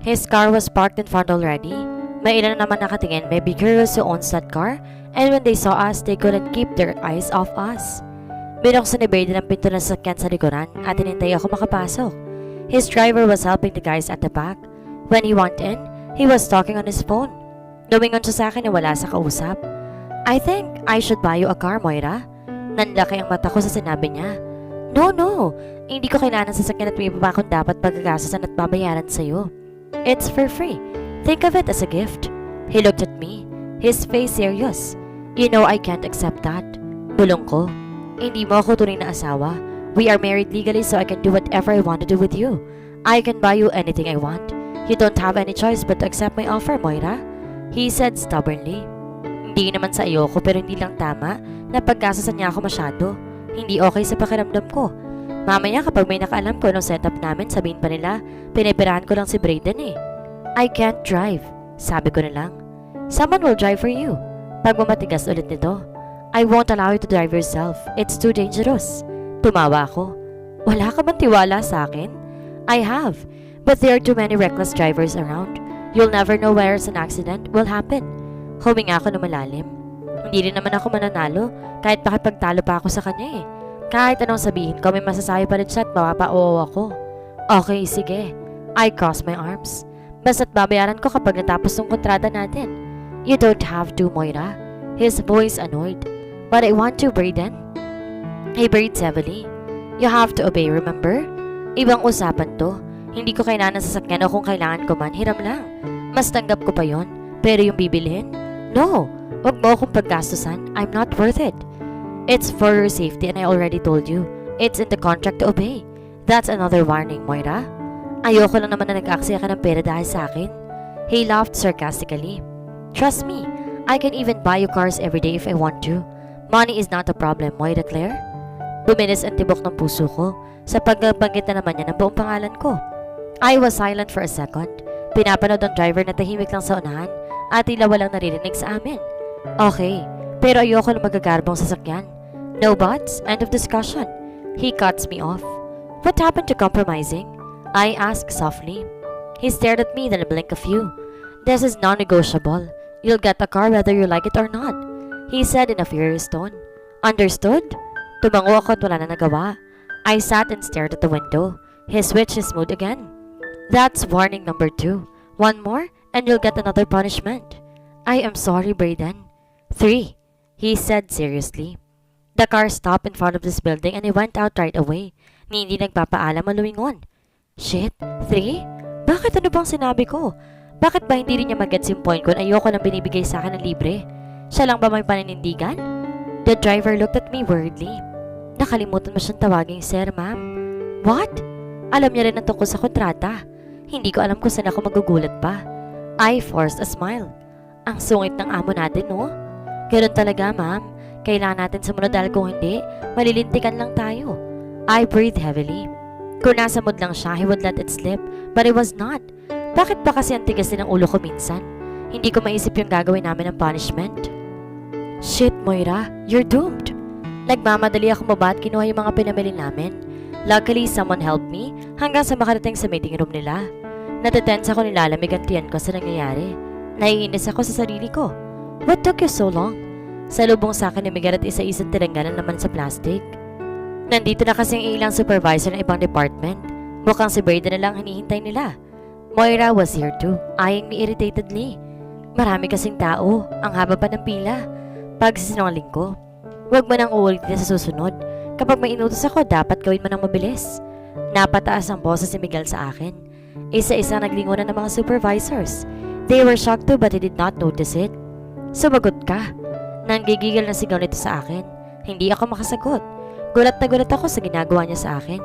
His car was parked in front already. May ilan na naman nakatingin, maybe curious who owns that car, and when they saw us, they couldn't keep their eyes off us. Binuksan ni Brady ang pinto ng sasakyan sa likuran at hinintay ako makapasok. His driver was helping the guys at the back. When he went in, he was talking on his phone. Lumingon siya sa akin na wala sa kausap. I think I should buy you a car, Moira. Nanlaki ang mata ko sa sinabi niya. No. Hindi ko kailangan ng sasakyan at may iba akong dapat pagkagasasan at babayaran sa'yo. It's for free. Think of it as a gift. He looked at me, his face serious. You know I can't accept that. Bulong ko. Hindi mo ako tunay na asawa. We are married legally so I can do whatever I want to do with you. I can buy you anything I want. You don't have any choice but to accept my offer, Moira. He said stubbornly. Hindi naman sa ayoko pero hindi lang tama na pagkasasan niya ako masyado. Hindi okay sa pakiramdam ko. Mamaya kapag may nakaalam ko anong setup namin, sabihin pa nila, pinipirahan ko lang si Brayden eh. I can't drive, sabi ko na lang. Someone will drive for you. Pag mamatigas ulit nito, I won't allow you to drive yourself. It's too dangerous. Tumawa ako. Wala ka bang tiwala sa akin? I have, but there are too many reckless drivers around. You'll never know where an accident will happen. Huminga ako na malalim. Hindi rin naman ako mananalo kahit pakipagtalo pa ako sa kanya eh. Kahit anong sabihin ko, may masasabi pa rin siya at mapapa-oo ako. Okay, sige. I crossed my arms. Basta't babayaran ko kapag natapos ng kontrata natin. You don't have to, Moira. His voice annoyed. But I want to, Brayden. He breathed heavily. You have to obey, remember? Ibang usapan to. Hindi ko kailangan ng sasakyan o kung kailangan ko man, hiram lang. Mas tanggap ko pa yon. Pero yung bibilhin? No. Huwag mo akong paggastusan. I'm not worth it. It's for your safety and I already told you. It's in the contract to obey. That's another warning, Moira. Ayoko lang naman na nag-aksaya ka ng pera dahil sa akin. He laughed sarcastically. Trust me, I can even buy you cars every day if I want to. Money is not a problem, Moira Claire. Bumilis ang tibok ng puso ko sa pagbanggit na naman niya ng buong pangalan ko. I was silent for a second. Pinapanood ang driver na tahimik lang sa unahan at tila walang naririnig sa amin. Okay, pero ayoko lang magagarbong sasakyan. No buts, end of discussion. He cuts me off. What happened to compromising? I asked softly. He stared at me, then blinked a few. This is non-negotiable. You'll get a car whether you like it or not, he said in a furious tone. Understood? Tumango ako at wala na nagawa. I sat and stared at the window. His switch is smooth again. That's warning number 2. One more and you'll get another punishment. I am sorry, Brayden. 3, he said seriously. The car stopped in front of this building and he went out right away. Ni hindi nagpapaalam o lumingon. Shit, 3? Bakit ano bang sinabi ko? Bakit ba hindi rin niya mag-gets yung point ko na ayoko nang binibigay sa akin ng libre? Siya lang ba may paninindigan? The driver looked at me worriedly. Nakalimutan mo siyang tawaging sir, ma'am. What? Alam niya rin ang tungkol sa kontrata. Hindi ko alam kung saan ako magugulat pa. I forced a smile. Ang sungit ng amo natin, no? Ganun talaga, ma'am. Kailangan natin sumunod dahil kung hindi, malilintikan lang tayo. I breathed heavily. Kung nasa mood lang siya, he would let it slip, but it was not. Bakit ba kasi ang tigas din ang ulo ko minsan? Hindi ko maisip yung gagawin namin ng punishment. Shit, Moira, you're doomed. Nagmamadali ako maba at kinuha yung mga pinamili namin. Luckily, someone helped me hanggang sa makarating sa meeting room nila. Natetense ako nilalamig ang tiyan ko sa nangyayari. Naiinis ako sa sarili ko. What took you so long? Salubong sa akin ni Miguel at isa-isang tiranggalan naman sa plastic. Nandito na kasi ang ilang supervisor ng ibang department. Mukhang si Brayden na lang hinihintay nila. Moira was here too, eyeing me irritatedly. Marami kasing tao, ang haba pa ng pila. Pagsisinungaling ko. Huwag mo nang uulitin sa susunod. Kapag may inutos ako, dapat gawin mo nang mabilis. Napataas ang boses si Miguel sa akin. Isa-isa naglingunan ng mga supervisors. They were shocked too but they did not notice it. Sumagot ka. Nanggigigil na sigaw nito sa akin. Hindi ako makasagot. Gulat na gulat ako sa ginagawa niya sa akin.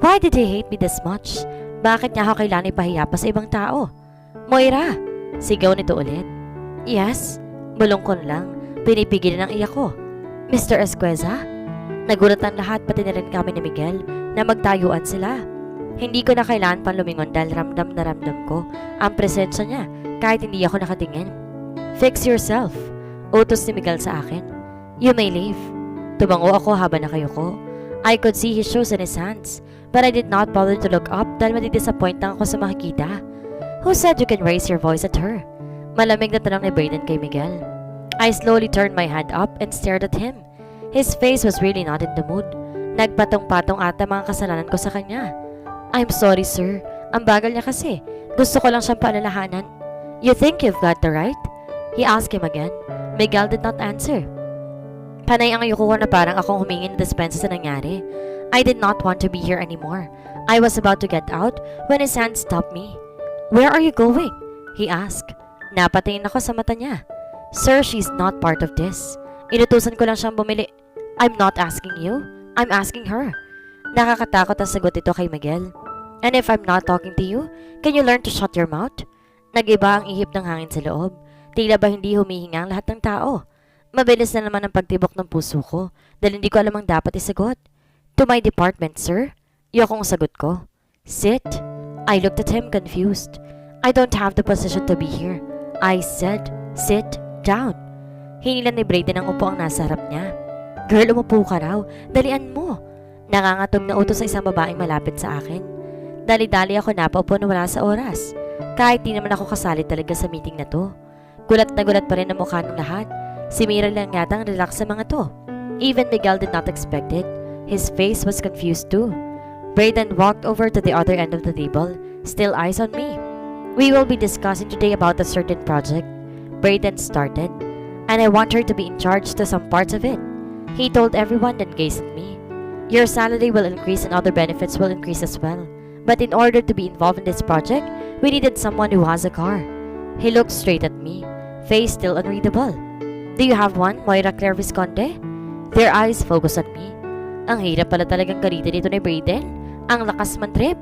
Why did he hate me this much? Bakit niya ako kailangan ipahiya pa sa ibang tao? Moira! Sigaw nito ulit. Yes? Bulong ko lang. Pinipigilan ang iyak ko. Mr. Esqueza? Nagulat ang lahat pati na rin kami ni Miguel na magtayuan sila. Hindi ko na kailangan pang lumingon dahil ramdam na ramdam ko ang presensya niya kahit hindi ako nakatingin. Fix yourself. Utos ni Miguel sa akin. You may leave. Tumango ako habang nakayuko. I could see his shoes in his hands, but I did not bother to look up dahil madi-disappoint lang ako sa makikita. Who said you can raise your voice at her? Malamig na tanong ni Brayden kay Miguel. I slowly turned my head up and stared at him. His face was really not in the mood. Nagpatong-patong ata mga kasalanan ko sa kanya. I'm sorry, sir. Ang bagal niya kasi. Gusto ko lang siyang paalalahanan. You think you've got the right? He asked him again. Miguel did not answer. Panay ang ayoko na parang akong humingi ng dispensa sa nangyari. I did not want to be here anymore. I was about to get out when his hand stopped me. Where are you going? He asked. Napatingin ako sa mata niya. Sir, she's not part of this. Inutusan ko lang siyang bumili. I'm not asking you. I'm asking her. Nakakatakot ang sagot ito kay Miguel. And if I'm not talking to you, can you learn to shut your mouth? Nag-iba ang ihip ng hangin sa loob. Tila ba hindi humihinga ang lahat ng tao? Mabilis na naman ang pagtibok ng puso ko dahil hindi ko alam ang dapat isagot. To my department, sir. Yokong sagot ko. Sit. I looked at him confused. I don't have the position to be here. I said, sit down. Hinilan ni Brayden ang upo ang nasa harap niya. Girl, umupo ka raw. Dalian mo. Nangangatog na utos sa isang babaeng malapit sa akin. Dali-dali ako napaupo na wala sa oras. Kahit di naman ako kasali talaga sa meeting na to. Gulat na gulat pa rin ang mukha ng lahat. Si Mira lang yata ang relax sa mga to. Even Miguel did not expect it. His face was confused too. Brayden walked over to the other end of the table, still eyes on me. We will be discussing today about a certain project. Brayden started, and I want her to be in charge to some parts of it. He told everyone and gazed at me. Your salary will increase and other benefits will increase as well. But in order to be involved in this project, we needed someone who has a car. He looked straight at me, face still unreadable. Do you have one, Moira Claire Visconde? Their eyes focused on me. Ang hirap pala talagang galitin dito ni Brayden. Ang lakas man trip.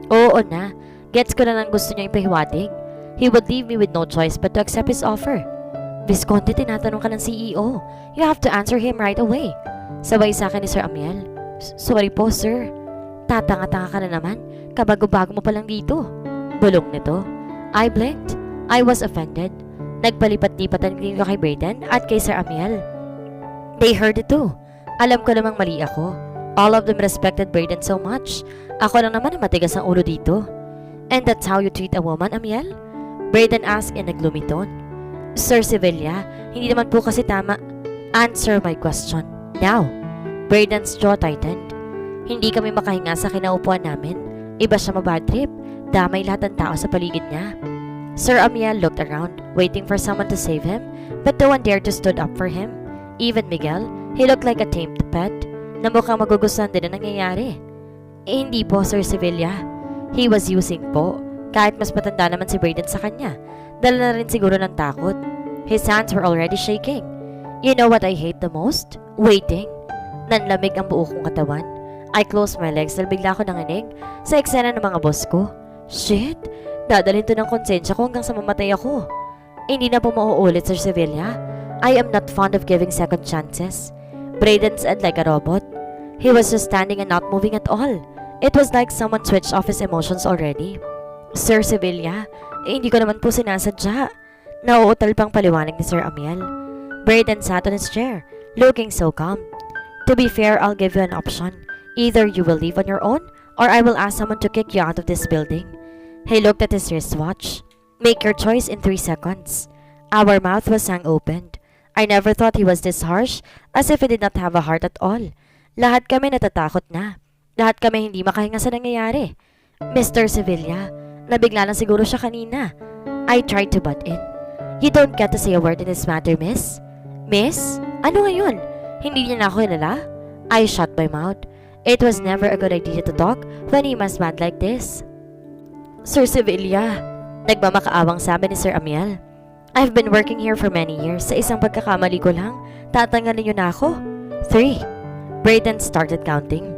Oo na, gets ko na lang gusto niya ipahiwatig. He would leave me with no choice but to accept his offer. Visconde, tinatanong ka ng CEO. You have to answer him right away. Sabay sa akin ni Sir Amiel. Sorry po, sir. Tatanga-tanga ka na naman. Kabago-bago mo pa lang dito. Bulong nito. I blinked. I was offended. Nagpalipat-lipat ang tingin ko kay Brayden at kay Sir Amiel. They heard it too. Alam ko namang mali ako. All of them respected Brayden so much. Ako lang naman ang matigas ang ulo dito. And that's how you treat a woman, Amiel? Brayden asked in a gloomy tone. Sir Sevilla, hindi naman po kasi tama. Answer my question. Now. Brayden's jaw tightened. Hindi kami makahinga sa kinaupuan namin. Iba siya mabad trip. Damay lahat ng tao sa paligid niya. Sir Amiel looked around, waiting for someone to save him, but no one dared to stood up for him. Even Miguel, he looked like a tamed pet, na mukhang magugustuhan din ang nangyayari. Hindi po, Sir Sevilla. He was using po, kahit mas matanda naman si Brayden sa kanya. Dala na rin siguro ng takot. His hands were already shaking. You know what I hate the most? Waiting. Nanlamig ang buo kong katawan. I closed my legs dahil bigla ako nanginig sa eksena ng mga boss ko. Shit! Dadalhin to ng konsensya ko hanggang sa mamatay ako. Hindi na po mauulit, Sir Sevilla. I am not fond of giving second chances. Brayden said like a robot. He was just standing and not moving at all. It was like someone switched off his emotions already. Sir Sevilla, hindi ko naman po sinasadya. Nauutal pang paliwanag ni Sir Amiel. Brayden sat on his chair, looking so calm. To be fair, I'll give you an option. Either you will leave on your own, or I will ask someone to kick you out of this building. He looked at his wristwatch. Make your choice in 3 seconds. Our mouth was hang opened. I never thought he was this harsh, as if he did not have a heart at all. Lahat kami natatakot na. Lahat kami hindi makahinga sa nangyayari. Mr. Sevilla, nabigla lang siguro siya kanina. I tried to butt in. You don't get to say a word in this matter, miss. Miss? Ano ngayon? Hindi niya na ako kilala? I shut my mouth. It was never a good idea to talk when he was mad like this. Sir Sevilla, nagmamakaawang sabi ni Sir Amiel. I've been working here for many years. Sa isang pagkakamali ko lang, tatanggalin niyo na ako. 3. Brayden started counting.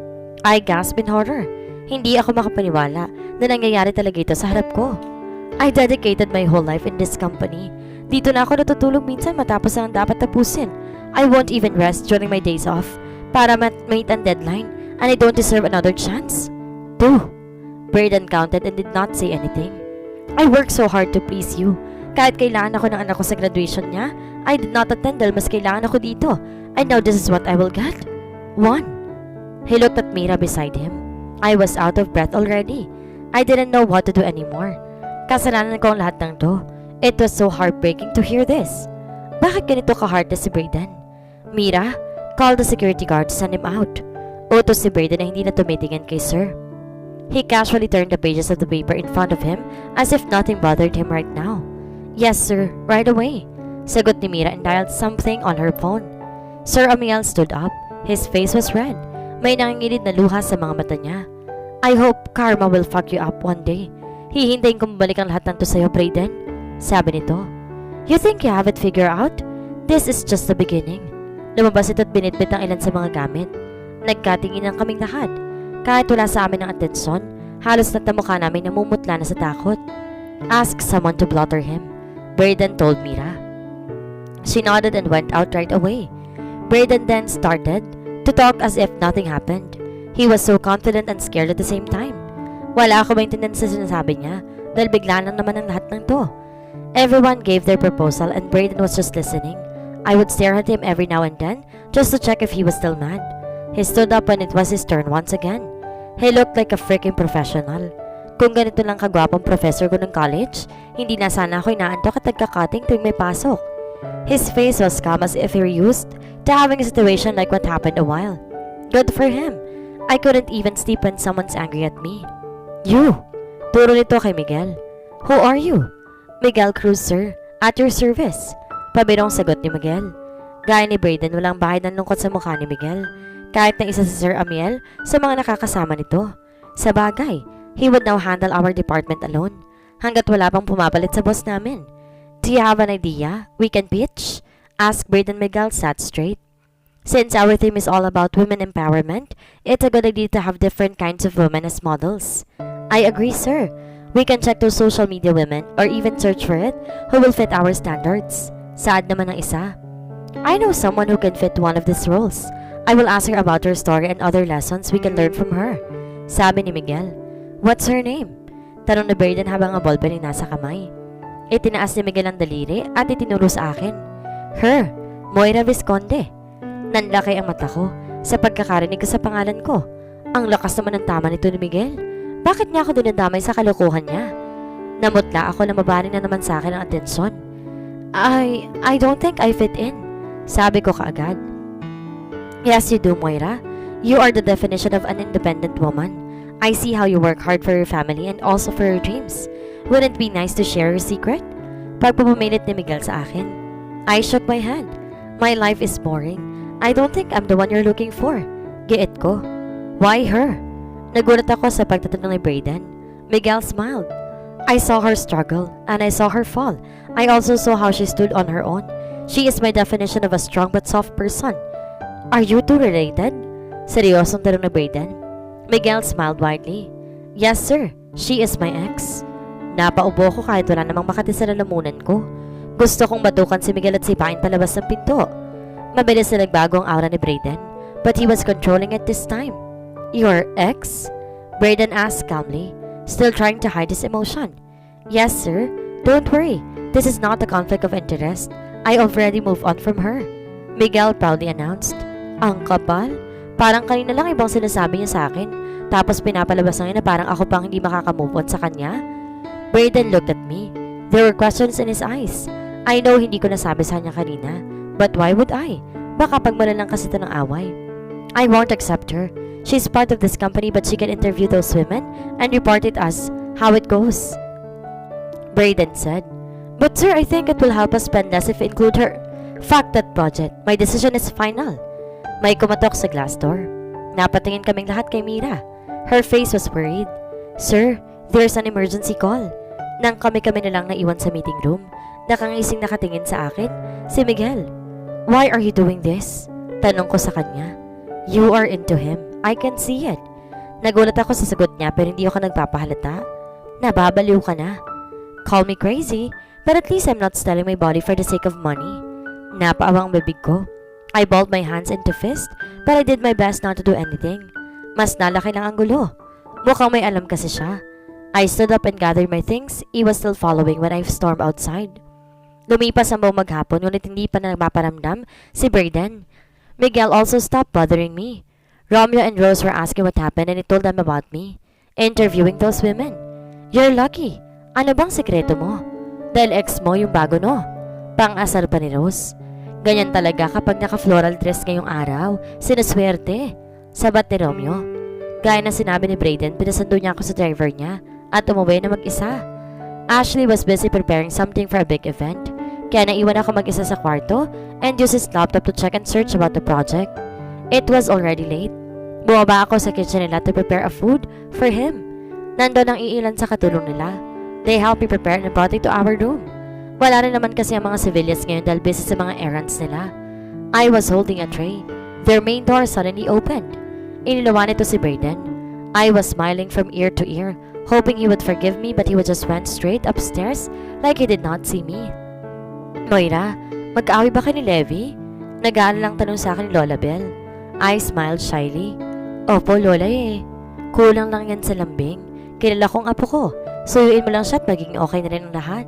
I gasped in horror. Hindi ako makapaniwala na nangyayari talaga ito sa harap ko. I dedicated my whole life in this company. Dito na ako natutulog minsan matapos ang dapat tapusin. I won't even rest during my days off para meet ang deadline, and I don't deserve another chance. 2. Brayden counted and did not say anything. I worked so hard to please you. Kahit kailangan ako ng anak ko sa graduation niya, I did not attend dahil mas kailangan ako dito. And now this is what I will get. 1. He looked at Mira beside him. I was out of breath already. I didn't know what to do anymore. Kasalanan ko ang lahat ng to. It was so heartbreaking to hear this. Bakit ganito ka-heartless si Brayden? Mira, call the security guard to send him out. Utos si Brayden na hindi na tumitingin kay Sir. He casually turned the pages of the paper in front of him as if nothing bothered him right now. Yes, sir, right away. Sagot ni Mira and dialed something on her phone. Sir Amiel stood up. His face was red. May nangingilid na luha sa mga mata niya. I hope karma will fuck you up one day. Hihintayin kong bumalik ang lahat ng to sa'yo, Brayden. Sabi nito. You think you have it figured out? This is just the beginning. Lumabas ito at binitbit ang ilan sa mga gamit. Nagkatingin ang kaming lahat. Kahit wala sa amin ng atensyon, halos natamukha namin namumutla na sa takot. Ask someone to blotter him, Brayden told Mira. She nodded and went out right away. Brayden then started to talk as if nothing happened. He was so confident and scared at the same time. Wala ako maintindihan sa sinasabi niya dahil bigla lang naman ang lahat ng to. Everyone gave their proposal and Brayden was just listening. I would stare at him every now and then just to check if he was still mad. He stood up when it was his turn once again. He looked like a freaking professional. Kung ganito lang kagwapong professor ko ng college, hindi na sana ako inaantok at nagkakating tuwing may pasok. His face was calm as if he were used to having a situation like what happened a while. Good for him. I couldn't even sleep when someone's angry at me. You! Turo nito kay Miguel. Who are you? Miguel Cruz, sir. At your service. Pabirong sagot ni Miguel. Gaya ni Brayden, walang bahid ng lungkot sa mukha ni Miguel. Kahit na isa si Sir Amiel sa mga nakakasama nito. Sa bagay, he would now handle our department alone. Hanggat wala pang pumapalit sa boss namin. Do you have an idea we can pitch? Asked Brayden. Miguel sat straight. Since our theme is all about women empowerment, it's a good idea to have different kinds of women as models. I agree, sir. We can check those social media women or even search for it who will fit our standards. Sad naman ang isa. I know someone who can fit one of these roles. I will ask her about her story and other lessons we can learn from her. Sabi ni Miguel. What's her name? Tanong ni Brayden habang ang ballpen ay nasa kamay. Itinaas ni Miguel ang daliri at itinuro sa akin. Her, Moira Visconde. Nanlaki ang mata ko sa pagkakarinig ko sa pangalan ko. Ang lakas naman ng tama nito ni Miguel. Bakit niya ako dinadamay sa kalokohan niya? Namutla ako na mabari na naman sa akin ang atensyon. I don't think I fit in. Sabi ko kaagad. Yes, you do, Moira. You are the definition of an independent woman. I see how you work hard for your family and also for your dreams. Wouldn't it be nice to share your secret? Pagpupumilit ni Miguel sa akin. I shook my head. My life is boring. I don't think I'm the one you're looking for. Giit ko. Why her? Nagulat ako sa pagtatanong ni Brayden. Miguel smiled. I saw her struggle and I saw her fall. I also saw how she stood on her own. She is my definition of a strong but soft person. Are you two related? Seryosong tanong ni Brayden. Miguel smiled widely. Yes, sir. She is my ex. Napaubo ko kahit wala namang makati sa lalamunan ko. Gusto kong batukan si Miguel at sipain palabas ng pinto. Mabilis na nagbago ang aura ni Brayden, but he was controlling it this time. Your ex? Brayden asked calmly, still trying to hide his emotion. Yes, sir. Don't worry. This is not a conflict of interest. I already moved on from her. Miguel proudly announced. Ang kapal? Parang kanina lang ibang sinasabi niya sa akin, tapos pinapalabas na niya na parang ako pang hindi makakamove on sa kanya. Brayden looked at me. There were questions in his eyes. I know hindi ko nasabi sa kanya kanina, but why would I? Baka pagmalalang kasi ito ng away. I won't accept her. She's part of this company but she can interview those women and report it as how it goes. Brayden said. But sir, I think it will help us spend less if we include her. Fuck that project. My decision is final. May kumatok sa glass door. Napatingin kaming lahat kay Mira. Her face was worried. Sir, there's an emergency call. Nang kami-kami na lang naiwan sa meeting room, nakangising nakatingin sa akin, si Miguel. Why are you doing this? Tanong ko sa kanya. You are into him. I can see it. Nagulat ako sa sagot niya pero hindi ako nagpapahalata. Nababaliw ka na. Call me crazy, but at least I'm not selling my body for the sake of money. Napaawang bibig ko. I balled my hands into fist, but I did my best not to do anything. Mas nalaki lang ang gulo. Mukhang may alam kasi siya. I stood up and gathered my things. He was still following when I stormed outside. Lumipas ang buong maghapon ngunit hindi pa na nagpaparamdam si Brayden. Miguel also stopped bothering me. Romeo and Rose were asking what happened and he told them about me. Interviewing those women. You're lucky. Ano bang sekreto mo? Dahil ex mo yung bago no? Pang-asar pa ni Rose. Ganyan talaga kapag naka-floral dress ngayong araw, sinaswerte. Sabat ni Romeo. Gaya na sinabi ni Brayden, pinasundo niya ako sa driver niya at umuwi na mag-isa. Ashley was busy preparing something for a big event, kaya naiwan ako mag-isa sa kwarto and used his laptop to check and search about the project. It was already late. Bumaba ako sa kitchen nila to prepare a food for him. Nandun ang iilan sa katulong nila. They helped me prepare and brought it to our room. Wala rin naman kasi ang mga civilians ngayon dahil busy sa mga errands nila. I was holding a tray. Their main door suddenly opened. Inilawan nito si Brayden. I was smiling from ear to ear, hoping he would forgive me, but he would just went straight upstairs like he did not see me. Moira, mag-aaway ba kayo ni Levi? Nag-aalala lang tanong sa akin ni Lola Bell. I smiled shyly. Opo, Lola eh. Kulang lang yan sa lambing. Kilala kong apo ko. Suyuin mo lang siya at magiging okay na rin ang lahat.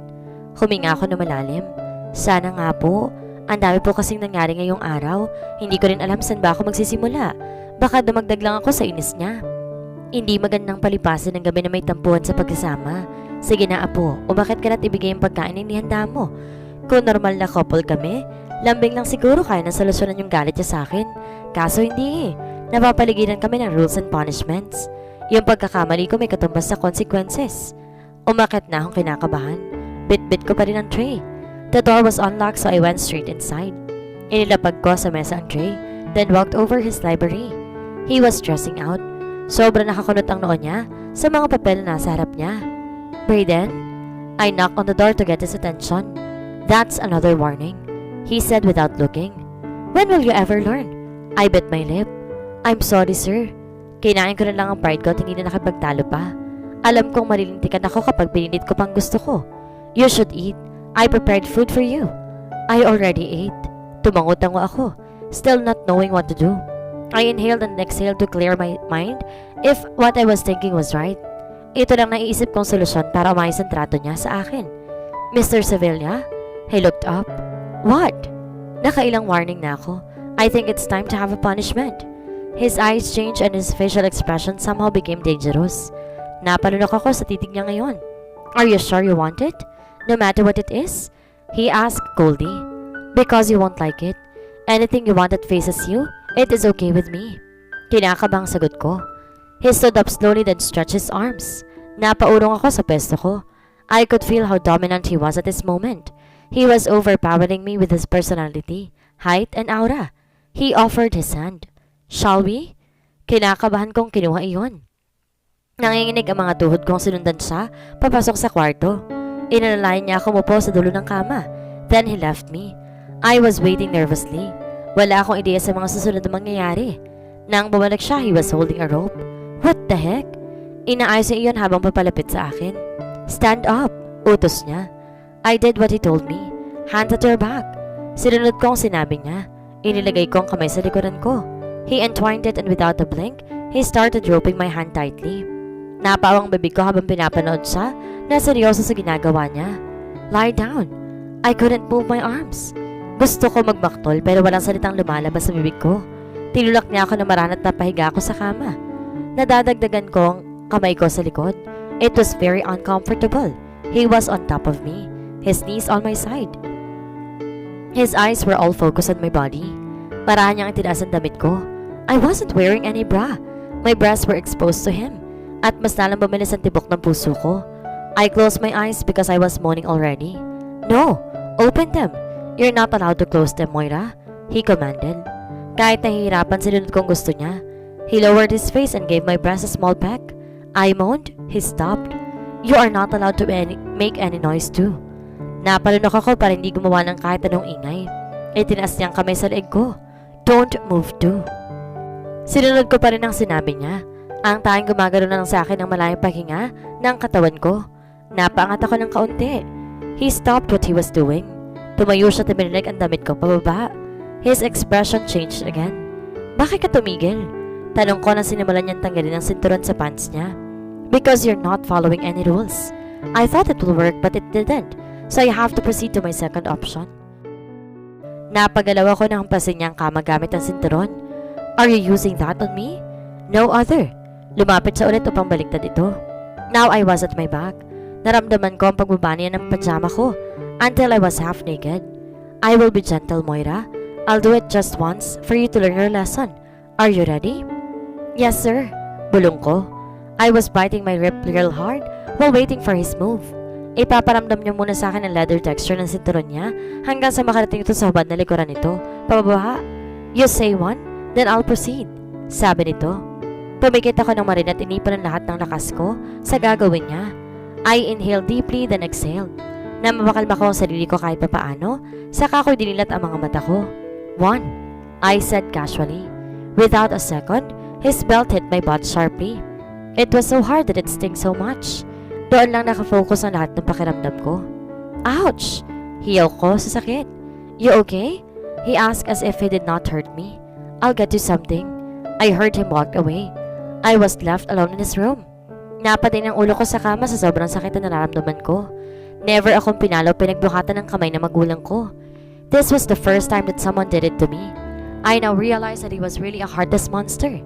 Huminga ako na malalim. Sana nga po. Ang dami po kasing nangyari ngayong araw. Hindi ko rin alam saan ba ako magsisimula. Baka dumagdag lang ako sa inis niya. Hindi magandang palipasin ng gabi na may tampuhan sa pagkasama. Sige na apo, umakit ka na't ibigay yung pagkain na inihanda mo. Kung normal na couple kami, lambing lang siguro kaya na solusyonan yung galit niya sa akin. Kaso hindi eh. Napapaligiran kami ng rules and punishments. Yung pagkakamali ko may katumbas sa consequences. Umakit na akong kinakabahan. Bit-bit ko pa rin ang tray. The door was unlocked so I went straight inside. Inilapag ko sa mesa ang tray, then walked over his library. He was stressing out. Sobra nakakunot ang noo niya sa mga papel na nasa harap niya. Brayden? I knocked on the door to get his attention. That's another warning, he said without looking. When will you ever learn? I bit my lip. I'm sorry, sir. Kinain ko na lang ang pride ko at hindi na nakipagtalo pa. Alam kong malilintikan ako kapag pinilit ko pang gusto ko. You should eat. I prepared food for you. I already ate. Tumango-tango ako, still not knowing what to do. I inhaled and exhaled to clear my mind if what I was thinking was right. Ito lang naiisip kong solusyon para umayos ang trato niya sa akin. Mr. Sevilla? He looked up. What? Nakailang warning na ako. I think it's time to have a punishment. His eyes changed and his facial expression somehow became dangerous. Napalunok ako sa titig niya ngayon. Are you sure you want it? No matter what it is? He asked coldly. Because you won't like it. Anything you want that faces you, it is okay with me. Kinakabang sagot ko. He stood up slowly then stretched his arms. Napaurong ako sa pwesto ko. I could feel how dominant he was at this moment. He was overpowering me with his personality, height, and aura. He offered his hand. Shall we? Kinakabahan kong kinuha iyon. Nanginginig ang mga tuhod kong sinundan siya papasok sa kwarto. Inalalayan niya ako mupo sa dulo ng kama. Then he left me. I was waiting nervously. Wala akong ideya sa mga susunod na mangyayari. Nang bumalik siya, he was holding a rope. What the heck? Inaayos niya iyon habang papalapit sa akin. Stand up, utos niya. I did what he told me. Hands at your back. Sinunod ko ang sinabi niya. Inilagay ko ang kamay sa likuran ko. He entwined it and without a blink, he started roping my hand tightly. Napawang bibig ko habang pinapanood siya na seryoso sa ginagawa niya. Lie down. I couldn't move my arms. Gusto ko magbaktol pero walang salitang lumalabas sa bibig ko. Tinulak niya ako na maranat na pahiga ako sa kama. Nadadagdagan ko ang kamay ko sa likod. It was very uncomfortable. He was on top of me, his knees on my side. His eyes were all focused on my body. Parahan niyang itinaas ang damit ko. I wasn't wearing any bra. My breasts were exposed to him. At mas lalang bumilis ang tibok ng puso ko. I closed my eyes because I was moaning already. No, open them. You're not allowed to close them, Moira, he commanded. Kahit nahihirapan sinunod kong gusto niya. He lowered his face and gave my breast a small peck. I moaned. He stopped. You are not allowed to make any noise too. Napalunok ako para hindi gumawa ng kahit anong ingay. Itinaas niyang kamay sa leeg ko. Don't move too. Sinunod ko pa rin ang sinabi niya. Ang tanging gumagano na lang sa akin ng malayang paghinga ng katawan ko. Napaangat ako ng kaunti. He stopped what he was doing. Tumayo siya at ibinilig ang damit ko pababa. His expression changed again. Bakit ka tumigil? Tanong ko nang sinimulan niyang tanggalin ang sinturon sa pants niya. Because you're not following any rules. I thought it will work but it didn't. So I have to proceed to my second option. Napagalaw ako na hampasin niya ang kama gamit ang sinturon. Are you using that on me? No other. Lumapit siya ulit upang baliktad ito. Now I was at my back. Naramdaman ko ang pagbabanian ng pajama ko until I was half naked. I will be gentle, Moira. I'll do it just once for you to learn your lesson. Are you ready? Yes, sir. Bulong ko. I was biting my lip real hard while waiting for his move. Ipaparamdam niyo muna sa akin ang leather texture ng sinturon niya hanggang sa makarating ito sa hubad na likuran nito. Pababa. You say one, then I'll proceed. Sabi nito. Pumikit ako ng marin at inipan ang lahat ng lakas ko sa gagawin niya. I inhaled deeply then exhaled. Na mapakalma ko ang sarili ko kahit papaano, saka ko dinilat ang mga mata ko. 1, I said casually. Without a second, his belt hit my butt sharply. It was so hard that it stung so much. Doon lang nakafocus ang lahat ng pakiramdam ko. Ouch! Hiyaw ko sa sakit. You okay? He asked as if he did not hurt me. I'll get you something. I heard him walk away. I was left alone in his room. Napatay ng ulo ko sa kama sa sobrang sakit na nararamdaman ko. Never akong pinalo pinagbukatan ng kamay ng magulang ko. This was the first time that someone did it to me. I now realized that he was really a heartless monster.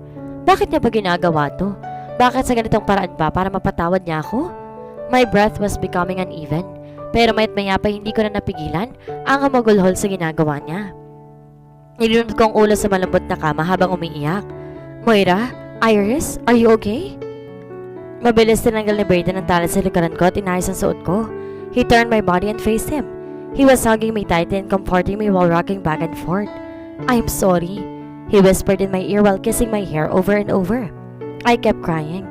Bakit niya ba ginagawa to? Bakit sa ganitong paraan ba para mapatawad niya ako? My breath was becoming uneven, pero mayat maya pa hindi ko na napigilan ang hamagulhol sa ginagawa niya. Nilunod ko ang ulo sa malambot na kama habang umiiyak. Moira? Iris? Are you okay? Mabilis tinanggal ni Braden ang tali sa likuran ko at inayos ang suot ko. He turned my body and faced him. He was hugging me tightly and comforting me while rocking back and forth. I'm sorry, he whispered in my ear while kissing my hair over and over. I kept crying.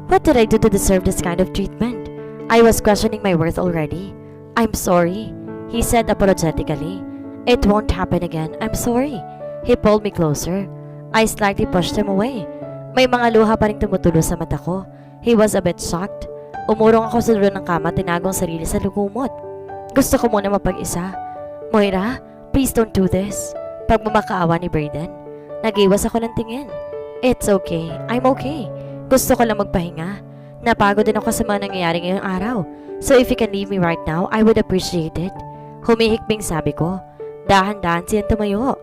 What did I do to deserve this kind of treatment? I was questioning my worth already. I'm sorry, he said apologetically. It won't happen again. I'm sorry. He pulled me closer. I slightly pushed him away. May mga luha pa rin tumutulo sa mata ko. He was a bit shocked. Umurong ako sa dulo ng kama, tinagong sarili sa lugumot. Gusto ko muna mapag-isa. Moira, please don't do this. Pagmamakaawa ni Braden. Nag-iwas ako ng tingin. It's okay. I'm okay. Gusto ko lang magpahinga. Napagod din ako sa mga nangyayari ngayong araw. So if you can leave me right now, I would appreciate it. Humihikbing sabi ko. Dahan-dahan siyang tumayo.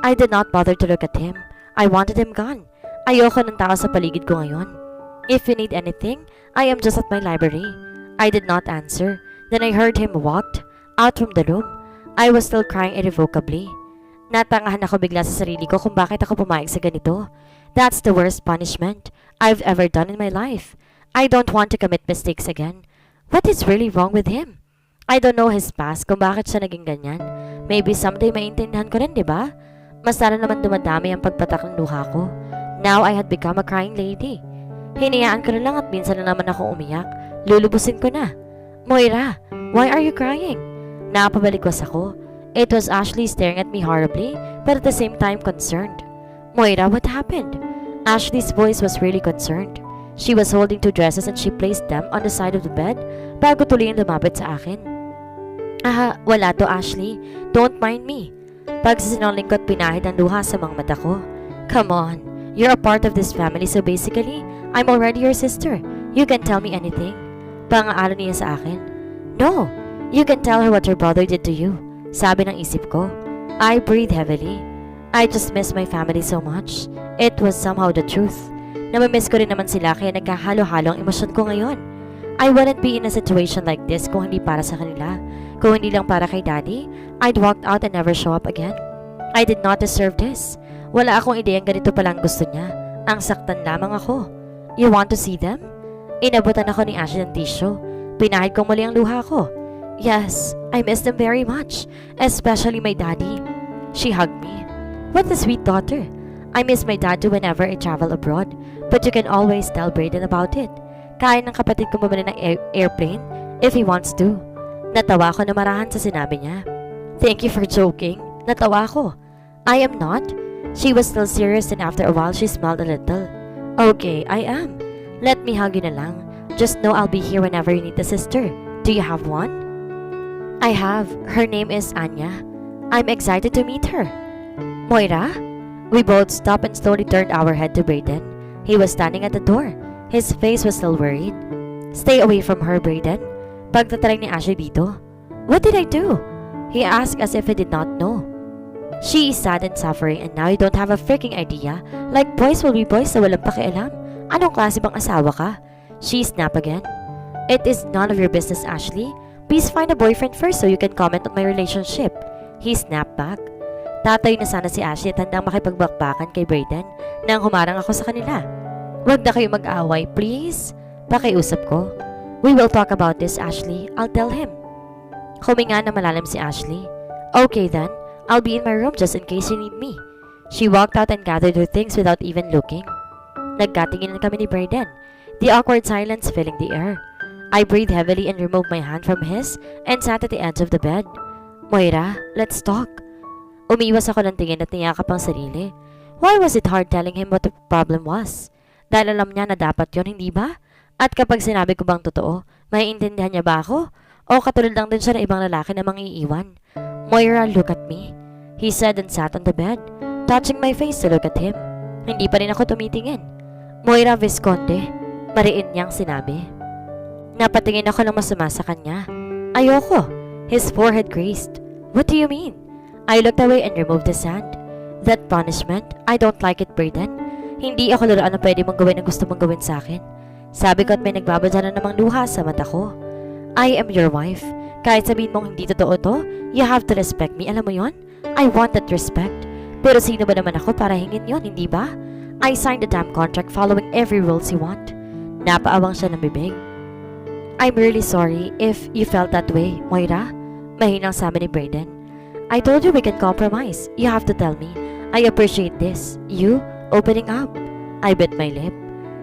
I did not bother to look at him. I wanted him gone. Ayoko ng tao sa paligid ko ngayon. If you need anything, I am just at my library. I did not answer. Then I heard him walked out from the room. I was still crying irrevocably. Natangahan ako bigla sa sarili ko kung bakit ako pumayag sa ganito. That's the worst punishment I've ever done in my life. I don't want to commit mistakes again. What is really wrong with him? I don't know his past kung bakit siya naging ganyan. Maybe someday maintindihan ko rin, di ba? Mas lalo naman dumadami ang pagpatak ng luha ko. Now I had become a crying lady. Hinayaan ko na lang at minsan na naman ako umiyak. Lulubusin ko na. Moira, why are you crying? Napabalikwas ako. It was Ashley staring at me horribly, but at the same time concerned. Moira, what happened? Ashley's voice was really concerned. She was holding 2 dresses and she placed them on the side of the bed bago tuluyang lumapit sa akin. Wala to, Ashley. Don't mind me. Pagsisinungaling ko at pinahid ang luha sa mga mata ko. Come on, you're a part of this family, so basically, I'm already your sister. You can tell me anything. Pang-aalo niya sa akin. No, you can tell her what your brother did to you. Sabi ng isip ko. I breathed heavily. I just miss my family so much. It was somehow the truth. Namimiss ko rin naman sila kaya nagkahalo-halo ang emosyon ko ngayon. I wouldn't be in a situation like this kung hindi para sa kanila. Kung hindi lang para kay Daddy, I'd walked out and never show up again. I did not deserve this. Wala akong ideyang ganito palang gusto niya. Ang saktan lamang ako. You want to see them? Inabutan ako ni Ashley ng tissue. Pinahid ko muli ang luha ko. Yes, I miss them very much, especially my daddy. She hugged me. What a sweet daughter. I miss my dad too whenever I travel abroad, but you can always tell Braden about it. Kaya ng kapatid ko bumili ng airplane if he wants to. Natawa ako na marahan sa sinabi niya. Thank you for joking. Natawa ako. I am not. She was still serious and after a while she smiled a little. Okay, I am. Let me hug you na lang. Just know I'll be here whenever you need a sister. Do you have one? I have. Her name is Anya. I'm excited to meet her. Moira? We both stopped and slowly turned our head to Braden. He was standing at the door. His face was still worried. Stay away from her, Braden. Pagtatry ni Ashley dito. What did I do? He asked as if he did not know. She is sad and suffering and now you don't have a freaking idea. Like boys will be boys na walang pakialam. Anong klase bang asawa ka? She snapped again. It is none of your business, Ashley. Please find a boyfriend first so you can comment on my relationship. He snapped back. Tatayo na sana si Ashley at handang makipagbakbakan kay Brayden nang humarang ako sa kanila. Huwag na kayo mag-away, please. Pakiusap ko. We will talk about this, Ashley. I'll tell him. Huminga na malalim si Ashley. Okay then, I'll be in my room just in case you need me. She walked out and gathered her things without even looking. Nagkatingin kami ni Brayden, the awkward silence filling the air. I breathed heavily and removed my hand from his and sat at the edge of the bed. Moira, let's talk. Umiwas ako ng tingin at niyakap ang sarili. Why was it hard telling him what the problem was? Dahil alam niya na dapat yon, hindi ba? At kapag sinabi ko bang totoo, maiintindihan niya ba ako? O katulad lang din siya ng ibang lalaki na mangiiwan? Moira, look at me, he said and sat on the bed, touching my face to look at him. Hindi pa rin ako tumitingin. Moira Visconde, mariin niyang sinabi. Napatingin ako ng masama sa kanya. Ayoko. His forehead creased. What do you mean? I looked away and removed his hand. That punishment? I don't like it, Brayden. Hindi ako laruan na pwede mong gawin ang gusto mong gawin sa akin. Sabi ko at may nagbabadya na namang luha sa mata ko. I am your wife. Kahit sabihin mong hindi totoo to, you have to respect me. Alam mo yon? I want that respect. Pero sino ba naman ako para hingin yon, hindi ba? I signed the damn contract following every rules you want. Napaawang siya ng bibig. I'm really sorry if you felt that way, Moira. Mahinang sabi ni Brayden. I told you we can compromise. You have to tell me. I appreciate this. You opening up. I bit my lip.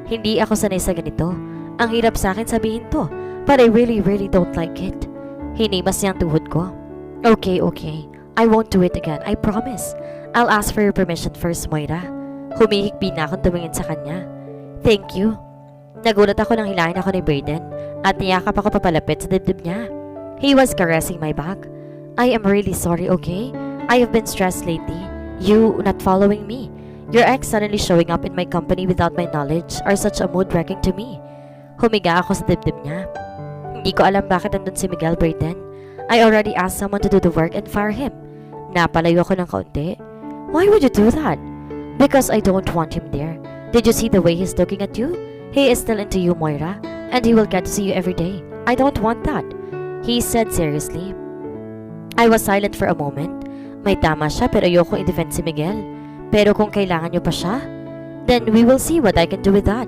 Hindi ako sanay sa ganito. Ang hirap sa akin sabihin to. But I really don't like it. Hinimas niya ang tuhod ko. Okay. I won't do it again. I promise. I'll ask for your permission first, Moira. Humihikbi na akong tumingin sa kanya. Thank you. Nagulat ako nang hilahin ako ni Brayden at niyakap ako papalapit sa dibdib niya. He was caressing my back. I am really sorry, okay? I have been stressed lately. You not following me. Your ex suddenly showing up in my company without my knowledge are such a mood-wrecking to me. Humiga ako sa dibdib niya. Hindi ko alam bakit andun si Miguel, Brayden. I already asked someone to do the work and fire him. Napalayo ako ng kaunti. Why would you do that? Because I don't want him there. Did you see the way he's looking at you? He is still into you, Moira, and he will get to see you every day. I don't want that, he said seriously. I was silent for a moment. May tama siya pero ayoko i-defend si Miguel. Pero kung kailangan niyo pa siya, then we will see what I can do with that.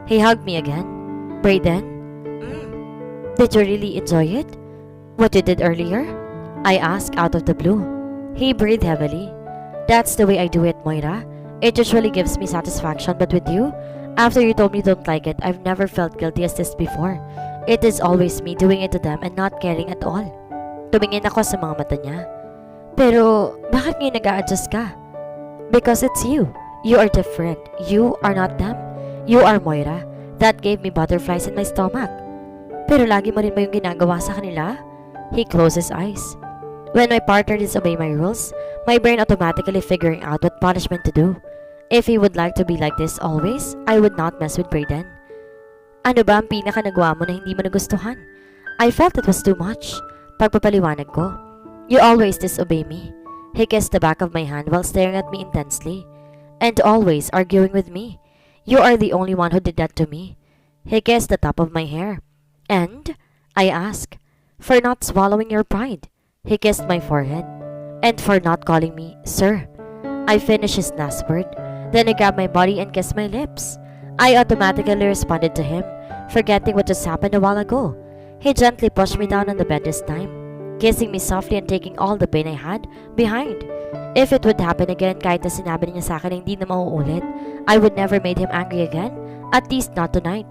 He hugged me again. Brayden, did you really enjoy it? What you did earlier? I asked out of the blue. He breathed heavily. That's the way I do it, Moira. It usually gives me satisfaction, but with you, after you told me you don't like it, I've never felt guilty as this before. It is always me doing it to them and not caring at all. Tumingin ako sa mga mata niya. Pero, bakit ngayon nag-a-adjust ka? Because it's you. You are different. You are not them. You are Moira. That gave me butterflies in my stomach. Pero lagi mo rin ba yung ginagawa sa kanila? He closed his eyes. When my partner disobey my rules, my brain automatically figuring out what punishment to do. If he would like to be like this always, I would not mess with Brayden. Ano ba ang pinaka-nagawa mo na hindi mo nagustuhan? I felt it was too much. Pagpapaliwanag ko, you always disobey me. He kissed the back of my hand while staring at me intensely. And always arguing with me. You are the only one who did that to me. He kissed the top of my hair. And, I asked, for not swallowing your pride. He kissed my forehead. And for not calling me, sir. I finished his last word. Then he grabbed my body and kissed my lips. I automatically responded to him, forgetting what just happened a while ago. He gently pushed me down on the bed this time, kissing me softly and taking all the pain I had behind. If it would happen again, kahit na sinabi niya sa akin na hindi na mauulit, I would never made him angry again, at least not tonight.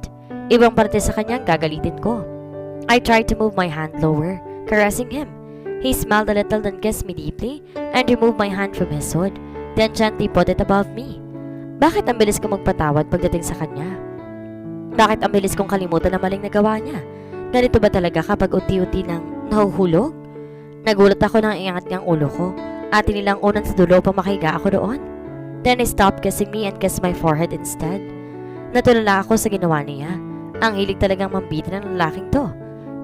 Ibang parte sa kanyang gagalitin ko. I tried to move my hand lower, caressing him. He smiled a little then kissed me deeply and removed my hand from his hood, then gently put it above me. Bakit ang bilis kong magpatawad pagdating sa kanya? Bakit ang bilis kong kalimutan na maling nagawa niya? Ganito ba talaga kapag unti-unti nang nahuhulog? Nagulat ako nang iangat niyang ulo ko at inilang unan sa dulo pa makahiga ako doon. Then he stopped kissing me and kissed my forehead instead. Natulala ako sa ginawa niya. Ang hilig talagang mambitin ng lalaking to.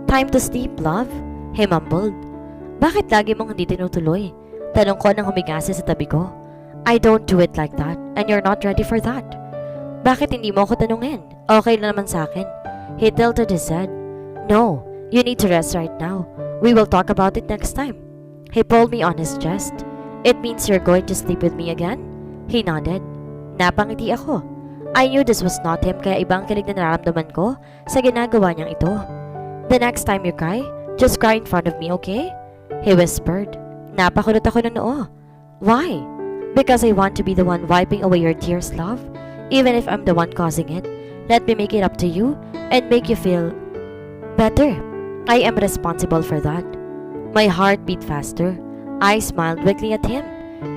Time to sleep, love, he mumbled. Bakit lagi mong hindi tinutuloy? Tanong ko nang humiga siya sa tabi ko. I don't do it like that and you're not ready for that. Bakit hindi mo ako tanungin? Okay lang naman sa akin. He tilted his head. No, you need to rest right now. We will talk about it next time. He pulled me on his chest. It means you're going to sleep with me again? He nodded. Napangiti ako. I knew this was not him kaya ibang kilig na nararamdaman ko sa ginagawa niyang ito. The next time you cry, just cry in front of me, okay? He whispered. Napakulot ako ng noo. Why? Because I want to be the one wiping away your tears, love. Even if I'm the one causing it, let me make it up to you and make you feel better. I am responsible for that. My heart beat faster. I smiled weakly at him.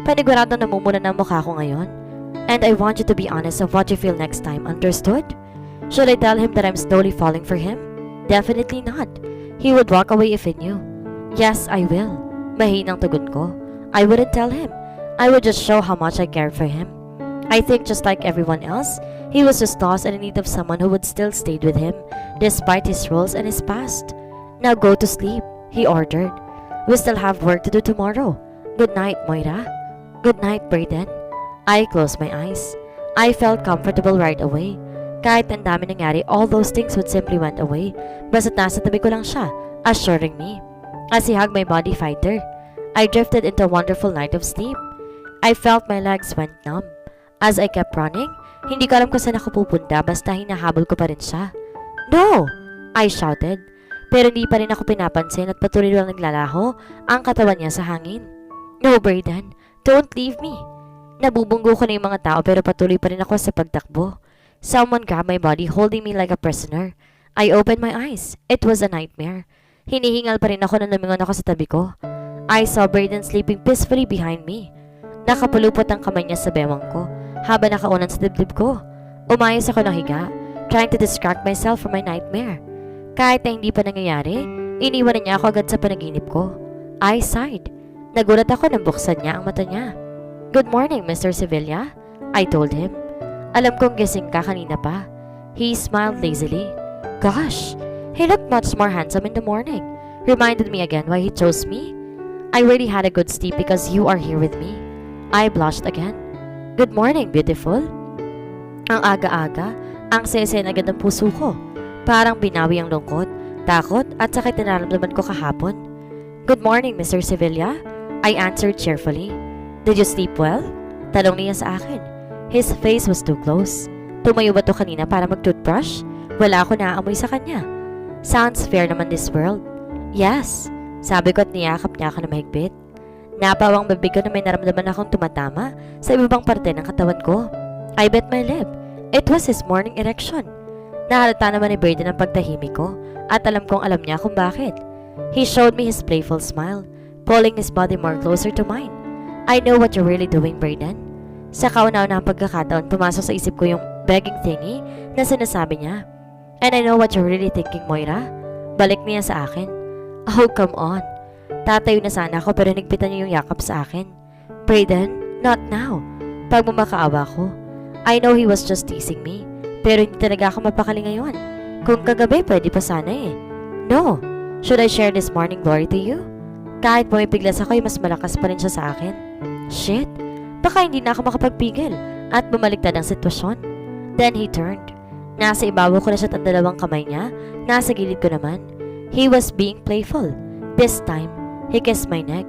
Paniguradong namumula ng mukha ko ngayon. And I want you to be honest of what you feel next time, understood? Should I tell him that I'm slowly falling for him? Definitely not. He would walk away if he knew. Yes, I will. Mahinang tugon ko. I wouldn't tell him. I would just show how much I care for him. I think just like everyone else, he was just lost and in need of someone who would still stay with him, despite his roles and his past. Now go to sleep, he ordered. We still have work to do tomorrow. Good night, Moira. Good night, Brayden. I closed my eyes. I felt comfortable right away. Kahit ang dami nangyari, all those things would simply went away. Basta't nasa tabi ko lang siya, assuring me. As he hugged my body fighter, I drifted into a wonderful night of sleep. I felt my legs went numb. As I kept running, hindi ko alam kung saan ako pupunta basta hinahabol ko pa rin siya. No! I shouted. Pero hindi pa rin ako pinapansin at patuloy lang naglalaho ang katawan niya sa hangin. No, Brayden, don't leave me. Nabubunggo ko na yung mga tao pero patuloy pa rin ako sa pagtakbo. Someone grabbed my body holding me like a prisoner. I opened my eyes. It was a nightmare. Hinihingal pa rin ako na lumingon ako sa tabi ko. I saw Brayden sleeping peacefully behind me. Nakapulupot ang kamay niya sa bewang ko habang nakaunan sa dibdib ko. Umayos ako ng higa, trying to distract myself from my nightmare. Kahit na hindi pa nangyayari, iniwan na niya ako agad sa panaginip ko. I sighed. Nagulat ako nang buksan niya ang mata niya. Good morning, Mr. Sevilla, I told him. Alam kong gising ka kanina pa. He smiled lazily. Gosh, he looked much more handsome in the morning. Reminded me again why he chose me. I really had a good sleep because you are here with me. I blushed again. Good morning, beautiful. Ang aga-aga, ang sesen agad ng puso ko. Parang binawi ang lungkot, takot at sakit na nararamdaman ko kahapon. Good morning, Mr. Sevilla, I answered cheerfully. Did you sleep well? Tanong niya sa akin. His face was too close. Tumayo ba to kanina para mag-toothbrush? Wala ako naaamoy sa kanya. Sounds fair naman this world. Yes, sabi ko at niyakap niya ako na mahigpit. Napawang bibig ko na may naramdaman akong tumatama sa ibabang parte ng katawan ko. I bit my lip. It was his morning erection. Nahalata naman ni Brayden ang pagtahimik ko at alam kong alam niya kung bakit. He showed me his playful smile, pulling his body more closer to mine. I know what you're really doing, Brayden. Sa kauna-unahang pagkakataon, pumasok sa isip ko yung begging thingy na sinasabi niya. And I know what you're really thinking, Moira. Balik niya sa akin. Oh, come on. Tatayo na sana ako pero nigpitan niya yung yakap sa akin. Brayden, not now. Pag mamakaawa ko. I know he was just teasing me. Pero hindi talaga ako mapakali ngayon. Kung kagabi, pwede pa sana eh. No. Should I share this morning glory to you? Kahit pumipiglas ako, mas malakas pa rin siya sa akin. Shit. Baka hindi na ako makapagpigil at bumaliktad ang sitwasyon. Then he turned. Nasa ibabaw ko na siya at ang dalawang kamay niya. Nasa gilid ko naman. He was being playful. This time, he kissed my neck.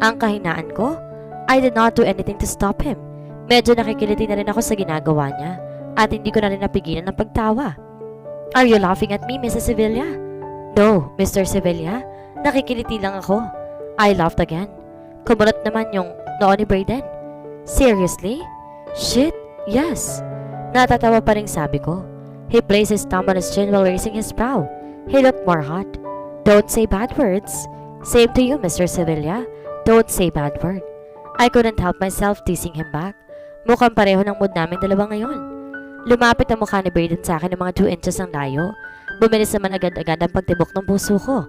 Ang kahinaan ko, I did not do anything to stop him. Medyo nakikiliti na rin ako sa ginagawa niya at hindi ko na rin napigilan ng pagtawa. Are you laughing at me, Mrs. Sevilla? No, Mr. Sevilla. Nakikiliti lang ako. I laughed again. Kumulat naman yung noo ni Brayden. Seriously? Shit, yes. Natatawa pa rin sabi ko. He placed his thumb on his chin while raising his brow. He looked more hot. Don't say bad words. Same to you, Mr. Sevilla. Don't say bad word. I couldn't help myself teasing him back. Mukhang pareho ng mood namin dalawa ngayon. Lumapit ang mukha ni Brayden sa akin ng mga 2 inches ang layo. Bumilis naman agad-agad ang pagtibok ng puso ko.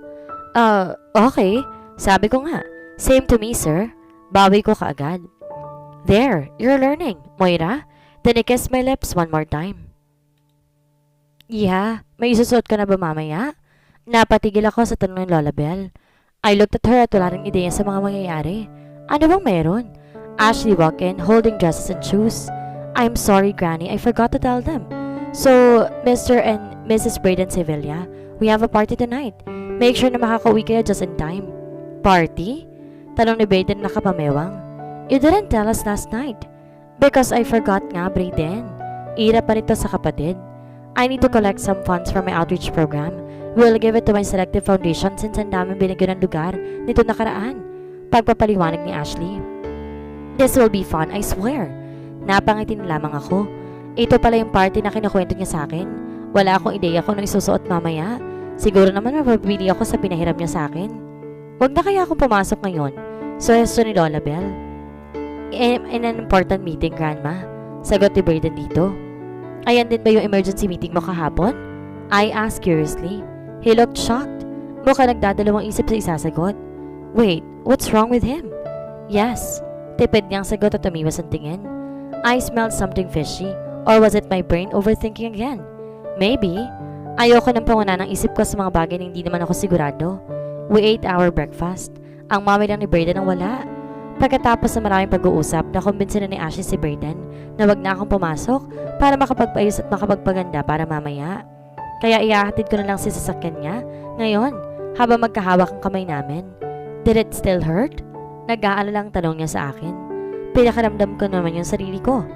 Okay. Sabi ko nga. Same to me, sir. Bawi ko kaagad. There, you're learning, Moira. Then I kissed my lips one more time. Yeah, may isusuot ka na ba mamaya? Napatigil ako sa tanong ng Lola Belle. I looked at her at wala ring ideya sa mga mangyayari. Ano bang meron? Ashley walked in, holding dresses and shoes. I'm sorry, Granny, I forgot to tell them. So, Mr. and Mrs. Brayden Sevilla, We have a party tonight. Make sure na makakauwi kayo just in time. Party? Tanong ni Brayden na nakapamewang. You didn't tell us last night. Because I forgot nga, Brayden. Ihirap pa nito sa kapatid. I need to collect some funds from my outreach program. We'll give it to my selective foundation since ang daming binigyan ng lugar nito nakaraan. Pagpapaliwanag ni Ashley. This will be fun, I swear. Napangiti na lamang ako. Ito pala yung party na kinukwento niya sa akin. Wala akong ideya kung ano isusuot mamaya. Siguro naman mapapili ako sa pinahiram niya sa akin. Huwag na kaya akong pumasok ngayon. Suhesto ni Lola Bell. In an important meeting, Grandma. Sagot ni Brayden dito. Ayan din ba yung emergency meeting mo kahapon? I asked curiously. He looked shocked. Mukha nagdadalawang isip sa isasagot. Wait, what's wrong with him? Yes. Tipid niyang sagot at umiwas ang tingin. I smelled something fishy. Or was it my brain overthinking again? Maybe. Ayoko nang panguna ng isip ko sa mga bagay na hindi naman ako sigurado. We ate our breakfast. Ang mami lang ni Brayden ang wala. Pagkatapos ng maraming pag-uusap, nakumbinsi na ni Ashley si Brayden na wag na akong pumasok para makapagpaayos at makapagpaganda para mamaya. Kaya iahatid ko na lang si sasakyan niya ngayon habang magkahawak ang kamay namin. Did it still hurt? Nag-aalalang tanong niya sa akin. Pinakaramdam ko naman yung sarili ko.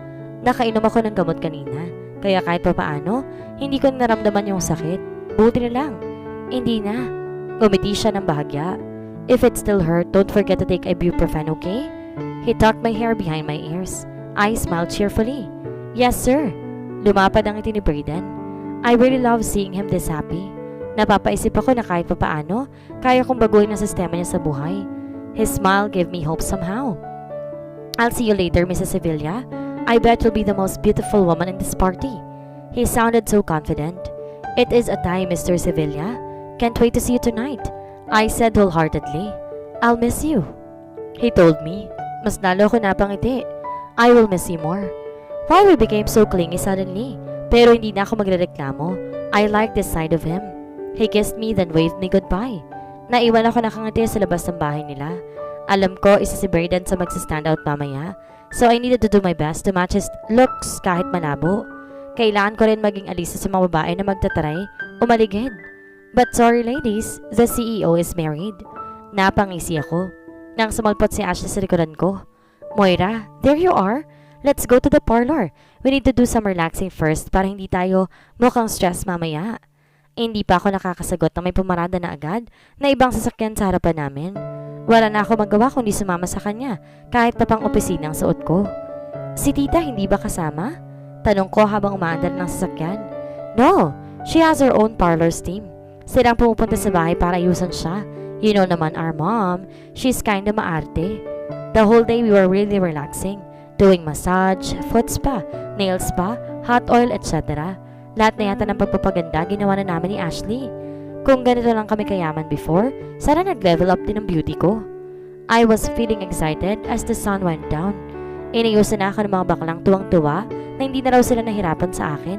Nakainom ako ng gamot kanina, kaya kahit pa paano, hindi ko naramdaman yung sakit. Buti na lang. Hindi na. Ngumiti siya ng bahagya. If it still hurt, don't forget to take ibuprofen, okay? He tucked my hair behind my ears. I smiled cheerfully. Yes, sir. Lumapad ang ngiti ni Brayden. I really love seeing him this happy. Napapaisip ako na kahit pa paano, kaya kong baguhin ang sistema niya sa buhay. His smile gave me hope somehow. I'll see you later, Mrs. Sevilla. I bet you'll be the most beautiful woman in this party. He sounded so confident. It is a tie, Mr. Sevilla. Can't wait to see you tonight. I said wholeheartedly. I'll miss you. He told me. Mas lalo ko napangiti. I will miss you more. Why we became so clingy suddenly? Pero hindi na ako magrereklamo. I like this side of him. He kissed me then waved me goodbye. Naiwan ako nakangiti sa labas ng bahay nila. Alam ko isa si Brayden sa magsistand out mamaya. So I needed to do my best to match his looks kahit malabo. Kailangan ko rin maging alisa sa mga babae na magtatry umaligid. But sorry ladies, the CEO is married. Napangisi ako nang sumalpot si Ashley sa likuran ko. Moira, there you are. Let's go to the parlor. We need to do some relaxing first para hindi tayo mukhang stress mamaya. Hindi pa ako nakakasagot na may pumarada na agad na ibang sasakyan sa harapan namin. Wala na ako magawa kundi sumama sa kanya kahit pa pang opisina ang suot ko. Si tita hindi ba kasama? Tanong ko habang umaandar ng sasakyan. No, she has her own parlor's team. Silang pumupunta sa bahay para ayusan siya. You know naman our mom, she's kinda maarte. The whole day we were really relaxing. Doing massage, foot spa, nail spa, hot oil, etc. Lahat na yata ng pagpapaganda ginawa na namin ni Ashley. Kung ganito lang kami kayaman before, sana nag-level up din ang beauty ko. I was feeling excited as the sun went down. Inayusan na ako ng mga baklang tuwang-tuwa na hindi na raw sila nahirapan sa akin.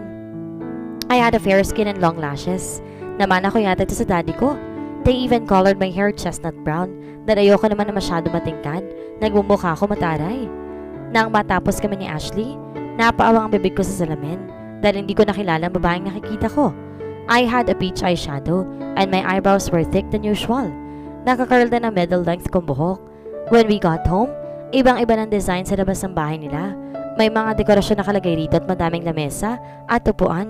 I had a fair skin and long lashes. Naman ako yata ito sa daddy ko. They even colored my hair chestnut brown dahil ayoko naman na masyado matingkad. Nagmumukha ako mataray. Nang matapos kami ni Ashley, napaawang ang bibig ko sa salamin dahil hindi ko nakilala ang babaeng nakikita ko. I had a peach eyeshadow and my eyebrows were thick than usual. Nakakarl na ng middle length kong buhok. When we got home, ibang-iba ng design sa labas ng bahay nila. May mga dekorasyon nakalagay rito at madaming lamesa at upuan.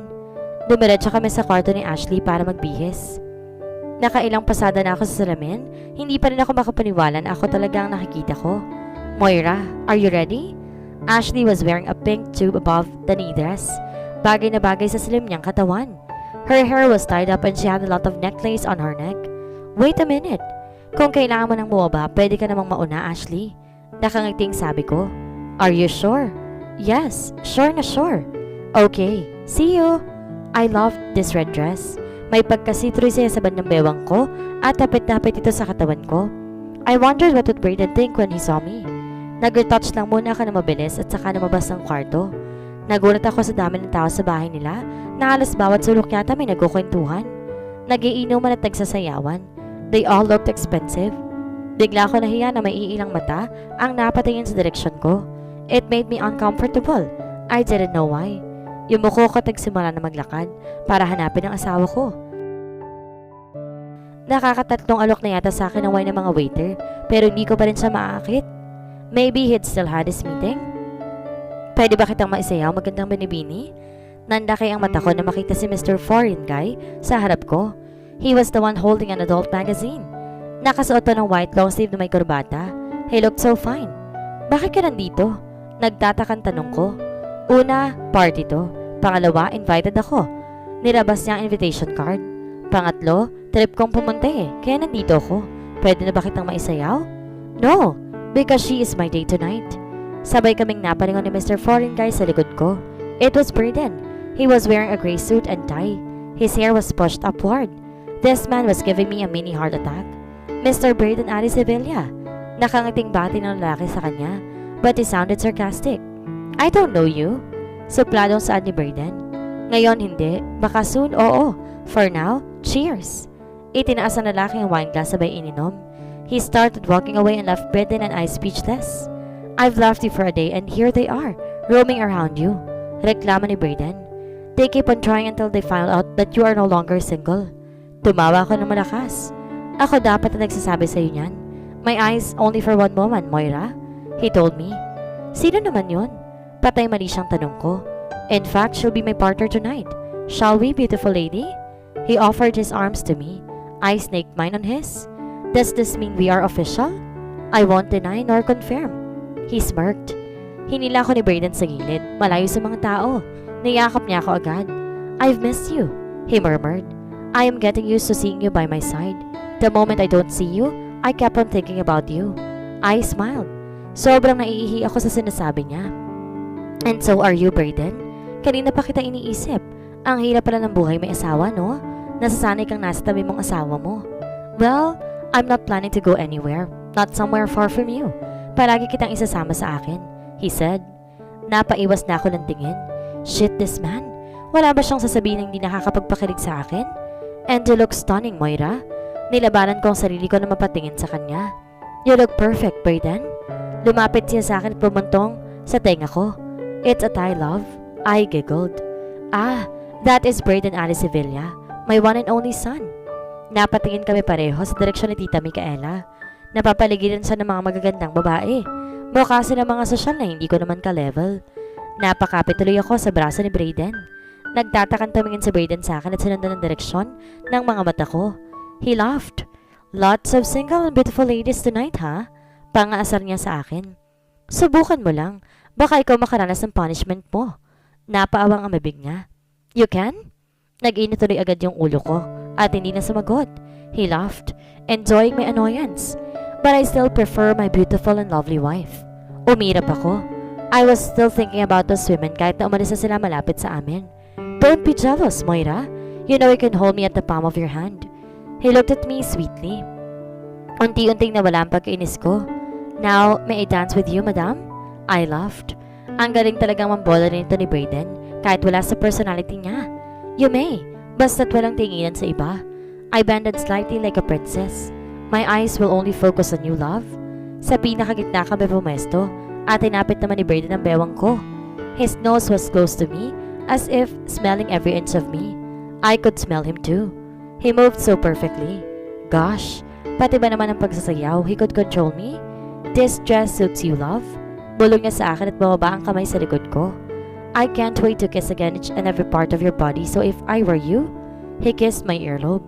Dumiretso kami sa kwarto ni Ashley para magbihis. Nakailang pasada na ako sa salamin, hindi pa rin ako makapaniwala na ako talaga ang nakikita ko. Moira, are you ready? Ashley was wearing a pink tube above the knee dress. Bagay na bagay sa slim niyang katawan. Her hair was tied up and she had a lot of necklace on her neck. Wait a minute. Kung kailangan mo nang bumaba, pwede ka namang mauna, Ashley. Nakangiting sabi ko. Are you sure? Yes, sure na sure. Okay, see you. I loved this red dress. May pagkasitroy siya sa bandang bewang ko at tapit-tapit ito sa katawan ko. I wondered what would Brayden think when he saw me. Nag-retouch lang muna ako na mabilis at saka lumabas ng kwarto. Nagulat ako sa dami ng tao sa bahay nila na halos bawat sulok yata may nagkukwentuhan. Nag-iinuman at nagsasayawan. They all looked expensive. Bigla ako nahiya na may iilang mata ang napatingin sa direksyon ko. It made me uncomfortable. I didn't know why. Yumuko ko at nagsimula na maglakad para hanapin ang asawa ko. Nakakatatlong alok na yata sa akin ng wine ng mga waiter, pero hindi ko pa rin siya maaakit. Maybe he'd still had his meeting? Pwede ba kitang maisayaw, magandang binibini? Nandaki ang mata ko na makita si Mr. Foreign Guy sa harap ko. He was the one holding an adult magazine. Nakasuot to ng white long sleeve na may kurbata. He looked so fine. Bakit ka nandito? Nagtatakang tanong ko. Una, party to. Pangalawa, invited ako. Nilabas niya ang invitation card. Pangatlo, trip kong pumunta kaya nandito ako. Pwede na ba kitang maisayaw? No, because she is my date tonight. Sabay kaming napalingon ni Mr. Foreign Guy sa likod ko. It was Braden. He was wearing a gray suit and tie. His hair was pushed upward. This man was giving me a mini heart attack. Mr. Braden Ali Sevilla. Nakangiting bati ng lalaki sa kanya, but he sounded sarcastic. I don't know you. Supladong saad ni Braden. Ngayon hindi, baka soon oo. For now, cheers. Itinaas ang lalaki ang wine glass sabay ininom. He started walking away and left Braden and I speechless. I've left you for a day and here they are, roaming around you. Reklamo ni Braden. They keep on trying until they find out that you are no longer single. Tumawa ko ng malakas. Ako dapat na nagsasabi sa'yo niyan. My eyes only for one woman, Moira. He told me. Sino naman yun? Patay mali siyang tanong ko. In fact, she'll be my partner tonight. Shall we, beautiful lady? He offered his arms to me. I snaked mine on his. Does this mean we are official? I won't deny nor confirm. He smirked. Hinila ko ni Braden sa gilid, malayo sa mga tao. Niyakap niya ako agad. I've missed you, he murmured. I am getting used to seeing you by my side. The moment I don't see you, I kept on thinking about you. I smiled. Sobrang naiihi ako sa sinasabi niya. And so are you, Braden? Kanina pa kita iniisip. Ang hirap pala ng buhay may asawa, no? Nasasanay kang nasa tabi mong asawa mo. Well, I'm not planning to go anywhere. Not somewhere far from you. Palagi kitang isasama sa akin, he said. Napaiwas na ako ng tingin. Shit, this man. Wala ba siyang sasabihin na hindi nakakapagpakilig sa akin? And you look stunning, Moira. Nilabanan ko ang sarili ko na mapatingin sa kanya. You look perfect, Braden. Lumapit siya sa akin at pumuntong sa tenga ko. It's a Thai love. I giggled. Ah, that is Braden Ali Sevilla, my one and only son. Napatingin kami pareho sa direksyon ni Tita Micaela. Napapaligiran siya ng mga magagandang babae. Mukha sila mga sosyal na hindi ko naman ka-level. Napakapit tuloy ako sa braso ni Braden. Nagtatakang tumingin si Braden sa akin at sinundan ng direksyon ng mga mata ko. He laughed. Lots of single and beautiful ladies tonight, ha? Pangaasar niya sa akin. Subukan mo lang. Baka ikaw makaranas ng punishment mo. Napaawang ang bibig niya. You can? Nag-init tuloy agad yung ulo ko at hindi na sumagot. He laughed, enjoying my annoyance. But I still prefer my beautiful and lovely wife. Umirap ako. I was still thinking about those women kahit na umalis na sila malapit sa amin. Don't be jealous, Moira. You know you can hold me at the palm of your hand. He looked at me sweetly. Unti-unting nawala ang pagkainis ko. Now, may I dance with you, madam? I laughed. Ang galing talagang mambola nito ni Braden kahit wala sa personality niya. You may, basta't walang tinginan sa iba. I bended slightly like a princess. My eyes will only focus on you, love. Sa pinakagitna kami pumesto at tinapit naman ni Braden ang bewang ko. His nose was close to me as if smelling every inch of me. I could smell him too. He moved so perfectly. Gosh, pati ba naman ang pagsasayaw, he could control me? This dress suits you, love. Bulong niya sa akin at bumaba ang kamay sa likod ko. I can't wait to kiss again each and every part of your body, so if I were you, he kissed my earlobe.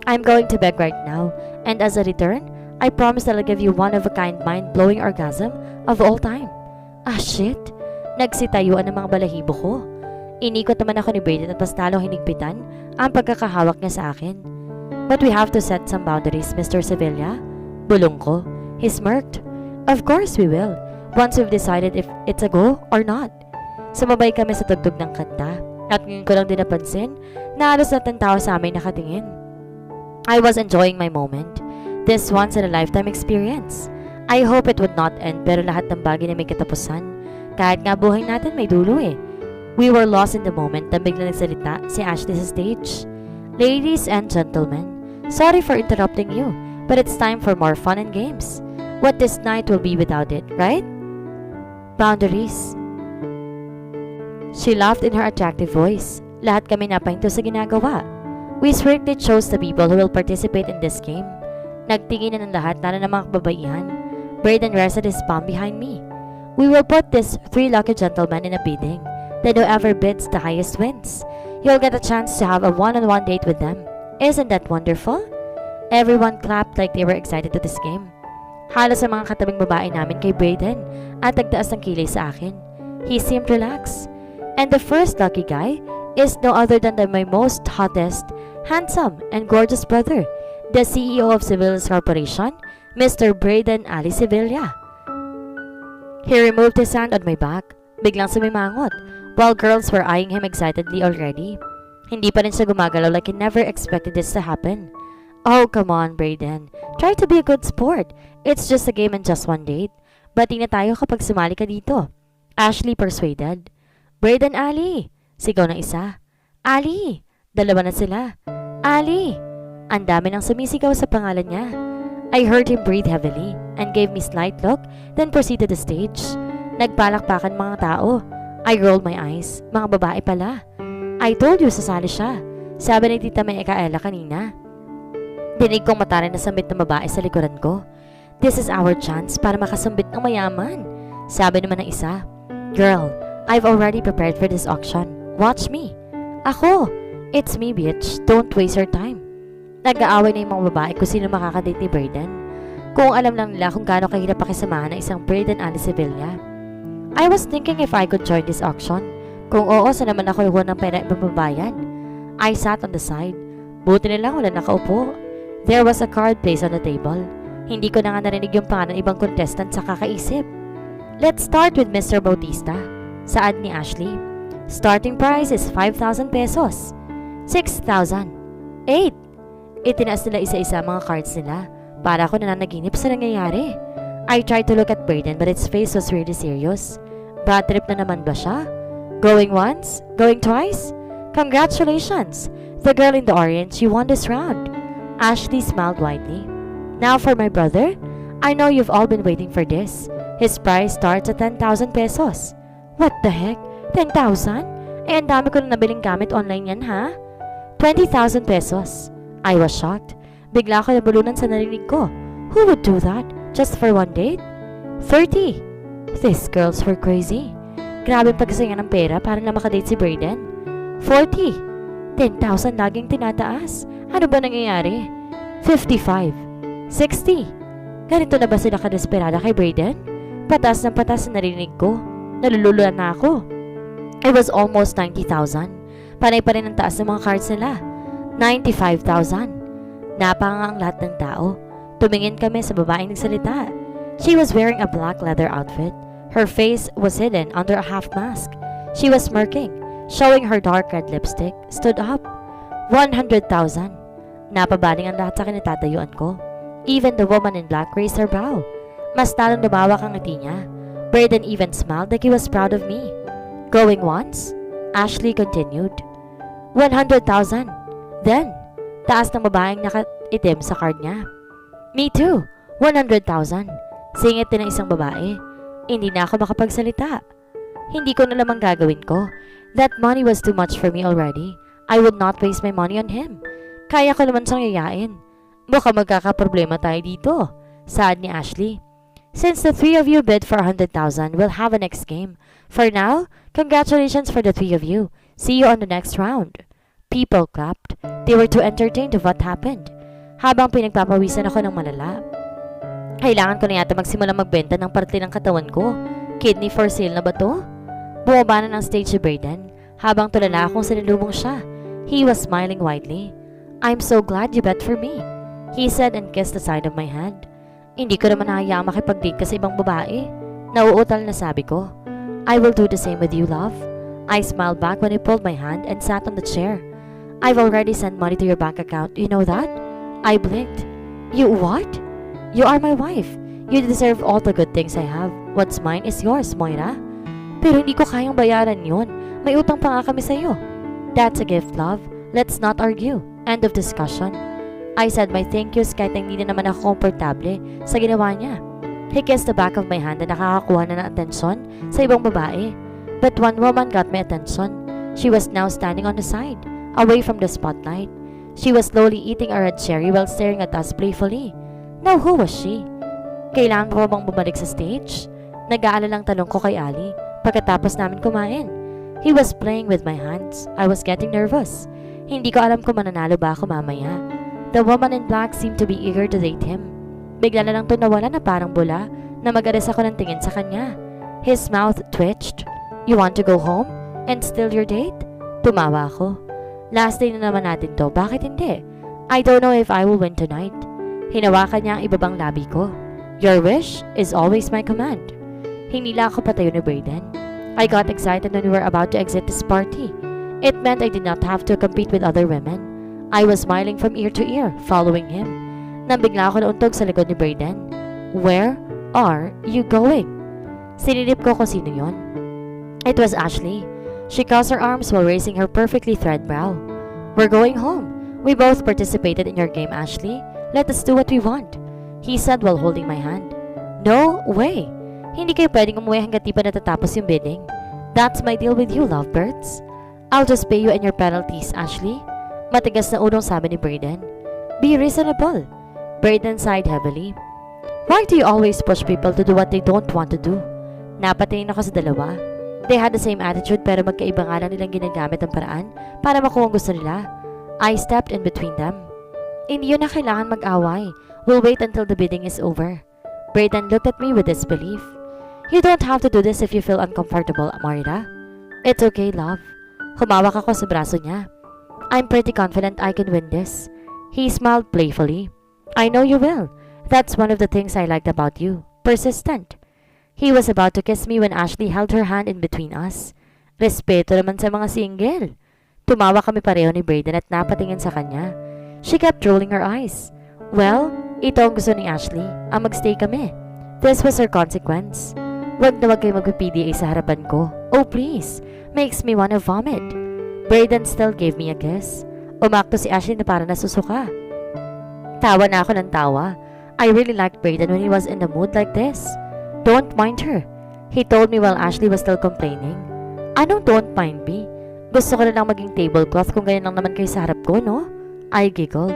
I'm going to bed right now, and as a return, I promise that I'll give you one-of-a-kind mind-blowing orgasm of all time. Ah, shit! Nagsitayuan ng mga balahibo ko. Inikot naman ako ni Braden at mas lalong hinigpitan ang pagkakahawak niya sa akin. But we have to set some boundaries, Mr. Sevilla. Bulong ko. He smirked. Of course we will, once we've decided if it's a go or not. Sumabay kami sa tugtog ng kanta at ngayon ko lang din napansin na halos lahat ng tao sa amin nakatingin. I was enjoying my moment. This once-in-a-lifetime experience. I hope it would not end pero lahat ng bagay na may katapusan. Kahit nga buhay natin may dulo eh. We were lost in the moment na biglang nagsalita si Ashley sa stage. Ladies and gentlemen, sorry for interrupting you, but it's time for more fun and games. What this night will be without it, right? Boundaries. She laughed in her attractive voice. Lahat kami napahinto sa ginagawa. We strictly chose the people who will participate in this game. Nagtingin na ng lahat, lalo ng mga kababaihan. Braden rested his palm behind me. We will put these 3 lucky gentlemen in a bidding. Then whoever bids the highest wins. You'll get a chance to have a one-on-one date with them. Isn't that wonderful? Everyone clapped like they were excited to this game. Halos ang mga katabing babae namin kay Braden at nagtaas ng kilay sa akin. He seemed relaxed. And the first lucky guy is no other than my most hottest, handsome, and gorgeous brother, the CEO of Civilis Corporation, Mr. Braden Ali Sevilla. He removed his hand on my back, biglang sumimangot, while girls were eyeing him excitedly already. Hindi pa rin siya gumagalaw like he never expected this to happen. Oh, come on, Braden. Try to be a good sport. It's just a game and just one date. Bati na tayo kapag sumali ka dito. Ashley persuaded. Braden Ali! Sigaw ng isa. Ali! Dalawa na sila. Ali! Ang dami nang sumisigaw sa pangalan niya. I heard him breathe heavily and gave me slight look, then proceeded to the stage. Nagpalakpakan mga tao. I rolled my eyes. Mga babae pala. I told you sasali siya. Sabi ni Tita May Ekaela kanina. Dinig kong matarin na sambit ng babae sa likuran ko. This is our chance para makasambit ng mayaman. Sabi naman ng isa. Girl, I've already prepared for this auction. Watch me. Ako. It's me, bitch. Don't waste your time. Nag-aaway na yung mga babae kung sino makakadate ni Braden. Kung alam lang nila kung gaano kahirap pakisamahan ng isang Braden Ali Sevilla. I was thinking if I could join this auction. Kung oo, saan naman ako luho ng pera ipababayan? I sat on the side. Buti na lang wala nakaupo. There was a card placed on the table. Hindi ko na nga narinig yung pangalan ng ibang contestant sa kakaisip. Let's start with Mr. Bautista. Saad ni Ashley. Starting price is 5,000 pesos. 6,000. 8. Itinaas nila isa-isa mga cards nila. Para ako nananaginip sa nangyayari. I tried to look at Braden but its face was really serious. Bad trip na naman ba siya? Going once? Going twice? Congratulations! The girl in the orange, you won this round. Ashley smiled widely. Now for my brother. I know you've all been waiting for this. His price starts at 10,000 pesos. What the heck? 10,000? Eh, ang dami ko na nabiling gamit online yan, ha? 20,000 pesos. I was shocked. Bigla ako nabulunan sa narinig ko. Who would do that? Just for one date? 30. These girls were crazy. Grabe pagkasayan ng pera para na makadate si Braden. 40. 10,000 laging tinataas. Ano ba nangyayari? 55. 60. Ganito na ba sila kadesperada kay Braden? Patas ng patas na narinig ko. Nalululuan na ako. It was almost 90,000. Panay pa rin ang taas ng mga cards nila. 95,000. Napanga ang lahat ng tao. Tumingin kami sa babaeng nagsalita. She was wearing a black leather outfit. Her face was hidden under a half mask. She was smirking, showing her dark red lipstick. Stood up. 100,000. Napabaling ang lahat sa kinatatayuan ko. Even the woman in black raised her brow. Mas talong lumawak ang ngiti niya. Braden even smiled like he was proud of me. Going once? Ashley continued. 100,000. Then, taas ng babaeng nakaitim sa card niya. Me too. 100,000. Singit din ng isang babae. Hindi na ako makapagsalita. Hindi ko na lamang gagawin ko. That money was too much for me already. I would not waste my money on him. Kaya ko naman siyang yayain. Baka magkakaproblema tayo dito. Saad ni Ashley. Since the 3 of you bid for 100,000, we'll have a next game. For now, congratulations for the 3 of you. See you on the next round. People clapped. They were too entertained of what happened. Habang pinagpapawisan ako ng malala. Kailangan ko na yata magsimulang magbenta ng parte ng katawan ko. Kidney for sale na ba to? Bumaba na ng stage si Braden. Habang tulala akong sinilubong siya. He was smiling widely. I'm so glad you bet for me, he said and kissed the side of my hand. Hindi ko naman hahayaang makipag-date ka sa ibang babae. Nauutal na sabi ko. I will do the same with you, love. I smiled back when he pulled my hand and sat on the chair. I've already sent money to your bank account, you know that? I blinked. You what? You are my wife. You deserve all the good things I have. What's mine is yours, Moira. Pero hindi ko kayang bayaran yun. May utang pa nga kami sa'yo. That's a gift, love. Let's not argue. End of discussion. I said my thank yous kahit hindi na naman ako komportable sa ginawa niya. He kissed the back of my hand na nakakakuha na ng atensyon sa ibang babae. But one woman got my attention. She was now standing on the side, away from the spotlight. She was slowly eating a red cherry while staring at us playfully. Now who was she? Kailangan pa bang bumalik sa stage? Nag-aalalang tanong ko kay Ali pagkatapos namin kumain. He was playing with my hands. I was getting nervous. Hindi ko alam kung mananalo ba ako mamaya. The woman in black seemed to be eager to date him. Bigla na lang to nawala na parang bula na mag-aris ako ng tingin sa kanya. His mouth twitched. You want to go home? And steal your date? Tumawa ako. Last day na naman natin to, bakit hindi? I don't know if I will win tonight. Hinawakan niya ang ibabang labi ko. Your wish is always my command. Hinila ako patayo ni Brayden. I got excited when we were about to exit this party. It meant I did not have to compete with other women. I was smiling from ear to ear, following him. Nang bigla ako nauntog sa likod ni Brayden. Where are you going? Sinilip ko kung sino yon. It was Ashley. She crossed her arms while raising her perfectly thread brow. We're going home. We both participated in your game, Ashley. Let us do what we want, he said while holding my hand. No way. Hindi kayo pwedeng umuwi hanggat di pa natatapos yung bidding. That's my deal with you, lovebirds. I'll just pay you and your penalties, Ashley. Matigas na unong sabi ni Brayden. Be reasonable. Brayden sighed heavily. Why do you always push people to do what they don't want to do? Napatingin ako sa dalawa. They had the same attitude pero magkaiba nga lang nilang ginagamit ang paraan para makuha ang gusto nila. I stepped in between them. Hindi yun na kailangan mag-away. We'll wait until the bidding is over. Brayden looked at me with disbelief. You don't have to do this if you feel uncomfortable, Marita. It's okay, love. Humawak ako sa braso niya. I'm pretty confident I can win this. He smiled playfully. I know you will. That's one of the things I liked about you. Persistent. He was about to kiss me when Ashley held her hand in between us. Respeto naman sa mga single. Tumawa kami pareho ni Brayden at napatingin sa kanya. She kept rolling her eyes. Well, ito ang gusto ni Ashley, ang magstay kami. This was her consequence. Wag na wag kayo magpi-PDA sa harapan ko. Oh please, makes me wanna vomit. Brayden still gave me a kiss. Umakto si Ashley na para nasusuka. Tawa na ako ng tawa. I really liked Brayden when he was in the mood like this. Don't mind her, he told me while Ashley was still complaining. Anong don't mind me? Gusto ko na lang maging tablecloth kung ganyan lang naman kayo sa harap ko, no? I giggled.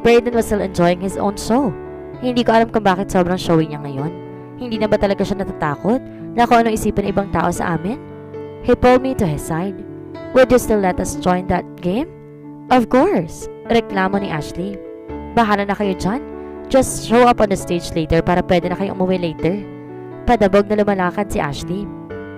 Brayden was still enjoying his own show. Hindi ko alam kung bakit sobrang showy niya ngayon. Hindi na ba talaga siya natatakot na kung anong isipin ng ibang tao sa amin? He pulled me to his side. Would you still let us join that game? Of course, reklamo ni Ashley. Bahala na kayo dyan. Just show up on the stage later para pwede na kayong umuwi later. Padabog na lumalakad si Ashley.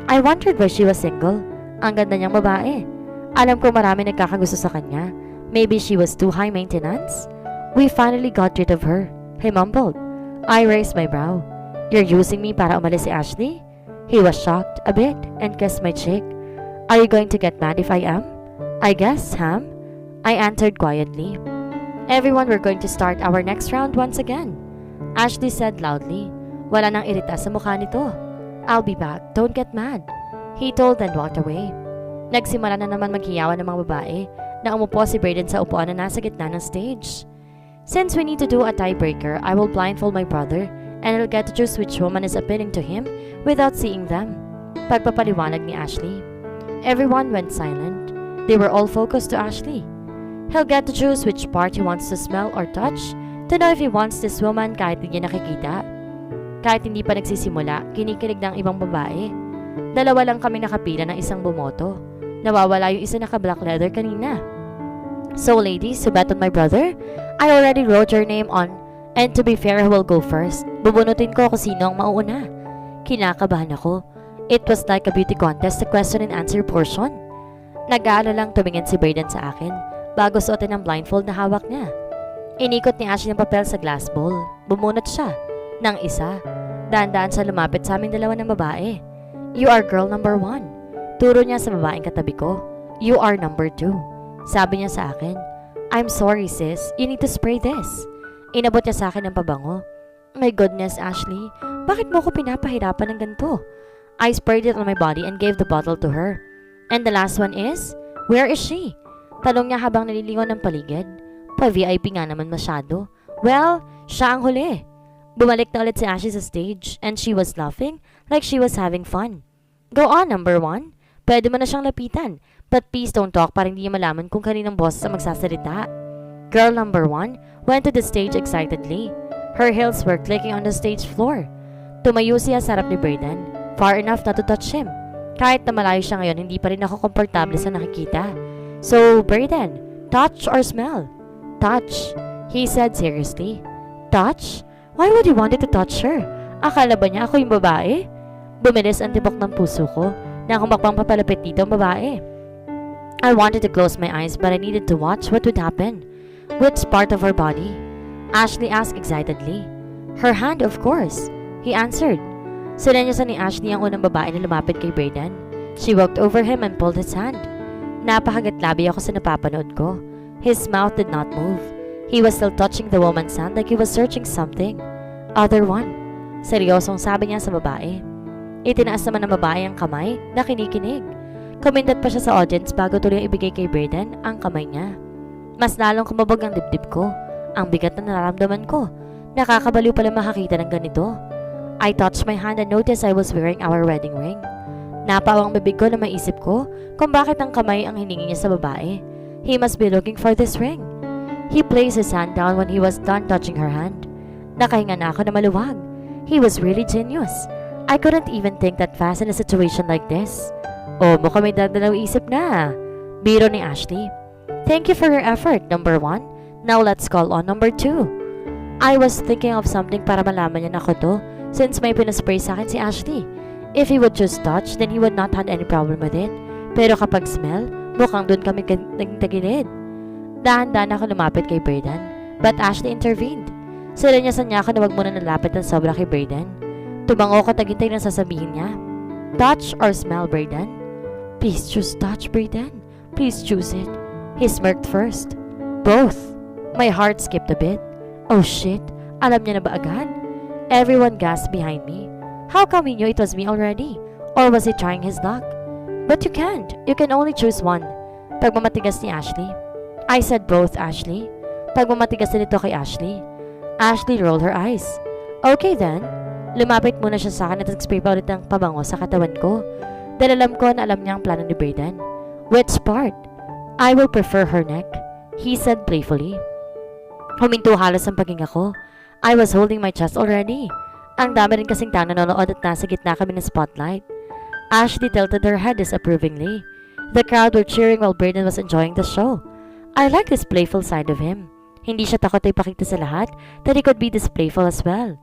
I wondered why she was single. Ang ganda niyang babae. Alam ko marami nagkakagusto sa kanya. Maybe she was too high maintenance? We finally got rid of her, he mumbled. I raised my brow. You're using me para umalis si Ashley? He was shocked a bit and kissed my cheek. Are you going to get mad if I am? I guess, Ham. I answered quietly. Everyone, we're going to start our next round once again, Ashley said loudly. Wala nang irita sa mukha nito. I'll be back, don't get mad, he told and walked away. Nagsimula na naman maghiyawan ng mga babae na umupo si Brayden sa upuan na nasa gitna ng stage. Since we need to do a tiebreaker, I will blindfold my brother and he'll get to choose which woman is appealing to him without seeing them. Pagpapaliwanag ni Ashley. Everyone went silent. They were all focused to Ashley. He'll get to choose which part he wants to smell or touch to know if he wants this woman kahit hindi niya nakikita. Kahit hindi pa nagsisimula, kinikilig ng ibang babae. Dalawa lang kami nakapila ng isang bumoto. Nawawala yung isa naka-black leather kanina. So ladies who bet on my brother, I already wrote your name on. And to be fair, who will go first? Bubunutin ko kung sino ang mauuna. Kinakabahan ako. It was like a beauty contest, the question and answer portion. Nag-aalala lang tumingin si Brayden sa akin bago suotin ang blindfold na hawak niya. Inikot ni Ashley ang papel sa glass bowl. Bumunot siya ng isa. Daan-daan siya lumapit sa aming dalawa ng babae. You are girl number 1. Turo niya sa babaeng katabi ko. You are number 2. Sabi niya sa akin, I'm sorry sis, you need to spray this. Inabot niya sa akin ng pabango. My goodness, Ashley, bakit mo ko pinapahirapan ng ganito? I sprayed it on my body and gave the bottle to her. And the last one is, where is she? Talong niya habang nalilingon ng paligid. Pa-VIP nga naman masyado. Well, siya ang huli. Bumalik na ulit si Ashley sa stage and she was laughing like she was having fun. Go on, number 1. Pwede mo na siyang lapitan. But please don't talk para hindi niya malaman kung kaninang boss ang magsasalita. Girl number 1 went to the stage excitedly. Her heels were clicking on the stage floor. Tumayo siya sa harap ni Brayden, far enough not to touch him. Kahit na malayo siya ngayon, hindi pa rin ako komportable sa nakikita. So, Brayden, touch or smell? Touch, he said seriously. Touch? Why would he wanted to touch her? Akala ba niya ako yung babae? Bumilis ang tibok ng puso ko nang humakbang papalapit dito ang babae. I wanted to close my eyes but I needed to watch what would happen. Which part of her body? Ashley asked excitedly. Her hand, of course, he answered. Sinenyosan ni Ashley ang unang babae na lumapit kay Brayden. She walked over him and pulled his hand. Napakagatlabi ako sa napapanood ko. His mouth did not move. He was still touching the woman's hand like he was searching something. Other one. Seryosong sabi niya sa babae. Itinaas naman ng babae ang kamay na kinikinig. Kumindat pa siya sa audience bago tuloy ibigay kay Brayden ang kamay niya. Mas lalong kumabog ang dibdib ko. Ang bigat na nararamdaman ko. Nakakabaliw pala makakita ng ganito. I touched my hand and noticed I was wearing our wedding ring. Napawang bibig ko na maisip ko kung bakit ang kamay ang hiningi niya sa babae. He must be looking for this ring. He placed his hand down when he was done touching her hand. Nakahinga na ako na maluwag. He was really genius. I couldn't even think that fast in a situation like this. Oh, mukhang may dadalaw isip na. Biro ni Ashley. Thank you for your effort, number 1. Now let's call on number 2. I was thinking of something para malaman niya na ako to since may pinaspray sa akin si Ashley. If he would just touch, then he would not have any problem with it. Pero kapag smell, mukhang doon kami nagtagilid. Dahan-dahan ako lumapit kay Brayden, but Ashley intervened. Silanyasan niya ako na wag muna nalapit ng sobra kay Brayden. Tumango ko tagintay ng sasabihin niya. Touch or smell, Brayden? Please choose touch, Brayden. Please choose it. He smirked first. Both. My heart skipped a bit. Oh shit, alam niya na ba agad? Everyone gasped behind me. How come he knew it was me already? Or was he trying his luck? But you can't. You can only choose one. Pagmamatigas ni Ashley. I said both, Ashley. Pagmamatigas din ito kay Ashley. Ashley rolled her eyes. Okay then. Lumapit muna siya sa akin at nag-spray pa ulit ng pabango sa katawan ko. Dahil alam ko na alam niya ang plano ni Brayden. Which part? I will prefer her neck, he said playfully. Huminto halos ang paghinga ko. I was holding my chest already. Ang dami rin kasing tao nanonood at nasa gitna kami ng spotlight. Ashley tilted her head disapprovingly. The crowd were cheering while Brayden was enjoying the show. I liked this playful side of him. Hindi siya takot ay ipakita sa lahat that he could be this playful as well.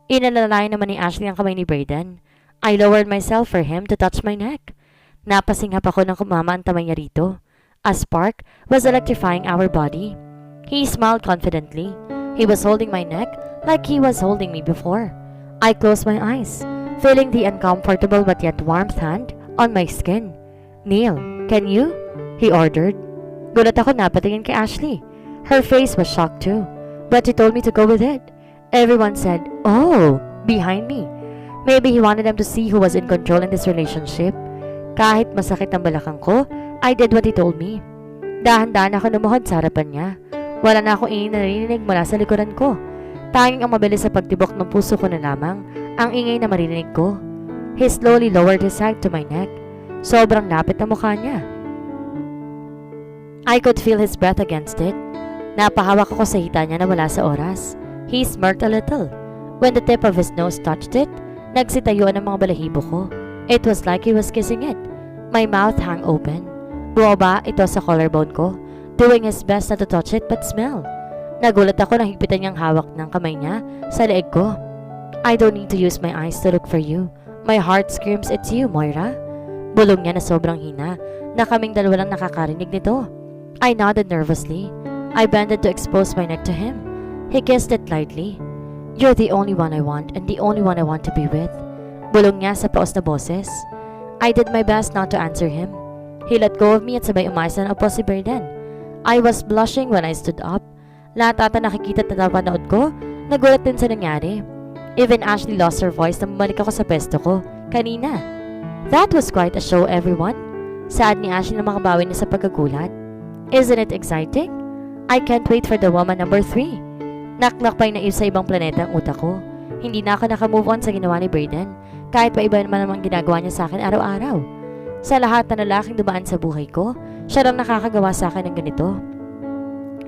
Inalalay naman ni Ashley ang kamay ni Brayden. I lowered myself for him to touch my neck. Napasinghap ako nang kumama ang tamay niya rito. A spark was electrifying our body. He smiled confidently. He was holding my neck like he was holding me before. I closed my eyes, feeling the uncomfortable but yet warmth hand on my skin. Neil, can you? He ordered. Gulat ako napatingin kay Ashley. Her face was shocked too, but she told me to go with it. Everyone said, oh, behind me. Maybe he wanted them to see who was in control in this relationship. Kahit masakit ang balakang ko, I did what he told me. Dahan-dahan ako lumuhod sa harapan niya. Wala na akong ingay na narinig mula sa likuran ko. Tanging ang mabilis sa pagtibok ng puso ko na lamang ang ingay na marinig ko. He slowly lowered his hand to my neck. Sobrang lapit ang mukha niya. I could feel his breath against it. Napahawak ako sa hita niya na wala sa oras. He smirked a little. When the tip of his nose touched it, nagsitayuan ang mga balahibo ko. It was like he was kissing it. My mouth hung open. Bumaba ito sa collarbone ko, doing his best not to touch it but smell. Nagulat ako nang higpitan niyang hawak ng kamay niya sa leeg ko. I don't need to use my eyes to look for you. My heart screams it's you, Moira. Bulong niya na sobrang hina na kaming dalawa lang nakakarinig nito. I nodded nervously. I bended to expose my neck to him. He kissed it lightly. You're the only one I want and the only one I want to be with. Bulong niya sa paos na boses. I did my best not to answer him. He let go of me at sabay umayos na upo si Brayden. I was blushing when I stood up. Lahat ata nakikita at napanood ko, nagulat din sa nangyari. Even Ashley lost her voice na bumalik ako sa pesto ko, kanina. That was quite a show, everyone. Saad ni Ashley na makabawi na sa pagkagulat. Isn't it exciting? I can't wait for the woman number 3. Naknak pa yung naib sa ibang planeta ang utak ko. Hindi na ako nakamove on sa ginawa ni Brayden, kahit pa iba naman namang ginagawa niya sa akin araw-araw. Sa lahat na lalaking dumaan sa buhay ko, siya lang nakakagawa sa akin ng ganito.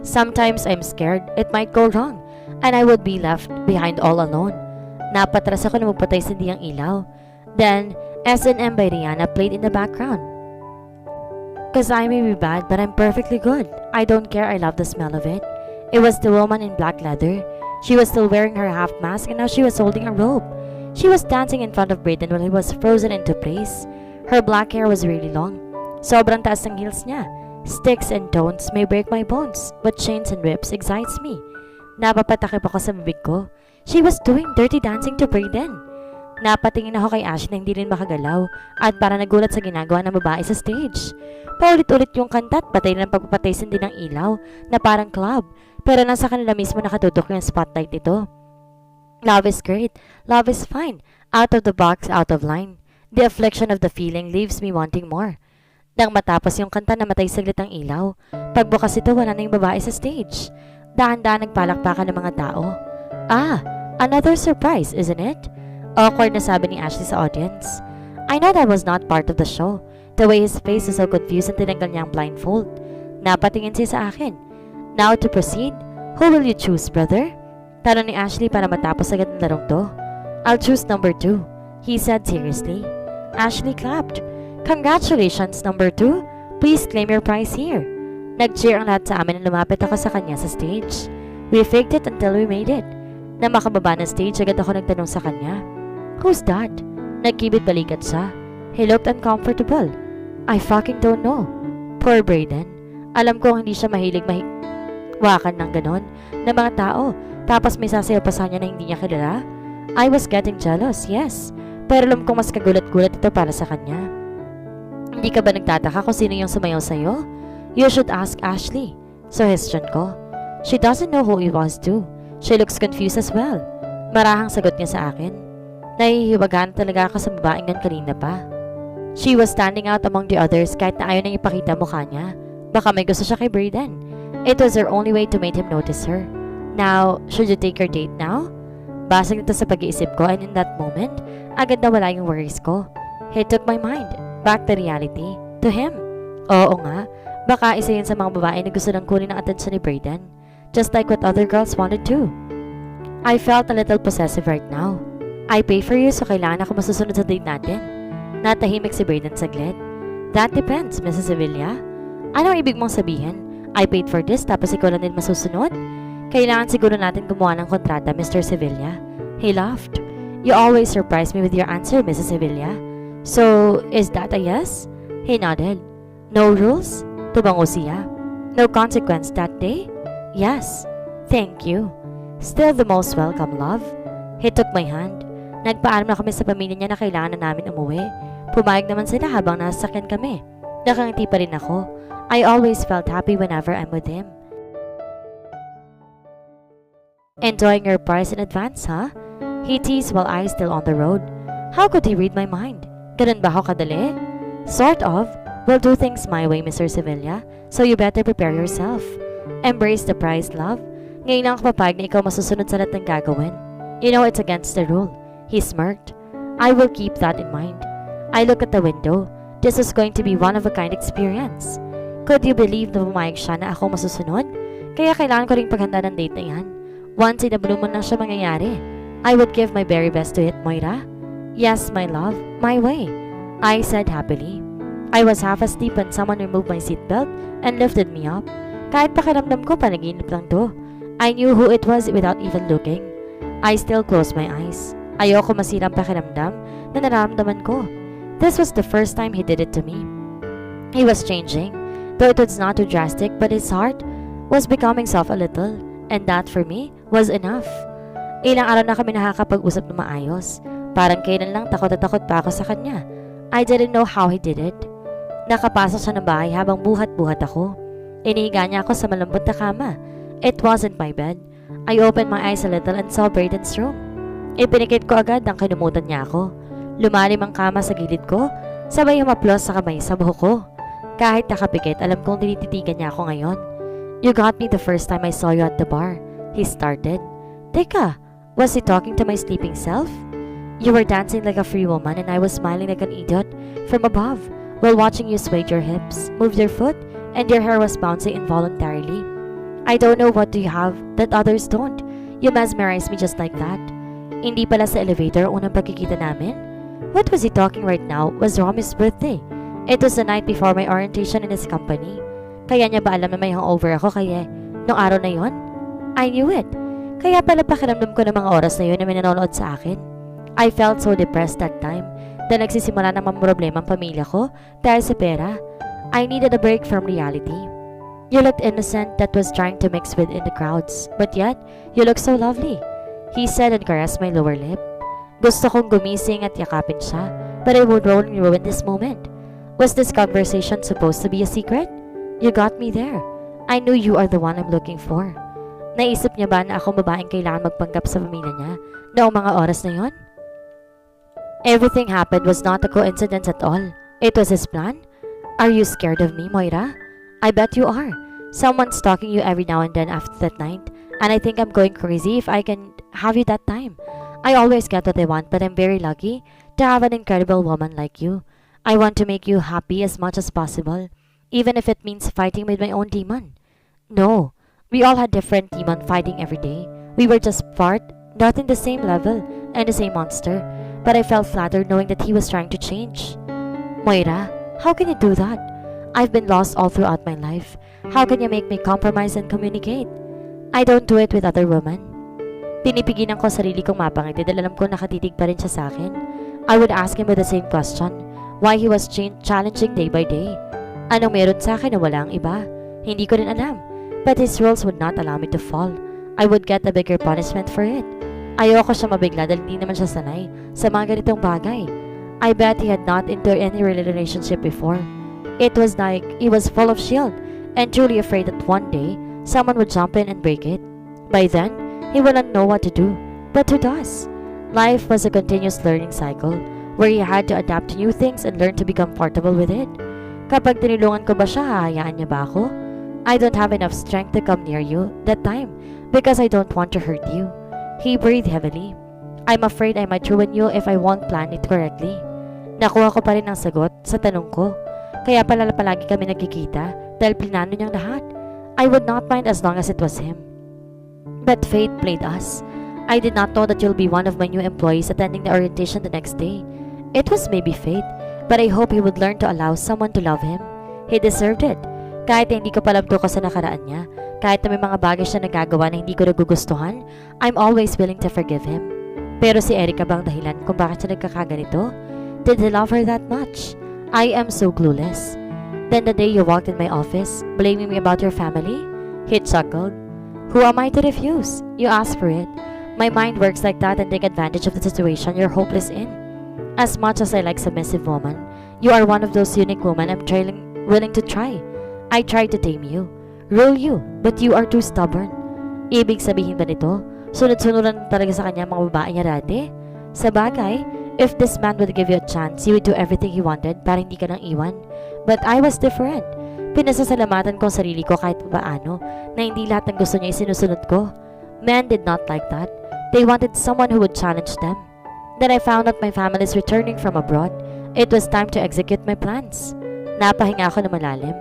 Sometimes I'm scared it might go wrong and I would be left behind all alone. Napatras ako na magpatay sa diyang ilaw. Then, S&M by Rihanna played in the background. Cause I may be bad but I'm perfectly good. I don't care, I love the smell of it. It was the woman in black leather. She was still wearing her half mask and now she was holding a rope. She was dancing in front of Brayden while he was frozen into place. Her black hair was really long. Sobrang taas ng heels niya. Sticks and stones may break my bones, but chains and whips excites me. Napapatakip ako sa bibig ko. She was doing dirty dancing to Brayden. Napatingin ako kay Ashley na hindi rin makagalaw at para nagulat sa ginagawa ng babae sa stage. Paulit-ulit yung kanta at patay ng pagpapatay sa din ng ilaw na parang club, pero nasa kanila mismo nakatutok yung spotlight nito. Love is great. Love is fine. Out of the box, out of line. The affliction of the feeling leaves me wanting more. Nang matapos yung kanta, namatay saglit ang ilaw. Pagbukas ito, wala na yung babae sa stage. Dahan-dahan nagpalakpakan ng mga tao. Ah, another surprise, isn't it? Awkward na sabi ni Ashley sa audience. I know that was not part of the show. The way his face was so confused and tinanggal niya ang blindfold. Napatingin siya sa akin. Now to proceed, who will you choose, brother? Tanong ni Ashley para matapos agad ng larong to. I'll choose number 2, he said seriously. Ashley clapped. Congratulations, number 2. Please claim your prize here. Nag-cheer ang lahat sa amin na lumapit ako sa kanya sa stage. We faked it until we made it. Na makababa ng stage, agad ako nagtanong sa kanya. Who's that? Nagkibit balikat siya. He looked uncomfortable. I fucking don't know. Poor Brayden. Alam ko hindi siya mahilig wakan ng ganon na mga tao. Tapos may sasayaw pa sa kanya na hindi niya kilala. I was getting jealous, yes. Pero alam kong mas kagulat-gulat ito para sa kanya. Hindi ka ba nagtataka kung sino yung sumayaw sa'yo? You should ask Ashley. Suggestion ko. She doesn't know who he was too. She looks confused as well. Marahang sagot niya sa akin. Nahihiwagaan talaga ako sa babaeng yan kanina pa. She was standing out among the others kahit na ayaw nang ipakita mukha niya. Baka may gusto siya kay Brayden. It was her only way to make him notice her. Now, should you take your date now? Basag nito sa pag-iisip ko and in that moment, agad nawala yung worries ko. He took my mind back to reality, to him. Oo nga, baka isa yun sa mga babae na gusto nang kunin ang atensyon ni Brayden. Just like what other girls wanted to. I felt a little possessive right now. I pay for you so kailangan ako masusunod sa date natin. Natahimik si Brayden saglit. That depends, Mrs. Sevilla. Anong ibig mong sabihin? I paid for this tapos ikaw lang din masusunod? Kailangan siguro natin gumawa ng kontrata, Mr. Sevilla. He laughed. You always surprise me with your answer, Mrs. Sevilla. So, is that a yes? He nodded. No rules? Tubango siya. No consequence that day? Yes. Thank you. Still the most welcome, love. He took my hand. Nagpaalam na kami sa pamilya niya na kailangan na namin umuwi. Pumayag naman sila habang nasasakyan kami. Nakangiti pa rin ako. I always felt happy whenever I'm with him. Enjoying your prize in advance, huh? He teased while I still on the road. How could he read my mind? Ganun ba ako kadali? Sort of. We'll do things my way, Mr. Sevilla. So you better prepare yourself. Embrace the prize, love. Ngayon lang ako papayag na ikaw masusunod sa lahat ng gagawin. You know it's against the rule. He smirked. I will keep that in mind. I look at the window. This is going to be one-of-a-kind experience. Could you believe na pumayag siya na ako masusunod? Kaya kailangan ko ring paghanda ng date na yan. Once inabaluman lang siya mangyayari. I would give my very best to it, Moira. Yes, my love, my way, I said happily. I was half asleep when someone removed my seatbelt and lifted me up. Kahit pakiramdam ko panaginip lang to. I knew who it was without even looking. I still closed my eyes. Ayoko masirang pakiramdam na nararamdaman ko. This was the first time he did it to me. He was changing, though it was not too drastic, but his heart was becoming soft a little, and that for me was enough. Ilang araw na kami nakakapag-usap na maayos. Parang kailan lang takot at takot pa ako sa kanya. I didn't know how he did it. Nakapasok siya ng bahay habang buhat-buhat ako. Inihiga niya ako sa malambot na kama. It wasn't my bed. I opened my eyes a little and saw Brayden's room. Ipinikit ko agad nang kinumutan niya ako. Lumalim ang kama sa gilid ko, sabay humaplos sa kamay sa buhok ko. Kahit nakapikit, alam kong tinititigan niya ako ngayon. You got me the first time I saw you at the bar. He started. Teka, was he talking to my sleeping self? You were dancing like a free woman and I was smiling like an idiot from above while watching you sway your hips, move your foot, and your hair was bouncing involuntarily. I don't know what do you have that others don't. You mesmerize me just like that. Hindi pala sa elevator unang pagkikita namin? What was he talking right now was Romy's birthday. It was the night before my orientation in his company. Kaya niya ba alam na may hangover ako kaya nung araw na yon? I knew it. Kaya pala pakiramdam ko ng mga oras na yun na may nanonood sa akin. I felt so depressed that time. Dahil nagsisimula ng mga problema ang pamilya ko dahil sa pera. I needed a break from reality. You looked innocent that was trying to mix within the crowds, but yet, you look so lovely. He said and caressed my lower lip. Gusto kong gumising at yakapin siya, but I would only ruin this moment. Was this conversation supposed to be a secret? You got me there. I knew you are the one I'm looking for. Naisip niya ba na ako babaeng kailangan magpanggap sa pamilya niya noong mga oras na yon? Everything happened was not a coincidence at all. It was his plan. Are you scared of me, Moira? I bet you are. Someone's stalking you every now and then after that night, and I think I'm going crazy if I can have you that time. I always get what I want, but I'm very lucky to have an incredible woman like you. I want to make you happy as much as possible, even if it means fighting with my own demon. No, we all had different demon fighting every day. We were just not in the same level, and the same monster, but I felt flattered knowing that he was trying to change. Moira, how can you do that? I've been lost all throughout my life. How can you make me compromise and communicate? I don't do it with other women. Pinipigilan ko sarili kong mapangiti dahil alam ko nakatitig pa rin siya sa akin. I would ask him with the same question, why he was challenging day by day. Anong meron sa akin na wala ang iba? Hindi ko rin alam. But his rules would not allow me to fall. I would get a bigger punishment for it. Ayoko siya mabigla dahil hindi naman siya sanay sa mga ganitong bagay. I bet he had not entered any relationship before. It was like he was full of shield and truly afraid that one day someone would jump in and break it. By then, he wouldn't know what to do. But who does? Life was a continuous learning cycle where he had to adapt to new things and learn to be comfortable with it. Kapag tinulungan ko ba siya, hahayaan niya ba ako? I don't have enough strength to come near you that time because I don't want to hurt you. He breathed heavily. I'm afraid I might ruin you if I won't plan it correctly. Nakuha ko pa rin ang sagot sa tanong ko. Kaya pala palagi kami nagkikita dahil plinano niyang lahat. I would not mind as long as it was him. But fate played us. I did not know that you'll be one of my new employees attending the orientation the next day. It was maybe fate, but I hope he would learn to allow someone to love him. He deserved it. Kahit hindi ko palabto ko sa nakaraan niya, kahit na may mga bagay siya nagagawa na hindi ko nagugustuhan, I'm always willing to forgive him. Pero si Erica bang dahilan kung bakit siya nagkakaganito? Did he love her that much? I am so clueless. Then the day you walked in my office, blaming me about your family, he chuckled. Who am I to refuse? You asked for it. My mind works like that and take advantage of the situation you're hopeless in. As much as I like submissive woman, you are one of those unique women I'm willing to try. I tried to tame you, rule you, but you are too stubborn. Ibig sabihin ba nito, sunod-sunuran talaga sa kanya mga babae niya dati? Sa bagay, if this man would give you a chance, you would do everything he wanted para hindi ka nang iwan. But I was different. Pinasasalamatan ko sarili ko kahit paano na hindi lahat ng gusto niya isinusunod ko. Men did not like that. They wanted someone who would challenge them. Then I found out my family is returning from abroad. It was time to execute my plans. Napahinga ako na malalim.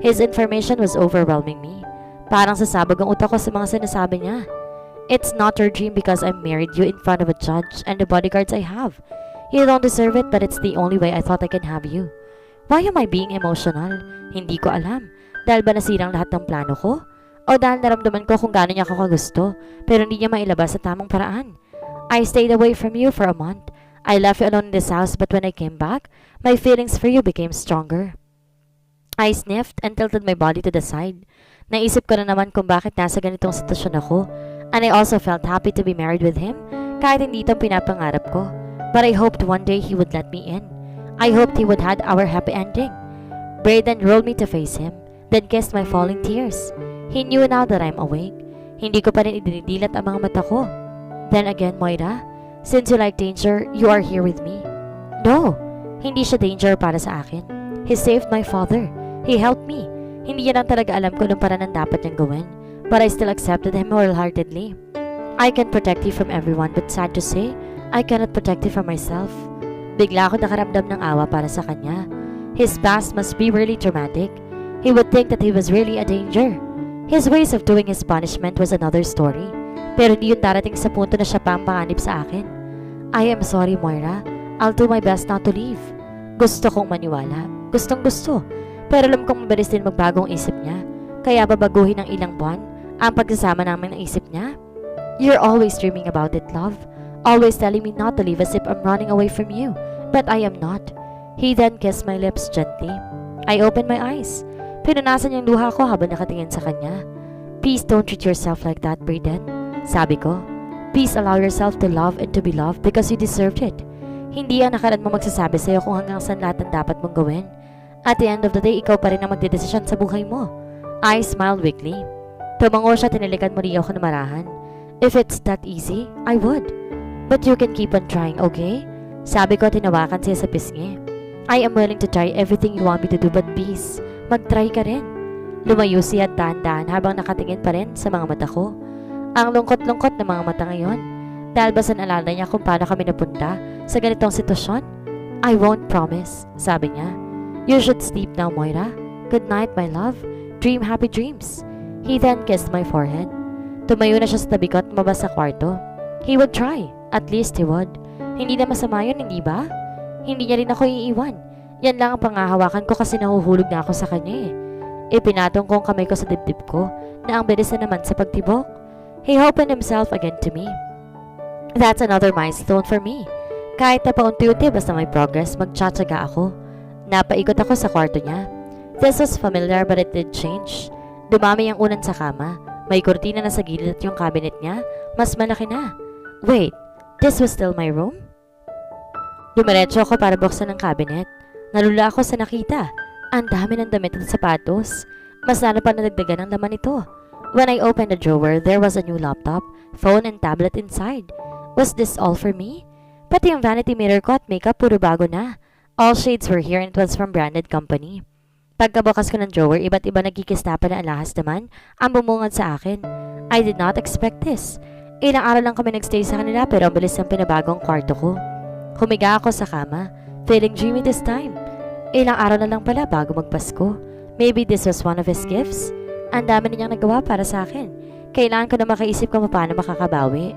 His information was overwhelming me. Parang sasabog ang utak ko sa mga sinasabi niya. It's not your dream because I married you in front of a judge and the bodyguards I have. You don't deserve it, but it's the only way I thought I can have you. Why am I being emotional? Hindi ko alam. Dahil ba nasirang lahat ng plano ko? O dahil naramdaman ko kung gaano niya ako kagusto, pero hindi niya mailabas sa tamang paraan? I stayed away from you for a month. I left you alone in this house, but when I came back, my feelings for you became stronger. I sniffed and tilted my body to the side. Naisip ko na naman kung bakit nasa ganitong sitwasyon ako. And I also felt happy to be married with him, kahit hindi itong pinapangarap ko. But I hoped one day he would let me in. I hoped he would have our happy ending. Braden rolled me to face him, then kissed my falling tears. He knew now that I'm awake. Hindi ko pa rin idinidilat ang mga mata ko. Then again, Moira, since you like danger, you are here with me. No, hindi siya danger para sa akin. He saved my father. He helped me. Hindi niya lang talaga alam kung anong paraan dapat niyang gawin. But I still accepted him wholeheartedly. I can protect you from everyone, but sad to say, I cannot protect you from myself. Bigla ako nakaramdam ng awa para sa kanya. His past must be really traumatic. He would think that he was really a danger. His ways of doing his punishment was another story. Pero hindi yun darating sa punto na siya pa ang panganib sa akin. I am sorry, Moira. I'll do my best not to leave. Gusto kong maniwala. Gustong gusto. Pero alam kong mabilis din magbagong isip niya. Kaya babaguhin ng ilang buwan ang pagsasama namin ng isip niya. You're always dreaming about it, love. Always telling me not to leave as if I'm running away from you. But I am not. He then kissed my lips gently. I opened my eyes. Pinunasan niyang luha ko habang nakatingin sa kanya. Please don't treat yourself like that, Brayden. Sabi ko. Please allow yourself to love and to be loved because you deserved it. Hindi ang nakaraan mo magsasabi sa'yo kung hanggang saan lahat ang dapat mong gawin. At the end of the day, ikaw pa rin ang magdedesisyon sa buhay mo. I smiled weakly. Tumango siya, tinilikan muli ako na marahan. If it's that easy, I would. But you can keep on trying, okay? Sabi ko, tinawakan siya sa pisngi. I am willing to try everything you want me to do, but please, mag-try ka rin. Lumayo siya at dahan-dahan habang nakatingin pa rin sa mga mata ko. Ang lungkot-lungkot ng mga mata ngayon. Dahil ba sa naalala niya kung paano kami napunta sa ganitong sitwasyon? I won't promise, sabi niya. You should sleep now, Moira. Good night, my love. Dream happy dreams. He then kissed my forehead. Tumayo na siya sa tabi ko at lumabas sa kwarto. He would try. At least he would. Hindi na masama yun, hindi ba? Hindi niya rin ako iiwan. Yan lang ang pangahawakan ko kasi nahuhulog na ako sa kanya eh. Ipinatong ko ang kamay ko sa dibdib ko na ang bilis na naman sa pagtibok. He opened himself again to me. That's another milestone for me. Kahit na paunti-unti basta may progress, magtsatsaga ako. Napaikot ako sa kwarto niya. This was familiar but it did change. Dumami ang unan sa kama. May kurtina na sa gilid at yung cabinet niya, mas malaki na. Wait, this was still my room? Dumiretso ako para buksan ang cabinet. Nalula ako sa nakita. Ang dami ng damit at sapatos. Mas lalo pa nadagdagan ang laman nito. When I opened the drawer, there was a new laptop, phone, and tablet inside. Was this all for me? Pati yung vanity mirror ko at makeup puro bago na. All shades were here and it was from branded company. Pagkabukas ko ng drawer, iba't iba nagkikistapan na alahas naman ang bumungad sa akin. I did not expect this. Ilang araw lang kami nagstay sa kanila pero ang bilis ng pinabagong kwarto ko. Humiga ako sa kama, feeling dreamy this time. Ilang araw na lang pala bago magpasko. Maybe this was one of his gifts. Ang dami niyang nagawa para sa akin. Kailangan ko na makaisip kung paano makakabawi.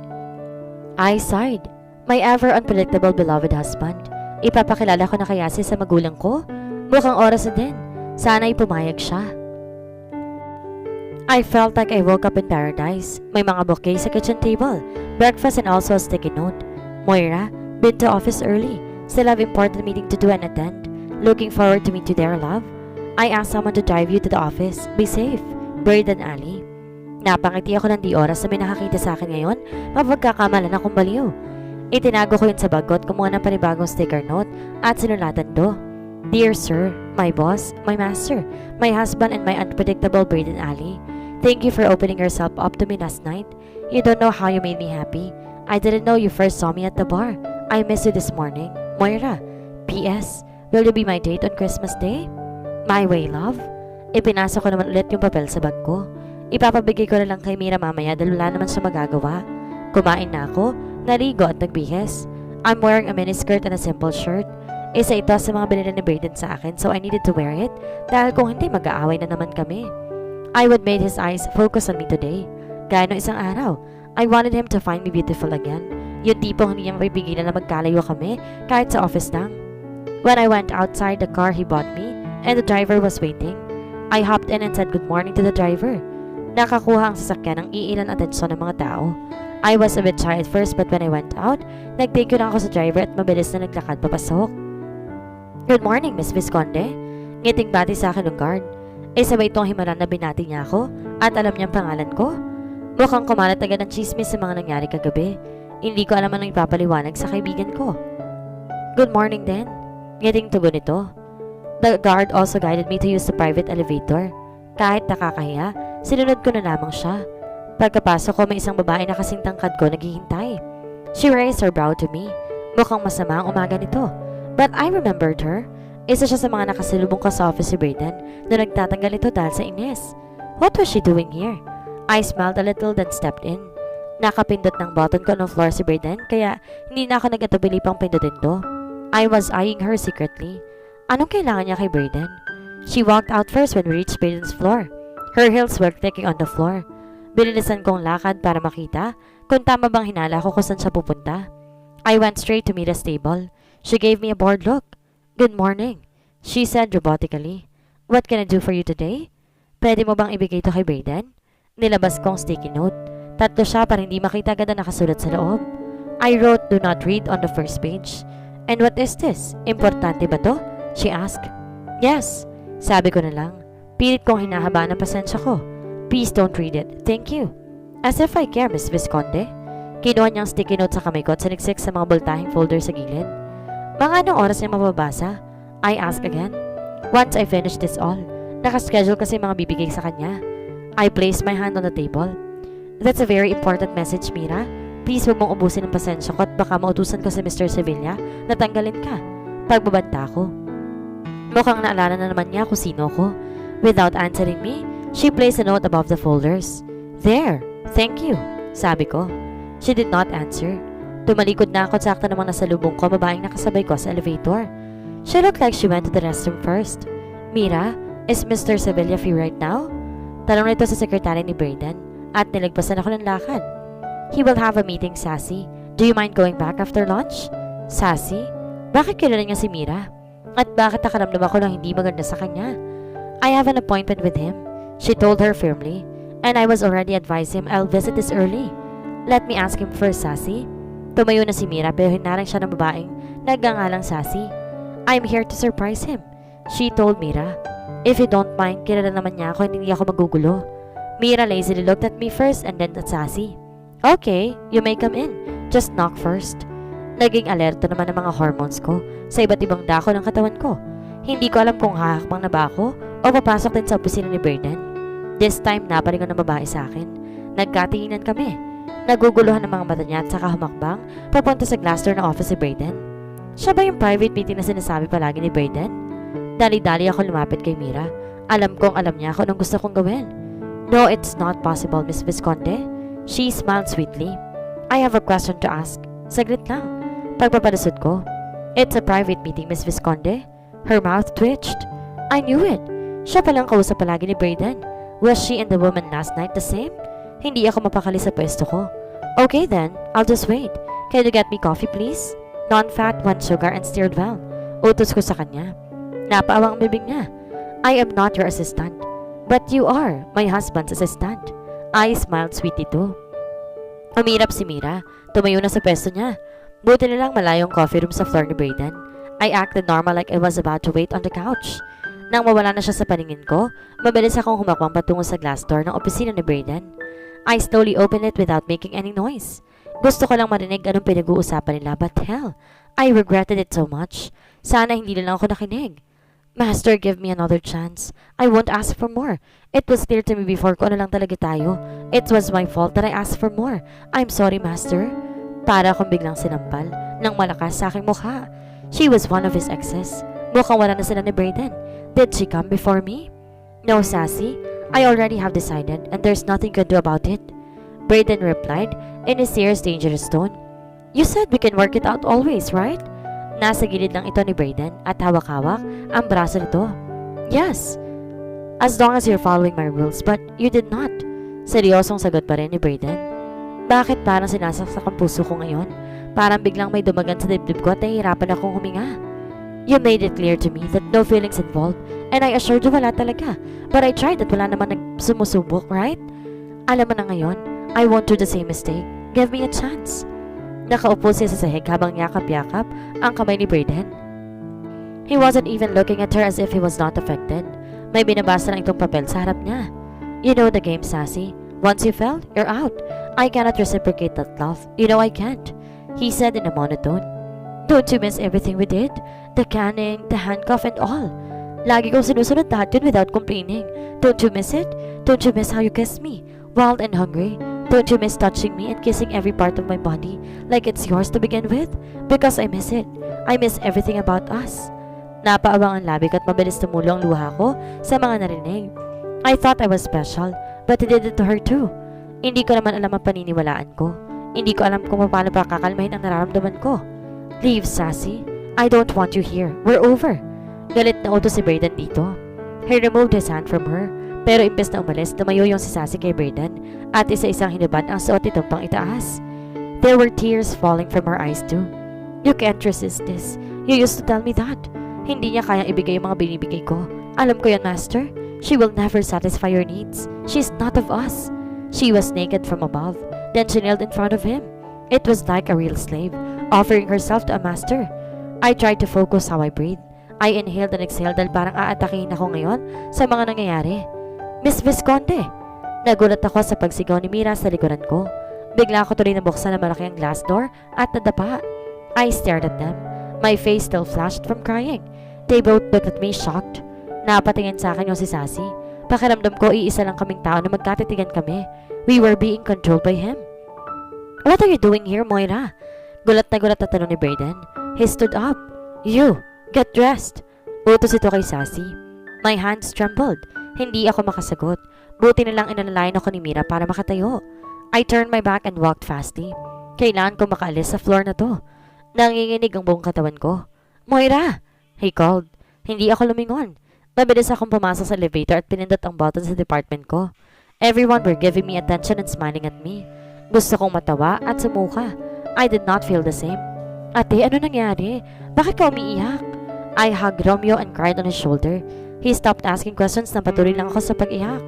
I sighed. My ever unpredictable beloved husband. Ipapakilala ko na kaya siya sa magulang ko? Mukhang oras na din. Sana'y pumayag siya. I felt like I woke up in paradise. May mga bouquet sa kitchen table, breakfast and also a sticky note. Moira, been to office early. Still have important meeting to do and attend. Looking forward to meet you there, love. I asked someone to drive you to the office. Be safe. Brayden Ali. Napangiti ako ng di oras na may nakakita sa akin ngayon. Mapagkakamalan akong baliw. Itinago ko yun sa bagot, kumuha ng panibagong sticker note at sinulatan do. Dear Sir, my boss, my master, my husband and my unpredictable Brayden Ali. Thank you for opening yourself up to me last night. You don't know how you made me happy. I didn't know you first saw me at the bar. I miss you this morning. Moira. P.S. Will you be my date on Christmas Day? My way, love. Ipinasa ko naman ulit yung papel sa bag ko. Ipapabigay ko na lang kay Mira mamaya dahil wala naman siya magagawa. Kumain na ako, naligo at nagbihis. I'm wearing a miniskirt and a simple shirt. Isa ito sa mga binili ni Brayden sa akin so I needed to wear it dahil kung hindi mag-aaway na naman kami. I would made his eyes focus on me today. Gaya nung isang araw, I wanted him to find me beautiful again. Yung tipong hindi niya mapipigilan na magkalayo kami kahit sa office lang. When I went outside the car he bought me and the driver was waiting, I hopped in and said good morning to the driver. Nakakuha ang sasakyan ng iilan atensyon ng mga tao. I was a bit shy at first but when I went out, nag-thank you na ako sa driver at mabilis na naglakad papasok. Good morning, Miss Visconde. Ngiting bati sa akin ng guard. Sabay itong himalan na binati niya ako at alam niyang pangalan ko. Mukhang kumalat agad ng chismis sa mga nangyari kagabi. Hindi ko alam anong ipapaliwanag sa kaibigan ko. Good morning din. Ngiting tugon nito. The guard also guided me to use the private elevator. Kahit nakakahiya, sinunod ko na lamang siya. Pagkapasok ko, may isang babae na kasing tangkad ko naghihintay. She raised her brow to me. Mukhang masama ang umaga nito. But I remembered her. Isa siya sa mga nakasalubong ko sa office si Brayden na nagtatanggal ito dahil sa Ines. What was she doing here? I smiled a little then stepped in. Nakapindot ng button ko ng floor si Brayden kaya hindi na ako nag-atubili pang pindutin to. I was eyeing her secretly. Anong kailangan niya kay Brayden? She walked out first when we reached Brayden's floor. Her heels were clicking on the floor. Binilisan kong lakad para makita kung tama bang hinala ko kung saan siya pupunta. I went straight to Mira's table. She gave me a bored look. "Good morning," she said robotically. "What can I do for you today?" "Pwede mo bang ibigay ito kay Brayden?" Nilabas kong sticky note. 3 siya para hindi makita agad ang nakasulat sa loob. I wrote, "Do not read" on the first page. "And what is this? Importante ba to?" she asked. "Yes," sabi ko na lang. Pilit kong hinahabaan ang pasensya ko. "Please don't read it. Thank you." As if I care, Miss Visconde. Kinuha niyang sticky note sa kamay ko at siniksik sa mga bultahing folder sa gilid. "Mga anong oras niya mababasa?" I asked again. Once I finished this all, nakaschedule kasi mga bibigay sa kanya. I placed my hand on the table. "That's a very important message, Mira. Please huwag mong ubusin ang pasensya ko at baka mautusan ko si Mr. Sevilla na tanggalin ka." Pagbabanta ko. Mukhang naalala na naman niya kung sino ko. Without answering me, she placed a note above the folders. "There, thank you," sabi ko. She did not answer. Tumalikod na ako at sakta namang nasalubong ko babaeng nakasabay ko sa elevator. She looked like she went to the restroom first. "Mira, is Mr. Sevilla free right now?" Tanong nito sa sekretary ni Brayden at nilagpasan ako ng lakad. "He will have a meeting, Sassy. Do you mind going back after lunch?" Sassy? Bakit kilala niya si Mira? At bakit nakaramdam ako ng hindi maganda sa kanya? "I have an appointment with him," she told her firmly, "and I was already advised him I'll visit this early. Let me ask him first, Sassy." Tumayo na si Mira pero hinarang siya ng babaeng nagngangalang Sassy. "I'm here to surprise him," she told Mira. "If you don't mind, kilala naman niya ako, hindi ako magugulo." Mira lazily looked at me first and then at Sassy. "Okay, you may come in. Just knock first." Naging alerto naman ang mga hormones ko sa iba't ibang dako ng katawan ko. Hindi ko alam kung hahakbang na ba ako o papasok din sa opisina ni Brayden. This time, napalingon ng babae sa akin. Nagkatinginan kami. Naguguluhan ng mga mata niya at saka humakbang papunta sa glass door na office ni Brayden. Siya ba yung private meeting na sinasabi palagi ni Brayden? Dali-dali ako lumapit kay Mira. Alam kong alam niya kung anong gusto kong gawin. "No, it's not possible, Miss Visconde." She smiled sweetly. "I have a question to ask." Saglit lang. Pagpapalusot ko. "It's a private meeting, Miss Visconde." Her mouth twitched. I knew it. Siya palang kausap palagi ni Brayden. Was she and the woman last night the same? Hindi ako mapakali sa pwesto ko. "Okay then, I'll just wait. Can you get me coffee, please? Non-fat, 1 sugar, and stirred well." Utos ko sa kanya. Napaawang ang bibig niya. "I am not your assistant." "But you are my husband's assistant." I smiled sweetly too. Umirap si Mira. Tumayo na sa pwesto niya. Buti na lang malayong coffee room sa floor ni Brayden. I acted normal like I was about to wait on the couch. Nang mawala na siya sa paningin ko, mabilis akong humakwang patungo sa glass door ng opisina ni Brayden. I slowly opened it without making any noise. Gusto ko lang marinig anong pinag-uusapan nila, but hell, I regretted it so much. Sana hindi na lang ako nakinig. "Master, give me another chance. I won't ask for more. It was clear to me before kung ano lang talaga tayo. It was my fault that I asked for more. I'm sorry, Master." Para akong biglang sinampal ng malakas sa aking mukha. She was one of his exes. Mukhang wala na sila ni Brayden. Did she come before me? "No, Sassy. I already have decided and there's nothing you can do about it," Brayden replied in his serious, dangerous tone. "You said we can work it out always, right?" Nasa gilid lang ito ni Brayden at hawak-hawak ang braso nito. "Yes, as long as you're following my rules, but you did not." Seryosong sagot pa rin ni Brayden. Bakit parang sinasaksak ang puso ko ngayon? Parang biglang may dumagan sa dibdib ko at nahihirapan akong huminga. "You made it clear to me that no feelings involved, and I assured you wala talaga. But I tried at wala naman nagsumusubok, right? Alam mo na ngayon, I won't do the same mistake. Give me a chance." Nakaupo siya sa sahig habang yakap-yakap ang kamay ni Brayden. He wasn't even looking at her as if he was not affected. May binabasa lang itong papel sa harap niya. "You know the game, Sassy. Once you fell, you're out. I cannot reciprocate that love. You know I can't," he said in a monotone. "Don't you miss everything we did? The canning, the handcuff, and all. Lagi kong sinusunod lahat yun without complaining. Don't you miss it? Don't you miss how you kissed me, wild and hungry? Don't you miss touching me and kissing every part of my body like it's yours to begin with? Because I miss it. I miss everything about us." Napaawang ang labig at mabilis tumulo ang luha ko sa mga narinig. I thought I was special, but I did it to her too. Hindi ko naman alam ang paniniwalaan ko. Hindi ko alam kung paano pa kakalmahin ang nararamdaman ko. "Leave, Sassy. I don't want you here. We're over." Galit na utos si Brayden dito. He removed his hand from her, Pero imbes na umalis, tumayo yung si Sassy kay Brayden at isa-isang hinubad ang suot nitong pang itaas. There were tears falling from her eyes too. You can't resist this. You used to tell me that. Hindi niya kayang ibigay yung mga binibigay ko. Alam ko yan, Master. She will never satisfy your needs. She's not of us. She was naked from above. Then she knelt in front of him. It was like a real slave, offering herself to a master. I tried to focus how I breathe. I inhaled and exhaled dahil parang aatakihin ako ngayon sa mga nangyayari. Miss Visconde! Nagulat ako sa pagsigaw ni Mira sa likuran ko. Bigla ako tuloy nabuksan na malaki ang glass door at nadapa. I stared at them. My face still flashed from crying. They both looked at me shocked. Napatingin sa akin yung si Sassy. Pakiramdam ko iisa lang kaming tao na magkatitigan kami. We were being controlled by him. What are you doing here, Moira? Gulat na tanong ni Brayden. He stood up. You, get dressed. Utos ito kay Sassy. My hands trembled. Hindi ako makasagot. Buti na lang inalalayan ako ni Mira para makatayo. I turned my back and walked fastly. Kailangan ko makaalis sa floor na to. Nanginginig ang buong katawan ko. Moira! He called. Hindi ako lumingon. Mabilis akong pumasok sa elevator at pinindot ang button sa department ko. Everyone were giving me attention and smiling at me. Gusto kong matawa at sumuka. I did not feel the same. Ate, ano nangyari? Bakit ka umiiyak? I hugged Romeo and cried on his shoulder. He stopped asking questions na patuloy lang ako sa pag-iyak.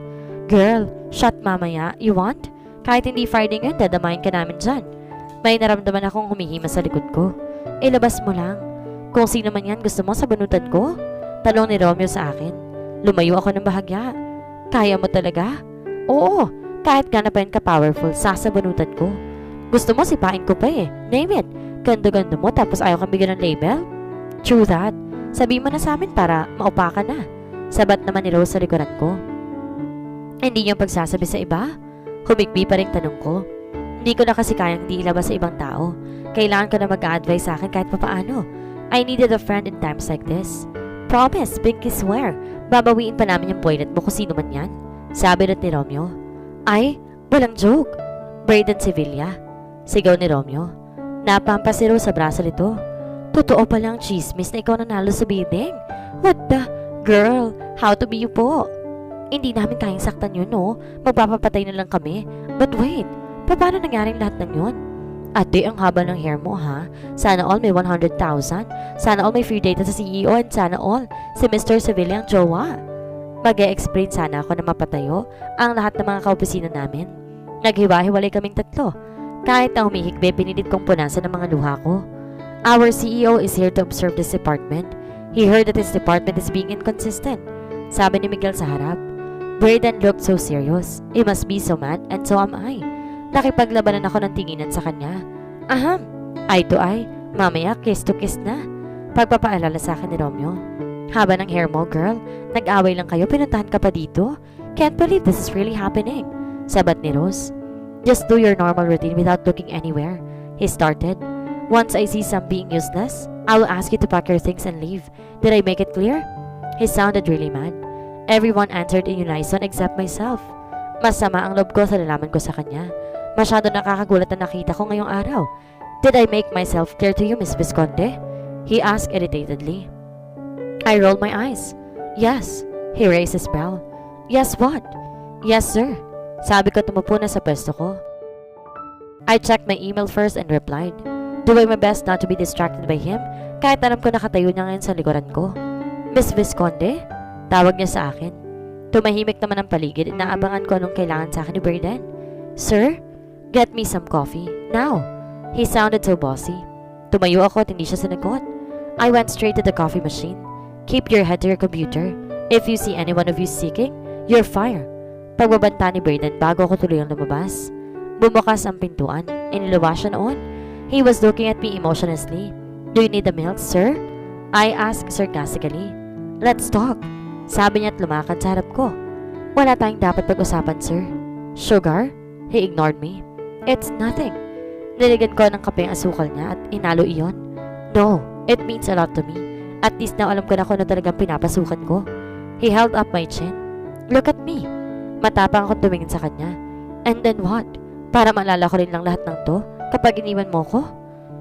Girl, shut mamaya. You want? Kahit hindi Friday ngayon, dadamayin ka namin dyan. May naramdaman akong humihima sa likod ko. Ilabas mo lang. Kung sino man yan, gusto mo sabunutan ko? Talong ni Romeo sa akin. Lumayo ako ng bahagya. Kaya mo talaga? Oo, kahit gana pa yun ka-powerful, sasabunutan ko. Gusto mo sipain ko pa eh. Name it. Ganda-ganda mo tapos ayaw kang bigyan ng label? True that. Sabi mo na sa amin para maupa ka na. Sabat naman ni Rose sa likuran ko. Hindi niyong pagsasabi sa iba? Humigbi pa rin tanong ko. Hindi ko na kasi kayang di ilabas sa ibang tao. Kailangan ko na mag-a-advise sa akin kahit papaano. I needed a friend in times like this. Promise, pinky swear. Babawiin pa namin yung boylet mo kung sino man yan. Sabi rin ni Romeo. Ay, walang joke. Brayden Sevilla. Sigaw ni Romeo. Napampas si Rose sa braso nito. Totoo palang chismis na ikaw nanalo sa bidding. What the? Girl, how to be you po? Hindi namin kayang saktan yun, no? Magpapapatay na lang kami. But wait, paano nangyaring lahat ng yun? Ate, ang haba ng hair mo, ha? Sana all may 100,000. Sana all may free data sa CEO and sana all si Mr. Sevilla ang jowa. Mag-e-explain sana ako na mapatayo ang lahat ng mga kaopisina namin. Naghiwa-hiwalay kaming tatlo. Kahit na humihigbe, pinilit kong punasan ng mga luha ko. Our CEO is here to observe this department. He heard that his department is being inconsistent. Sabi ni Miguel sa harap. Brayden looked so serious. He must be so mad and so am I. Nakipaglabanan ako ng tinginan sa kanya. Aham, eye to eye. Mamaya kiss to kiss na. Pagpapaalala sa akin ni Romeo. Haba ng hair mo, girl. Nag-away lang kayo, pinuntahan ka pa dito. Can't believe this is really happening. Sabat ni Rose. Just do your normal routine without looking anywhere. He started. Once I see some being useless, I will ask you to pack your things and leave. Did I make it clear? He sounded really mad. Everyone answered in unison except myself. Masama ang loob ko sa nalaman ko sa kanya. Masyado nakakagulat na nakita ko ngayong araw. Did I make myself clear to you, Miss Visconde? He asked irritatedly. I rolled my eyes. Yes. He raised his brow. Yes, what? Yes, sir. Sabi ko tumupo na sa pwesto ko. I checked my email first and replied. Doing my best not to be distracted by him kahit alam ko nakatayo niya ngayon sa likuran ko. Miss Visconde? Tawag niya sa akin. Tumahimik naman ang paligid. Inaabangan ko anong kailangan sa akin ni Brayden. Sir? Get me some coffee. Now. He sounded so bossy. Tumayo ako at hindi siya sinagot. I went straight to the coffee machine. Keep your head to your computer. If you see any one of you seeking, you're fired. Pagbabanta ni Brayden bago ako tuloy ang lumabas. Bumukas ang pintuan. Iniluwa siya noon. He was looking at me emotionlessly. Do you need the milk, sir? I asked sarcastically. Let's talk. Sabi niya at lumakad sa harap ko. Wala tayong dapat pag-usapan, sir. Sugar? He ignored me. It's nothing. Niligan ko ng kape ang asukal niya at inalo iyon. No, it means a lot to me. At least now alam ko na kung ano talagang pinapasukan ko. He held up my chin. Look at me. Matapang akong tumingin sa kanya. And then what? Para maalala ko rin lang lahat ng to kapag iniwan mo ko?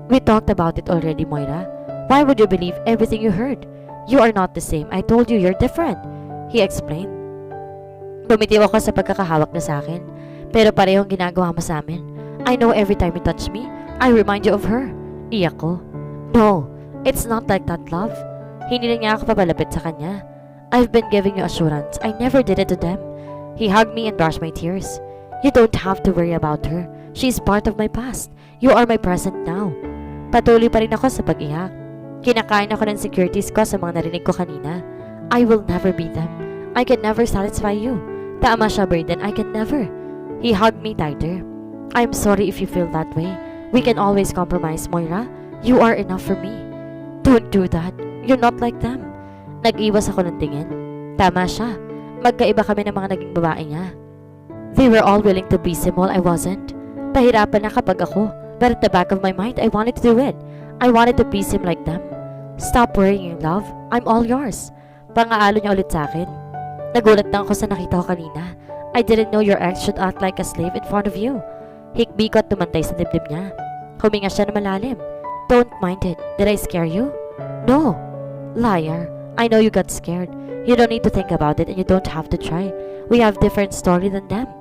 We talked about it already, Moira. Why would you believe everything you heard? You are not the same. I told you you're different. He explained. Bumitiw ako sa pagkakahawak na sa akin. Pero parehong ginagawa mo sa amin. I know every time you touch me, I remind you of her. Iyak ko. No, it's not like that, love. Hindi na niya ako papalapit sa kanya. I've been giving you assurance. I never did it to them. He hugged me and brushed my tears. You don't have to worry about her. She's part of my past. You are my present now. Patuloy pa rin ako sa pag-iyak. Kinakain ako ng securities ko sa mga narinig ko kanina. I will never be them. I can never satisfy you. Tama siya, Braden. I can never. He hugged me tighter. I'm sorry if you feel that way. We can always compromise, Moira. You are enough for me. Don't do that. You're not like them. Nag-iwas ako ng tingin. Tama siya. Magkaiba kami ng mga naging babae niya. They were all willing to please him while I wasn't. Pahirapan na kapag ako. But at the back of my mind, I wanted to do it. I wanted to please him like them. Stop worrying, love. I'm all yours. Pangaalo niya ulit sa akin. Nagulat lang ako sa nakita ko kanina. I didn't know your ex should act like a slave in front of you. Hikbi ko at tumantay sa dibdib niya. Huminga siya na malalim. Don't mind it. Did I scare you? No. Liar. I know you got scared. You don't need to think about it and you don't have to try. We have different story than them.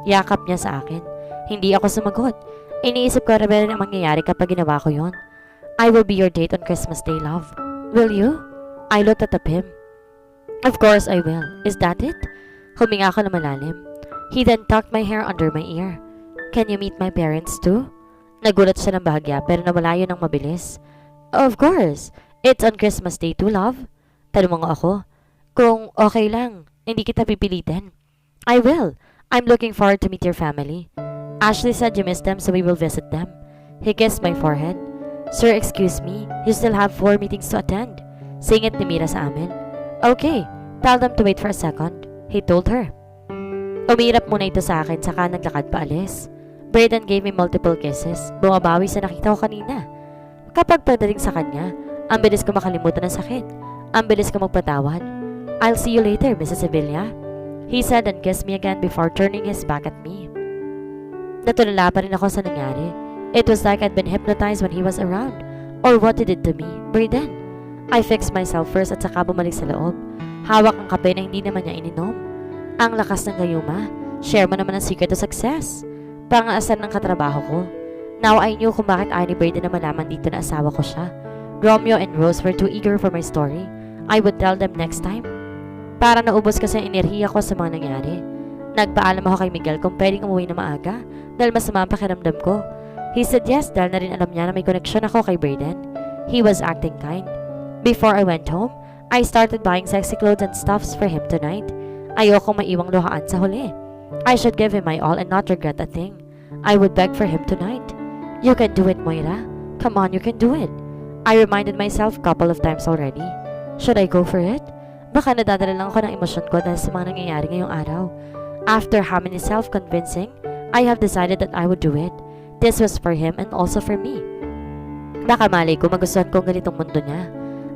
Yakap niya sa akin. Hindi ako sumagot. Iniisip ko rin ang mangyayari kapag ginawa ko yon. I will be your date on Christmas Day, love. Will you? I looked at him. Of course I will. Is that it? Huminga ako na malalim. He then tucked my hair under my ear. Can you meet my parents too? Nagulat siya ng bahagya pero nawala yun ng mabilis. Of course. It's on Christmas Day too, love. Tanong ako. Kung okay lang, hindi kita pipilitin. I will. I'm looking forward to meet your family. Ashley said you miss them so we will visit them. He kissed my forehead. Sir, excuse me. You still have 4 meetings to attend. Singit ni Mira sa amin. Okay. Tell them to wait for a second. He told her. Umirap muna ito sa akin saka naglakad paalis. Braden gave me multiple kisses. Bumabawi sa nakita ko kanina. Kapag padating sa kanya, ang bilis ko makalimutan ng sakit. Ang bilis ko magpatawad. I'll see you later, Mrs. Sevilla. He said and kissed me again before turning his back at me. Natulala pa rin ako sa nangyari. It was like I'd been hypnotized when he was around. Or what he did to me, Braden. I fixed myself first at saka bumalik sa loob. Hawak ang kape na hindi naman niya ininom. Ang lakas ng gayuma. Share mo naman ang secret to success. Pangaasar ng katrabaho ko. Now I knew kung bakit ayaw ni Braden na malaman dito na asawa ko siya. Romeo and Rose were too eager for my story. I would tell them next time. Para naubos kasi ang enerhiya ko sa mga nangyari. Nagpaalam ako kay Miguel kung pwedeng umuwi na maaga dahil masama ang pakiramdam ko. He said yes dahil na rin alam niya na may connection ako kay Braden. He was acting kind. Before I went home, I started buying sexy clothes and stuffs for him tonight. Ayokong maiwang luhaan sa huli. I should give him my all and not regret a thing. I would beg for him tonight. You can do it, Moira. Come on, you can do it. I reminded myself a couple of times already. Should I go for it? Baka nadadala lang ako ng emosyon ko dahil sa mga nangyayari ngayong araw. After how many self-convincing, I have decided that I would do it. This was for him and also for me. Baka malay ko magustuhan ko ang ganitong mundo niya.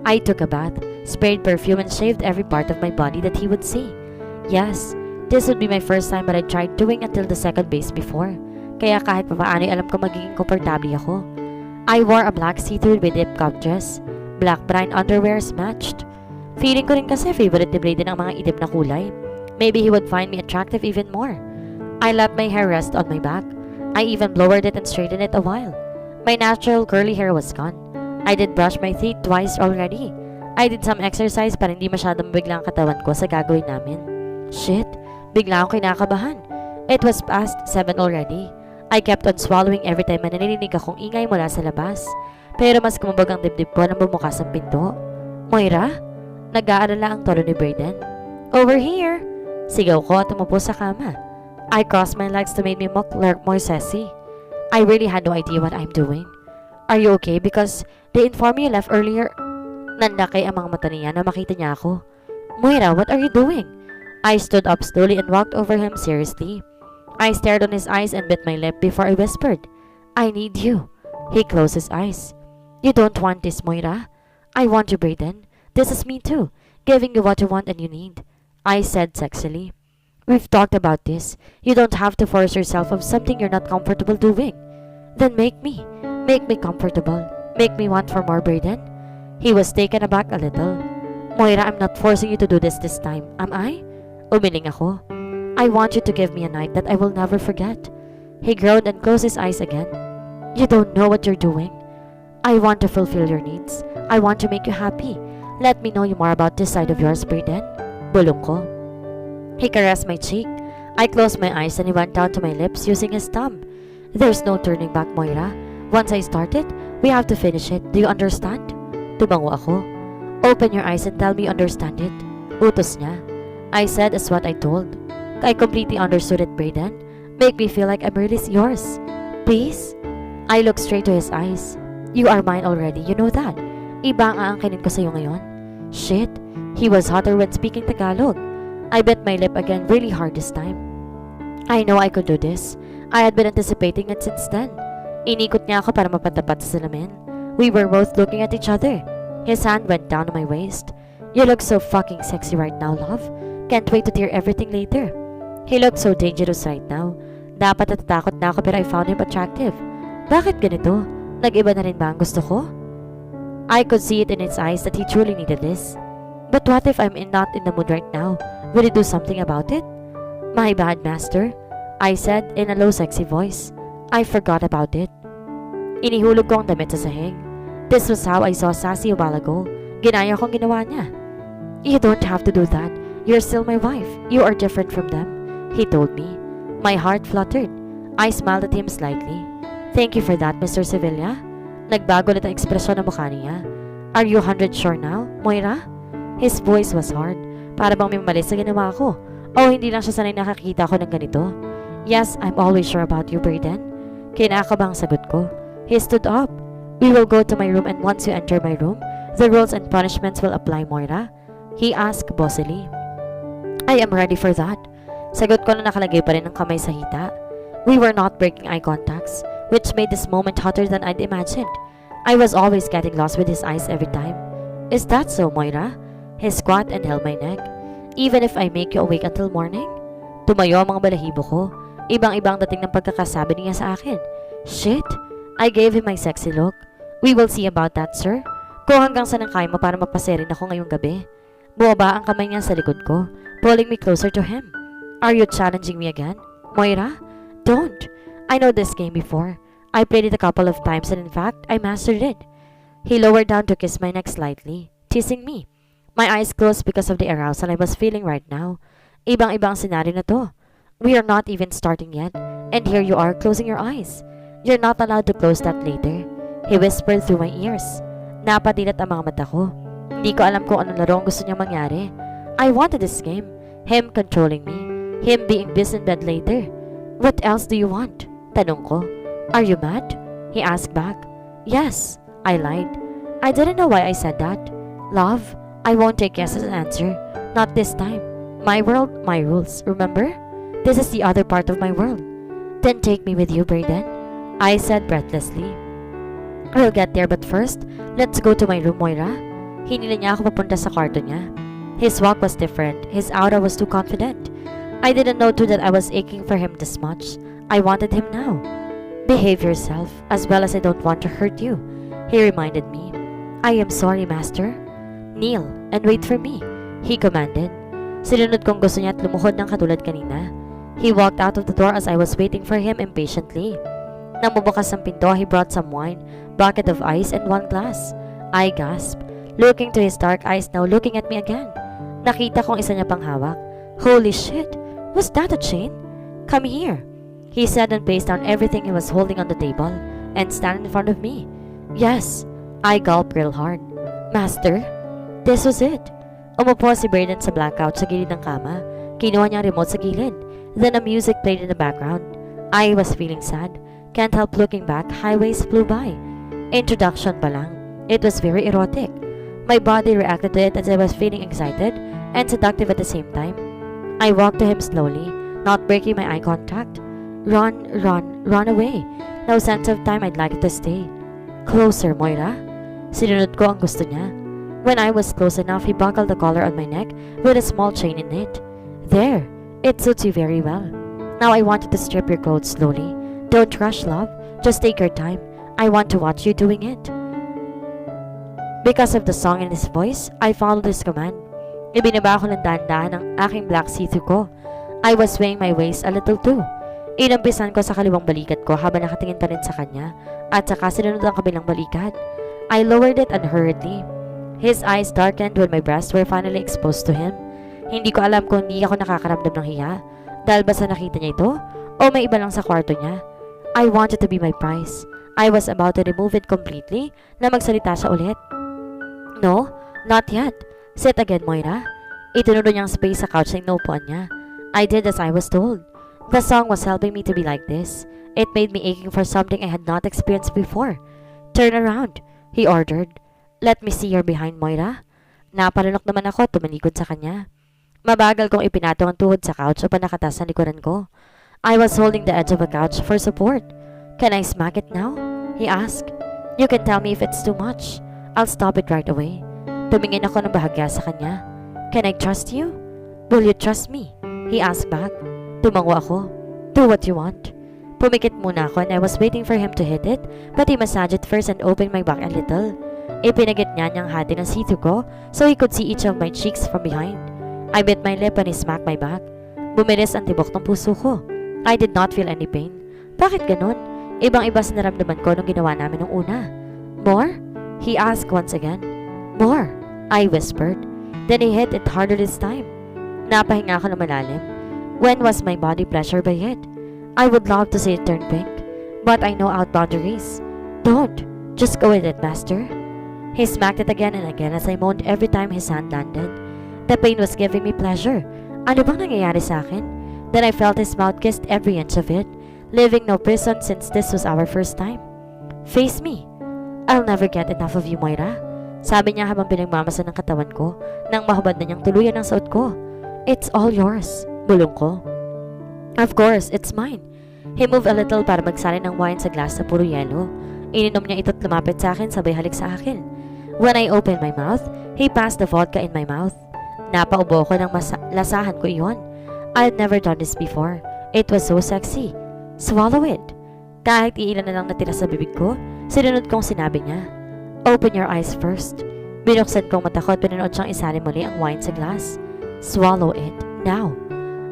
I took a bath, sprayed perfume and shaved every part of my body that he would see. Yes, this would be my first time but I tried doing until the second base before. Kaya kahit papaano'y alam ko magiging komportable ako. I wore a black see-through with hip cup dress. Black brown underwears matched. Feeling ko rin kasi favorite ni Braden ang mga itim na kulay. Maybe he would find me attractive even more. I let my hair rest on my back. I even lowered it and straightened it a while. My natural curly hair was gone. I did brush my teeth twice already. I did some exercise para hindi masyadong biglang katawan ko sa gagawin namin. Shit, bigla akong kinakabahan. It was past 7 already. I kept on swallowing every time na narinig akong ingay mula sa labas. Pero mas kumabag ang dibdib ko nang bumukas ang pinto. Moira? Nag-aalala ang tono ni Braden. Over here! Sigaw ko at umupo sa kama. I crossed my legs to make me look more sassy. I really had no idea what I'm doing. Are you okay? Because they informed me you left earlier. Nanlaki ang mga mata niya na makita niya ako. Moira, what are you doing? I stood up slowly and walked over him seriously. I stared on his eyes and bit my lip before I whispered, I need you. He closed his eyes. You don't want this, Moira. I want you, Braden. This is me too, giving you what you want and you need. I said sexily. We've talked about this. You don't have to force yourself of something you're not comfortable doing. Then make me. Make me comfortable. Make me want for more, Braden. He was taken aback a little. Moira, I'm not forcing you to do this time, am I? Umiling ako. I want you to give me a night that I will never forget. He groaned and closed his eyes again. You don't know what you're doing. I want to fulfill your needs. I want to make you happy. Let me know you more about this side of yours, Brayden. Bulong ko. He caressed my cheek. I closed my eyes and he went down to my lips using his thumb. There's no turning back, Moira. Once I started, we have to finish it. Do you understand? Tumango ako. Open your eyes and tell me you understand it. Utos niya. I said as what I told. I completely understood it, Brayden. Make me feel like I'm really yours. Please? I looked straight to his eyes. You are mine already, you know that. Iba ang aangkinin ko sa'yo ngayon. Shit, he was hotter when speaking Tagalog. I bit my lip again really hard this time. I know I could do this. I had been anticipating it since then. Inikot niya ako para mapatapat sa salamin. We were both looking at each other. His hand went down on my waist. You look so fucking sexy right now, love. Can't wait to hear everything later. He looked so dangerous right now. Dapat natatakot na ako pero I found him attractive. Bakit ganito? Nag-iba na rin ba ang gusto ko? I could see it in his eyes that he truly needed this. But what if I'm not in the mood right now? Will you do something about it? My bad, master, I said in a low sexy voice. I forgot about it. Inihulog ko ang damit sa sahig. This was how I saw Sassy a while ago. Ginaya kong ginawa niya. You don't have to do that. You're still my wife. You are different from them, he told me. My heart fluttered. I smiled at him slightly. Thank you for that, Mr. Sevilla. Nagbago na ang ekspresyon ng mukha niya. Are you 100 sure now, Moira? His voice was hard. Para bang may mali sa ginawa ko. O hindi lang siya sanay nakakita ko ng ganito. Yes, I'm always sure about you, Brayden. Kinakabang sagot ko. He stood up. We will go to my room and once you enter my room, the rules and punishments will apply, Moira. He asked bossily. I am ready for that. Sagot ko na nakalagay pa rin ang kamay sa hita. We were not breaking eye contacts, which made this moment hotter than I'd imagined. I was always getting lost with his eyes every time. Is that so, Moira? He squat and held my neck. Even if I make you awake until morning? Tumayo ang mga balahibo ko. Ibang-ibang dating ng pagkakasabi niya sa akin. Shit! I gave him my sexy look. We will see about that, sir. Kung hanggang saan ang kaya mo para mapaserin ako ngayong gabi. Buwaba ang kamay niya sa likod ko, pulling me closer to him. Are you challenging me again? Moira? Don't. I know this game before. I played it a couple of times and in fact, I mastered it. He lowered down to kiss my neck slightly, teasing me. My eyes closed because of the arousal I was feeling right now. Ibang-ibang senaryo na to. We are not even starting yet, and here you are closing your eyes. You're not allowed to close that later. He whispered through my ears. Napadilat ang mga mata ko. Hindi ko alam kung anong laro ang gusto niyang mangyari. I wanted this game. Him controlling me. Him being busy in bed later. What else do you want? Tanong ko. Are you mad? He asked back. Yes, I lied. I didn't know why I said that. Love, I won't take yes as an answer. Not this time. My world, my rules, remember? This is the other part of my world. Then take me with you, Brayden, I said breathlessly. We'll get there but first, let's go to my room, Moira. Hinila niya ako papunta sa kwarto niya. His walk was different. His aura was too confident. I didn't know too that I was aching for him this much. I wanted him now. Behave yourself, as well as I don't want to hurt you, he reminded me. I am sorry, master. Kneel and wait for me, he commanded. Sinunod kong gusto niya at lumuhod ng katulad kanina. He walked out of the door as I was waiting for him impatiently. Nang mabukas ang pinto, he brought some wine, bucket of ice, and one glass. I gasped, looking to his dark eyes now looking at me again. Nakita kong isa niya pang hawak. Holy shit! Was that a chain? Come here, he said and placed down everything he was holding on the table and stand in front of me. Yes, I gulped real hard. Master, this was it. Umupo si Brayden sa blackout sa gilid ng kama. Kinuha niya ang remote sa gilid. Then a music played in the background. I was feeling sad. Can't help looking back. Highways flew by. Introduction pa lang. It was very erotic. My body reacted to it as I was feeling excited and seductive at the same time. I walked to him slowly, not breaking my eye contact. Run, run, run away. No sense of time. I'd like it to stay. Closer, Moira. Sinunod ko ang gusto niya. When I was close enough, he buckled the collar on my neck with a small chain in it. There, it suits you very well. Now I want you to strip your clothes slowly. Don't rush, love. Just take your time. I want to watch you doing it. Because of the song in his voice, I followed his command. Ibinaba ko ng dahan-dahan ang aking black see-through ko. I was swaying my waist a little too. Inampisan ko sa kaliwang balikat ko habang nakatingin pa rin sa kanya at saka sinunod ang kabilang balikat. I lowered it unhurriedly. His eyes darkened when my breasts were finally exposed to him. Hindi ko alam kung hindi ako nakakaramdam ng hiya dahil ba sa nakita niya ito o may iba lang sa kwarto niya. I wanted to be my prize. I was about to remove it completely na magsalita siya ulit. No, not yet. Sit again, Moira. Itinuno niyang space sa couch na inuupuan niya. I did as I was told. The song was helping me to be like this. It made me aching for something I had not experienced before. Turn around, he ordered. Let me see your behind, Moira. Napalunok naman ako tumalikod sa kanya. Mabagal kong ipinatong ang tuhod sa couch upang nakatas sa likuran ko. I was holding the edge of a couch for support. Can I smack it now? He asked. You can tell me if it's too much. I'll stop it right away. Tumingin ako ng bahagya sa kanya. Can I trust you? Will you trust me? He asked back. Tumango ako. Do what you want. Pumikit muna ako and I was waiting for him to hit it, but he massaged it first and opened my back a little. Ipinagit niya niyang hati ng see-through ko so he could see each of my cheeks from behind. I bit my lip when he smacked my back. Bumilis ang tibok ng puso ko. I did not feel any pain. Bakit ganun? Ibang-iba sa naramdaman ko nung ginawa namin nung una. More? He asked once again. More, I whispered. Then he hit it harder this time. Napahinga ako ng malalim. When was my body pleasured by it? I would love to see it turn pink, but I know out boundaries. Don't. Just go with it, master. He smacked it again and again as I moaned every time his hand landed. The pain was giving me pleasure. Ano bang nangyayari sa akin? Then I felt his mouth kissed every inch of it, leaving no prison since this was our first time. Face me. I'll never get enough of you, Moira. Sabi niya habang pinagmamasan ng katawan ko nang mahubad na niyang tuluyan ang suot ko. It's all yours, bulong ko. Of course, it's mine. He moved a little para magsalin ng wine sa glass na puro yelo. Ininom niya ito't lumapit sa akin sabay halik sa akin. When I opened my mouth, he passed the vodka in my mouth. Napaubo ko ng lasahan ko iyon. I'd never done this before. It was so sexy. Swallow it. Kahit iilan na lang natira sa bibig ko, sinunod kong sinabi niya. Open your eyes first. Binuksan kong mata ko at pinanood siyang isalin muli ang wine sa glass. Swallow it, now.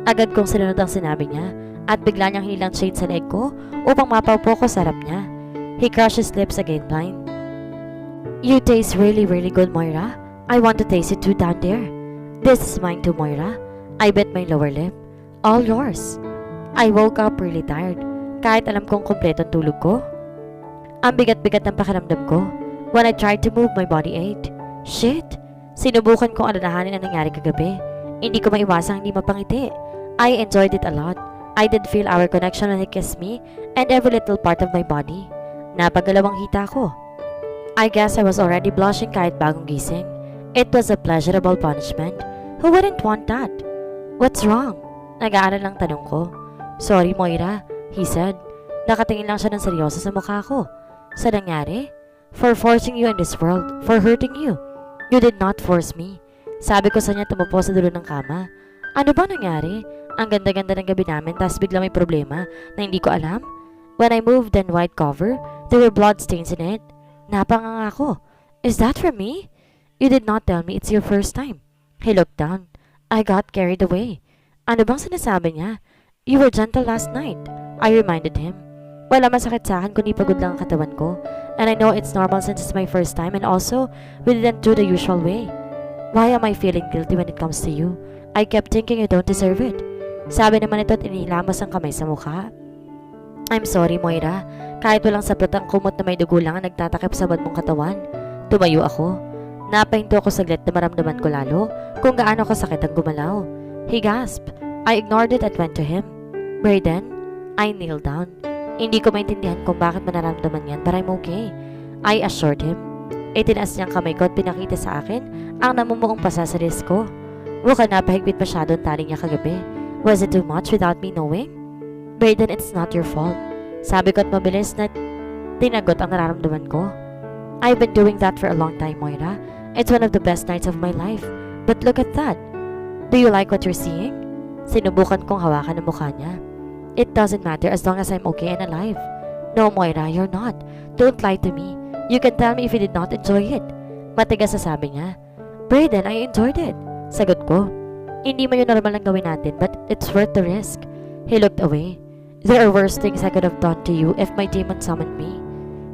Agad kong sinunod ang sinabi niya at bigla niyang hinilang shade sa leg ko upang mapaupo ko sa harap niya. He crushed his lips again blind. You taste really, really good, Moira. I want to taste it too down there. This is mine too, Moira. I bit my lower lip. All yours. I woke up really tired. Kahit alam kong kumpleto ang tulog ko. Ang bigat-bigat ng pakiramdam ko. When I tried to move, my body ached. Shit! Sinubukan kong alalahanin ang nangyari kagabi. Hindi ko maiwasang hindi mapangiti. I enjoyed it a lot. I did feel our connection when he kissed me and every little part of my body. Napagalawang hita ko. I guess I was already blushing kahit bagong gising. It was a pleasurable punishment. Who wouldn't want that? What's wrong? Nag-aaral lang tanong ko. Sorry, Moira, he said. Nakatingin lang siya ng seryoso sa mukha ko. Sa nangyari? For forcing you in this world. For hurting you. You did not force me. Sabi ko sa niya tumupo sa dulo ng kama. Ano ba nangyari? Ang ganda-ganda ng gabi namin tas bigla may problema na hindi ko alam. When I moved the white cover, there were blood stains in it. Napanganga ako. Is that for me? You did not tell me it's your first time. He looked down. I got carried away. Ano bang sinasabi niya? You were gentle last night. I reminded him. Wala masakit sa akin kundi pagod lang ang katawan ko. And I know it's normal since it's my first time and also we didn't do the usual way. Why am I feeling guilty when it comes to you? I kept thinking you don't deserve it. Sabi naman ito at inihilamos ang kamay sa mukha. I'm sorry, Moira. Kahit walang saplot ang kumot na may dugo lang ang nagtatakip sa bad mong katawan. Tumayo ako. Napahinto ako saglit na maramdaman ko lalo kung gaano kasakit ang gumalaw. He gasped. I ignored it and went to him. Brayden, I kneeled down. Hindi ko maintindihan kung bakit manaramdaman yan, but I'm okay. I assured him. Itinaas niyang kamay ko at pinakita sa akin ang namumuong pasa sa wrist ko. Mukhang napahigpit masyado ang tali niya kagabi. Was it too much without me knowing? Brayden, it's not your fault. Sabi ko at mabilis na tinagot ang nararamdaman ko. I've been doing that for a long time, Moira. It's one of the best nights of my life. But look at that. Do you like what you're seeing? Sinubukan kong hawakan ang mukha niya. It doesn't matter as long as I'm okay and alive. No, Moira, you're not. Don't lie to me. You can tell me if you did not enjoy it. Matigas na sabi niya. Brayden, I enjoyed it. Sagot ko. Hindi man yun normal lang gawin natin, but it's worth the risk. He looked away. There are worse things I could have done to you if my demon summoned me.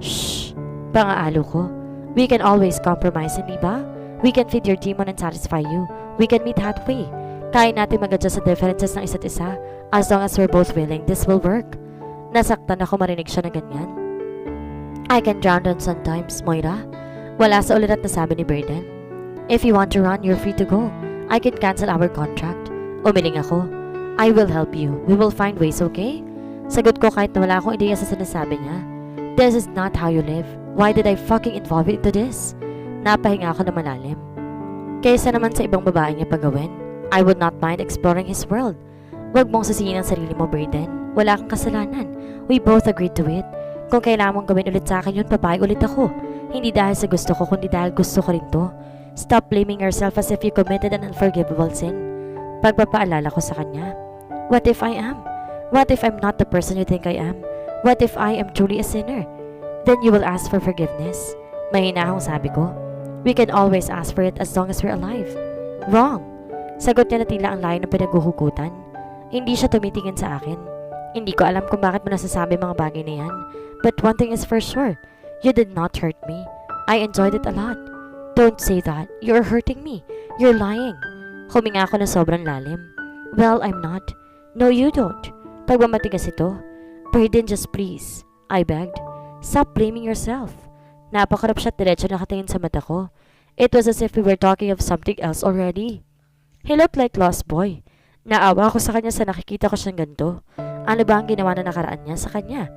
Shh! Pangaalo ko. We can always compromise, hindi ba? We can feed your demon and satisfy you. We can meet halfway. Kaya natin mag-adjust sa differences ng isa't isa. As long as we're both willing, this will work. Nasaktan ako marinig siya na ganyan. I can drown on sometimes, Moira. Wala sa ulirat na sabi ni Brayden. If you want to run, you're free to go. I can cancel our contract. Umiling ako. I will help you. We will find ways, okay? Sagot ko kahit na wala akong ideya sa sinasabi niya. This is not how you live. Why did I fucking involve you into this? Napahinga ako na malalim. Kaysa naman sa ibang babae niya pagawin, I would not mind exploring his world. Huwag mong sisihin ang sarili mo, Brayden. Wala kang kasalanan. We both agreed to it. Kung kailangan mong gawin ulit sa akin yun, papayag ulit ako. Hindi dahil sa gusto ko, kundi dahil gusto ko rin to. Stop blaming yourself as if you committed an unforgivable sin. Pagpapaalala ko sa kanya. What if I am? What if I'm not the person you think I am? What if I am truly a sinner? Then you will ask for forgiveness. Mahinahong sabi ko. We can always ask for it as long as we're alive. Wrong. Sagot niya na tila ang layo ng pinaghuhugutan. Hindi siya tumitingin sa akin. Hindi ko alam kung bakit mo nasasabi mga bagay na yan. But one thing is for sure. You did not hurt me. I enjoyed it a lot. Don't say that. You're hurting me. You're lying. Huminga ako ng sobrang lalim. Well, I'm not. No, you don't. Pagmamatigas ito. Brayden, just please. I begged. Stop blaming yourself. Napakarap siya at diretso nakatingin sa mata ko. It was as if we were talking of something else already. He looked like lost boy. Naawa ako sa kanya sa nakikita ko siyang ganito. Ano ba ang ginawa na nakaraan niya sa kanya?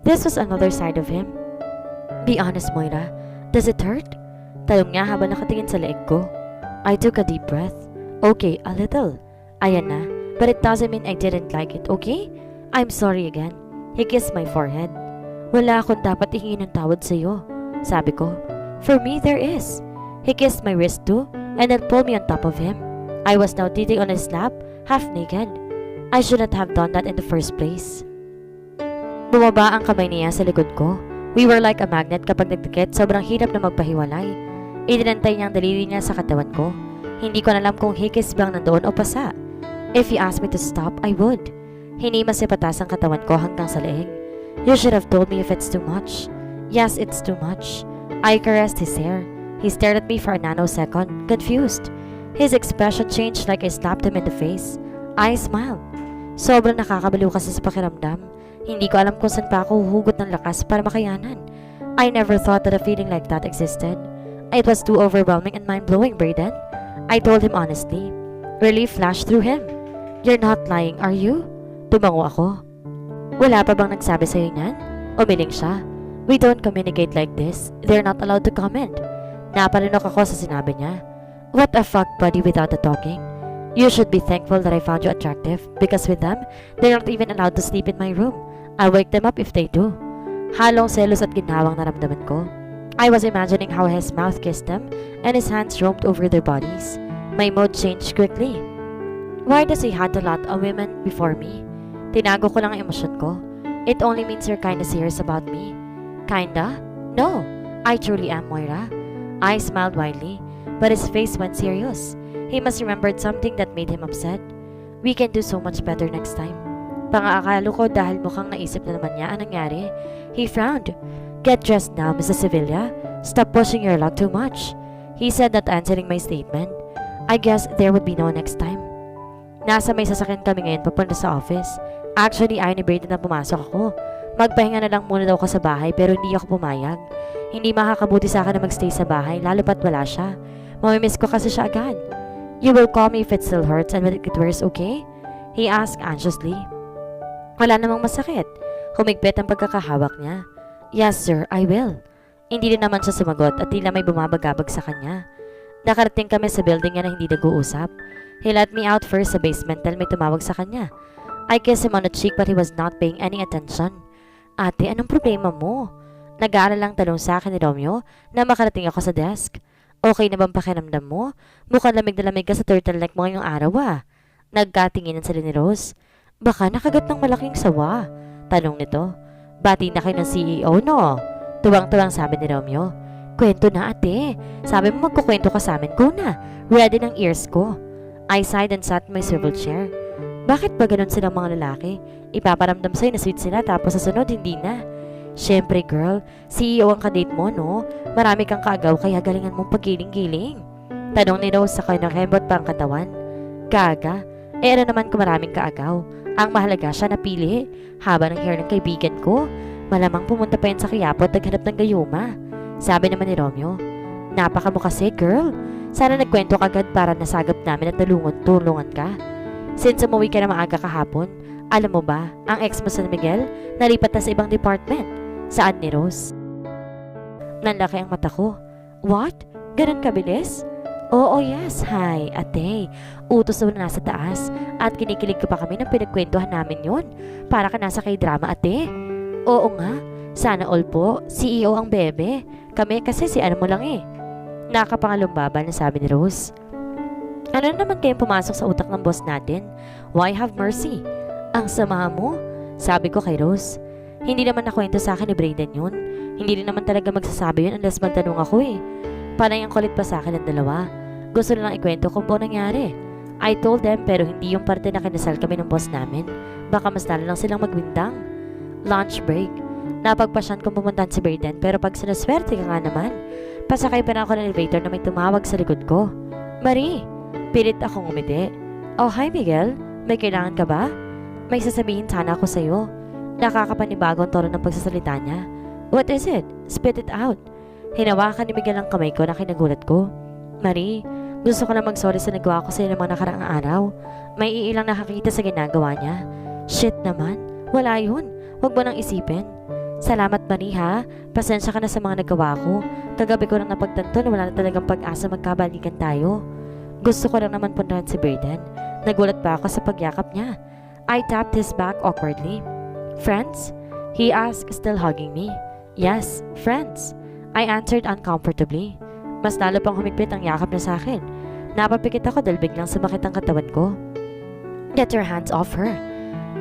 This was another side of him. Be honest, Moira. Does it hurt? Talong niya habang nakatingin sa leeg ko. I took a deep breath. Okay, a little. Ayan na. But it doesn't mean I didn't like it, okay? I'm sorry again. He kissed my forehead. Wala akong dapat hingin ng tawad sa iyo, sabi ko. For me, there is. He kissed my wrist too, and then pulled me on top of him. I was now sitting on his lap, half naked. I shouldn't have done that in the first place. Bumaba ang kamay niya sa likod ko. We were like a magnet kapag nagdikit, sobrang hirap na magpahiwalay. Idinantay niya ang daliri niya sa katawan ko. Hindi ko alam kung hikis bang nandoon o pasa. If he asked me to stop, I would. Hinimas niya patas ang katawan ko hanggang sa leeg. You should have told me if it's too much. Yes, it's too much. I caressed his hair. He stared at me for a nanosecond, confused. His expression changed like I slapped him in the face. I smiled. Sobrang nakakabaliw kasi sa pakiramdam. Hindi ko alam kung saan pa ako huhugot ng lakas para makayanan. I never thought that a feeling like that existed. It was too overwhelming and mind-blowing, Brayden. I told him honestly. Relief flashed through him. You're not lying, are you? Tumango ako. Wala pa bang nagsabi sa'yo niyan? Umiling siya. We don't communicate like this. They're not allowed to comment. Napalinok ako sa sinabi niya. What a fuck buddy without the talking. You should be thankful that I found you attractive because with them, they're not even allowed to sleep in my room. I'll wake them up if they do. Halong selos at ginhawang naramdaman ko. I was imagining how his mouth kissed them and his hands roamed over their bodies. My mood changed quickly. Why does he handle a lot of women before me? Tinago ko lang ang emosyon ko. It only means you're kinda serious about me. Kinda? No, I truly am, Moira. I smiled widely, but his face went serious. He must remembered something that made him upset. We can do so much better next time. Pangaakalo ko dahil mukhang naisip na naman niya ang nangyari. He frowned. Get dressed now, Mrs. Sevilla. Stop pushing your luck too much. He said, not answering my statement. I guess there would be no next time. Nasa may sasakyan kami ngayon papunta sa office. Actually, ayaw ni Brayden na pumasok ako. Magpahinga na lang muna daw ako sa bahay pero hindi ako pumayag. Hindi makakabuti sa akin na magstay sa bahay lalo pat wala siya. Mamimiss ko kasi siya agad. You will call me if it still hurts and when it gets worse, okay? He asked anxiously. Wala namang masakit. Humigpit ang pagkakahawak niya. Yes sir, I will. Hindi din naman siya sumagot at tila may bumabagabag sa kanya. Nakarating kami sa building niya na hindi nag-uusap. He let me out first sa basement dahil may tumawag sa kanya. I kissed him on the cheek but he was not paying any attention. Ate, anong problema mo? Nag-aalala lang tanong sa akin ni Romeo na makarating ako sa desk. Okay na bang pakiramdam mo? Mukhang lamig na lamig ka sa turtleneck mo ngayong araw ah. Nagkatinginan sila ni Rose. Baka nakagat ng malaking sawa. Tanong nito. Bati na kayo ng CEO no? Tuwang-tuwang sabi ni Romeo. Kwento na ate. Sabi mo magkukwento ka sa amin ko na. Ready ng ears ko. I sighed and sat in my swivel chair. Bakit ba ganun silang mga lalaki? Ipaparamdam sa'yo na sweet sila tapos sa sunod hindi na. Siyempre girl, CEO ang kadate mo no? Marami kang kaagaw kaya galingan mong paggiling-giling. Tanong ni Rose sa kinakembot pa ang katawan. Gaga, ano naman kung maraming kaagaw. Ang mahalaga siya napili. Haba ng hair ng kaibigan ko. Malamang pumunta pa yan sa Quiapo at naghanap ng gayuma. Sabi naman ni Romeo. Napaka mo kasi girl. Sana nagkwento ka agad para nasagap namin at tulungan ka. Since umuwi ka na maaga kahapon, alam mo ba, ang ex mo sa Miguel, nalipat na sa ibang department. Saan ni Rose? Nanlaki ang mata ko. What? Ganun kabilis? Oo, yes. Hi, ate. Utos na nasa taas at kinikilig ka pa kami nang pinagkwentuhan namin yun. Para ka nasa K-drama, ate. Oo nga. Sana all po. CEO ang bebe. Kami kasi si ano mo lang eh. Nakapangalumbaba na sabi ni Rose. Ano naman kayong pumasok sa utak ng boss natin? Why have mercy? Ang sama mo? Sabi ko kay Rose. Hindi naman nakwento sa akin ni Brayden yun. Hindi rin naman talaga magsasabi yun unless magtanong ako eh. Panay ang kulit pa sa akin ng dalawa. Gusto nilang ikwento kung po nangyari. I told them pero hindi yung parte na kinasal kami ng boss namin. Baka mas lalo lang silang magwindang. Lunch break. Napagpasyan kong pumuntahan si Brayden pero pag sinaswerte ka nga naman, pasakay pa na ako ng elevator na may tumawag sa likod ko. Marie! Pilit akong umiti. Oh, hi Miguel. May kailangan ka ba? May sasabihin sana ako sa'yo. Nakakapanibagong tono ng pagsasalita niya. What is it? Spit it out. Hinawakan ni Miguel ang kamay ko na kinagulat ko. Marie, gusto ko lang mag-sorry sa nagawa ko sa iyo ng mga nakaraang araw. May ilang nakakita sa ginagawa niya. Shit naman. Wala yun. Huwag mo nang isipin. Salamat Marie ha. Pasensya ka na sa mga nagawa ko. Kagabi ko lang napagtanto na wala na talagang pag-asa magkabalikan tayo. Gusto ko lang naman puntahan si Brayden. Nagulat pa ako sa pagyakap niya. I tapped his back awkwardly. Friends? He asked, still hugging me. Yes, friends. I answered uncomfortably. Mas lalo pang humigpit ang yakap niya sa akin. Napapikit ako dahil biglang sumakit ang katawan ko. Get your hands off her.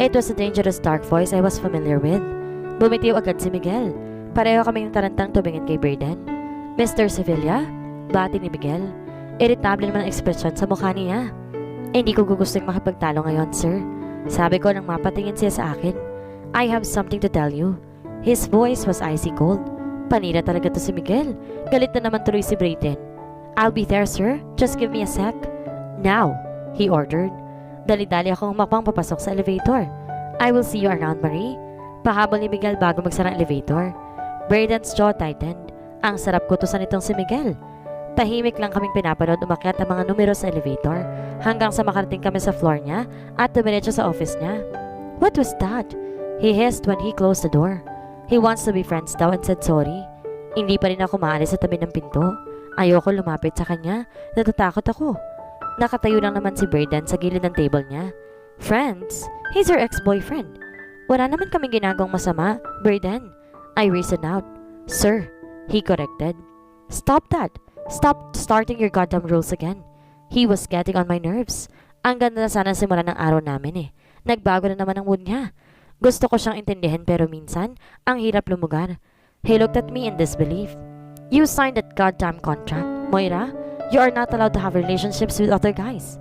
It was a dangerous dark voice I was familiar with. Bumitiw agad si Miguel. Pareho kaming tarantang tumingin kay Brayden. Mr. Sevilla? Bati ni Miguel. Irritable naman ang ekspresyon sa mukha niya. Hindi ko gustong makipagtalo ngayon, sir. Sabi ko nang mapatingin siya sa akin. I have something to tell you. His voice was icy cold. Panira talaga to si Miguel. Galit na naman tuloy si Brayden. I'll be there, sir. Just give me a sec. Now, he ordered. Dali-dali akong humakbang papasok sa elevator. I will see you around, Marie. Pahabol ni Miguel bago magsara ang elevator. Brayden's jaw tightened. Ang sarap kutusan nitong si Miguel. Tahimik lang kaming pinapanood umakyat ang mga numero sa elevator hanggang sa makarating kami sa floor niya at dumiretso sa office niya. What was that? He hissed when he closed the door. He wants to be friends daw and said sorry. Hindi pa rin ako maalis sa tabi ng pinto. Ayoko lumapit sa kanya. Natatakot ako. Nakatayo lang naman si Brayden sa gilid ng table niya. Friends? He's your ex-boyfriend. Wala naman kaming ginagawang masama, Brayden. I reasoned out. Sir, he corrected. Stop that. Stop starting your goddamn rules again. He was getting on my nerves. Ang ganda na sana simula ng araw namin eh. Nagbago na naman ang mood niya. Gusto ko siyang intindihin pero minsan, ang hirap lumugar. He looked at me in disbelief. You signed that goddamn contract, Moira. You are not allowed to have relationships with other guys.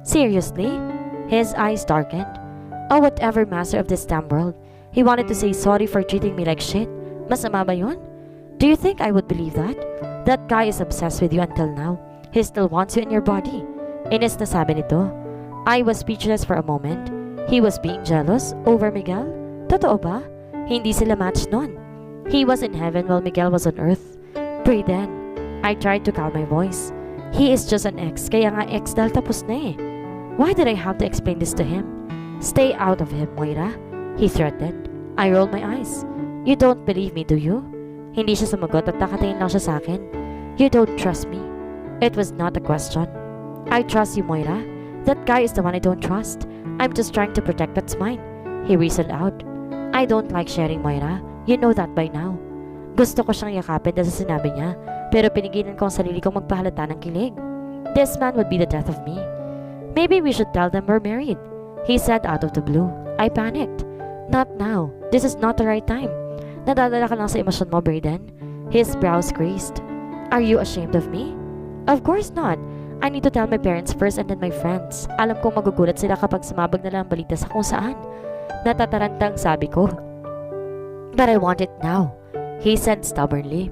Seriously? His eyes darkened. Oh, whatever master of this damn world. He wanted to say sorry for treating me like shit. Masama ba yun? Do you think I would believe that? That guy is obsessed with you until now. He still wants you in your body. Inis na sabi nito. I was speechless for a moment. He was being jealous over Miguel? Totoo ba? Hindi sila match nun. He was in heaven while Miguel was on earth. Brayden. I tried to calm my voice. He is just an ex, kaya nga ex dahil tapos na eh. Why did I have to explain this to him? Stay out of him, Moira. He threatened. I rolled my eyes. You don't believe me, do you? Hindi siya sumagot at nakatingin lang siya sa akin. You don't trust me. It was not a question. I trust you, Moira. That guy is the one I don't trust. I'm just trying to protect what's mine. He reasoned out. I don't like sharing, Moira. You know that by now. Gusto ko siyang yakapin dahil sa sinabi niya, pero pinigilan ko ang sarili kong magpahalata ng kilig. This man would be the death of me. Maybe we should tell them we're married, he said out of the blue. I panicked. Not now. This is not the right time. Nadadala ka lang sa emosyon mo, Brayden. His brows creased. Are you ashamed of me? Of course not. I need to tell my parents first and then my friends. Alam kong magugulat sila kapag sumabog na lang ang balita sa kung saan. Natatarantang sabi ko. But I want it now, he said stubbornly.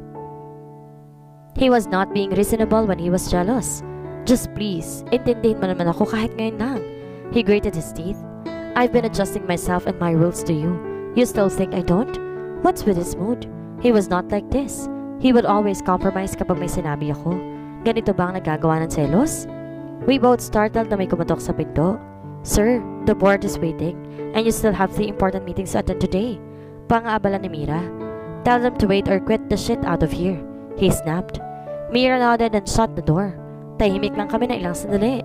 He was not being reasonable when he was jealous. Just please, intindihin mo naman ako kahit ngayon lang. He gritted his teeth. I've been adjusting myself and my rules to you. You still think I don't? What's with his mood? He was not like this. He would always compromise kapag may sinabi ako. Ganito ba ang nagagawa ng selos? We both startled na may kumatok sa pinto. Sir, the board is waiting and you still have 3 important meetings to attend today. Pang-aabala ni Mira. Tell them to wait or quit the shit out of here. He snapped. Mira nodded and shut the door. Tahimik lang kami na ilang sandali.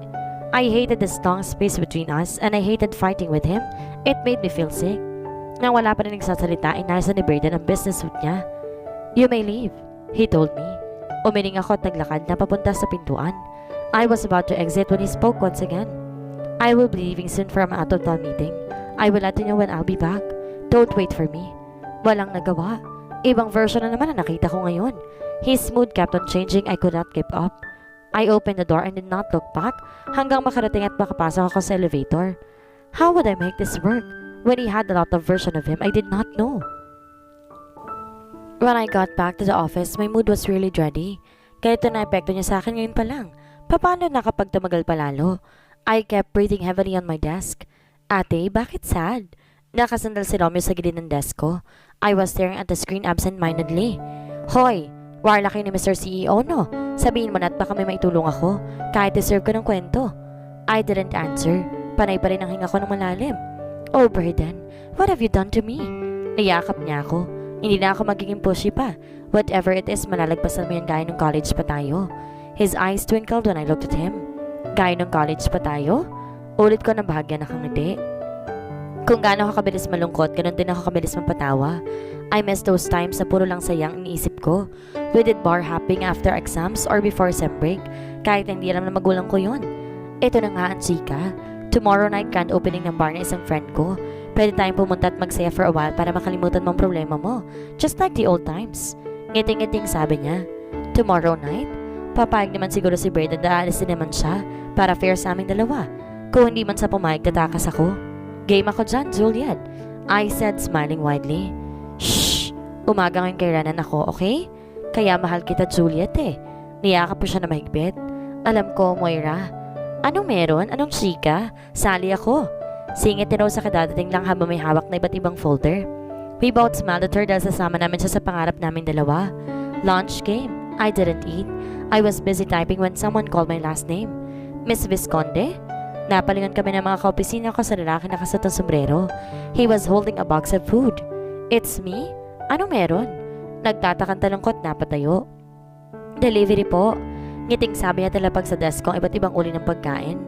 I hated the long space between us and I hated fighting with him. It made me feel sick. Nang wala pa rin nagsasalita, inayos ni Braden ang business suit niya. You may leave, he told me. Umiling ako at naglakad na papunta sa pintuan. I was about to exit when he spoke once again. I will be leaving soon for an out-of-town meeting. I will let you know when I'll be back. Don't wait for me. Walang nagawa. Ibang version na naman na nakita ko ngayon. His mood kept on changing. I could not keep up. I opened the door and did not look back hanggang makarating at makapasok ako sa elevator. How would I make this work? When he had a lot of version of him, I did not know. When I got back to the office, my mood was really dready. Ganito na epekto niya sa akin ngayon pa lang. Paano na kapag tumagal pa lalo? I kept breathing heavily on my desk. Ate, bakit sad? Nakasandal si Romeo sa gilid ng desk ko. I was staring at the screen absent-mindedly. Hoy, warla kayo ni Mr. CEO, no? Sabihin mo na at baka may maitulong ako. Kahit deserve ko ng kwento. I didn't answer. Panay pa rin ang hinga ko ng malalim. Oh, Braden, what have you done to me? Niyakap niya ako. Hindi na ako magiging pushy pa. Whatever it is, malalagpasan mo yan gaya nung college pa tayo. His eyes twinkled when I looked at him. Gaya nung college pa tayo? Ulit ko ng bahagya nakangiti. Kung gaano ako kabilis malungkot, ganun din ako kabilis mapatawa. I miss those times na puro lang sayang iniisip ko. We did bar hopping after exams or before sem break. Kahit hindi alam na magulang ko yun. Ito na nga ang chika. Tomorrow night grand opening ng bar na isang friend ko. Pwede tayong pumunta at magsaya for a while para makalimutan mong problema mo. Just like the old times. Ngiting-ngiting sabi niya. Tomorrow night? Papayag naman siguro si Braden na aalis din naman siya para fair sa aming dalawa. Kung hindi man sa pumayag, tatakas ako. Game ako dyan, Juliet. I said smiling widely. Shh! Umaga ngayon kay Renan ako, okay? Kaya mahal kita, Juliet eh. Niyakap po siya na mahigpit. Alam ko, Moira. Anong meron? Anong chika? Sali ako. Singit ni Rose sa kadadating lang habang may hawak na iba't ibang folder. We both smiled at her dahil sasama namin siya sa pangarap namin dalawa. Lunch came. I didn't eat. I was busy typing when someone called my last name. Miss Visconde? Napalingon kami ng mga kaopisina ko sa lalaki na kasat ng sombrero. He was holding a box of food. It's me? Anong meron? Nagtatakang talungkot na patayo. Delivery po. Ngiting sabi niya talapag sa desk ko ang iba't ibang uri ng pagkain.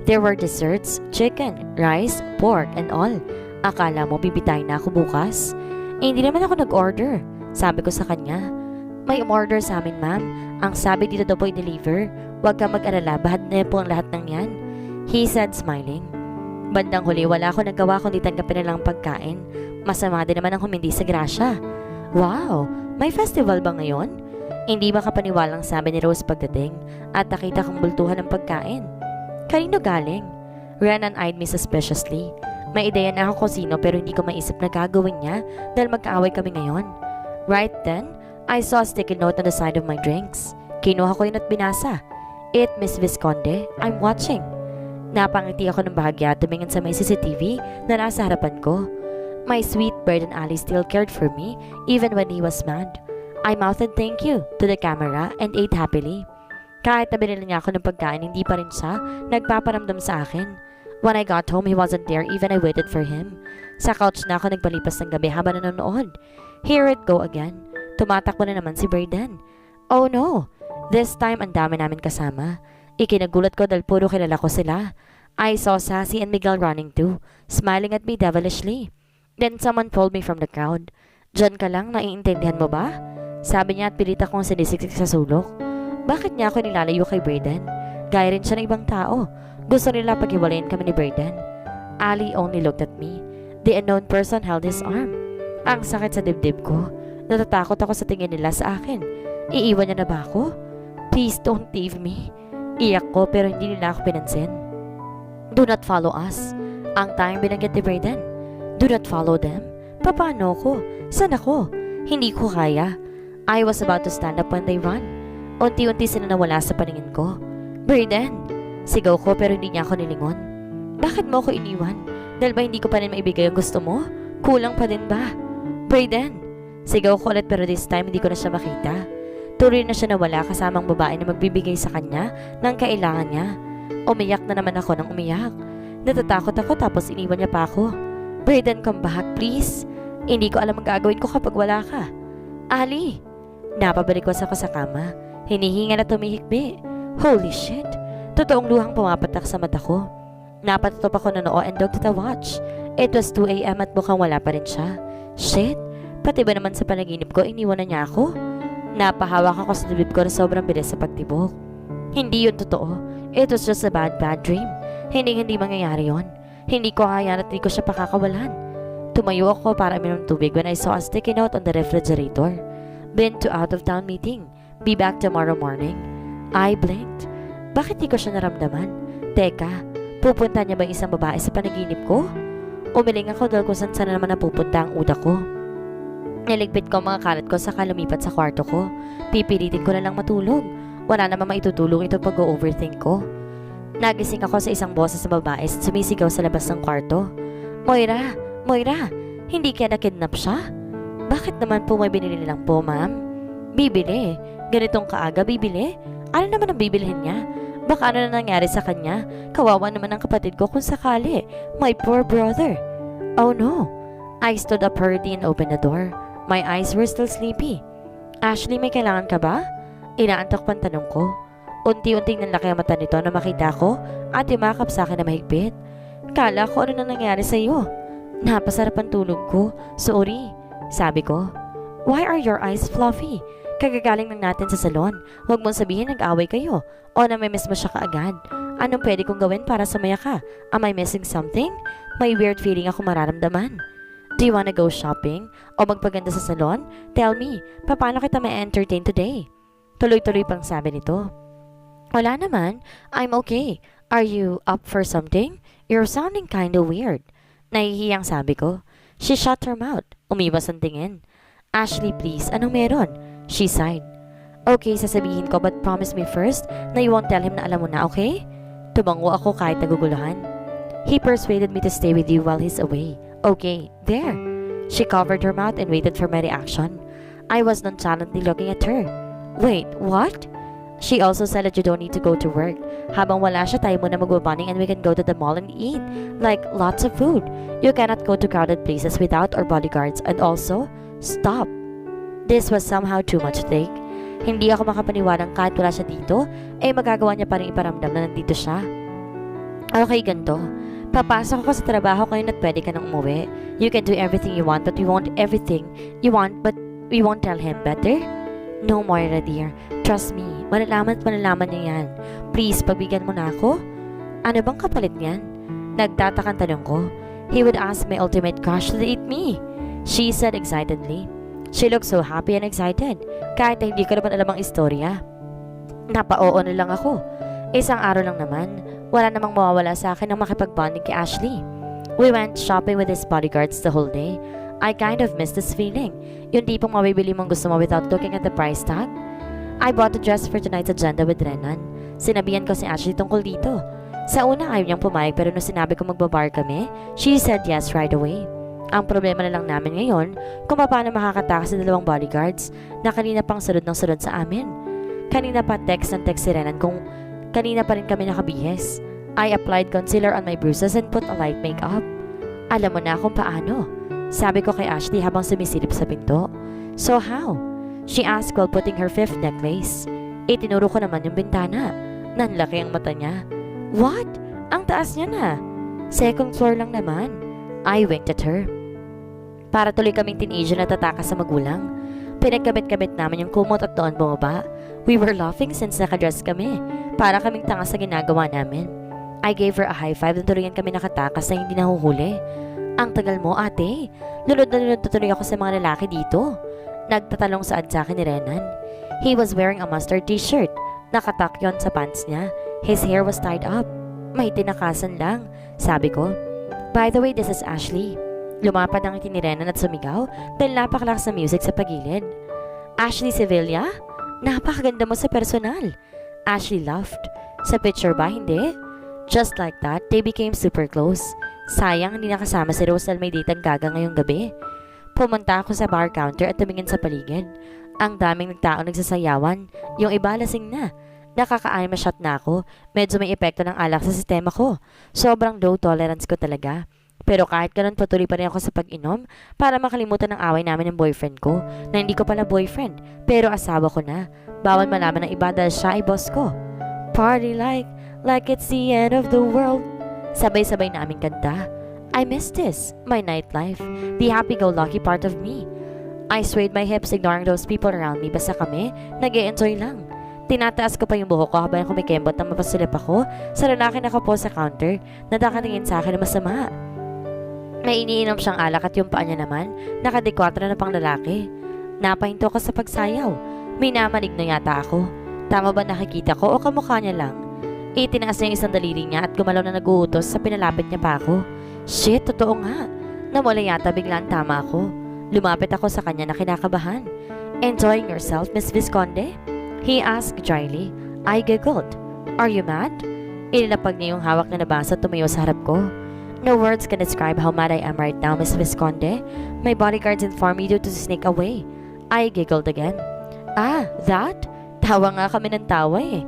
There were desserts, chicken, rice, pork, and all. Akala mo bibitayin na ako bukas? Hindi naman ako nag-order. Sabi ko sa kanya. May umorder sa amin, ma'am. Ang sabi dito daw po i-deliver. Huwag ka mag-alala, bahad na po ang lahat ng yan. He said smiling. Bandang huli, wala ako nagawa kundi tanggapin na lang ang pagkain. Masama din naman ang humindi sa grasya. Wow, may festival ba ngayon? Hindi makapaniwalang sabi ni Rose pagdating at nakita kong bultuhan ng pagkain. Kanino galing? Renan eyed me suspiciously. May ideya na ako kung sino pero hindi ko maisip na gagawin niya dahil magkaaway kami ngayon. Right then, I saw a sticky note on the side of my drinks. Kinuha ko yun at binasa. It, Miss Visconde, I'm watching. Napangiti ako ng bahagya at tumingin sa may CCTV na nasa harapan ko. My sweet bird and Ali still cared for me even when he was mad. I mouthed thank you to the camera and ate happily. Kahit na binili niya ako ng pagkain, hindi pa rin siya nagpaparamdam sa akin. When I got home, he wasn't there even I waited for him. Sa couch na ako nagpalipas ng gabi habang nanonood. Here it go again. Tumatakbo na naman si Braden. Oh no! This time, ang dami namin kasama. Ikinagulat ko dahil puro kilala ko sila. I saw Sassy and Miguel running too, smiling at me devilishly. Then someone pulled me from the crowd. Diyan ka lang, naiintindihan mo ba? Sabi niya at pilit akong sinisiksik sa sulok. Bakit niya ako nilalayo kay Braden? Gaya rin siya ng ibang tao. Gusto nila paghiwalayin kami ni Braden. Ali only looked at me. The unknown person held his arm. Ang sakit sa dibdib ko. Natatakot ako sa tingin nila sa akin. Iiwan niya na ba ako? Please don't leave me. Iyak ko pero hindi nila ako pinansin. Do not follow us. Ang tayong binanggit ni Brayden. Do not follow them. Paano ko? Saan ako? Hindi ko kaya. I was about to stand up when they run. Unti-unti sila nawala sa paningin ko. Brayden! Sigaw ko pero hindi niya ako nilingon. Bakit mo ako iniwan? Dahil ba hindi ko pa rin maibigay ang gusto mo? Kulang pa din ba? Brayden! Sigaw ko ulit pero this time hindi ko na siya makita. Tuloy na siya nawala kasamang babae na magbibigay sa kanya ng kailangan niya. Umiyak na naman ako ng umiyak. Natatakot ako tapos iniwan niya pa ako. Brayden, come back please. Hindi ko alam ang gagawin ko kapag wala ka. Ali! Napabalik ko sa kama. Hinihinga na tumihikbi. Holy shit! Totoong luhang pumapatak sa mata ko. Napatutop ako na noo and looked at the watch. It was 2 a.m. at mukhang wala pa rin siya. Shit! Pati ba naman sa panaginip ko iniwan na niya ako? Napahawak ako sa dibdib ko na sobrang bilis sa pagtibok. Hindi yun totoo. It was just a bad dream. Hindi mangyayari yun. Hindi ko kaya at hindi ko siya pakakawalan. Tumayo ako para minom tubig when I saw a sticky note on the refrigerator. Been to out of town meeting. Be back tomorrow morning. I blinked. Bakit di ko siya naramdaman? Teka, pupunta niya ba isang babae sa panaginip ko? Umiling ako dahil kung saan naman napupunta ang utak ko. Niligpit ko ang mga kalat ko saka lumipat sa kwarto ko. Pipilitin ko na lang matulog. Wala namang maitutulong ito pag-overthink ko. Nagising ako sa isang boses sa babae at sumisigaw sa labas ng kwarto. Moira! Moira! Hindi kaya na-kidnap siya? Bakit naman po may binili lang po, ma'am? Bibili? Ganitong kaaga bibili? Ano naman ang bibilihin niya? Baka ano na nangyari sa kanya? Kawawa naman ang kapatid ko kung sakali. My poor brother. Oh no. I stood up hurriedly and opened the door. My eyes were still sleepy. Ashley, may kailangan ka ba? Inaantok pang tanong ko. Unti-unting nanlaki ang mata nito na makita ko at yumakap sa akin na mahigpit. Kala ko ano na nangyari sa iyo. Napasarap ang tulog ko. Sorry. Sabi ko. Why are your eyes fluffy? Kagagaling lang natin sa salon. Huwag mong sabihin nag-away kayo o namimiss mo siya kaagad. Anong pwede kong gawin para sumaya ka? Am I missing something? May weird feeling ako mararamdaman. Do you wanna go shopping? O magpaganda sa salon? Tell me, paano kita ma-entertain today? Tuloy-tuloy pang sabi nito. Wala naman. I'm okay. Are you up for something? You're sounding kinda weird. Nahihiyang sabi ko. She shut her mouth. Umiwas ang tingin. Ashley, please, anong meron? She sighed. Okay, sasabihin ko but promise me first na you won't tell him na alam mo na, okay? Tumango ako kahit naguguluhan. He persuaded me to stay with you while he's away. Okay, there. She covered her mouth and waited for my reaction. I was nonchalantly looking at her. Wait, what? She also said that you don't need to go to work. Habang wala siya, tayo muna magbabanding and we can go to the mall and eat. Like, lots of food. You cannot go to crowded places without our bodyguards. And also, stop. This was somehow too much to take. Hindi ako makapaniwalang kahit wala siya dito, magagawa niya pa rin iparamdam na nandito siya. Okay, ganito. Papasok ako sa trabaho ngayon at pwede ka nang umuwi. You can do everything you want but we won't everything you want but we won't tell him, better? No, Moira dear. Trust me. Malalaman niya yan. Please, pagbigyan mo na ako. Ano bang kapalit niyan? Nagtatakang tanong ko. He would ask my ultimate crush to eat me. She said excitedly. She looked so happy and excited. Kahit na hindi ko naman alam ang istorya. Napa-oo na lang ako. Isang araw lang naman. Wala namang mawawala sa akin ng makipag-bonding kay Ashley. We went shopping with his bodyguards the whole day. I kind of missed this feeling. Yung tipong mabibili mong gusto mo without looking at the price tag. I bought a dress for tonight's agenda with Renan. Sinabihan ko si Ashley tungkol dito. Sa una ayaw niyang pumayag pero nung sinabi ko magbabar kami, she said yes right away. Ang problema na lang namin ngayon kung paano makakatakas sa dalawang bodyguards na kanina pang sunod ng sunod sa amin. Kanina pa text si Renan kung kanina pa rin kami nakabihis. I applied concealer on my bruises and put a light makeup. Alam mo na kung paano. Sabi ko kay Ashley habang sumisilip sa pinto. So how? She asked while putting her fifth necklace. Itinuro ko naman yung bintana. Nanlaki ang mata niya. What? Ang taas niya na. Second floor lang naman. I winked at her. Para tuloy kaming teenager na tatakas sa magulang. Pinagkabit-kabit namin yung kumot at doon bumaba. We were laughing since nakadress kami. Para kaming tanga sa ginagawa namin. I gave her a high five na tuloyan kami nakatakas na hindi nahuhuli. Ang tagal mo, ate. Lunod na lunod tuloy ako sa mga lalaki dito. Nagtatalong saad sa akin ni Renan. He was wearing a mustard t-shirt. Nakatak yon sa pants niya. His hair was tied up. May tinakasan lang, sabi ko. By the way, this is Ashley. Lumapad ang itinirenan at sumigaw dahil napakalakas na music sa pagilid. Ashley Sevilla? Napakaganda mo sa personal. Ashley laughed. Sa picture ba, hindi? Just like that, they became super close. Sayang, hindi nakasama si Rose dahil may datang gaga ngayong gabi. Pumunta ako sa bar counter at tumingin sa paligid. Ang daming nagtaong nagsasayawan. Yung iba lasing na. Nakaka-aima shot na ako. Medyo may epekto ng alak sa sistema ko. Sobrang low tolerance ko talaga. Pero kahit ganun, patuloy pa rin ako sa pag-inom para makalimutan ng away namin ng boyfriend ko na hindi ko pala boyfriend pero asawa ko na. Bawal malaman ng iba dahil siya ay boss ko. Party like it's the end of the world. Sabay-sabay na aming kanta. I miss this, my nightlife, the happy-go-lucky part of me. I swayed my hips ignoring those people around me basta kami nag-e-enjoy lang. Tinataas ko pa yung buhok ko habang kumikembot na mapasilip ako sa lalaki na kapo sa counter na nakatingin sa akin na masama. May iniinom siyang alak at yung paa niya naman nakadekwatra na pang lalaki. Napahinto ko sa pagsayaw. May namaligno yata ako. Tama ba nakikita ko o kamukha niya lang? Itinaas niya yung isang daliri niya at gumalaw na nag-uutos sa pinalapit niya pa ako. Shit, totoo nga. Nawala yata biglaan tama ako. Lumapit ako sa kanya na kinakabahan. Enjoying yourself, Miss Visconde? He asked dryly. I giggled. Are you mad? Inilapag niya yung hawak na nabasa at tumayo sa harap ko. No words can describe how mad I am right now, Miss Visconde. My bodyguards informed me to sneak away. I giggled again. Ah, that? Tawa nga kami ng tawa eh.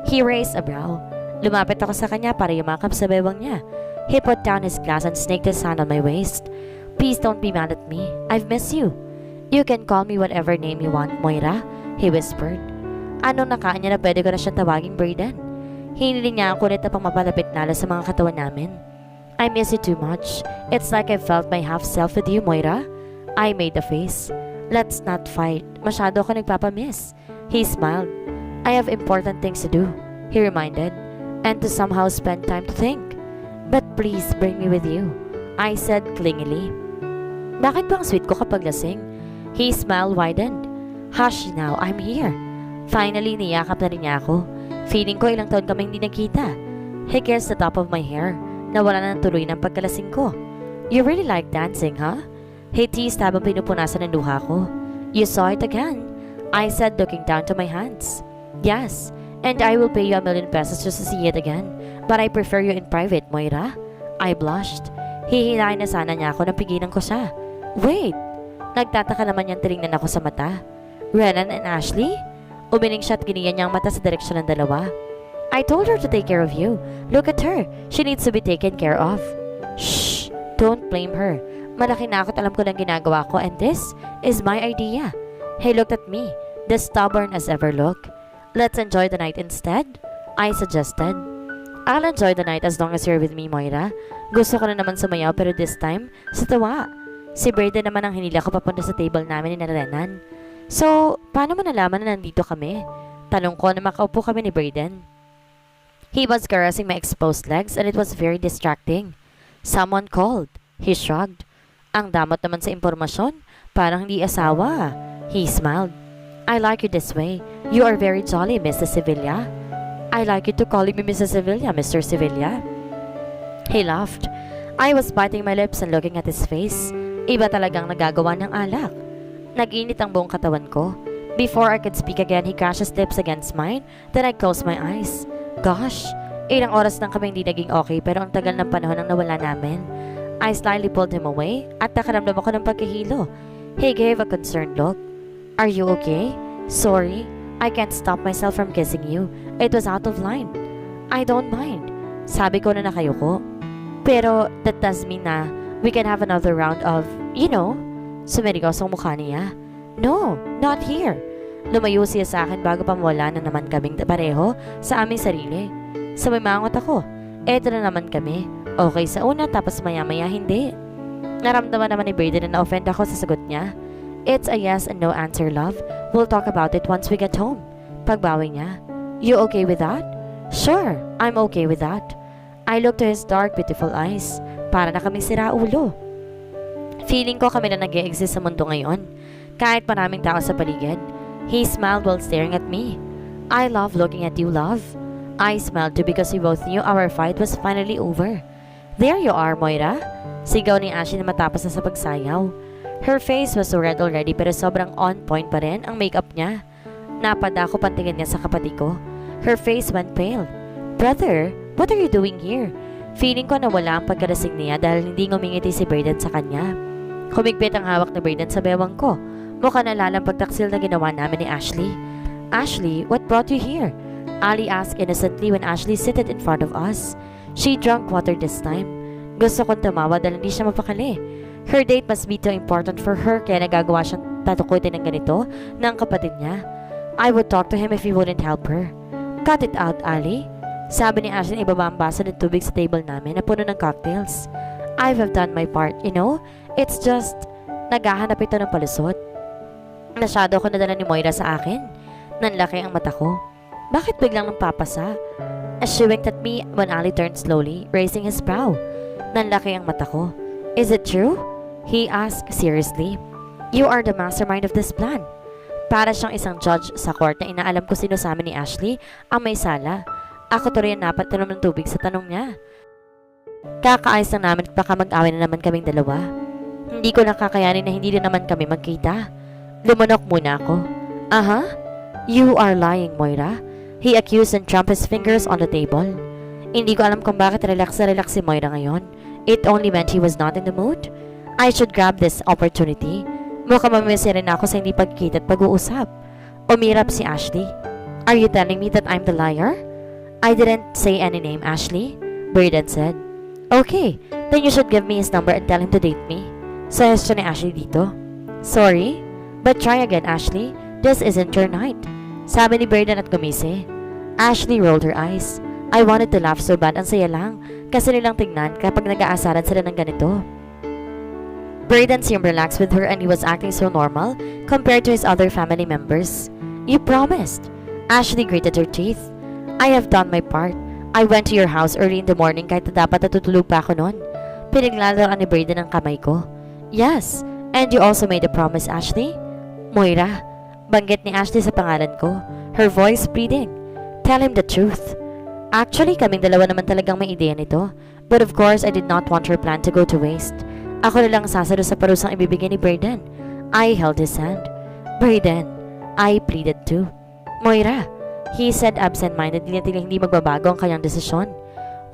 He raised a brow. Lumapit ako sa kanya para yumakap sa bewang niya. He put down his glass and snaked his hand on my waist. Please don't be mad at me. I've missed you. You can call me whatever name you want, Moira, he whispered. Anong nakaan niya na pwede ko na siyang tawaging Brayden? Hiniling niya ang kulit na pang mapalapit nala sa mga katawan namin. I miss you too much. It's like I felt my half-self with you, Moira. I made a face. Let's not fight. Masyado ako nagpapamiss. He smiled. I have important things to do, he reminded, and to somehow spend time to think. But please bring me with you, I said clingily. Bakit bang sweet ko kapag lasing? He smiled widened. Hush now, I'm here. Finally, niyakap na rin niya ako. Feeling ko ilang taon kami hindi nagkita. He kissed the top of my hair. Nawala na ng tuloy ng pagkalasing ko. You really like dancing, huh? He teased habang pinupunasan ng luha ko. You saw it again, I said looking down to my hands. Yes, and I will pay you 1,000,000 pesos just to see it again. But I prefer you in private, Moira. I blushed. Hihilain na sana niya ako nang pigilan ko siya. Wait! Nagtataka naman niyang tinignan ako sa mata. Renan and Ashley? Umiling siya at giniyan niya ang mata sa direksyon ng dalawa. I told her to take care of you. Look at her. She needs to be taken care of. Shh! Don't blame her. Malaki na ako at alam ko lang ginagawa ko and this is my idea. He looked at me, the stubborn as ever look. Let's enjoy the night instead, I suggested. I'll enjoy the night as long as you're with me, Moira. Gusto ko na naman sumayaw pero this time, sa tawa. Si Brayden naman ang hinila ko papunta sa table namin ni Renan. So, paano mo nalaman na nandito kami? Tanong ko na makaupo kami ni Brayden. He was caressing my exposed legs and it was very distracting. Someone called. He shrugged. Ang damot naman sa impormasyon. Parang hindi asawa. He smiled. I like you this way. You are very jolly, Mrs. Sevilla. I like you to calling me Mrs. Sevilla, Mr. Sevilla. He laughed. I was biting my lips and looking at his face. Iba talagang nagagawa ng alak. Nag-init ang buong katawan ko. Before I could speak again, he crashed his lips against mine. Then I closed my eyes. Gosh, ilang oras nang kami hindi naging okay pero ang tagal ng panahon ang nawala namin. I slightly pulled him away at nakaramdam ako ng pagkahilo. He gave a concerned look. Are you okay? Sorry, I can't stop myself from kissing you. It was out of line. I don't mind. Sabi ko na nakayuko. Pero that does mean na we can have another round of, sumirigaw sa mukha niya. No, not here. Lumayo siya sa akin bago pa mawala na naman kaming pareho sa aming sarili. Sumimangot ako. Eto na naman kami. Okay sa una tapos maya-maya hindi. Naramdaman naman ni Brayden na na-offend ako sa sagot niya. It's a yes and no answer, love. We'll talk about it once we get home. Pagbawi niya. You okay with that? Sure, I'm okay with that. I looked to his dark, beautiful eyes. Para na kaming siraulo. Feeling ko kami na nag-e-exist sa mundo ngayon. Kahit maraming tao sa paligid. He smiled while staring at me. I love looking at you, love. I smiled too because we both knew our fight was finally over. There you are, Moira. Sigaw ni Ashley na matapos na sa pagsayaw. Her face was so red already pero sobrang on point pa rin ang makeup niya. Napadako pantingin niya sa kapatid ko. Her face went pale. Brother, what are you doing here? Feeling ko na wala ang pagkarasing niya dahil hindi ngumingiti si Brayden sa kanya. Humigpit ang hawak ni Brayden sa bewang ko. Mukha nalalang pagtaksil na ginawa namin ni Ashley. Ashley, what brought you here? Ali asked innocently when Ashley seated in front of us. She drank water this time. Gusto kong tumawa dahil hindi siya mapakali. Her date must be too important for her kaya nagagawa siyang tatukutin ng ganito ng kapatid niya. I would talk to him if he wouldn't help her. Cut it out, Ali. Sabi ni Ashley ibaba ang baso ng tubig sa table namin na puno ng cocktails. I have done my part, you know? It's just, naghahanap ito ng palusot. Masyado ko nadala ni Moira sa akin. Nanlaki ang mata ko. Bakit biglang napapasa? As she winked at me when Ali turned slowly, raising his brow. Nanlaki ang mata ko. Is it true? He asked seriously. You are the mastermind of this plan. Para siyang isang judge sa court na inaalam ko sino sa amin ni Ashley ang may sala. Ako to rin napat na ng tubig sa tanong niya. Kakaayos lang namin at baka mag-away na naman kaming dalawa. Hindi ko nakakayanin na hindi rin naman kami magkita. Lumunok muna ako. Aha? You are lying, Moira. He accused and trumped his fingers on the table. Hindi ko alam kung bakit relax na relax si Moira ngayon. It only meant he was not in the mood. I should grab this opportunity. Mukhang mamimisi rin ako sa hindi pagkita at pag-uusap. Umirap si Ashley. Are you telling me that I'm the liar? I didn't say any name, Ashley. Brayden said. Okay, then you should give me his number and tell him to date me. Suggestion ni Ashley dito. Sorry, but try again, Ashley. This isn't your night. Sabi ni Brayden at gumisi. Ashley rolled her eyes. I wanted to laugh so bad, ang saya lang. Kasi nilang tignan kapag nag-aasaran sila ng ganito. Brayden seemed relaxed with her and he was acting so normal compared to his other family members. You promised. Ashley gritted her teeth. I have done my part. I went to your house early in the morning kahit na dapat natutulog pa ako noon. Pinaglalaro ni Brayden ang kamay ko. Yes, and you also made a promise, Ashley? Moira. Banggit ni Ashley sa pangalan ko, her voice pleading. Tell him the truth. Actually, kaming dalawa naman talagang may ideya nito. But of course, I did not want her plan to go to waste. Ako na lang sasalo sa parusang ibibigay ni Brayden. I held his hand. Brayden, I pleaded too. Moira, he said absent-mindedly na tilang hindi magbabago ang kanyang desisyon.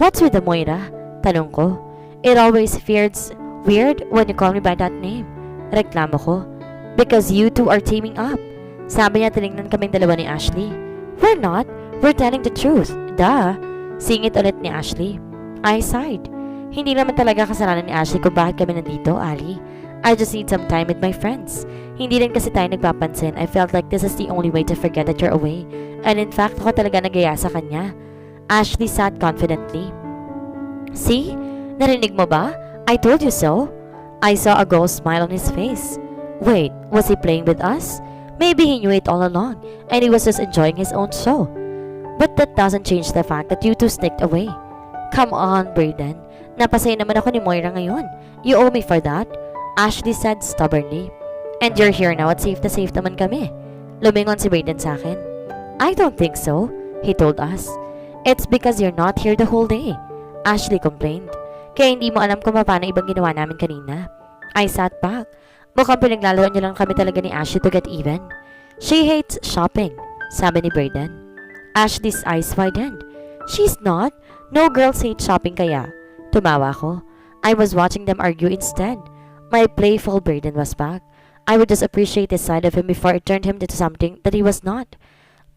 What's with the Moira? Tanong ko. It always feels weird when you call me by that name. Reklamo ko. Because you two are teaming up. Sabi niya tinignan kaming dalawa ni Ashley. We're not. We're telling the truth. Duh. Singit ulit ni Ashley. I sighed. Hindi naman talaga kasalanan ni Ashley kung bakit kami nandito, Ali. I just need some time with my friends. Hindi rin kasi tayo nagpapansin. I felt like this is the only way to forget that you're away. And in fact, ako talaga nagaya sa kanya. Ashley sat confidently. See? Narinig mo ba? I told you so. I saw a ghost smile on his face. Wait, was he playing with us? Maybe he knew it all along, and he was just enjoying his own show. But that doesn't change the fact that you two sneaked away. Come on, Brayden. Napasaya naman ako ni Moira ngayon. You owe me for that, Ashley said stubbornly. And you're here now at safe na safe naman kami. Lumingon si Brayden sa akin. I don't think so, he told us. It's because you're not here the whole day, Ashley complained. Kaya hindi mo alam kung paano ibang ginawa namin kanina. I sat back. Mukhang pinaglalaroan niya lang kami talaga ni Ashley to get even. She hates shopping, sabi ni Brayden. Ashley's eyes widened. She's not. No girls hate shopping kaya. Tumawa ko. I was watching them argue instead. My playful Brayden was back. I would just appreciate his side of him before it turned him into something that he was not.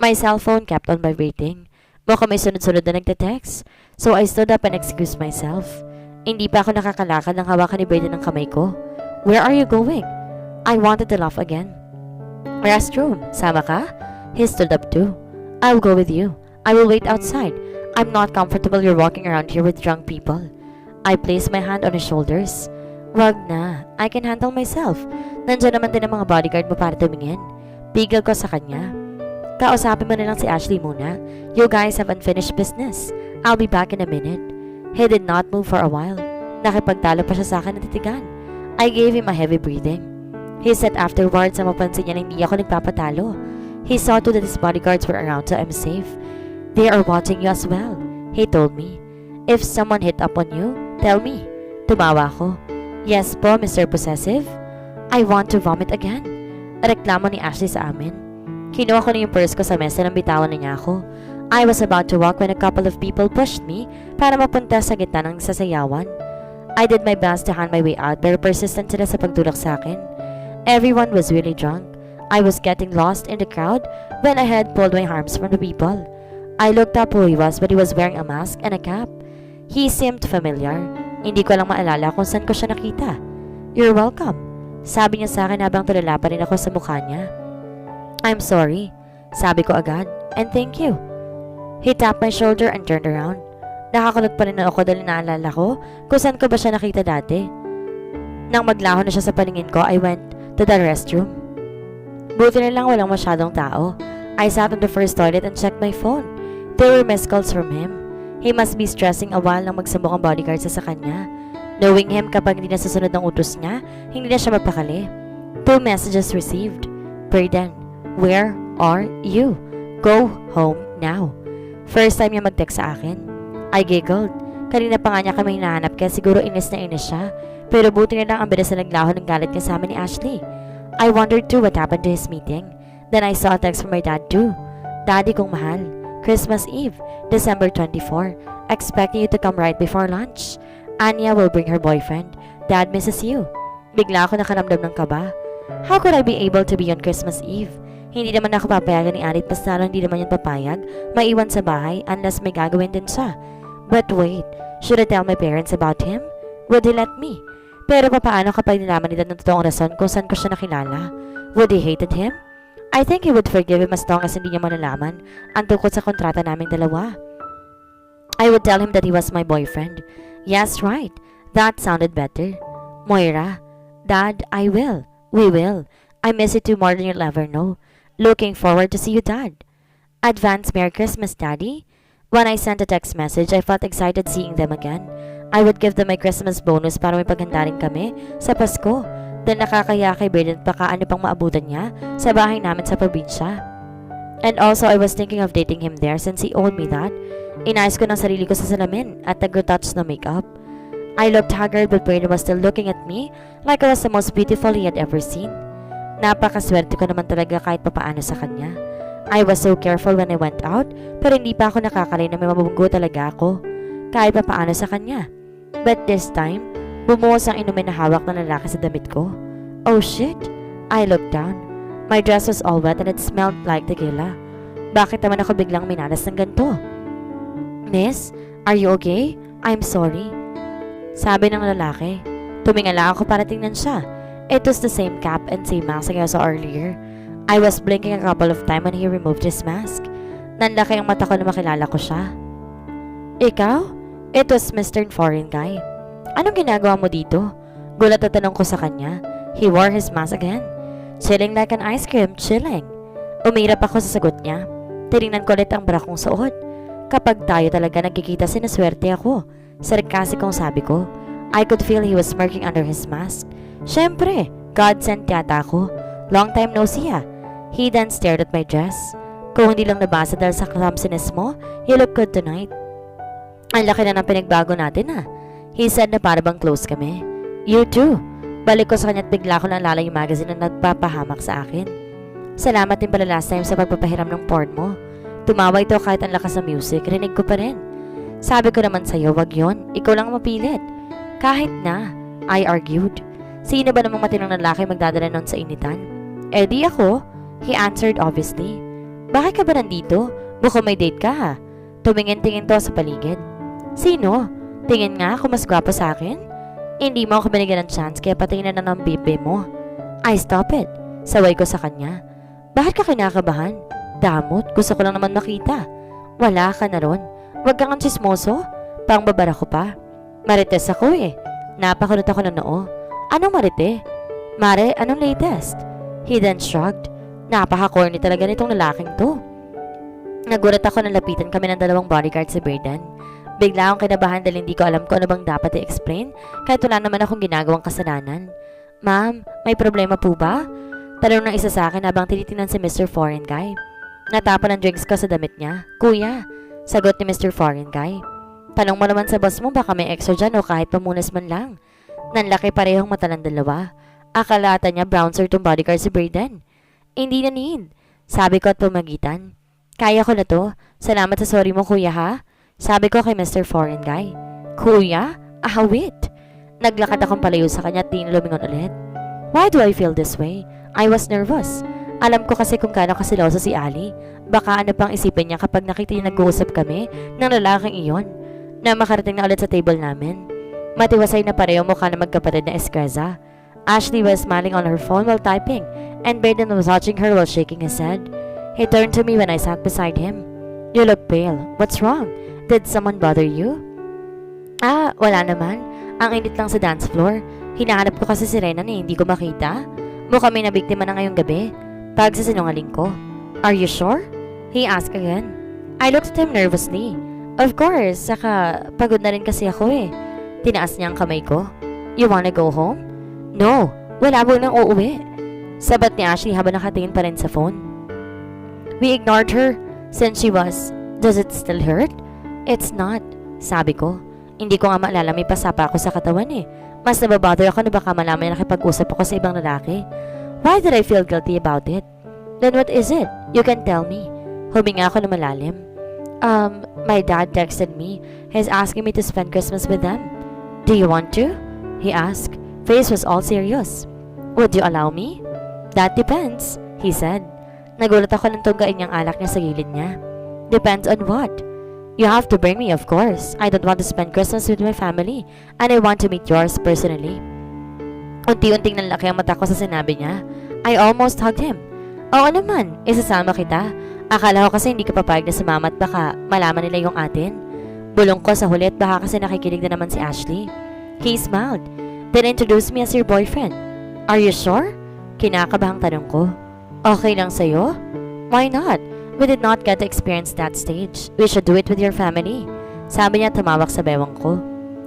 My cell phone kept on vibrating. Mukhang may sunod-sunod na nagte-text. So I stood up and excused myself. Hindi pa ako nakakalakad nang hawakan ni Brayden ang kamay ko. Where are you going? I wanted to laugh again. Restroom. Sama ka? He stood up too. I'll go with you. I will wait outside. I'm not comfortable you're walking around here with drunk people. I placed my hand on his shoulders. Wag na. I can handle myself. Nandiyan naman din ang mga bodyguard mo para tumingin. Pigil ko sa kanya. Kausapin mo na lang si Ashley muna. You guys have unfinished business. I'll be back in a minute. He did not move for a while. Nakipagtalo pa siya sa akin ng titigan. I gave him a heavy breathing. He said afterwards na mapansin niya na hindi ako nagpapatalo. He saw to that his bodyguards were around so I'm safe. They are watching you as well, he told me. If someone hit up on you, tell me. Tumawa ko. Yes po, Mr. Possessive. I want to vomit again. Reklamo ni Ashley sa amin. Kinuha ko na yung purse ko sa mesa nang bitawan na niya ako. I was about to walk when a couple of people pushed me para mapunta sa gitna ng sasayawan. I did my best to hand my way out pero persistent sila sa pagtulak sa akin. Everyone was really drunk. I was getting lost in the crowd when I had pulled my arms from the people. I looked up who he was but he was wearing a mask and a cap. He seemed familiar. Hindi ko lang maalala kung saan ko siya nakita. You're welcome. Sabi niya sa akin habang tulala pa rin ako sa mukha niya. I'm sorry. Sabi ko agad. And thank you. He tapped my shoulder and turned around. Nakakulot pa rin ako dahil naalala ko kung saan ko ba siya nakita dati. Nang maglaho na siya sa paningin ko, I went to the restroom. Buti na lang walang masyadong tao. I sat on the first toilet and checked my phone. There were missed calls from him. He must be stressing a while nang magsambok ang bodyguard sa kanya. Knowing him, kapag hindi na susunod ng utos niya, hindi na siya mapakali. 2 messages received. Burden, where are you? Go home now. First time niya mag-text sa akin. I giggled. Kanina pa nga niya kami hinahanap kaya siguro inis na inis siya. Pero buti na lang ang bilis na naglaho ng galit niya sa amin ni Ashley. I wondered too what happened to his meeting. Then I saw a text from my dad too. Daddy kong mahal. Christmas Eve, December 24. Expecting you to come right before lunch. Anya will bring her boyfriend. Dad misses you. Bigla ako nakaramdam ng kaba. How could I be able to be on Christmas Eve? Hindi naman ako papayagan ni Anit basta hindi naman yun papayag. Maiwan sa bahay unless may gagawin din siya. But wait, should I tell my parents about him? Would he let me? Pero papaano kapag nilaman nila ng totoong rason kung saan ko siya nakilala? Would he hated him? I think he would forgive him as long as hindi niya malalaman ang tungkol sa kontrata naming dalawa. I would tell him that he was my boyfriend. Yes, right. That sounded better. Moira, Dad, I will. We will. I miss you too more than you'll ever know. Looking forward to see you, Dad. Advance Merry Christmas, Daddy. When I sent a text message, I felt excited seeing them again. I would give them my Christmas bonus para may paghanda rin kami sa Pasko. Then nakakaya kay Braden baka ano pang maabutan niya sa bahay namin sa probinsya. And also, I was thinking of dating him there since he owed me that. Inayos ko ng sarili ko sa salamin at nag-retouch na makeup. I looked haggard but Braden was still looking at me like I was the most beautiful he had ever seen. Napakaswerte ko naman talaga kahit papaano sa kanya. I was so careful when I went out pero hindi pa ako nakakalay na may mabubunggo talaga ako kahit papaano sa kanya. But this time, bumuhos ang inumin na hawak ng lalaki sa damit ko. Oh shit! I looked down. My dress was all wet and it smelled like tequila. Bakit naman ako biglang minalas ng ganito? Miss, are you okay? I'm sorry. Sabi ng lalaki. Tumingala ako para tingnan siya. It was the same cap and same mask I saw earlier. I was blinking a couple of times when he removed his mask. Nanlaki ang mata ko na makilala ko siya. Ikaw? It was Mr. Foreign Guy. Anong ginagawa mo dito? Gulat na tanong ko sa kanya. He wore his mask again. Chilling like an ice cream, chilling. Umirap ako sa sagot niya. Tinignan ko ulit ang bra kong suot. Kapag tayo talaga nagkikita, sinaswerte ako. Sarkasikong sabi ko. I could feel he was smirking under his mask. Syempre, God sent yata ako. Long time no see ah. He then stared at my dress. Kung hindi lang nabasa dahil sa clumsiness mo, you look good tonight. Ang laki na ng pinagbago natin ah. He said na para bang close kami. You too. Balik ko sa kanya at bigla ko naalala yung magazine na nagpapahamak sa akin. Salamat din pala last time sa pagpapahiram ng porn mo. Tumawa ito kahit ang lakas ng music, rinig ko pa rin. Sabi ko naman sa'yo, wag yon. Ikaw lang mapilit. Kahit na, I argued. Sino ba namang matinong lalaki magdadala nun sa initan? Eh di ako. He answered obviously. Bakit ka ba nandito? Mukhang may date ka ha. Tumingin-tingin to sa paligid. Sino? Tingin nga ako mas gwapo sa akin? Hindi mo ako binigyan ng chance kaya patingin na ng bibe mo. I stop it. Saway ko sa kanya. Bakit ka kinakabahan? Damot, gusto ko lang naman makita. Wala ka na ron. Huwag kang chismoso. Pangbabara ko pa. Marites ako eh. Napakunot ako ng noo. Anong marite? Mare, anong latest? He then shrugged. Napaka-corny talaga nitong lalaking to. Nagulat ako nang lapitan kami ng 2 bodyguard sa Braden. Bigla akong kinabahan dahil hindi ko alam kung ano bang dapat i-explain kahit wala naman akong ginagawang kasalanan. Ma'am, may problema po ba? Tanong ng isa sa akin habang tinitingnan si Mr. Foreign Guy. Natapon ang drinks ko sa damit niya. Kuya, Sagot ni Mr. Foreign Guy. Tanong mo naman sa boss mo baka may extra dyan o kahit pamunas man lang. Nanlaki parehong mata ng dalawa. Akala ata niya bouncer tong bodyguard si Braden. Hindi na need. Sabi ko at pumagitan. Kaya ko na to. Salamat sa sorry mo kuya ha. Sabi ko kay Mr. Foreign Guy. Kuya? Ahawit. Naglakad akong palayo sa kanya at di lumingon ulit. Why do I feel this way? I was nervous. Alam ko kasi kung gaano kasiloso si Ali. Baka ano pang isipin niya kapag nakita niya nag-uusap kami ng lalaking iyon na makarating na ulit sa table namin. Matiwasay na pareho mukha na magkapatid na Eskreza. Ashley was smiling on her phone while typing and Braden was watching her while shaking his head. He turned to me when I sat beside him. You look pale. What's wrong? Did someone bother you? Wala naman. Ang init lang sa dance floor. Hinahanap ko kasi si Renan hindi ko makita. Mukhang may nabiktima na ngayong gabi. Pagsasinungaling ko. Are you sure? He asked again. I looked at him nervously. Of course, saka pagod na rin kasi ako eh. Tinaas niya ang kamay ko. You wanna go home? No, wala mo nang uuwi. Sabat ni Ashley habang nakatingin pa rin sa phone. We ignored her since she was, does it still hurt? It's not, sabi ko. Hindi ko nga maalala may pasapa ako sa katawan eh. Mas nababother ako na baka malaman na nakipag-usap ako sa ibang lalaki. Why did I feel guilty about it? Then what is it? You can tell me. Huminga ako na malalim. My dad texted me. He's asking me to spend Christmas with them. Do you want to? He asked. Face was all serious. Would you allow me? That depends, he said. Nagulat ako nang tunggain niyang alak niya sa gilid niya. Depends on what? You have to bring me, of course. I don't want to spend Christmas with my family, and I want to meet yours personally. Unti-unting nanlaki ang mata ko sa sinabi niya. I almost hugged him. Oo naman, isasama kita. Akala ko kasi hindi ka papayag na sumama at baka malaman nila yung atin. Bulong ko sa huli at baka kasi nakikinig na naman si Ashley. He smiled. Then introduced me as your boyfriend. Are you sure? Kinakabahang tanong ko. Okay lang sa'yo? Why not? We did not get to experience that stage. We should do it with your family. Sabi niya tumawak sa bewang ko.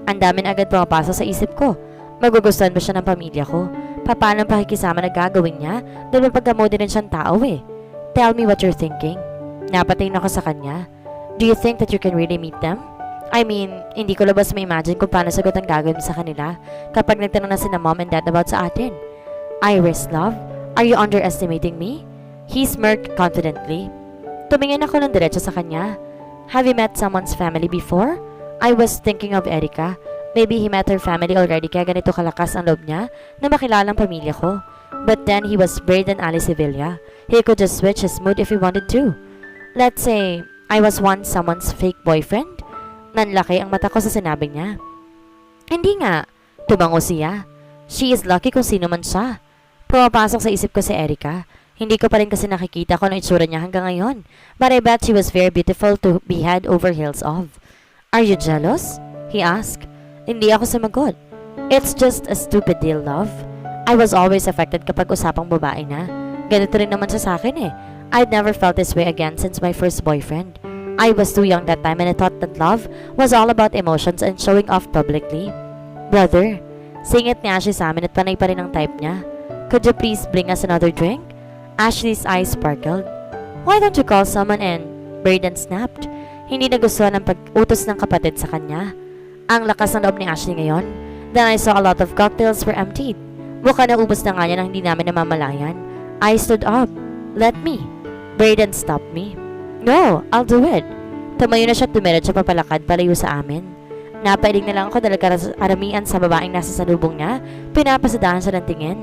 Ang dami na agad pumapasok sa isip ko. Magugustuhan ba siya ng pamilya ko? Paano ang pakikisama na gagawin niya? Dahil mapagkamodi rin siyang tao eh. Tell me what you're thinking. Napatingin ako sa kanya. Do you think that you can really meet them? I mean, hindi ko labas ma-imagine kung paano sagot ang gagawin sa kanila kapag nagtanong na sina mom and dad about sa atin. Iris, love, are you underestimating me? He smirked confidently. Tumingin ako ng diretso sa kanya. Have you met someone's family before? I was thinking of Erica. Maybe he met her family already kaya ganito kalakas ang loob niya na makilala ang pamilya ko. But then he was brave than Ali Sevilla. He could just switch his mood if he wanted to. Let's say, I was once someone's fake boyfriend. Nanlaki ang mata ko sa sinabi niya. Hindi nga. Tumango siya. She is lucky kung sino man siya. Pumapasok sa isip ko si Erica. Hindi ko pa rin kasi nakikita kung ano itsura niya hanggang ngayon. But I bet she was very beautiful to be head over heels of. Are you jealous? He asked. Hindi ako sumagot. It's just a stupid deal, love. I was always affected kapag usapang babae na. Ganito rin naman siya sa akin eh. I'd never felt this way again since my first boyfriend. I was too young that time and I thought that love was all about emotions and showing off publicly. Brother, singit ni Ashley sa amin at panay pa rin ang type niya. Could you please bring us another drink? Ashley's eyes sparkled. Why don't you call someone and Braden snapped. Hindi nagustuhan ang pag-utos ng kapatid sa kanya. Ang lakas ng loob ni Ashley ngayon. Then I saw a lot of cocktails were emptied. Mukha na ubos na nga niya nang hindi namin namamalayan. I stood up. Let me. Braden stopped me. No, I'll do it. Tumayo na siya at dumiretso papalakad palayo sa amin. Napailing na lang ako dahil karamihan sa babaeng nasa salubong niya, pinapasadahan siya ng tingin.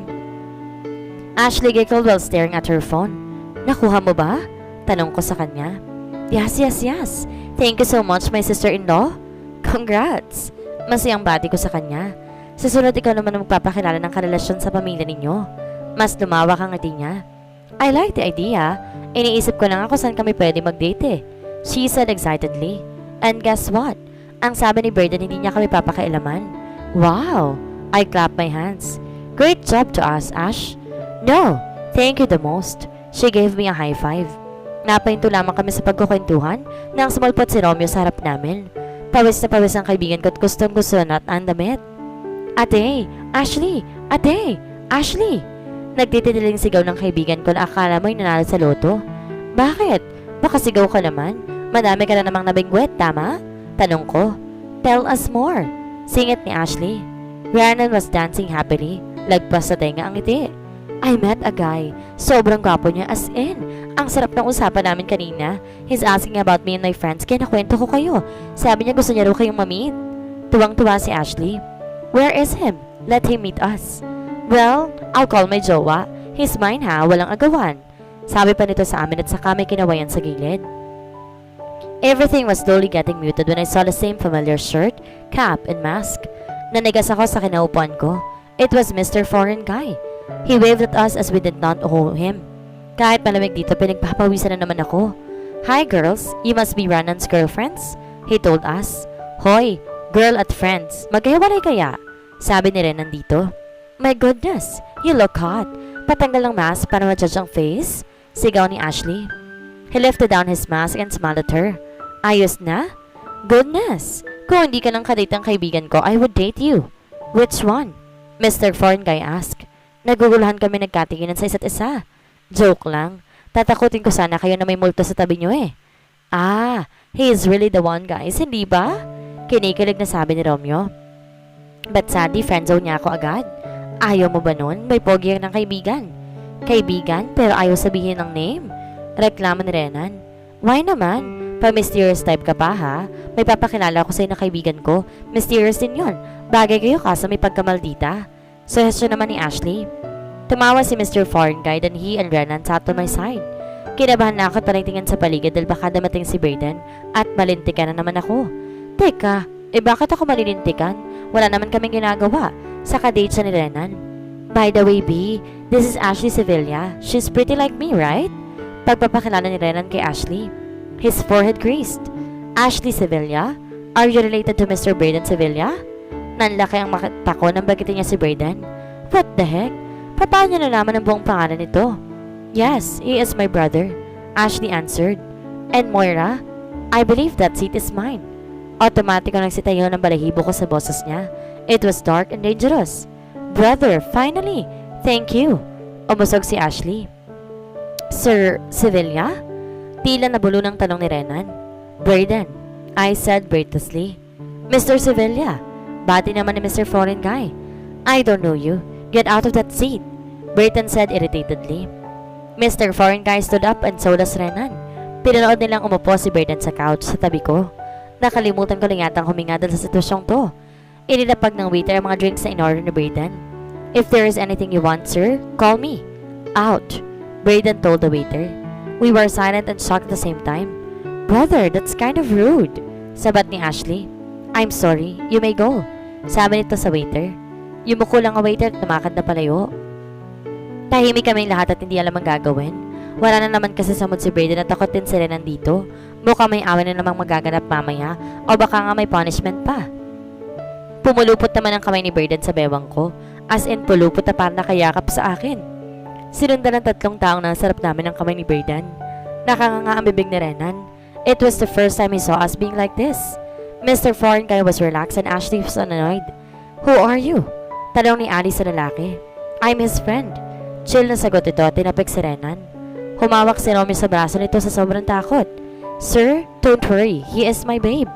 Ashley giggled while staring at her phone. Nakuha mo ba? Tanong ko sa kanya. Yes. Thank you so much, my sister-in-law. Congrats. Masayang bati ko sa kanya. Sa sunod ikaw naman ang magpapakilala ng karelasyon sa pamilya ninyo. Mas lumawak ang ngiti niya. I like the idea. Iniisip ko lang ako saan kami pwede mag-date eh. She said excitedly. And guess what? Ang sabi ni Braden hindi niya kami papakailaman. Wow! I clapped my hands. Great job to us, Ash. No, thank you the most. She gave me a high five. Napahinto lamang kami sa pagkukwentuhan nang sumulpot si Romeo sa harap namin. Pawis na pawis ang kaibigan ko at gustong-gusto na at ang damit. Ate! Ashley! Ate! Ashley! Nagtitidiling sigaw ng kaibigan ko na akala mo'y nanalo sa loto. Bakit? Baka sigaw ka naman. Madami ka na namang nabingwit, tama? Tanong ko. Tell us more. Singit ni Ashley. Rhiannon was dancing happily. Lagpas sa tenga ang ngiti. I met a guy. Sobrang gwapo niya as in. Ang sarap ng usapan namin kanina. He's asking about me and my friends kaya nakwento ko kayo. Sabi niya gusto niya raw kayong ma-meet. Tuwang-tuwa si Ashley. Where is him? Let him meet us. Well, I'll call my jowa. He's mine ha, walang agawan. Sabi pa nito sa amin at saka may kinawayan sa gilid. Everything was slowly getting muted when I saw the same familiar shirt, cap, and mask. Nanigas ako sa kinaupuan ko. It was Mr. Foreign Guy. He waved at us as we did not owe him. Kahit malamig dito, pinagpapawisan na naman ako. Hi girls, you must be Rhiannon's girlfriends? He told us. Hoy, girl at friends, magkahiwalay kaya? Sabi ni Renan dito. My goodness, you look hot. Patanggal ang mask para ma-judge ang face? Sigaw ni Ashley. He lifted down his mask and smiled at her. Ayos na? Goodness, kung hindi ka ng kadate ang kaibigan ko, I would date you. Which one? Mr. Foreign Guy asked. Naguguluhan kami nagkatinginan sa isa't isa. Joke lang. Tatakutin ko sana kayo na may multo sa tabi nyo eh. Ah, he is really the one guys, hindi ba? Kinikilig na sabi ni Romeo. But sadly, friendzone niya ako agad. Ayaw mo ba nun? May pogi ng kaibigan. Kaibigan? Pero ayaw sabihin ng name? Reklamo ni Renan. Why naman? Pa-mysterious type ka pa ha? May papakilala ko sa'yo na kaibigan ko. Mysterious din yon. Bagay kayo kaso may pagkamaldita. Suggestion naman ni Ashley. Tumawa si Mr. Foreign Guy and he and Renan sat on my side. Kinabahan na ako at paningtingin sa paligid dahil baka damating si Braden at malintikan na naman ako. Teka, bakit ako malilintikan? Wala naman kaming ginagawa. Saka date siya ni Renan. By the way, B, this is Ashley Sevilla. She's pretty like me, right? Pagpapakilala ni Renan kay Ashley. His forehead creased. Ashley Sevilla? Are you related to Mr. Braden Sevilla? Nanlaki ang mata ko nang bagitin niya si Braden. What the heck? Paano niya nalaman ang buong pangalan nito? Yes, he is my brother, Ashley answered. And Moira? I believe that seat is mine. Automatic ang nagsitayo ng balahibo ko sa boses niya. It was dark and dangerous. Brother, finally! Thank you! Umusog si Ashley. Sir Sevilla? Tila nabulo ng tanong ni Renan. Braden, I said breathlessly. Mr. Sevilla, bati naman ni Mr. Foreign Guy. I don't know you. Get out of that seat, Braden said irritatedly. Mr. Foreign Guy stood up and so does Renan. Pinanood nilang umupo si Braden sa couch sa tabi ko. Nakalimutan ko lang yatang huminga dahil sa sitwasyong to. Inilapag ng waiter ang mga drinks na in-order ni Braden. If there is anything you want, sir, call me. Out, Braden told the waiter. We were silent and shocked at the same time. Brother, that's kind of rude, sabat ni Ashley. I'm sorry, you may go, sabi nito sa waiter. Yumuko lang ang waiter at namakad na palayo. Tahimik kaming lahat at hindi alam ang gagawin. Wala na naman kasi sa mood si Braden at takot din sila nandito. Mukhang may awin na namang magaganap mamaya o baka nga may punishment pa. Pumulupot naman ang kamay ni Braden sa bewang ko. As in pulupot na parang nakayakap sa akin. Sinundan ng 3 taong nasarap namin ang kamay ni Braden. Nakanganga ang bibig ni Renan. It was the first time he saw us being like this. Mr. Foreign Guy was relaxed and Ashley was annoyed. Who are you? Tanong ni Ali sa lalaki. I'm his friend. Chill na sagot ito at tinapik si Renan. Humawak si Romeo sa braso nito sa sobrang takot. Sir, don't worry. He is my babe.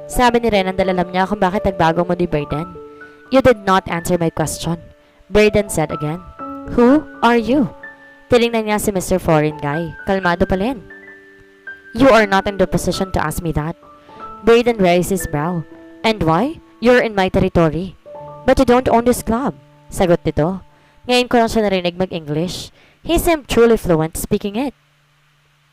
Sabi ni Renan dahil alam niya kung bakit nagbago mo ni Braden. You did not answer my question, Braden said again. Who are you? Tinignan niya si Mr. Foreign Guy. Kalmado pa rin. You are not in the position to ask me that. Braden raised his brow. And why? You're in my territory. But you don't own this club. Sagot nito. Ngayon ko lang siya narinig mag-English. He seemed truly fluent speaking it.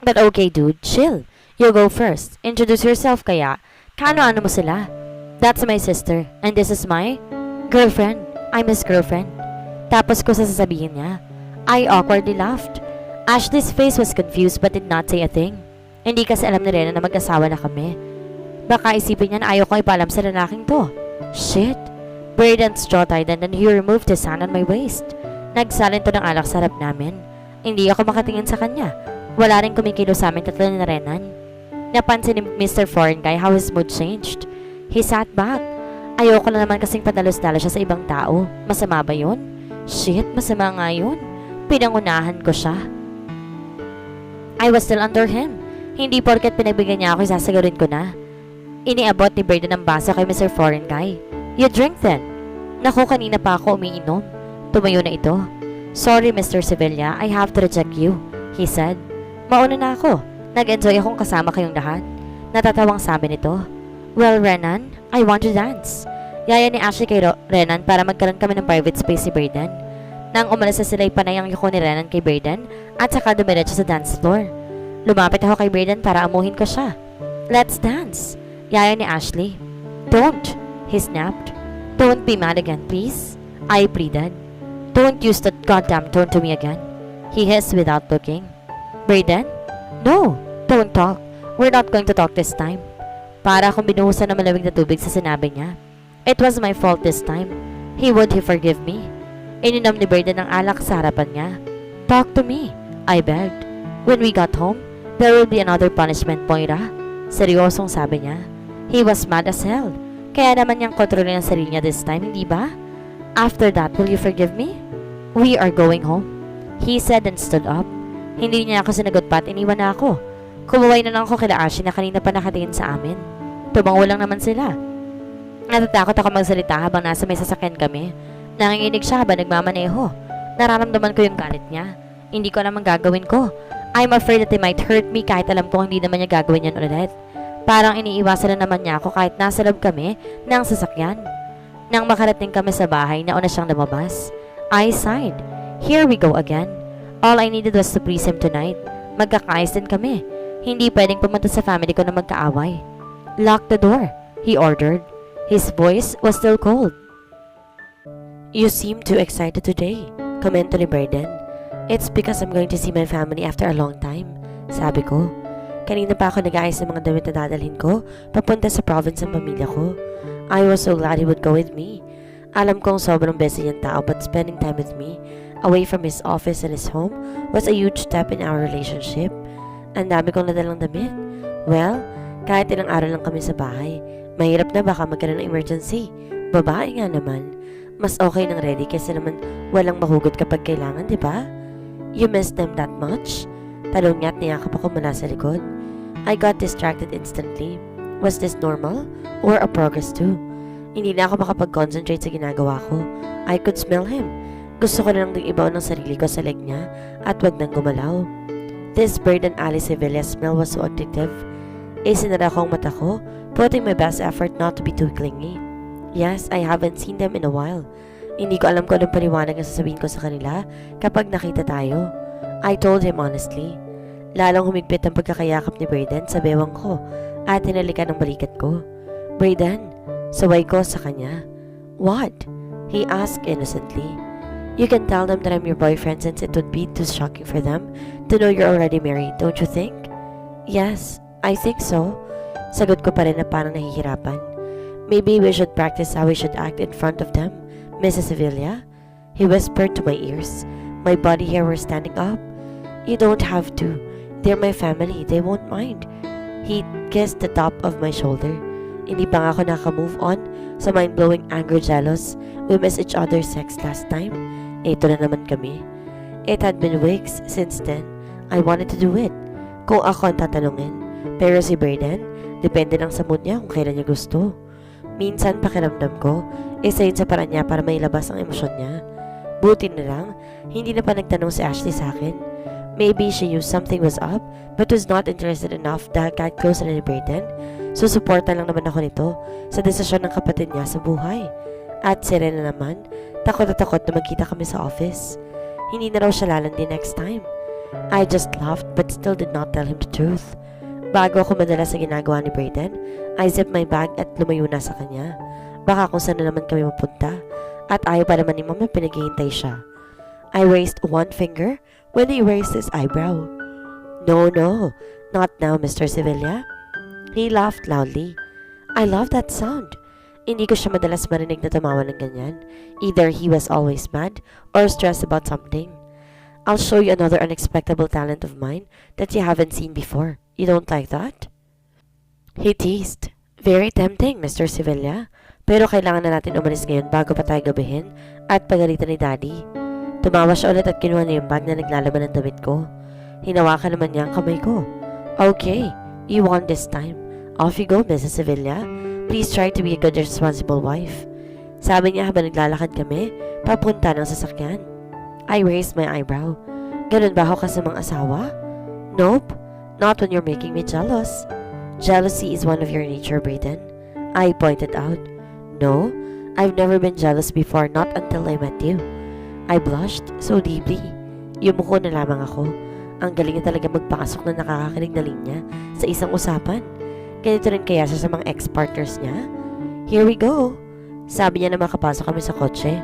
But okay dude, chill. You go first. Introduce yourself kaya. Kano-ano mo sila? That's my sister. And this is my girlfriend. I'm his girlfriend. Tapos ko sasabihin niya. I awkwardly laughed. Ashley's face was confused but did not say a thing. Hindi kasi alam ni Rena na mag-asawa na kami. Baka isipin niya na ayaw ko ipaalam sa lalaking to. Shit. Braden's jaw tightened and he removed his hand on my waist. Nagsalin to ng alak sa harap namin. Hindi ako makatingin sa kanya. Wala rin kumikilo sa amin 3 na Renan. Napansin ni Mr. Foreign Guy how his mood changed. He sat back. Ayoko na naman kasing padalos-dalos siya sa ibang tao. Masama ba yun? Shit, masama nga yun. Pinangunahan ko siya. I was still under him. Hindi porket pinagbigyan niya ako, isasagurin ko na. Iniabot ni Braden ang baso kay Mr. Foreign Guy. You drink then. Naku, kanina pa ako umiinom. Tumayo na ito. Sorry, Mr. Sevilla, I have to reject you, he said. Mauna na ako. Nag-enjoy akong kasama kayong lahat. Natatawang sabi nito. Well, Renan, I want to dance. Yaya ni Ashley kay Renan para magkaroon kami ng private space si Braden. Nang umalis na sila, ipanay ang yuko ni Renan kay Braden at saka dumiretso sa dance floor. Lumapit ako kay Braden para amuhin ko siya. Let's dance. Yaya ni Ashley. Don't, he snapped. Don't be mad again, please. I pleaded. Don't use that goddamn tone to me again. He hissed without looking. Braden? No, don't talk. We're not going to talk this time. Para akong binuhusan ng malamig na tubig sa sinabi niya. It was my fault this time. Would he forgive me? Ininom ni Braden ang alak sa harapan niya. Talk to me, I begged. When we got home, there will be another punishment, Moira. Seryosong sabi niya. He was mad as hell. Kaya naman niyang kontrolin ang sarili niya this time, hindi ba? After that, will you forgive me? We are going home, he said and stood up. Hindi niya ako sinagot pa at iniwan na ako. Kumuway na lang ako kila Ashley na kanina pa nakatingin sa amin. Tumango lang naman sila. Natatakot ako magsalita habang nasa may sasakyan kami. Nanginginig siya habang nagmamaneho. Nararamdaman ko yung galit niya. Hindi ko alam ang gagawin ko. I'm afraid that he might hurt me kahit alam ko hindi naman niya gagawin yan ulit. Parang iniiwasan na naman niya ako kahit nasa loob kami ng sasakyan. Nang makarating kami sa bahay, nauna siyang lumabas. I sighed. Here we go again. All I needed was to please him tonight. Magkakaayos din kami. Hindi pwedeng pumunta sa family ko na magkaaway. Lock the door, he ordered. His voice was still cold. You seem too excited today, komento ni Braden. It's because I'm going to see my family after a long time, sabi ko. Kanina pa ako nag-aayos ng mga damit na dadalhin ko papunta sa province ng pamilya ko. I was so glad he would go with me. Alam kong sobrang busy niyang tao but spending time with me, away from his office and his home, was a huge step in our relationship. Ang dami kong nadalang damit. Well, kahit ilang araw lang kami sa bahay, mahirap na baka magkaroon ng emergency. Babae nga naman. Mas okay nang ready kasi naman walang mahugot kapag kailangan, di ba? You miss them that much? Talong niya at niyakap ako mula sa likod. I got distracted instantly. Was this normal? Or a progress too? Hindi na ako makapag-concentrate sa ginagawa ko. I could smell him. Gusto ko na lang ibaw ng sarili ko sa leg niya at wag nang gumalaw. This bird and Alice Sevilla smell was so addictive. Sinara ko ang mata ko, putting my best effort not to be too clingy. Yes, I haven't seen them in a while. Hindi ko alam kung anong paliwanag ang sasabihin ko sa kanila kapag nakita tayo. I told him honestly. Lalong humigpit ang pagkakayakap ni Braden sa bewang ko at hinalikan ng balikat ko. Braden, saway ko sa kanya. What? He asked innocently. You can tell them that I'm your boyfriend since it would be too shocking for them to know you're already married, don't you think? Yes, I think so. Sagot ko pa rin na parang nahihirapan. Maybe we should practice how we should act in front of them, Mrs. Sevilla? He whispered to my ears. My body hair were standing up. You don't have to. They're my family, they won't mind. He kissed the top of my shoulder. Hindi pa nga ako naka-move on sa mind-blowing anger jealous. We missed each other's sex last time. Ito na naman kami. It had been weeks since then. I wanted to do it. Kung ako ang tatanungin. Pero si Braden, depende lang sa mood niya kung kailan niya gusto. Minsan pakiramdam ko, isa yun sa paraan niya para mailabas ang emosyon niya. Buti na lang, hindi na pa nagtanong si Ashley sa akin. Maybe she knew something was up but was not interested enough dahil kahit close na ni Braden, so supporta lang naman ako nito sa desisyon ng kapatid niya sa buhay. At si Rena naman, takot na magkita kami sa office. Hindi na raw siya lalandi next time. I just laughed but still did not tell him the truth. Bago ako madala sa ginagawa ni Braden, I zipped my bag at lumayo na sa kanya. Baka kung saan na naman kami mapunta. At ayaw pa naman ni Mama pinaghihintay siya. I raised one finger when he raised his eyebrow. No, not now, Mr. Sevilla. He laughed loudly. I love that sound. Hindi ko siya madalas marinig na tumawa ng ganyan. Either he was always mad or stressed about something. I'll show you another unexpected talent of mine that you haven't seen before. You don't like that? He teased. Very tempting, Mr. Sevilla. Pero kailangan na natin umalis ngayon bago pa tayo gabihin at pagalitan ni Daddy. Tumawa siya ulit at kinuha niya yung bag na naglalaban ng damit ko. Hinawakan naman niya ang kamay ko. Okay, you won this time. Off you go, Mrs. Sevilla. Please try to be a good responsible wife. Sabi niya habang naglalakad kami, papunta ng sasakyan. I raised my eyebrow. Ganun ba ako kasamang asawa? Nope, not when you're making me jealous. Jealousy is one of your nature, Brayden. I pointed out. No, I've never been jealous before, not until I met you. I blushed so deeply. Yumuko na lamang ako. Ang galing niya talaga magpasok na nakakakinig na linya sa isang usapan. Ganito rin kaya siya sa mga ex-partners niya? Here we go. Sabi niya na makapasok kami sa kotse.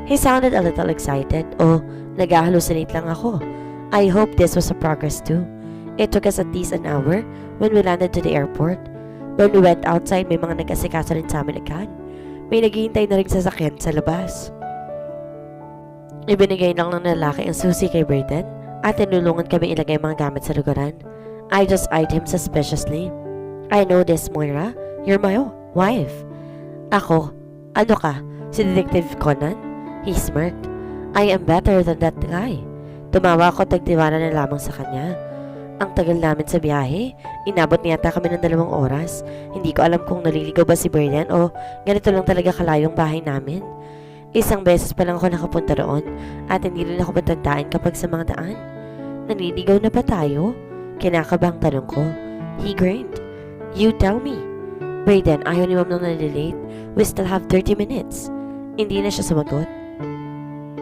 He sounded a little excited. Oh, nag-hallucinate lang ako. I hope this was a progress too. It took us at least an hour when we landed to the airport. When we went outside, may mga nag-asikaso rin sa amin agad. May naghihintay na rin sasakyan sa labas. Ibinigay lang ng lalaki ang susi kay Brayden at tinulungan kami ilagay mga gamit sa lugaran. I just eyed him suspiciously. I know this, Moira. You're my wife. Ako? Ano ka? Si Detective Conan? He smirked. I am better than that guy. Tumawa ako at nagtiwala na lamang sa kanya. Ang tagal namin sa biyahe. Inabot niya kami ng 2 oras. Hindi ko alam kung naliligaw ba si Brayden o ganito lang talaga kalayong bahay namin. Isang beses pa lang ako nakapunta roon at hindi rin ako matandaan kapag sa mga daan. Naliligaw na ba tayo? Kinakabang tanong ko. He grinned. You tell me. Brayden, ayaw ni Ma'am nang nalilate. We still have 30 minutes. Hindi na siya sumagot.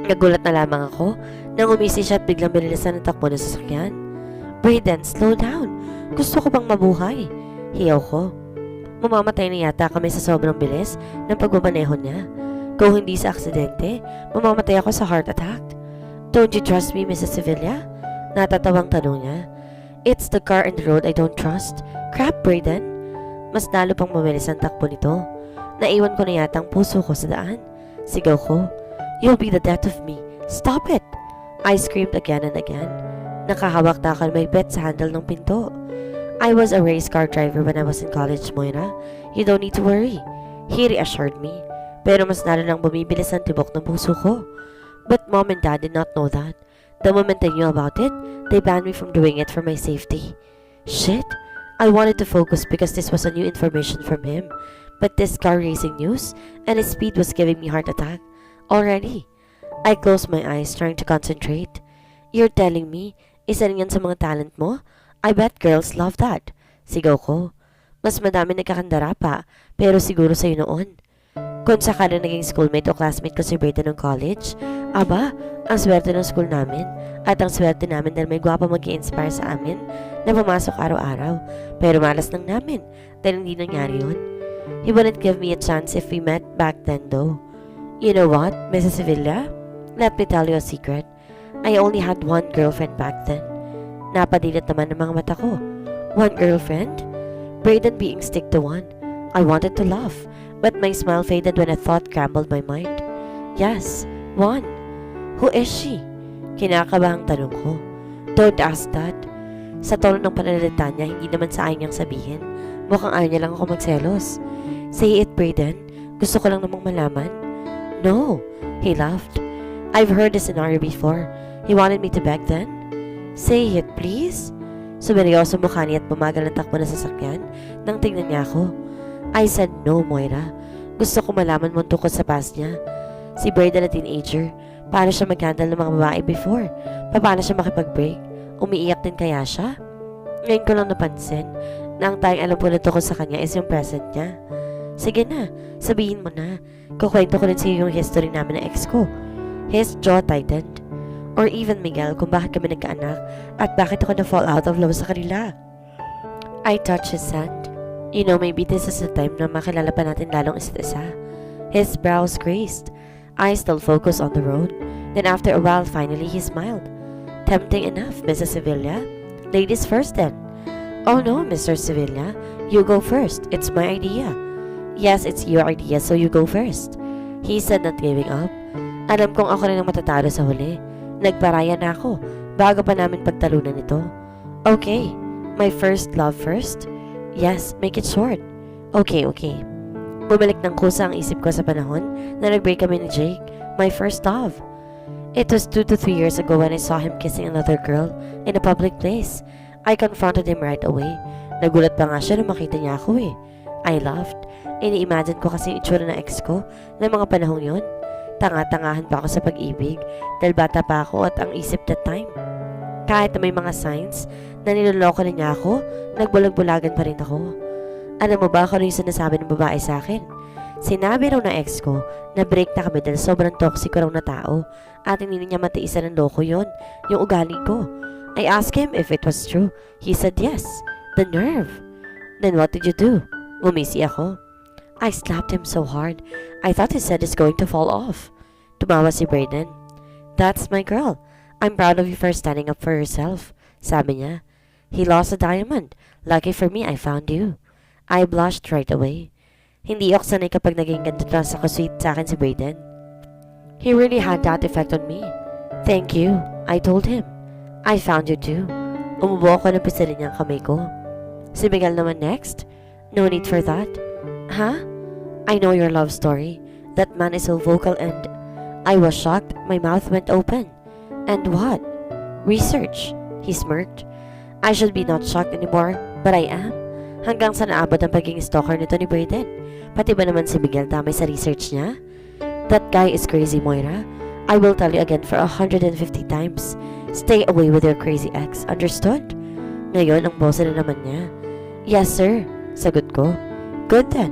Nagulat na lamang ako nang umisi siya at biglang binilisan ng takbo ng sasakyan. Brayden, slow down. Gusto ko bang mabuhay? Hiyaw ko. Mamamatay na yata kami sa sobrang bilis ng pagmamaneho niya. Kung hindi sa aksidente, mamamatay ako sa heart attack. Don't you trust me, Mrs. Sevilla? Natatawang tanong niya. It's the car and the road I don't trust. Crap, Brayden. Mas lalo pang mabilis ang takbo nito. Naiwan ko na yata ang puso ko sa daan. Sigaw ko. You'll be the death of me. Stop it! I screamed again and again. Nakahawak na ako may bet sa handle ng pinto. I was a race car driver when I was in college, Moira. You don't need to worry. He reassured me. Pero mas lalo nang bumibilis ang tibok ng puso ko. But Mom and Dad did not know that. The moment they knew about it, they banned me from doing it for my safety. Shit! I wanted to focus because this was a new information from him. But this car racing news and his speed was giving me heart attack. Already. I closed my eyes trying to concentrate. You're telling me, isa rin yan sa mga talent mo? I bet girls love that. Sigaw ko. Mas madami nagkakandara pa, pero siguro sa'yo noon. Kung sakala naging schoolmate o classmate ko si Brayden ng college, aba, ang swerte ng school namin at ang swerte namin dahil may gwapa mag-i-inspire sa amin na pumasok araw-araw. Pero malas lang namin dahil hindi nangyari yun. He wouldn't give me a chance if we met back then though. You know what, Mrs. Sevilla? Let me tell you a secret. I only had one girlfriend back then. Napadilat naman ng mga mata ko. One girlfriend? Brayden being stick to one. I wanted to laugh, but my smile faded when a thought scrambled my mind. Yes, one. Who is she? Kinakabahang tanong ko. Don't ask that. Sa tono ng pananalita niya, hindi naman sa ayaw niyang sabihin. Mukhang ayaw niya lang ako magselos. Say it, Brayden. Gusto ko lang namang malaman. No, he laughed. I've heard the scenario before. He wanted me to beg then. Say it, please. Sumeryoso mukha niya at bumagal ang takbo ng sasakyan nang tingnan niya ako. I said no, Moira. Gusto ko malaman mo tungkol sa past niya. Si Brayden na teenager. Paano siya mag-handle ng mga babae before? Paano siya makipag-break? Umiiyak din kaya siya? Ngayon ko lang napansin na ang tayong alam po na tungkol sa kanya is yung present niya. Sige na, sabihin mo na. Kukwento ko rin sa iyo yung history namin ng ex ko. His jaw tightened. Or even Miguel kung bakit kami nagkaanak at bakit ako na-fall out of love sa kanila. I touched his hand. You know, maybe this is the time na makilala pa natin lalong isa't isa. His brows creased. Eyes still focused on the road. Then after a while, finally he smiled. Tempting enough, Mrs. Sevilla. Ladies first then. Oh no, Mr. Sevilla. You go first. It's my idea. Yes, it's your idea, so you go first. He said, not giving up. Alam kong ako rin ang matatalo sa huli. Nagparaya na ako bago pa namin pagtalunan ito. Okay, my first love first? Yes, make it short. Okay. Bumalik ng kusa ang isip ko sa panahon na nag-break kami ni Jake, my first love. It was 2 to 3 years ago when I saw him kissing another girl in a public place. I confronted him right away. Nagulat pa nga siya nung makita niya ako eh. I laughed. Ini-imagine ko kasi yung itsura ng ex ko ng mga panahong yun. Tanga-tangahan pa ako sa pag-ibig dahil bata pa ako at ang isip that time. Kahit na may mga signs na niloloko na niya ako, nagbulag-bulagan pa rin ako. Alam mo ba kung ano yung sinasabi ng babae sa akin? Sinabi raw ng ex ko na break na kami dahil sobrang toxic raw na tao at hindi niya matiisan ng loko yon, yung ugali ko. I asked him if it was true. He said yes. The nerve. Then what did you do? Umisi ako. I slapped him so hard. I thought his head is going to fall off. Tumawa si Brayden. That's my girl. I'm proud of you for standing up for yourself. Sabi niya. He lost a diamond. Lucky for me, I found you. I blushed right away. Hindi ako sanay kapag naging ganito na sa sweet sa akin si Brayden. He really had that effect on me. Thank you, I told him. I found you too. Umubo ako ng pisilin niyang kamay ko. Si Miguel naman next. No need for that. Huh? I know your love story. That man is so vocal and... I was shocked. My mouth went open. And what? Research. He smirked. I should be not shocked anymore, but I am. Hanggang sa naabot ang pagiging stalker nito ni Brayden. Pati ba naman si Miguel damay sa research niya? That guy is crazy, Moira. I will tell you again for 150 times. Stay away with your crazy ex. Understood? Ngayon, ang boss na naman niya. Yes, sir. Sagot ko. Good then.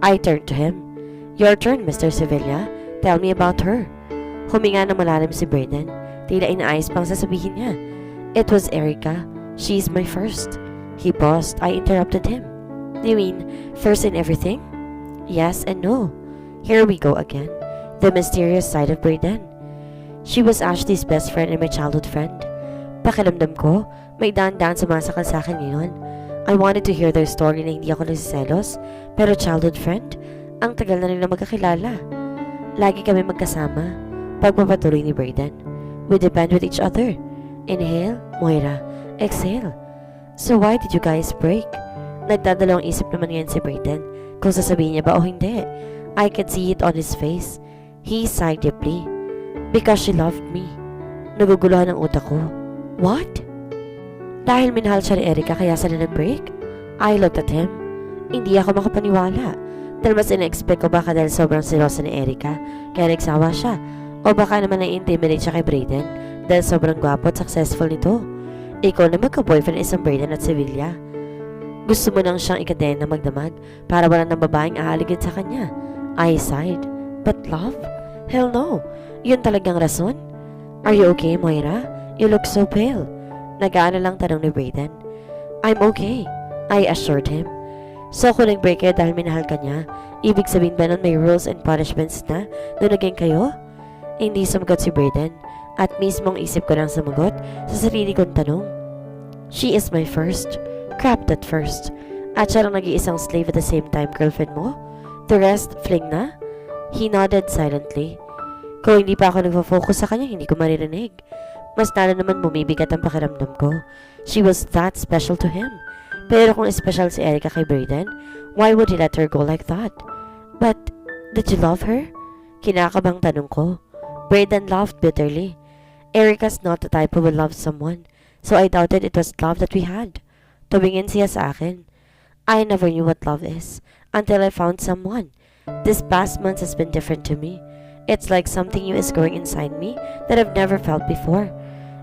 I turned to him. Your turn, Mr. Sevilla. Tell me about her. Huminga na malalim si Brayden. Tila inaayos pang sasabihin niya. It was Erica. She's my first. He paused. I interrupted him. You mean, first in everything? Yes and no. Here we go again. The mysterious side of Brayden. She was Ashley's best friend and my childhood friend. Pakiramdam ko, may daan-daan sumasakal sa akin ngayon. I wanted to hear their story na hindi ako nagsiselos, pero childhood friend, ang tagal na nila magkakilala. Lagi kami magkasama. Pagpapatuloy ni Brayden. We depend with each other. Inhale, Moira. Exhale. So why did you guys break? Nagdadalawang isip naman ngayon si Brayden kung sasabihin niya ba o hindi. I could see it on his face. He sighed deeply. Because she loved me. Naguguluhan ang utak ko. What? Dahil minahal siya ni Erica kaya sila nag-break? I looked at him. Hindi ako makapaniwala. Dahil mas ina-expect ko baka dahil sobrang selosa ni Erica kaya nagsawa siya. O baka naman na-intimidate siya kay Brayden dahil sobrang gwapo at successful nito. Ikaw na magka-boyfriend isang Brayden at Sevilla. Gusto mo nang siyang ikadayan na magdamag para wala ng babaeng aaligid sa kanya. I sighed. But love? Hell no. Yun talagang rason? Are you okay, Moira? You look so pale. Nagaano lang tanong ni Brayden. I'm okay, I assured him. So kung nag-break kayo dahil minahal ka niya, ibig sabihin ba nun may rules and punishments na nung naging kayo? Hindi sumagot si Brayden at mismong isip ko nang sumagot sa sarili kong tanong. She is my first. Crap that first. At siya lang nag-iisang slave at the same time girlfriend mo? The rest, fling na? He nodded silently. Kung hindi pa ako nagfo-focus sa kanya, hindi ko maririnig. Mas lalo naman bumibigat ang pakiramdam ko. She was that special to him. Pero kung special si Erica kay Brayden, why would he let her go like that? But, did you love her? Kinakabang tanong ko. Brayden laughed bitterly. Erica's not the type who will love someone, so I doubted it was love that we had. Tumingin siya sa akin. I never knew what love is until I found someone. This past month has been different to me. It's like something new is growing inside me that I've never felt before.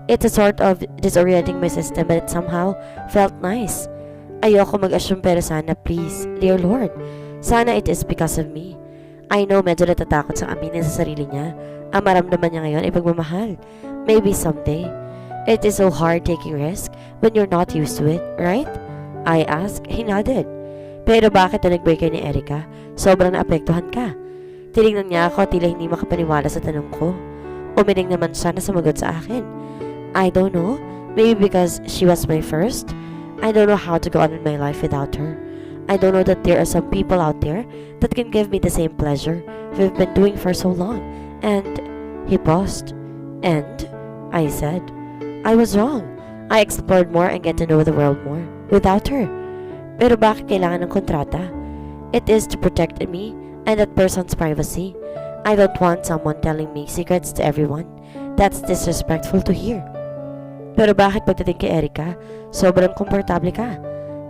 It's a sort of disorienting my system, but it somehow felt nice. Ayoko mag-assume pero sana, please, dear Lord. Sana it is because of me. I know medyo natatakot sa aminin sa sarili niya. Ang maramdaman niya ngayon ay pagmamahal. Maybe someday. It is so hard taking risk when you're not used to it, right? I asked. He nodded. Pero bakit na nag-break kayo ni Erica? Sobrang naapektuhan ka. Tinignan niya ako tila hindi makapaniwala sa tanong ko. Umiling naman siya na sumagot sa akin. I don't know. Maybe because she was my first. I don't know how to go on in my life without her. I don't know that there are some people out there that can give me the same pleasure we've been doing for so long. And he paused. And I said, I was wrong. I explored more and get to know the world more without her. Pero bakit kailangan ng kontrata? It is to protect me and that person's privacy. I don't want someone telling me secrets to everyone. That's disrespectful to hear. Pero bakit pagdating kay Erica, sobrang komportable ka?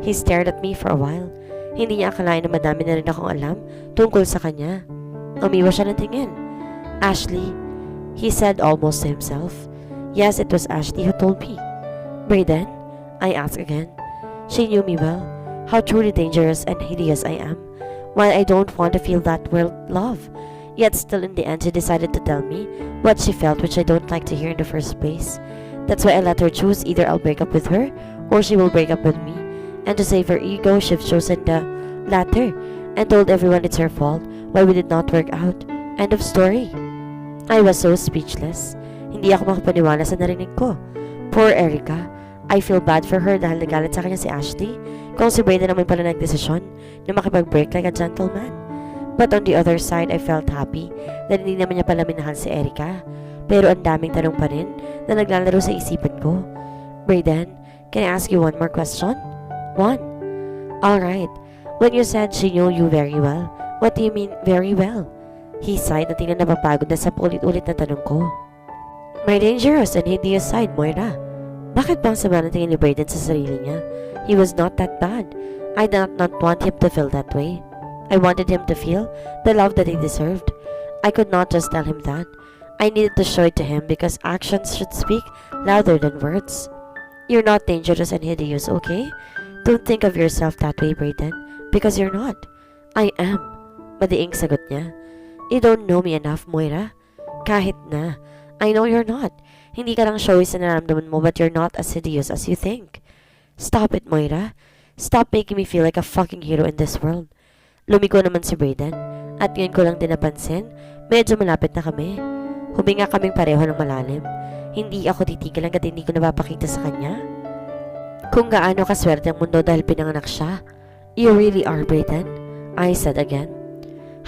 He stared at me for a while. Hindi niya akalain na madami na rin akong alam tungkol sa kanya. Umiwas siya ng tingin. Ashley, he said almost to himself. Yes, it was Ashley who told me. Brayden? I asked again. She knew me well, how truly dangerous and hideous I am, while I don't want to feel that world love. Yet still in the end she decided to tell me what she felt, which I don't like to hear in the first place. That's why I let her choose. Either I'll break up with her or she will break up with me. And to save her ego, she's chosen the latter and told everyone it's her fault why we did not work out. End of story. I was so speechless. Hindi ako makapaniwala sa narinig ko. Poor Erica. I feel bad for her dahil nagalit sa kanya si Ashley kung si Brayden naman pala nagdesisyon na makipag-break like a gentleman. But on the other side, I felt happy na hindi naman niya pala minahal si Erica. Pero ang daming tanong pa rin na naglalaro sa isipan ko. Brayden, can I ask you one more question? One. Alright. When you said she knew you very well, what do you mean very well? He sighed na tingnan na napapagod na sa paulit-ulit na tanong ko. My dangerous and hideous side, Moira. Bakit bang sama ng tingin ni Brayden sa sarili niya? He was not that bad. I did not want him to feel that way. I wanted him to feel the love that he deserved. I could not just tell him that. I needed to show it to him because actions should speak louder than words. You're not dangerous and hideous, okay? Don't think of yourself that way, Brayden, because you're not. I am. Madiing sagot niya. You don't know me enough, Moira. Kahit na. I know you're not. Hindi ka lang showy sa nararamdaman mo, but you're not as hideous as you think. Stop it, Moira. Stop making me feel like a fucking hero in this world. Lumiko naman si Brayden, at ngayon ko lang din napansin, medyo malapit na kami. Huminga kaming pareho ng malalim. Hindi ako titigil hanggat hindi ko napapakita sa kanya kung gaano kaswerte ang mundo dahil pinanganak siya. You really are, Brayden, I said again.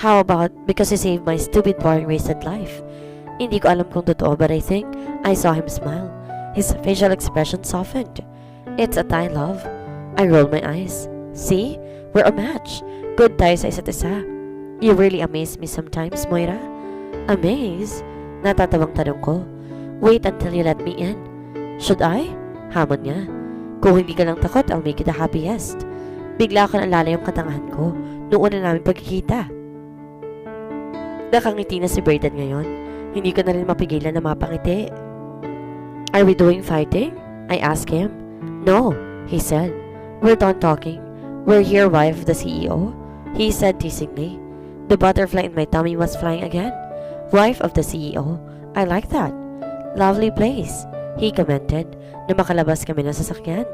How about because he saved my stupid, boring, wasted life? Hindi ko alam kung totoo, but I think I saw him smile. His facial expression softened. It's a tie, love. I rolled my eyes. See? We're a match. Good tayo sa isa't isa. You really amaze me sometimes, Moira. Amaze? Natatawang tanong ko. Wait until you let me in. Should I? Hamon niya. Kung hindi ka lang takot, I'll make you the happiest. Bigla ko naalala yung katangahan ko noon na namin pagkikita. Nakangiti na si Brayden ngayon. Hindi ko na rin mapigilan na mapangiti. Are we doing fighting? I asked him. No, he said. We're done talking. We're here, wife of the CEO. He said teasingly. The butterfly in my tummy was flying again. Wife of the CEO. I like that. Lovely place, he commented na makalabas kami ng sasakyan.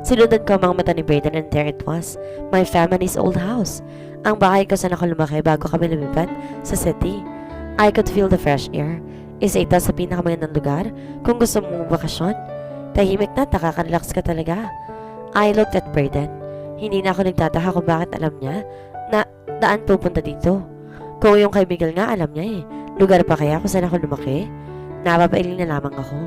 Sinundan ko ang mga mata ni Brayden and there it was, my family's old house. Ang bahay ko saan ako lumaki bago kami lumipat sa city. I could feel the fresh air. Isa ito sa pinakamagandang lugar kung gusto mong bakasyon. Tahimik na, nakaka-relax ka talaga. I looked at Brayden. Hindi na ako nagtataka kung bakit alam niya na daan pupunta dito. Kung yung kay Miguel nga alam niya lugar pa kaya kung saan ako lumaki? Napapailing na lamang ako.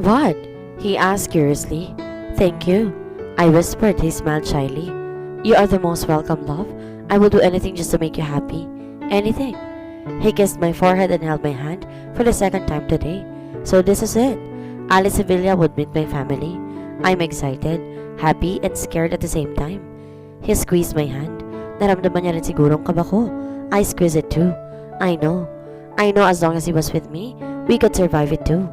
What? He asked curiously. Thank you, I whispered. He smiled shyly. You are the most welcome, love. I will do anything just to make you happy. Anything. He kissed my forehead and held my hand for the second time today. So this is it. Alice Sevilla would meet my family. I'm excited, happy, and scared at the same time. He squeezed my hand. Naramdaman niya rin sigurong kaba ko. I squeezed it too. I know as long as he was with me, we could survive it too.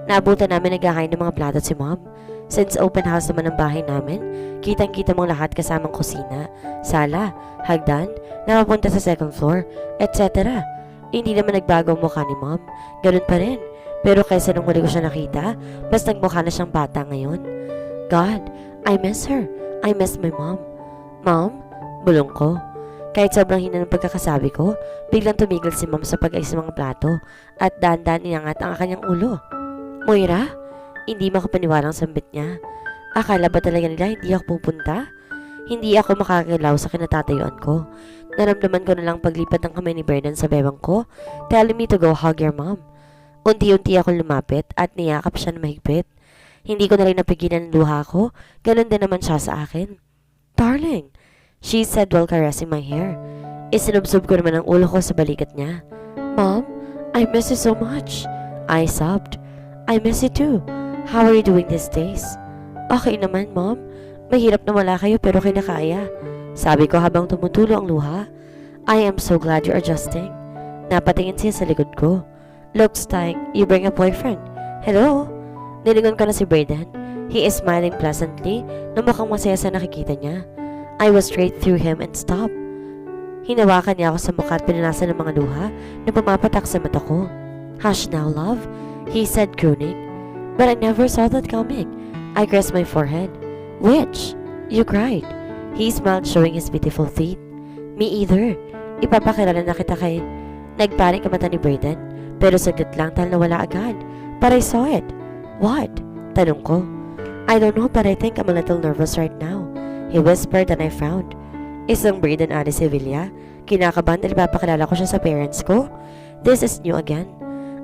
Naabutan namin naghahain ng mga plato si Mom. Since open house naman ang bahay namin, kitang-kita mong lahat kasamang kusina, sala, hagdan, na mapunta sa second floor, etc. Hindi naman nagbago ang mukha ni Mom. Ganun pa rin. Pero kaysa nung huli ko siya nakita, mas nagmukha na siyang bata ngayon. God, I miss her. I miss my mom. Mom? Bulong ko. Kahit sobrang hina ng pagkakasabi ko, biglang tumigil si Mom sa pag-ayos ng mga plato at dahan-dahan inangat ang kanyang ulo. Moira? Hindi makapaniwalang sambit niya. Akala ba talaga nila hindi ako pupunta? Hindi ako makakagalaw sa kinatatayuan ko. Naramdaman ko na lang paglipat ng kamay ni Brayden sa bewang ko, telling me to go hug your mom. Unti-unti ako lumapit at niyakap siya na mahigpit. Hindi ko na rin napigilan ang luha ko, ganun din naman siya sa akin. Darling, she said while caressing my hair. Isinubsob ko naman ang ulo ko sa balikat niya. Mom, I miss you so much. I sobbed. I miss you too. How are you doing these days? Okay naman, Mom. Mahirap na wala kayo pero kinakaya. Sabi ko habang tumutulo ang luha. I am so glad you're adjusting. Napatingin siya sa likod ko. Looks like you bring a boyfriend. Hello? Nilingon ko na si Brayden. He is smiling pleasantly na mukhang masaya sa nakikita niya. I was straight through him and stopped. Hinawakan niya ako sa mukha at pinanasan ng mga luha na pumapatak sa mata ko. Hush now, love, he said crooning. But I never saw that coming. I caressed my forehead. Which? You cried. He smiled showing his beautiful teeth. Me either. Ipapakilala na kita kay... Nagpanik ang mata ni Brayden. Pero saglit lang dahil nawala agad. But I saw it. What? Tanong ko. I don't know but I think I'm a little nervous right now. He whispered and I frowned. Isang Brayden Ali Sevilla. Kinakabahan dahil papakilala ko siya sa parents ko. This is new again.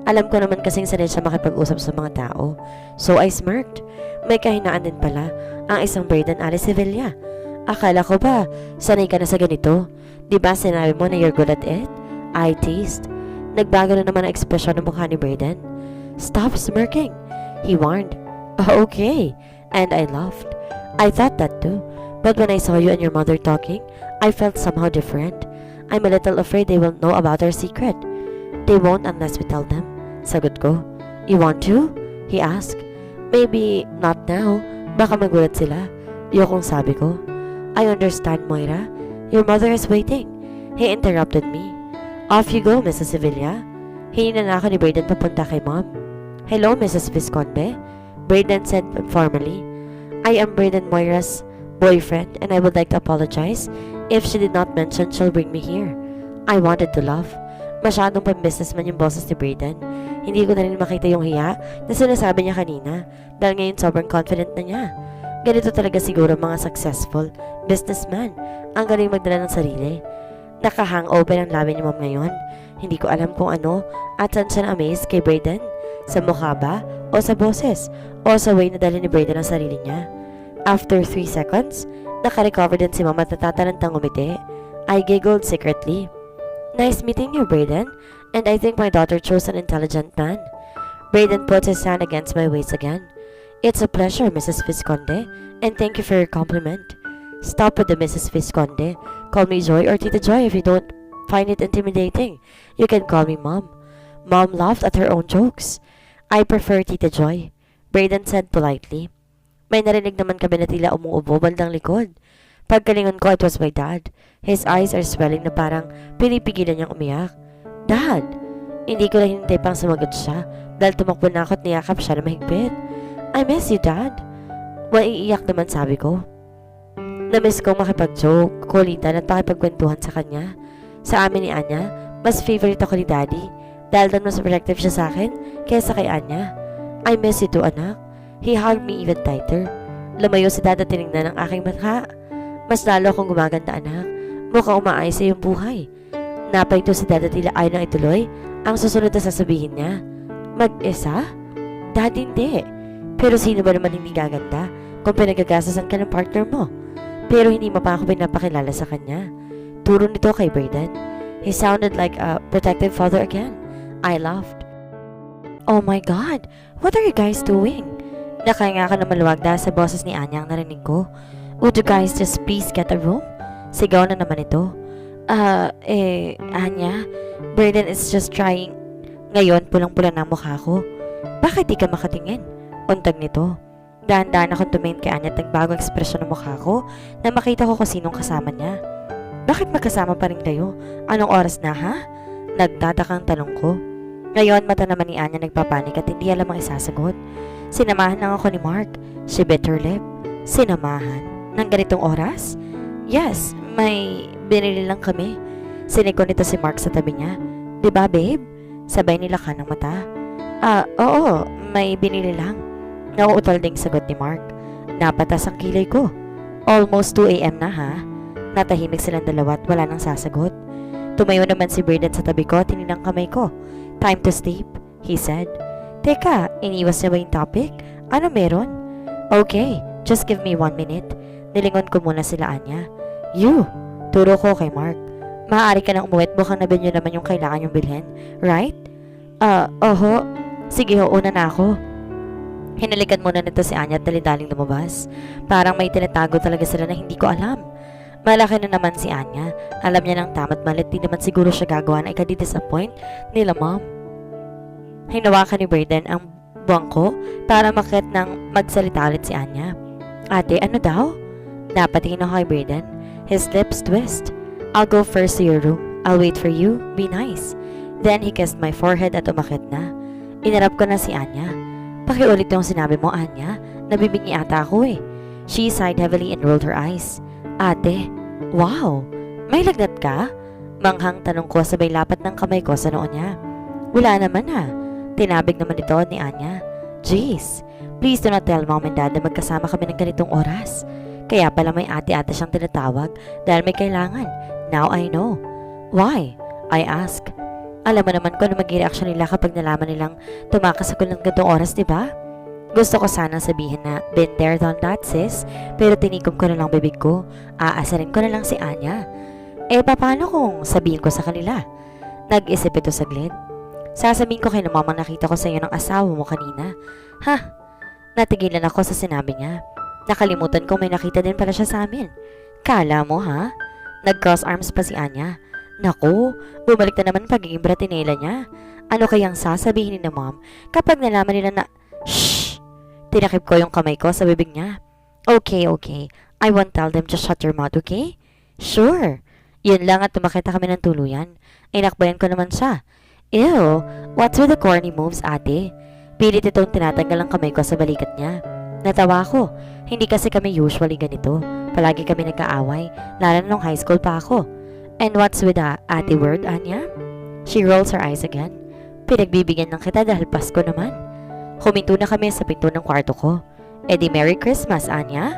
Alam ko naman kasing sanay siya makipag-usap sa mga tao. So I smirked. May kahinaan din pala ang isang Brayden Ali Sevilla. Akala ko ba, sanay ka na sa ganito? Diba sinabi mo na you're good at it? I teased. Nagbago na naman ang ekspresyon ng mukha ni Brayden. Stop smirking, he warned. Okay, and I laughed. I thought that too. But when I saw you and your mother talking, I felt somehow different. I'm a little afraid they will know about our secret. They won't unless we tell them. Sagot ko. You want to? He asked. Maybe not now. Baka magulat sila. Yokong sabi ko. I understand, Moira. Your mother is waiting. He interrupted me. Off you go, Mrs. Sevilla. Hinina na ako ni Brayden papunta kay Mom. Hello, Mrs. Visconde. Brayden said formally. I am Brayden Moira's boyfriend and I would like to apologize if she did not mention she'll bring me here. I wanted to laugh. Masyadong pang-businessman yung boses ni Brayden. Hindi ko na rin makita yung hiya na sinasabi niya kanina dahil ngayon sobrang confident na niya. Ganito talaga siguro mga successful businessman. Ang galing magdala ng sarili. Naka-hangover ang labi ni Mom ngayon. Hindi ko alam kung ano at saan siya na-amaze kay Brayden. Sa mukha ba? O sa boses? O sa way na dali ni Brayden ang sarili niya? After 3 seconds, naka-recover din si Mom at natatarantang umiti. I giggled secretly. Nice meeting you, Brayden. And I think my daughter chose an intelligent man. Brayden put his hand against my waist again. It's a pleasure, Mrs. Visconde, and thank you for your compliment. Stop with the Mrs. Visconde. Call me Joy or Tita Joy if you don't find it intimidating. You can call me Mom. Mom laughed at her own jokes. I prefer Tita Joy, Brayden said politely. May narinig naman kami na tila umuubo bandang likod. Pagkalingon ko, it was my dad. His eyes are swelling na parang pinipigilan niyang umiyak. Dad! Hindi ko na hinintay pang sumagot siya dahil tumakbo na ako at niyakap siya na mahigpit. I miss you, Dad. Maiiyak naman sabi ko. Namiss kong makipag-joke, kulitan at pakipagkwentuhan sa kanya. Sa amin ni Anya, mas favorite ako ni Daddy dahil doon mas protective siya sa akin kaysa kay Anya. I miss you too, anak. He hugged me even tighter. Lumayo si Dad at tinignan ang aking mata. Mas lalo akong gumaganda, anak. Mukhang umaayos sa iyong buhay. Napay ito si Dad at tila ayaw nang ituloy ang susunod na sasabihin niya. Mag-isa? Dad, hindi. Pero sino ba naman hindi gaganda kung pinagagasasan ka ng partner mo? Pero hindi mo pa ako pinapakilala sa kanya. Turo nito kay Brayden. He sounded like a protective father again. I laughed. Oh my God! What are you guys doing? Nakahinga ka na maluwag dahil sa boses ni Anya ang narinig ko. Would you guys just please get a room? Sigaw na naman ito. Anya, Brayden is just trying. Ngayon, pulang-pula na ang mukha ko. Bakit di ka makatingin? Untag nito. Dahan-dahan akong tumingin kay Anya at nagbago ang ekspresyon ng mukha ko na makita ko kung sinong kasama niya. Bakit magkasama pa rin kayo? Anong oras na, ha? Nagtatakang tanong ko. Ngayon, mata naman ni Anya nagpapanik at hindi alam ang isasagot. Sinamahan lang ako ni Mark. She bit her lip. Sinamahan? Nang ganitong oras? Yes, may binili lang kami. Siniko nito si Mark sa tabi niya. Diba, babe? Sabay nila ka ng mata. Oo, may binili lang. Nauutal ding sagot ni Mark. Napatas ang kilay ko. Almost 2 a.m. na, ha? Natahimik silang dalawa at wala nang sasagot. Tumayo naman si Brayden sa tabi ko at tininang kamay ko. Time to sleep, he said. Teka, iniwas niya ba yung topic? Ano meron? Okay, just give me 1 minute. Nilingon ko muna sila Anya. You, turo ko kay Mark. Maaari ka nang umuwi at mukhang nabili nyo naman yung kailangan yung bilhin, right? Oho. Sige ho, una na ako. Hinalikan muna nito si Anya at dali-daling lumabas. Parang may tinatago talaga sila na hindi ko alam. Malaki na naman si Anya. Alam niya ng tama't malit, di naman siguro siya gagawa na ikadi-disappoint nila mom. Hinawakan ni Brayden ang bangko para makit nang magsalita ulit si Anya. Ate, ano daw? Napatingin ako kay Brayden. His lips twist. I'll go first to your room. I'll wait for you. Be nice. Then he kissed my forehead at umakit na. Inarap ko na si Anya. Pakiulit yung sinabi mo, Anya. Nabibingi ata ako eh. She sighed heavily and rolled her eyes. Ate, wow, may lagnat ka? Manghang tanong ko sabay lapat ng kamay ko sa noo niya. Wala naman ha. Tinabig naman ito ni Anya. Jeez, please do not tell mom and dad na magkasama kami ng ganitong oras. Kaya pala may ate-ate siyang tinatawag dahil may kailangan. Now I know. Why? I ask. Alam mo naman kung ano maging reaksyon nila kapag nalaman nilang tumakas ako ng ganitong oras, di ba? Gusto ko sanang sabihin na, been there, done that, sis. Pero tinikom ko na lang bibig ko. Aasarin ko na lang si Anya. Eh, paano kung sabihin ko sa kanila? Nag-isip ito saglit. Sasabihin ko kay na mamang nakita ko sa iyo ng asawa mo kanina. Ha? Natigilan ako sa sinabi niya. Nakalimutan ko may nakita din pala siya sa amin. Kala mo, ha? Nag-cross arms pa si Anya. Naku, bumalik na naman pagiging bratinela niya. Ano kayang sasabihin ni na mom kapag nalaman nila na... Shh! Tinakip ko yung kamay ko sa bibig niya. Okay. I won't tell them, just shut your mouth, okay? Sure. Yun lang at tumakita kami ng tuluyan. Inakbayan ko naman siya. Ew, what's with the corny moves, ate? Pilit itong tinatanggal ang kamay ko sa balikat niya. Natawa ko. Hindi kasi kami usually ganito. Palagi kami nagkaaway, lalo na nung high school pa ako. And what's with the ate word, Anya? She rolls her eyes again. Pinagbibigyan ng kita dahil Pasko naman. Huminto na kami sa pinto ng kwarto ko. Eh di Merry Christmas, Anya.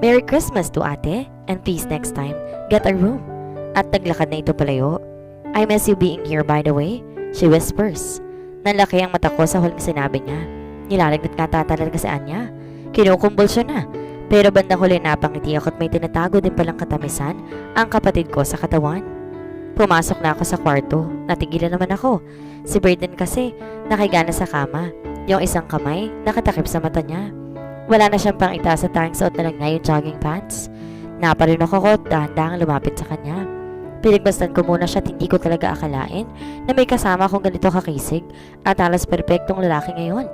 Merry Christmas to ate. And please next time, get a room. At naglakad na ito palayo. I miss you being here by the way. She whispers. Nanlaki ang mata ko sa huling sinabi niya. Nilalagnat nga talaga si Anya. Kinukumbulsyon na. Pero bandang huli napangiti ako at may tinatago din palang katamisan ang kapatid ko sa katawan. Pumasok na ako sa kwarto. Natigilan naman ako. Si Brayden kasi nakigana sa kama. Yung isang kamay nakatakip sa mata niya. Wala na siyang pang itaas at tanging suot na lang niya yung jogging pants. Naparin ako ko at dahan-dahang lumapit sa kanya. Pinagbastan ko muna siya at hindi ko talaga akalain na may kasama akong ganito kakisig at halos perpektong lalaki ngayon.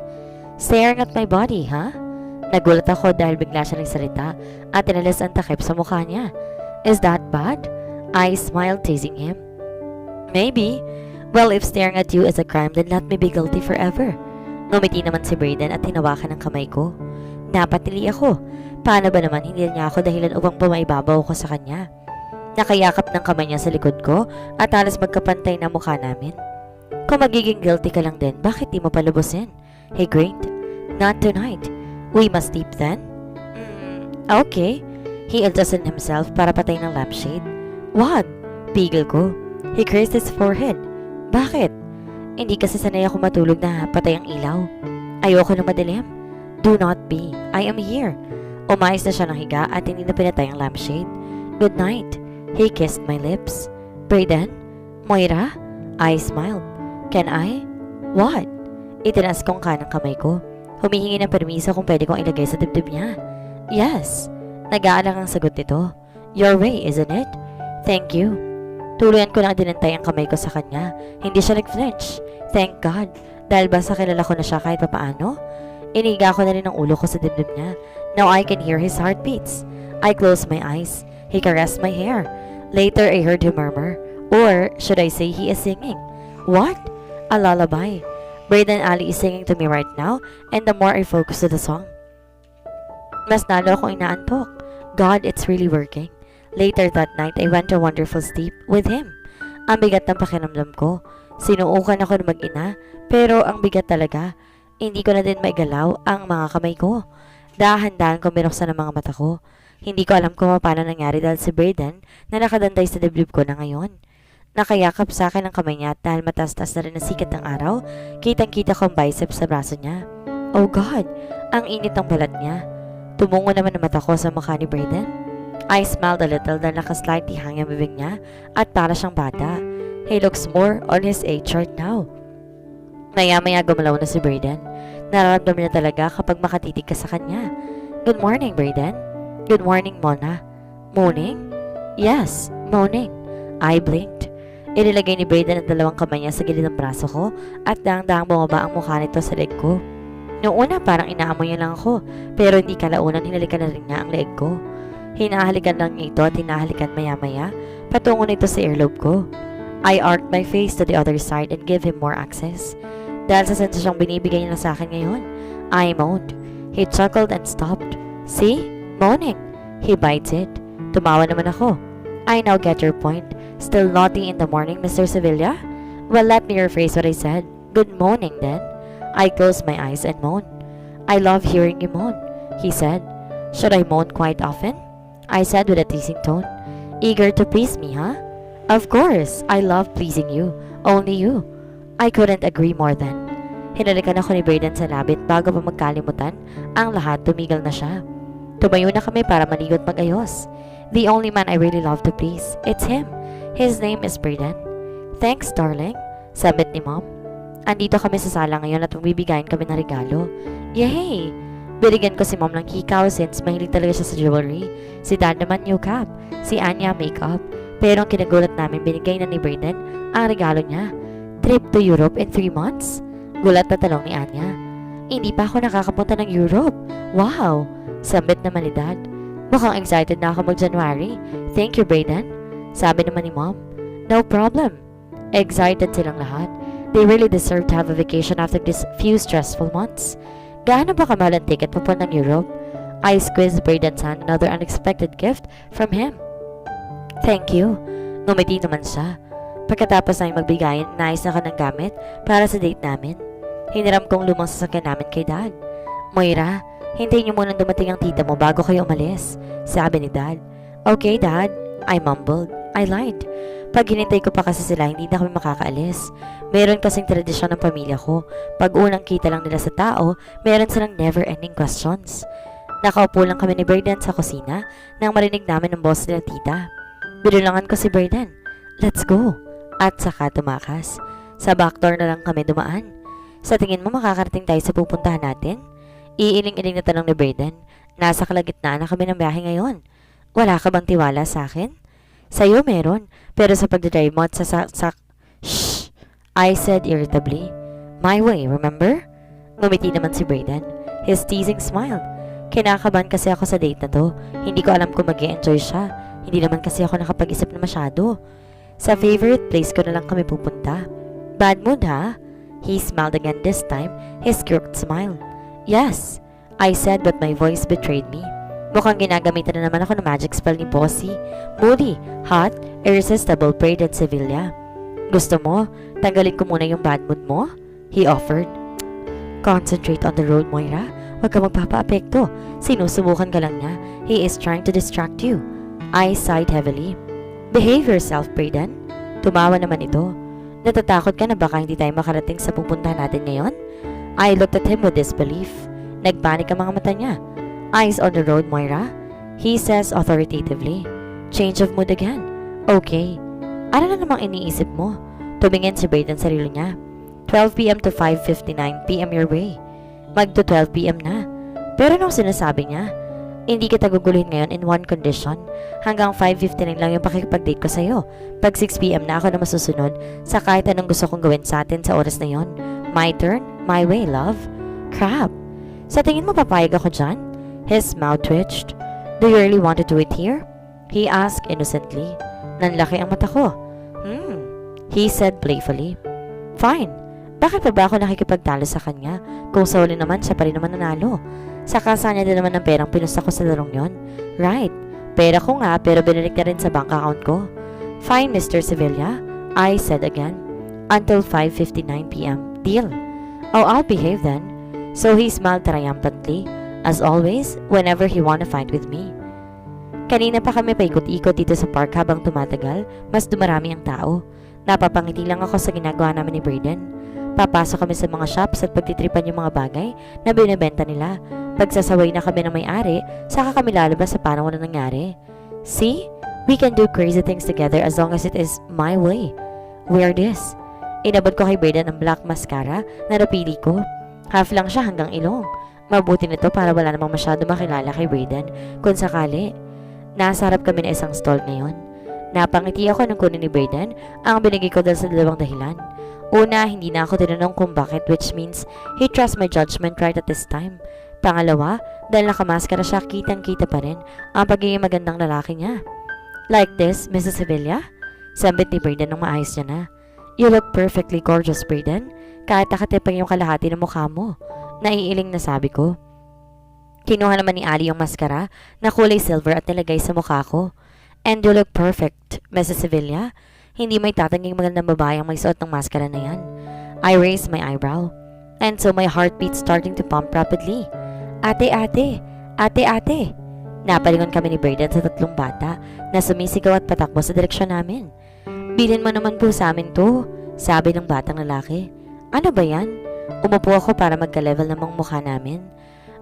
Staring at my body, ha? Nagulat ako dahil bigla siya nagsalita at tinalis ang takip sa mukha niya. Is that bad? I smiled, teasing him. Maybe. Well, if staring at you is a crime, then let me be guilty forever. Ngumiti naman si Brayden at tinawakan ng kamay ko. Napatili ako. Paano ba naman hindi niya ako dahilan upang pumaibabaw ko sa kanya? Nakayakap ng kamay niya sa likod ko at halos magkapantay na mukha namin. Kung magiging guilty ka lang din, bakit di mo palubusin? He grinned. Not tonight. We must sleep then? Okay. He adjusted himself para patay ng lampshade. Wag! Pigil ko. He cursed his forehead. Bakit? Hindi kasi sanay ako matulog na patay ang ilaw. Ayoko na madilim. Do not be. I am here. Umayos na siya ng higa at hindi na pinatay ang lampshade. Good night. He kissed my lips. Brayden? Moira? I smiled. Can I? What? Itinaas kong kanang kamay ko. Humihingi ng permiso kung pwede kong ilagay sa dibdib niya. Yes. Nag-aalang ang sagot nito. Your way, isn't it? Thank you. Tuluyan ko lang dinantay ang kamay ko sa kanya. Hindi siya nag-flinch. Thank God. Dahil ba sa kilala ko na siya kahit papaano? Iniga ko na rin ang ulo ko sa dibdib niya. Now I can hear his heartbeats. I closed my eyes. He caressed my hair. Later, I heard him murmur. Or, should I say he is singing? What? A lullaby. Brayden Ali is singing to me right now, and the more I focus to the song, mas lalo akong inaantok. God, it's really working. Later that night, I went to a wonderful sleep with him. Ang bigat ng pakiramdam ko. Sinuukan ako ng mag-ina, pero ang bigat talaga. Hindi ko na din maigalaw ang mga kamay ko. Dahan-dahan ko binuksan ang mga mata ko. Hindi ko alam kung paano nangyari dahil si Brayden na nakadantay sa dibdib ko na ngayon. Nakayakap sa akin ang kamay niya at dahil matas-tas na rin ang sikat ng araw, kitang-kita ko ang biceps sa braso niya. Oh God! Ang init ng balat niya. Tumungo naman ang mata ko sa mukha ni Brayden. I smiled a little dahil naka-slightly hang ang bibig niya at para siyang bata. He looks more on his age right now. Maya-maya gumalaw na si Brayden. Nararamdaman niya talaga kapag makatitig ka sa kanya. Good morning, Brayden. Good morning, Mona. Morning? Yes, morning. I blinked. Inilagay ni Brayden ang dalawang kamay niya sa gilid ng braso ko at daang-daang bumaba ang mukha nito sa leg ko. Noong una parang inaamoy niya lang ako, pero hindi kalaunan hinalikan na rin niya ang leg ko. Hinahalikan lang niya ito at hinahalikan maya-maya patungo nito sa earlobe ko. I arched my face to the other side and gave him more access. Dahil sa sensasyong binibigay niya na sa akin ngayon, I moaned. He chuckled and stopped. See? Moaning. He bites it. Tumawa naman ako. I now get your point. Still naughty in the morning, Mr. Sevilla? Well, let me rephrase what I said. Good morning, then. I closed my eyes and moaned. I love hearing you moan, he said. Should I moan quite often? I said with a teasing tone. Eager to please me, huh? Of course, I love pleasing you. Only you. I couldn't agree more then. Hinalikan ako ni Brayden sa labit bago pa magkalimutan. Ang lahat tumigil na siya. Tumayo na kami para maligo at mag-ayos. The only man I really love to please. It's him. His name is Brayden. Thanks, darling. Sabit ni Mom. Andito kami sa sala ngayon at magbibigayin kami ng regalo. Yay! Binigyan ko si Mom ng hikaw since mahilig talaga siya sa jewelry. Si Dad naman new cap. Si Anya makeup. Pero ang kinagulat namin binigay na ni Brayden ang regalo niya. Trip to Europe in 3 months? Gulat na talong ni Anya. Hindi pa ako nakakapunta ng Europe. Wow! Sambit naman ni Dad. Mukhang excited na ako mag-January. Thank you, Brayden. Sabi naman ni Mom. No problem. Excited silang lahat. They really deserve to have a vacation after these few stressful months. Gaano ba kamahal ang ticket papuntang Europe? I squeezed Brayden's hand, another unexpected gift from him. Thank you. Ngumiti naman siya. Pagkatapos namin magbigayin, nais na ka ng gamit para sa date namin. Hiniram kong lumang sasakyan namin kay Dad. Moira, hintayin niyo munang dumating ang tita mo bago kayo umalis, sabi ni Dad. Okay, Dad. I mumbled. I lied. Pag hinintay ko pa kasi sila, hindi na kami makakaalis. Meron kasing tradisyon ng pamilya ko. Pag unang kita lang nila sa tao, meron silang never-ending questions. Nakaupo lang kami ni Brayden sa kusina nang marinig namin ang boss nila tita. Binulangan ko si Brayden. Let's go. At saka tumakas. Sa backdoor na lang kami dumaan. Sa tingin mo makakarating tayo sa pupuntahan natin? Iiling-iling na tanong ni Brayden. Nasa kalagitnaan na kami ng biyahe ngayon. Wala ka bang tiwala sa akin? Sa'yo meron, pero sa pagdadrive mo at sa Shh! I said irritably. My way, remember? Ngumiti naman si Brayden. His teasing smile. Kinakabahan kasi ako sa date na to. Hindi ko alam kung mag-e-enjoy siya. Hindi naman kasi ako nakapag-isip na masyado. Sa favorite place ko na lang kami pupunta. Bad mood, ha? He smiled again this time, his crooked smile. Yes, I said, but my voice betrayed me. Mukhang ginagamitan na naman ako ng magic spell ni Bossy. Moody, hot, irresistible, Brayden Sevilla. Gusto mo, tanggalin ko muna yung bad mood mo? He offered. Concentrate on the road, Moira. Huwag ka magpapa-apekto. Sinusubukan ka lang niya. He is trying to distract you. I sighed heavily. Behave yourself, Brayden. Tumawa naman ito. Natatakot ka na baka hindi tayo makarating sa pupuntahan natin ngayon? I looked at him with disbelief. Nagpanik ang mga mata niya. Eyes on the road, Moira. He says authoritatively. Change of mood again. Okay. Ano na namang iniisip mo? Tumingin si Brayden sa rilo niya. 12 p.m. to 5:59 p.m. your way. Magto 12 p.m. na. Pero nung sinasabi niya, hindi kita guguluhin ngayon in one condition. Hanggang 5:59 lang yung pakikipag-date ko sa'yo. Pag 6 p.m. na ako na masusunod sa kahit anong gusto kong gawin sa atin sa oras na yon. My turn, my way, love. Crap. Sa tingin mo papayag ako dyan? His mouth twitched. Do you really want to do it here? He asked innocently. Nanlaki ang mata ko. He said playfully. Fine. Bakit pa ba ako nakikipagtalo sa kanya? Kung sa huli naman, siya pa rin naman nanalo. Sakasa niya din naman ng perang pinusta ko sa larong yon. Right. Pera ko nga, pero binalik na rin sa bank account ko. Fine, Mr. Sevilla. I said again. Until 5:59 p.m. Deal. Oh, I'll behave then. So he smiled triumphantly. As always, whenever he wanna fight with me. Kanina pa kami paikot-ikot dito sa park habang tumatagal, mas dumarami ang tao. Napapangiti lang ako sa ginagawa namin ni Brayden. Papasok kami sa mga shops at pagtitripan yung mga bagay na binibenta nila. Pagsasaway na kami ng may-ari, saka kami lalabas sa parang walang nangyari. See? We can do crazy things together as long as it is my way. Wear this. Inabot ko kay Brayden ang black mascara na napili ko. Half lang siya hanggang ilong. Mabuti nito para wala namang masyado makilala kay Brayden kung sakali. Nasa harap kami na isang stall ngayon. Napangiti ako nung kunin ni Brayden ang binigay ko dahil sa dalawang dahilan. Una, hindi na ako tinanong kung bakit, which means he trusts my judgment right at this time. Pangalawa, dahil nakamaskara siya, kitang-kita pa rin ang pagiging magandang lalaki niya. Like this, Mrs. Sevilla? Sambit ni Brayden nung maayos niya na. You look perfectly gorgeous, Brayden. Kahit nakatipang yung kalahati ng mukha mo. Naiiling na sabi ko. Kinuha naman ni Ali yung maskara na kulay silver at nilagay sa mukha ko. And you look perfect, Mrs. Sevilla. Hindi may tatanging magandang babae ang may suot ng maskara na yan. I raised my eyebrow. And so my heartbeat starting to pump rapidly. Ate, ate, ate, ate. Napalingon kami ni Brayden sa tatlong bata na sumisigaw at patakbo sa direksyon namin. Bilin mo naman po sa amin to, sabi ng batang lalaki. Ano ba yan? Umupo ako para magka-level namang mukha namin.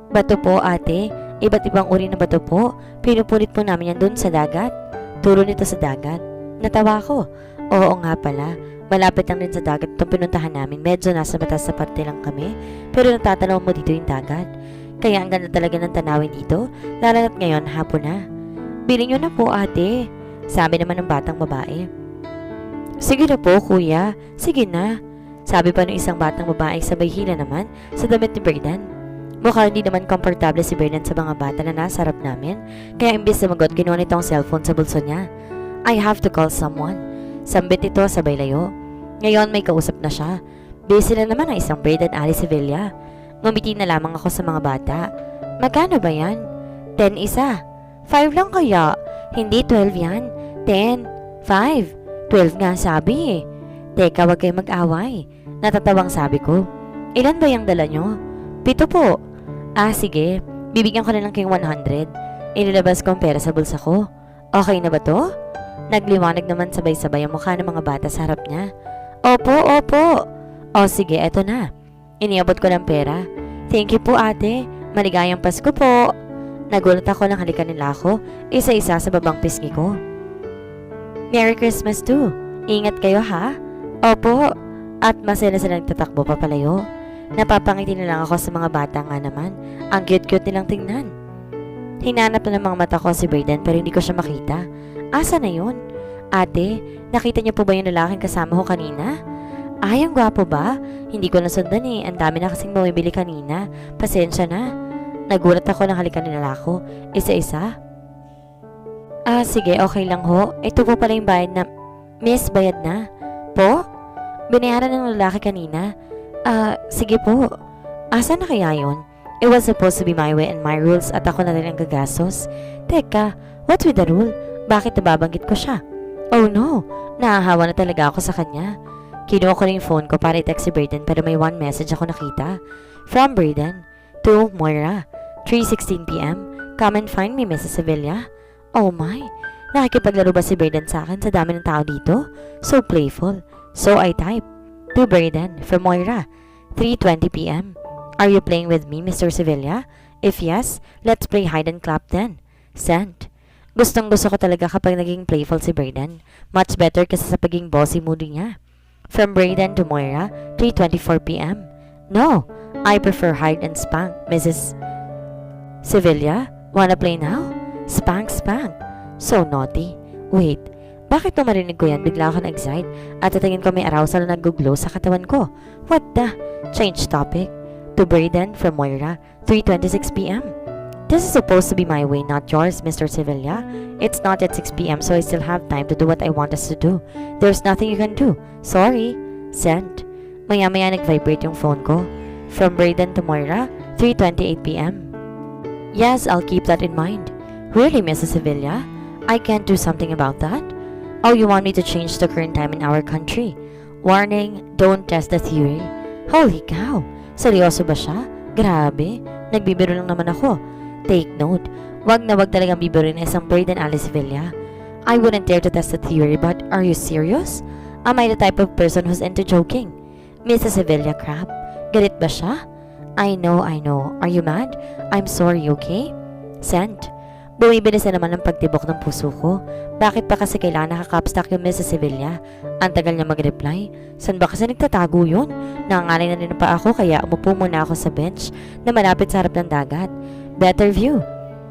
Bato po ate, iba't ibang uri na bato po. Pinupulit po namin yan dun sa dagat. Turo nito sa dagat. Natawa ko. Oo nga pala, malapit lang din sa dagat itong pinuntahan namin. Medyo nasa batas sa parte lang kami, pero natatanaw mo dito yung dagat. Kaya ang ganda talaga ng tanawin dito, lalo na't ngayon hapon na. Bilhin nyo na po ate, sabi naman ng batang babae. Sige na po kuya, sige na. Sabi pa ng isang batang babae sabay hila naman sa damit ni Brayden. Mukhang hindi naman komportable si Brayden sa mga bata na nasa harap namin, kaya imbis na magot kinuha nito ang cellphone sa bulso niya. I have to call someone. Sambit ito sabay layo. Ngayon may kausap na siya. Busy na naman ang isang Brayden Ali Sevilla. Ngumiti na lamang ako sa mga bata. Magkano ba yan? 10 isa. 5 lang kaya. Hindi 12 yan. 10. 5. 12 nga sabi eh. Teka, wag kayo mag-away. Natatawang sabi ko. Ilan ba yung dala nyo? 7 po. Sige. Bibigyan ko na lang kayong 100. Inilabas ko ang pera sa bulsa ko. Okay na ba to? Nagliwanag naman sabay-sabay ang mukha ng mga bata sa harap niya. Opo, opo. O sige, eto na. Iniabot ko ng pera. Thank you po ate. Maligayang Pasko po. Nagulat ako nang halikan nila ako, isa-isa sa babang pisngi ko. Merry Christmas too. Ingat kayo ha. Opo. At masaya silang tatakbo papalayo. Napapangiti na lang ako sa mga bata nga naman. Ang cute-cute nilang tingnan. Hinanap na ng mga mata ko si Brayden pero hindi ko siya makita. Asa na yun? Ate, nakita niyo po ba yung lalaking kasama ko kanina? Ay, ang gwapo ba? Hindi ko nasundan eh. Ang dami na kasing bumibili kanina. Pasensya na. Nagulat ako nang halikan nila ako. Isa-isa. Sige, okay lang ho. Ito po pala yung bayad na... Miss, bayad na? Po? Binayaran ng lalaki kanina? Sige po. Asa na kaya yun? It was supposed to be my way and my rules at ako na rin ang gagastos. Teka, what's with the rule? Bakit nababanggit ko siya? Oh no, nahahawa na talaga ako sa kanya. Kinuha ko rin yung phone ko para i-text si Brayden pero may one message ako nakita. From Brayden to Moira, 3:16 p.m. Come and find me, Mrs. Sevilla. Oh my, nakikipaglaro ba si Brayden sa akin sa dami ng tao dito? So playful. So I type, to Brayden from Moira, 3:20 p.m. Are you playing with me, Mr. Sevilla? If yes, let's play hide and clap then. Send. Gustong gusto ko talaga kapag naging playful si Brayden. Much better kasi sa pagiging bossy moody niya. From Brayden to Moira, 3:24 p.m. No, I prefer hide and spank, Mrs. Sevilla. Wanna play now? Spank, spank. So naughty. Wait, bakit nung marinig ko yan, bigla ako na-excite at tatingin ko may arousal na nag-glow sa katawan ko. What the? Change topic. To Brayden from Moira, 3:26 p.m. This is supposed to be my way, not yours, Mr. Sevilla. It's not yet 6 p.m. so I still have time to do what I want us to do. There's nothing you can do. Sorry. Send. Maya-maya nag-vibrate yung phone ko. From Brayden to Moira, 3:28 p.m. Yes, I'll keep that in mind. Really, Mrs. Sevilla? I can't do something about that? Oh, you want me to change the current time in our country? Warning, don't test the theory. Holy cow! Seryoso ba siya? Grabe, nagbibiro lang naman ako. Take note, wag na wag talagang bibiro na isang Brayden Ali Sevilla. I wouldn't dare to test the theory, but are you serious? Am I the type of person who's into joking? Mrs. Sevilla crap, galit ba siya? I know. Are you mad? I'm sorry, okay? Send. Bumibilis na naman ang pagtibok ng puso ko. Bakit pa kasi kailangan nakakapstock yung Mrs. Sevilla? Ang tagal niya mag-reply. San ba kasi nagtatago yun? Nangangalay na rin pa ako kaya umupo muna ako sa bench na malapit sa harap ng dagat. Better view.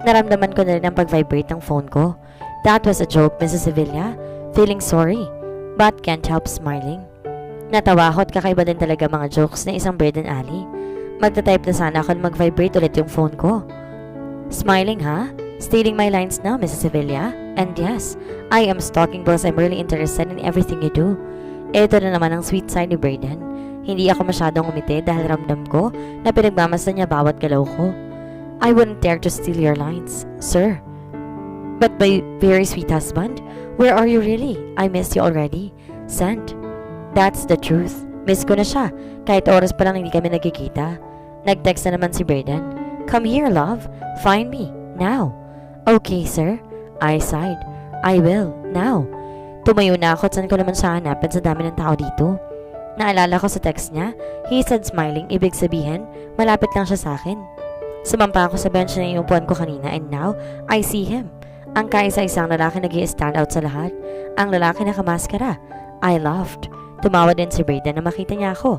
Naramdaman ko na rin ang pag-vibrate ng phone ko. That was a joke, Mrs. Sevilla. Feeling sorry, but can't help smiling. Natawa ako at kakaiba din talaga mga jokes na isang bird and alley. Magta-type na sana ako na mag-vibrate ulit yung phone ko. Smiling, ha? Stating my lines now, Mrs. Sevilla. And yes, I am stalking because I'm really interested in everything you do. Ito na naman ang sweet side ni Braden. Hindi ako masyadong umiti dahil ramdam ko na pinagmamasdan niya bawat galaw ko. I wouldn't dare to steal your lines, sir. But my very sweet husband, where are you really? I miss you already. Sent. That's the truth. Miss ko na siya. Kahit oras pa lang hindi kami nagkikita. Nag-text na naman si Braden. Come here, love. Find me. Now. Okay, sir. I sighed. I will. Now. Tumayo na ako at saan ko naman siya hanapin sa dami ng tao dito. Naalala ko sa text niya, he said smiling, ibig sabihin, malapit lang siya sa akin. Sumampa ako sa bench na iupuan ko kanina and now, I see him. Ang kaisa-isang lalaki nag-i-stand out sa lahat. Ang lalaki na kamaskara. I laughed. Tumawa din si Braden na makita niya ako.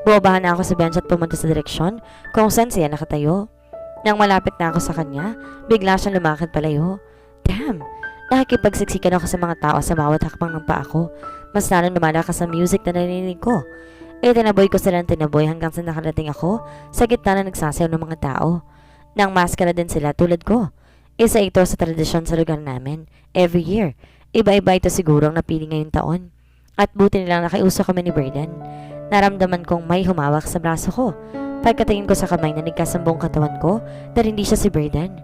Bumabahan na ako sa bench at pumunta sa direksyon kung saan siya nakatayo. Nang malapit na ako sa kanya, bigla siyang lumakad palayo. Damn! Nakikipagsiksikan ako sa mga tao sa bawat hakbang ng paa ko. Mas lalong lumalakas ang music na narinig ko. Tinaboy ko silang tinaboy hanggang sa nakarating ako sa gitna na nagsasayaw ng mga tao. Nang maskara din sila tulad ko. Isa ito sa tradisyon sa lugar namin. Every year. Iba-iba ito siguro ang napili ngayong taon. At buti nilang nakiuso kami ni Braden. Naramdaman kong may humawak sa braso ko. Pagkatingin ko sa kamay na nagkasambong katawan ko dahil hindi siya si Braden.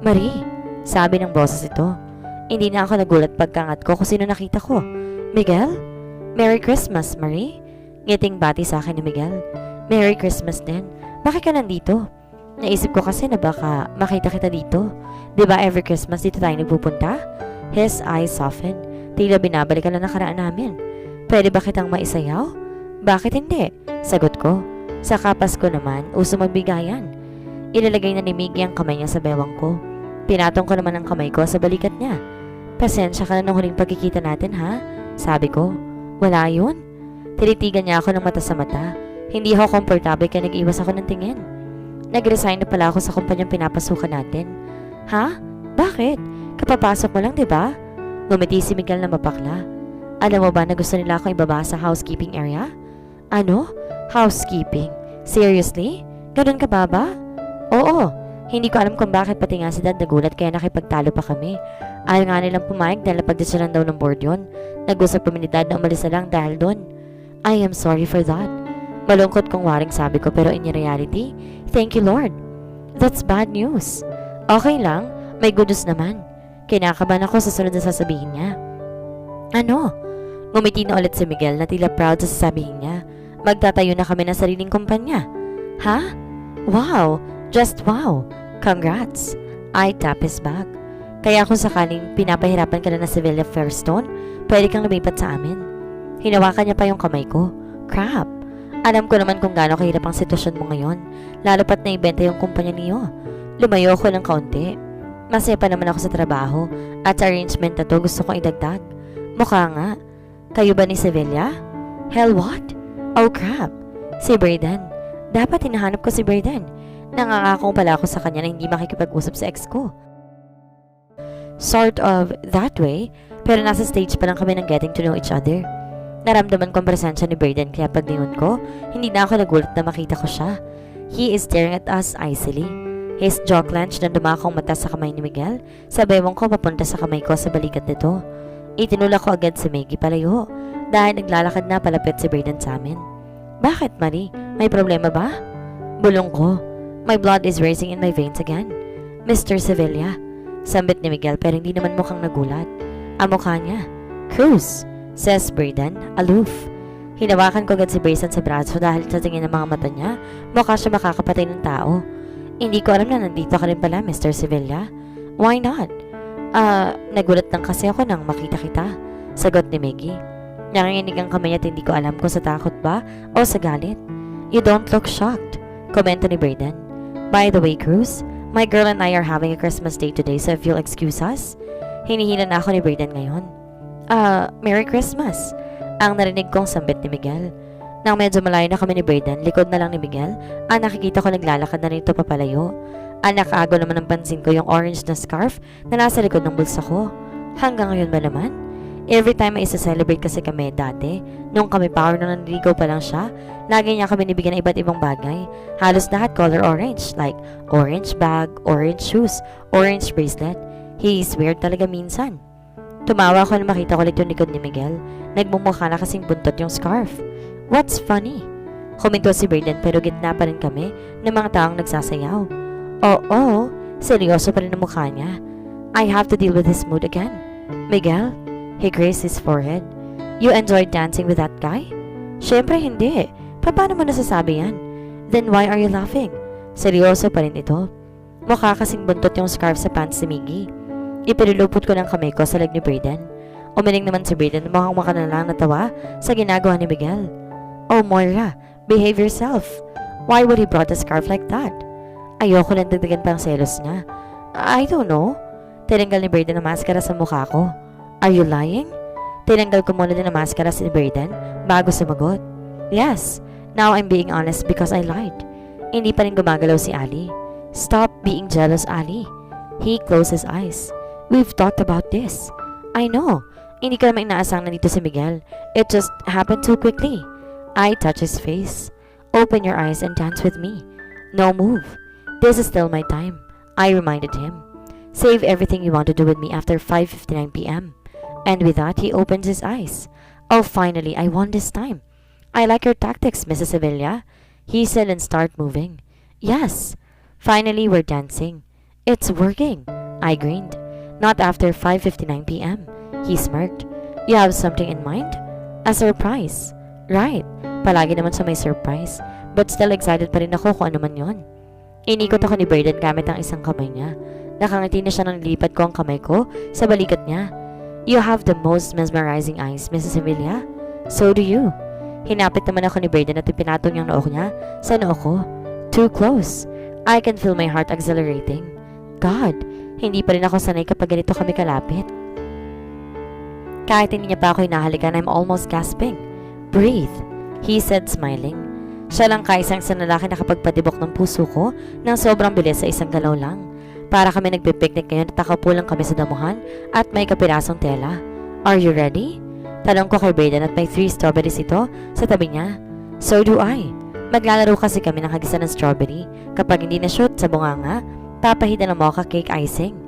Marie, sabi ng boses ito. Hindi na ako nagulat pagkangat ko kung sino nakita ko. Miguel? Merry Christmas, Marie. Ngiting bati sa akin ni Miguel. Merry Christmas din. Bakit ka nandito? Naisip ko kasi na baka makita kita dito. Diba every Christmas dito tayo nagpupunta? His eyes softened. Tila binabalikan na nakaraan namin. Pwede ba kitang maisayaw? Bakit hindi? Sagot ko. Sa kapas ko naman, uso magbigayan. Ilalagay na ni Miggy ang kamay niya sa bewang ko. Pinatong ko naman ang kamay ko sa balikat niya. Pasensya ka na nung huling pagkikita natin, ha? Sabi ko. Wala yun? Tinitigan niya ako ng mata sa mata. Hindi ako komportable kaya nag-iwas ako ng tingin. Nag-resign na pala ako sa kumpanyang pinapasukan natin. Ha? Bakit? Kapapasok mo lang, diba? Ngumiti si Miguel na mapakla. Alam mo ba na gusto nila akong ibaba sa housekeeping area? Ano? Housekeeping? Seriously? Ganun ka ba? Oo. Hindi ko alam kung bakit pati nga si Dad nagulat kaya nakipagtalo pa kami. Ayaw nga nilang pumayag dahil napagdesisyonan daw ng board yun. Nag-usap kami ni Dad na umalis na lang dahil doon. I am sorry for that. Malungkot kong waring sabi ko pero in reality, thank you Lord. That's bad news. Okay lang, may good news naman. Kinakabahan ako sa sunod na sasabihin niya. Ano? Ngumiti na ulit si Miguel na tila proud sa sasabihin niya. Magtatayo na kami ng sariling kumpanya. Ha? Wow! Just wow! Congrats! I tap his back. Kaya kung sakaling pinapahirapan ka na ng Sevilla Fairstone, pwede kang lumipat sa amin. Hinawakan niya pa yung kamay ko. Crap! Alam ko naman kung gaano kahirap ang sitwasyon mo ngayon, lalo pat naibenta yung kumpanya niyo. Lumayo ako ng kaunti. Masaya pa naman ako sa trabaho at sa arrangement na to gusto kong idagdag. Mukha nga. Kayo ba ni Sevilla? Hell what? Oh crap! Si Braden. Dapat hinahanap ko si Braden. Nangangako pala ako sa kanya na hindi makikipag-usap sa ex ko. Sort of that way, pero nasa stage pa lang kami ng getting to know each other. Naramdaman ko ang presensya ni Braden kaya pag niyon ko, hindi na ako nagulat na makita ko siya. He is staring at us icily. His jaw clenched na dumakong mata sa kamay ni Miguel. Sa bewang ko papunta sa kamay ko sa balikat nito. Itinulak ko agad si Maggie palayo dahil naglalakad na palapit si Braden sa amin. Bakit, Marie? May problema ba? Bulong ko. My blood is racing in my veins again. Mr. Sevilla. Sambit ni Miguel pero hindi naman mukhang nagulat. Ang mukha niya. Cruz, says Braden, aloof. Hinawakan ko agad si Braden sa braso dahil sa tingin ng mga mata niya, mukha siya makakapatay ng tao. Hindi ko alam na nandito ka rin pala, Mr. Sevilla. Why not? Nagulat lang kasi ako nang makita kita. Sagot ni Maggie. Nanginginig ang kamay at hindi ko alam kung sa takot ba o sa galit. You don't look shocked, komento ni Braden. By the way, Cruz, My girl and I are having a Christmas day today, so if you'll excuse us. Hinihila na ako ni Brayden ngayon. Merry Christmas. Ang narinig kong sambit ni Miguel. Nang medyo malayo na kami ni Brayden, likod na lang ni Miguel, nakikita ko naglalakad na rito papalayo. Nakaago naman ng pansin ko yung orange na scarf na nasa likod ng bulsa ko. Hanggang ngayon ba naman? Every time may isa-celebrate kasi kami dati, nung kami power nung naniligaw pa lang siya, lagi niya kami nibigyan ng iba't ibang bagay. Halos lahat color orange, like orange bag, orange shoes, orange bracelet. He's weird talaga minsan. Tumawa ako na makita ko ulit yung likod ni Miguel. Nagmumukha na kasing buntot yung scarf. What's funny? Huminto si Brayden pero gitna pa rin kami ng mga taong nagsasayaw. Oo, seryoso pa rin ang mukha niya. I have to deal with his mood again. Miguel? He grazed his forehead. You enjoyed dancing with that guy? Syempre hindi. Paano mo nasasabi yan? Then why are you laughing? Seryoso pa rin ito. Mukha kasing buntot yung scarf sa pants ni Miggy. Ipinulupot ko ng kamay ko sa leg ni Brayden. Umiling naman si Brayden mukhang makanalang natawa sa ginagawa ni Miguel. Oh Moira, behave yourself. Why would he brought a scarf like that? Ayoko lang dagdagan pang selos niya. I don't know. Tinanggal ni Brayden ang maskara sa mukha ko. Are you lying? Tinanggal ko muna din ang maskara si Brayden bago sumagot. Yes, now I'm being honest because I lied. Hindi pa rin gumagalaw si Ali. Stop being jealous, Ali. He closed his eyes. We've talked about this. I know. Hindi ka naman inaasang nandito si Miguel. It just happened too quickly. I touched his face. Open your eyes and dance with me. No move. This is still my time. I reminded him. Save everything you want to do with me after 5:59 p.m. And with that, he opened his eyes. Oh, finally, I won this time. I like your tactics, Mrs. Sevilla, he said and started moving. Yes. Finally, we're dancing. It's working. I grinned. Not after 5:59 p.m. He smirked. You have something in mind? A surprise. Right. Palagi naman sa may surprise. But still excited pa rin ako kung ano man yon. Inikot ako ni Brayden gamit ang isang kamay niya. Nakangiti na siya nang nilipat ko ang kamay ko sa balikat niya. You have the most mesmerizing eyes, Mrs. Sevilla. So do you. Hinapit naman ako ni Brayden at ipinatong yung noo niya sa noo ko. Too close. I can feel my heart accelerating. God, hindi pa rin ako sanay kapag ganito kami kalapit. Kahit hindi niya pa ako hinahalikan, I'm almost gasping. Breathe, he said smiling. Siya lang kaisang sa lalaki na kapagpadibok ng puso ko ng sobrang bilis sa isang galaw lang. Para kami nagpipiknik ngayon at nakaupo lang kami sa damuhan at may kapirasong tela. Are you ready? Tanong ko kay Brayden at may 3 strawberries ito sa tabi niya. So do I. Maglalaro kasi kami ng hagisa ng strawberry. Kapag hindi na-shoot sa bunganga, papahidan ng mocha cake icing.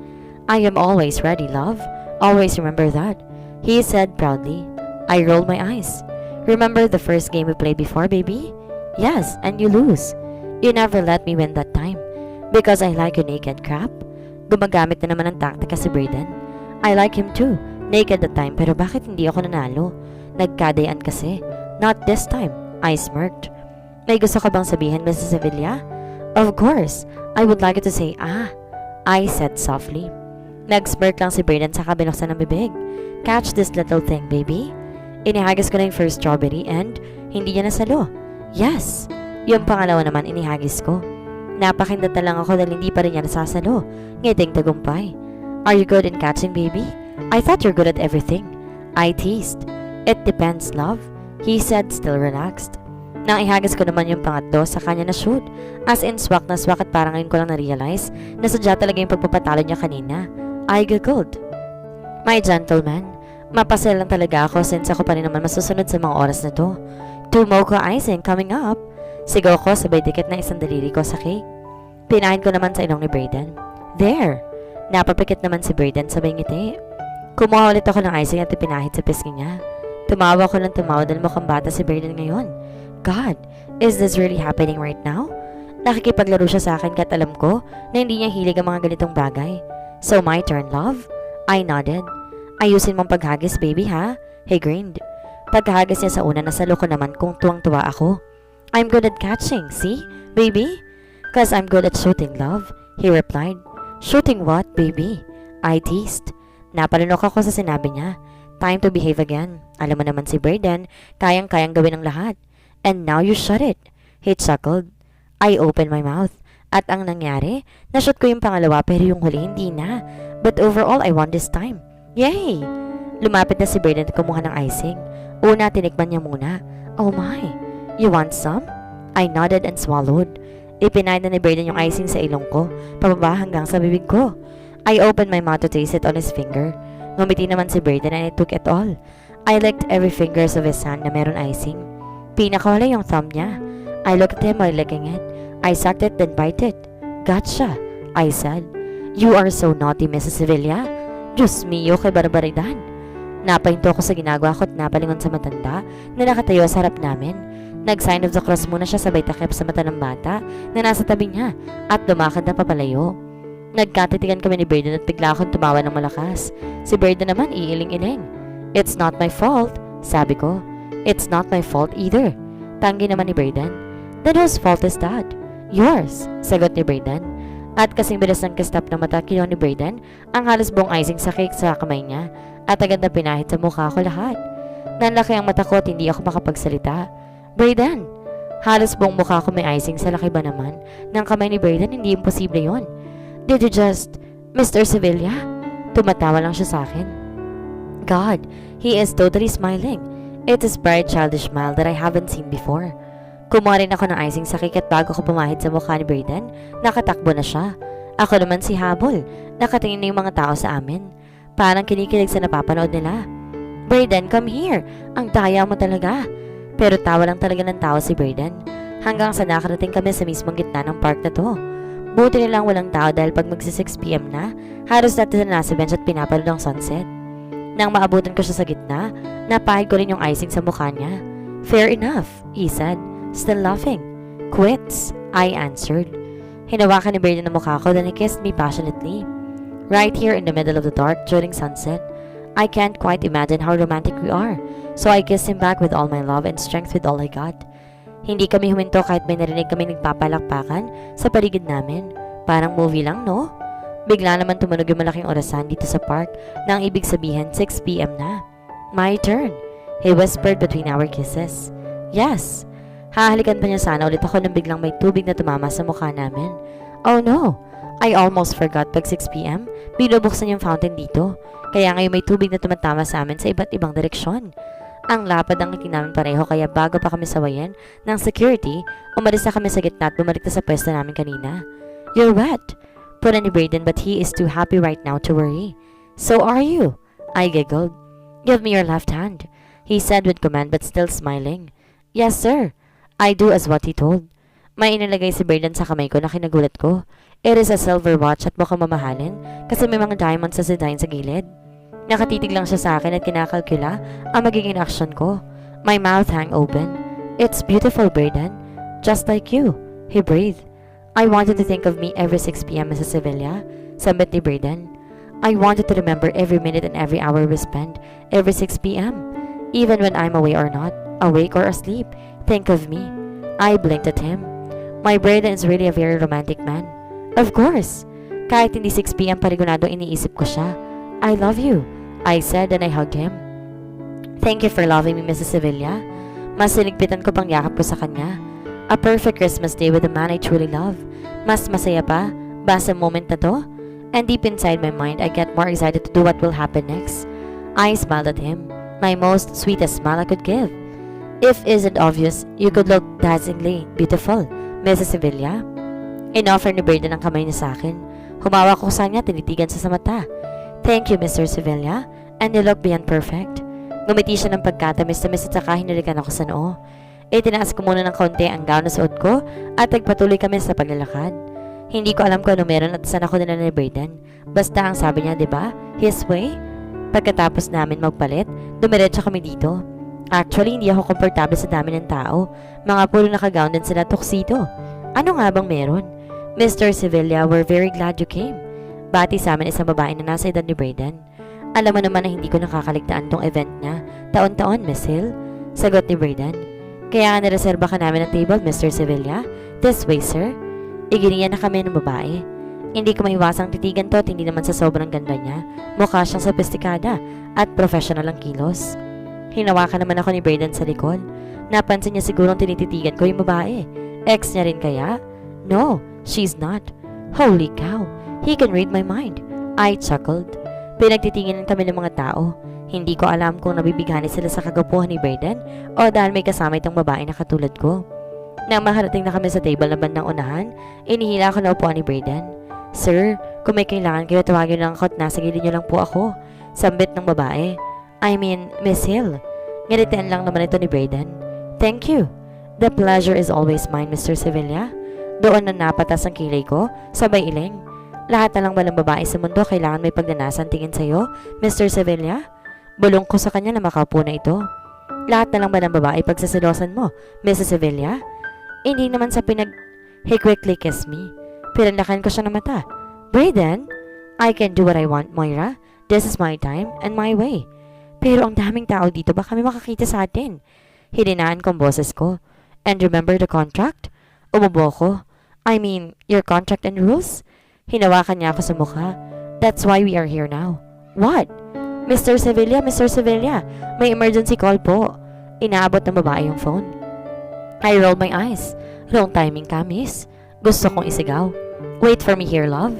I am always ready, love. Always remember that. He said proudly. I rolled my eyes. Remember the first game we played before, baby? Yes, and you lose. You never let me win that time. Because I like you naked, crap. Gumagamit na naman ng taktika si Brayden. I like him too, naked that time, pero bakit hindi ako nanalo? Nagkadayan kasi. Not this time, I smirked. May gusto ka bang sabihin, Mrs. Sevilla? Of course, I would like you to say, I said softly. Nag-smirk lang si Brayden saka binuksan ng bibig. Catch this little thing, baby. Inihagis ko na yung first strawberry and hindi niya nasalo. Yes, yung pangalawa naman inihagis ko. Napakindot na lang ako dahil hindi pa rin niya nasasalo. Ngiting tagumpay. Are you good in catching, baby? I thought you're good at everything. I teased. It depends, love. He said, still relaxed. Nang ihagis ko naman yung pangatlo, sa kanya na shoot. As in, swak na swak at parang ngayon ko lang na-realize na sadya talaga yung pagpapatalo niya kanina. I giggled. My gentleman, mapasaya lang talaga ako since ako pa rin naman masusunod sa mga oras na to. 2 mocha icing coming up. Sigaw ko sabay dikit na isang daliri ko sa cake. Pinahin ko naman sa ilong ni Brayden. There! Napapikit naman si Brayden sabay ngiti. Kumuha ulit ako ng icing at ipinahit sa pisngi niya. Tumawa ko ng tumawa dahil mukhang bata si Brayden ngayon. God, is this really happening right now? Nakikipaglaro siya sa akin kahit alam ko na hindi niya hilig ang mga ganitong bagay. So my turn, love? I nodded. Ayusin mong paghagis, baby, ha? He grinned. Pagkahagis niya sa una, nasalo ko naman kung tuwang-tuwa ako. I'm good at catching, see, baby? Cause I'm good at shooting, love, he replied. Shooting what, baby? I teased. Napalunok ako sa sinabi niya. Time to behave again. Alam mo naman si Brayden, kayang-kayang gawin ang lahat. And now you shut it. He chuckled. I opened my mouth. At ang nangyari, na-shoot ko yung pangalawa pero yung huli hindi na. But overall, I won this time. Yay! Lumapit na si Braden at kumuha ng icing. Una, tinikman niya muna. Oh my! You want some? I nodded and swallowed. Ipinain na ni Braden yung icing sa ilong ko, pababa hanggang sa bibig ko. I opened my mouth to taste it on his finger. Ngumiti naman si Braden and I took it all. I licked every fingers of his hand na meron icing. Pinakahuli yung thumb niya. I looked at him while licking it. I sucked it then bite it. Gotcha, I said. You are so naughty, Mrs. Sevilla. Diyos mio, kay barbaridad. Napahinto ko sa ginagawa ko at napalingon sa matanda na nakatayo sa harap namin. Nag-sign of the cross muna siya sabay takip sa mata ng bata na nasa tabi niya at lumakad na papalayo. Nagkatitigan kami ni Braden at bigla akong tumawa ng malakas. Si Braden naman iiling-iling. It's not my fault, sabi ko. It's not my fault either. Tanggi naman ni Braden. Then whose fault is that? Yours, sagot ni Braden. At kasing bilis ng kastap ng mata kinuha ni Braden ang halos buong icing sa cake sa kamay niya at agad na pinahit sa mukha ko lahat. Nanlaki ang mata ko at hindi ako makapagsalita. Braden! Halos buong mukha ko may icing sa laki ba naman ng kamay ni Braden, hindi imposible yon. Did you just... Mr. Sevilla? Tumatawa lang siya sa akin. God, he is totally smiling. It is bright childish smile that I haven't seen before. Kumuha rin ako ng icing sa cake at bago ko pumahid sa mukha ni Braden, nakatakbo na siya. Ako naman si habol. Nakatingin na yung mga tao sa amin. Parang kinikilig sa napapanood nila. Braden, come here. Ang daya mo talaga. Pero tawa lang talaga ng tao si Braden. Hanggang sa nakarating kami sa mismong gitna ng park na to. Buti nilang walang tao dahil pag magsi 6 PM na, halos natin na nasa bench at pinapanood ang sunset. Nang maabutan ko siya sa gitna, napahid ko rin yung icing sa mukha niya. Fair enough, he said. Still laughing. Quits, I answered. Hinawakan ni Braden ang mukha ko then he kissed me passionately. Right here in the middle of the dark during sunset. I can't quite imagine how romantic we are. So I kissed him back with all my love and strength with all I got. Hindi kami huminto kahit may narinig kami nagpapalakpakan sa paligid namin. Parang movie lang, no? Bigla naman tumunog yung malaking orasan dito sa park na ang ibig sabihin 6 PM na. My turn, he whispered between our kisses. Yes. Hahalikan pa niya sana ulit ako nang biglang may tubig na tumama sa mukha namin. Oh no! I almost forgot pag 6 PM, binubuksan yung fountain dito. Kaya ngayon may tubig na tumatama sa amin sa iba't ibang direksyon. Ang lapad ang ngiti namin pareho kaya bago pa kami sawayan ng security, umalis na kami sa gitna at bumalik na sa pwesto namin kanina. You're wet, put ni Braden but he is too happy right now to worry. So are you? I giggled. Give me your left hand, he said with command but still smiling. Yes sir. I do as what he told. May inilagay si Braden sa kamay ko na kinagulat ko. It is a silver watch at mukhang mamahalin kasi may mga diamonds sa design sa gilid. Nakatitig lang siya sa akin at kinakalkula ang magiging action ko. My mouth hang open. It's beautiful, Braden. Just like you, he breathed. I wanted to think of me every 6 PM, Mrs. Sevilla, sambit ni Braden. I wanted to remember every minute and every hour we spend every 6 PM. Even when I'm away or not, awake or asleep, think of me. I blinked at him. My Braden is really a very romantic man. Of course. Kahit hindi 6 PM parigunado iniisip ko siya. I love you, I said and I hugged him. Thank you for loving me, Mrs. Sevilla. Mas siligpitan ko pang yakap ko sa kanya. A perfect Christmas day with the man I truly love. Mas masaya pa ba sa moment na to? And deep inside my mind, I get more excited to do what will happen next. I smiled at him, my most sweetest smile I could give. If isn't obvious, you could look dazzlingly beautiful, Mrs. Sevilla. Inoffer ni Braden ang kamay niya sa akin. Humawak ko sa kanya, tinitigan sa mata. Thank you, Mr. Sevilla, and you look beyond perfect. Ngumiti siya ng pagkatamis-tamis at saka hinalikan ako sa noo. Itinaas ko muna ng konti ang gown na suot ko at nagpatuloy kami sa paglalakad. Hindi ko alam kung ano meron at saan ako dinala ni Braden. Basta ang sabi niya, diba? His way? Pagkatapos namin magpalit, dumiretso kami dito. Actually, hindi ako komportable sa dami ng tao. Mga puro nakagown din sila tuxedo. Ano nga bang meron? Mr. Sevilla, we're very glad you came. Bati sa amin isang babae na nasa edad ni Braden. Alam mo naman na hindi ko nakakaligtaan tong event niya. Taon-taon, Miss Hill. Sagot ni Braden. Kaya nga nireserba ka namin ng table, Mr. Sevilla. This way, sir. Iginiya na kami ng babae. Hindi ko maiwasang titigan to at hindi naman sa sobrang ganda niya. Mukha siyang sophisticada at professional ang kilos. Hinawakan naman ako ni Braden sa likod. Napansin niya sigurong tinititigan ko yung babae. Ex niya rin kaya? No, She's not. Holy cow, he can read my mind. I chuckled. Pinagtitingin kami ng mga tao. Hindi ko alam kung nabibighani sila sa kagapuhan ni Brayden o dahil may kasama itong babae na katulad ko. Nang makarating na kami sa table na bandang unahan, inihila ko na upuan ni Brayden. Sir, kung may kailangan kayo, tawagin lang ako at nasa gilid niyo lang po ako. Sambit ng babae. I mean, Miss Hill. Ngalitan lang naman ito ni Brayden. Thank you. The pleasure is always mine, Mr. Sevilla. Doon na napatas ang kilay ko, sabay iling. Lahat na lang ba ng babae sa mundo kailangan may pagnanasan tingin sa'yo, Mr. Sevilla? Bulong ko sa kanya na makaupo na ito. Lahat na lang ba ng babae pagsasilosan mo, Mrs. Sevilla? Hindi naman sa He quickly kissed me. Pinanlakan ko siya ng mata. Brayden, I can do what I want, Moira. This is my time and my way. Pero ang daming tao dito, baka may makakita sa atin. Hininaan ko ang boses ko. And remember the contract? Umubo ko. I mean, your contract and rules? Hinawakan niya ako sa mukha. That's why we are here now. What? Mr. Sevilla, may emergency call po. Inaabot ng babae yung phone. I rolled my eyes. Wrong timing ka, miss. Gusto kong isigaw. Wait for me here, love.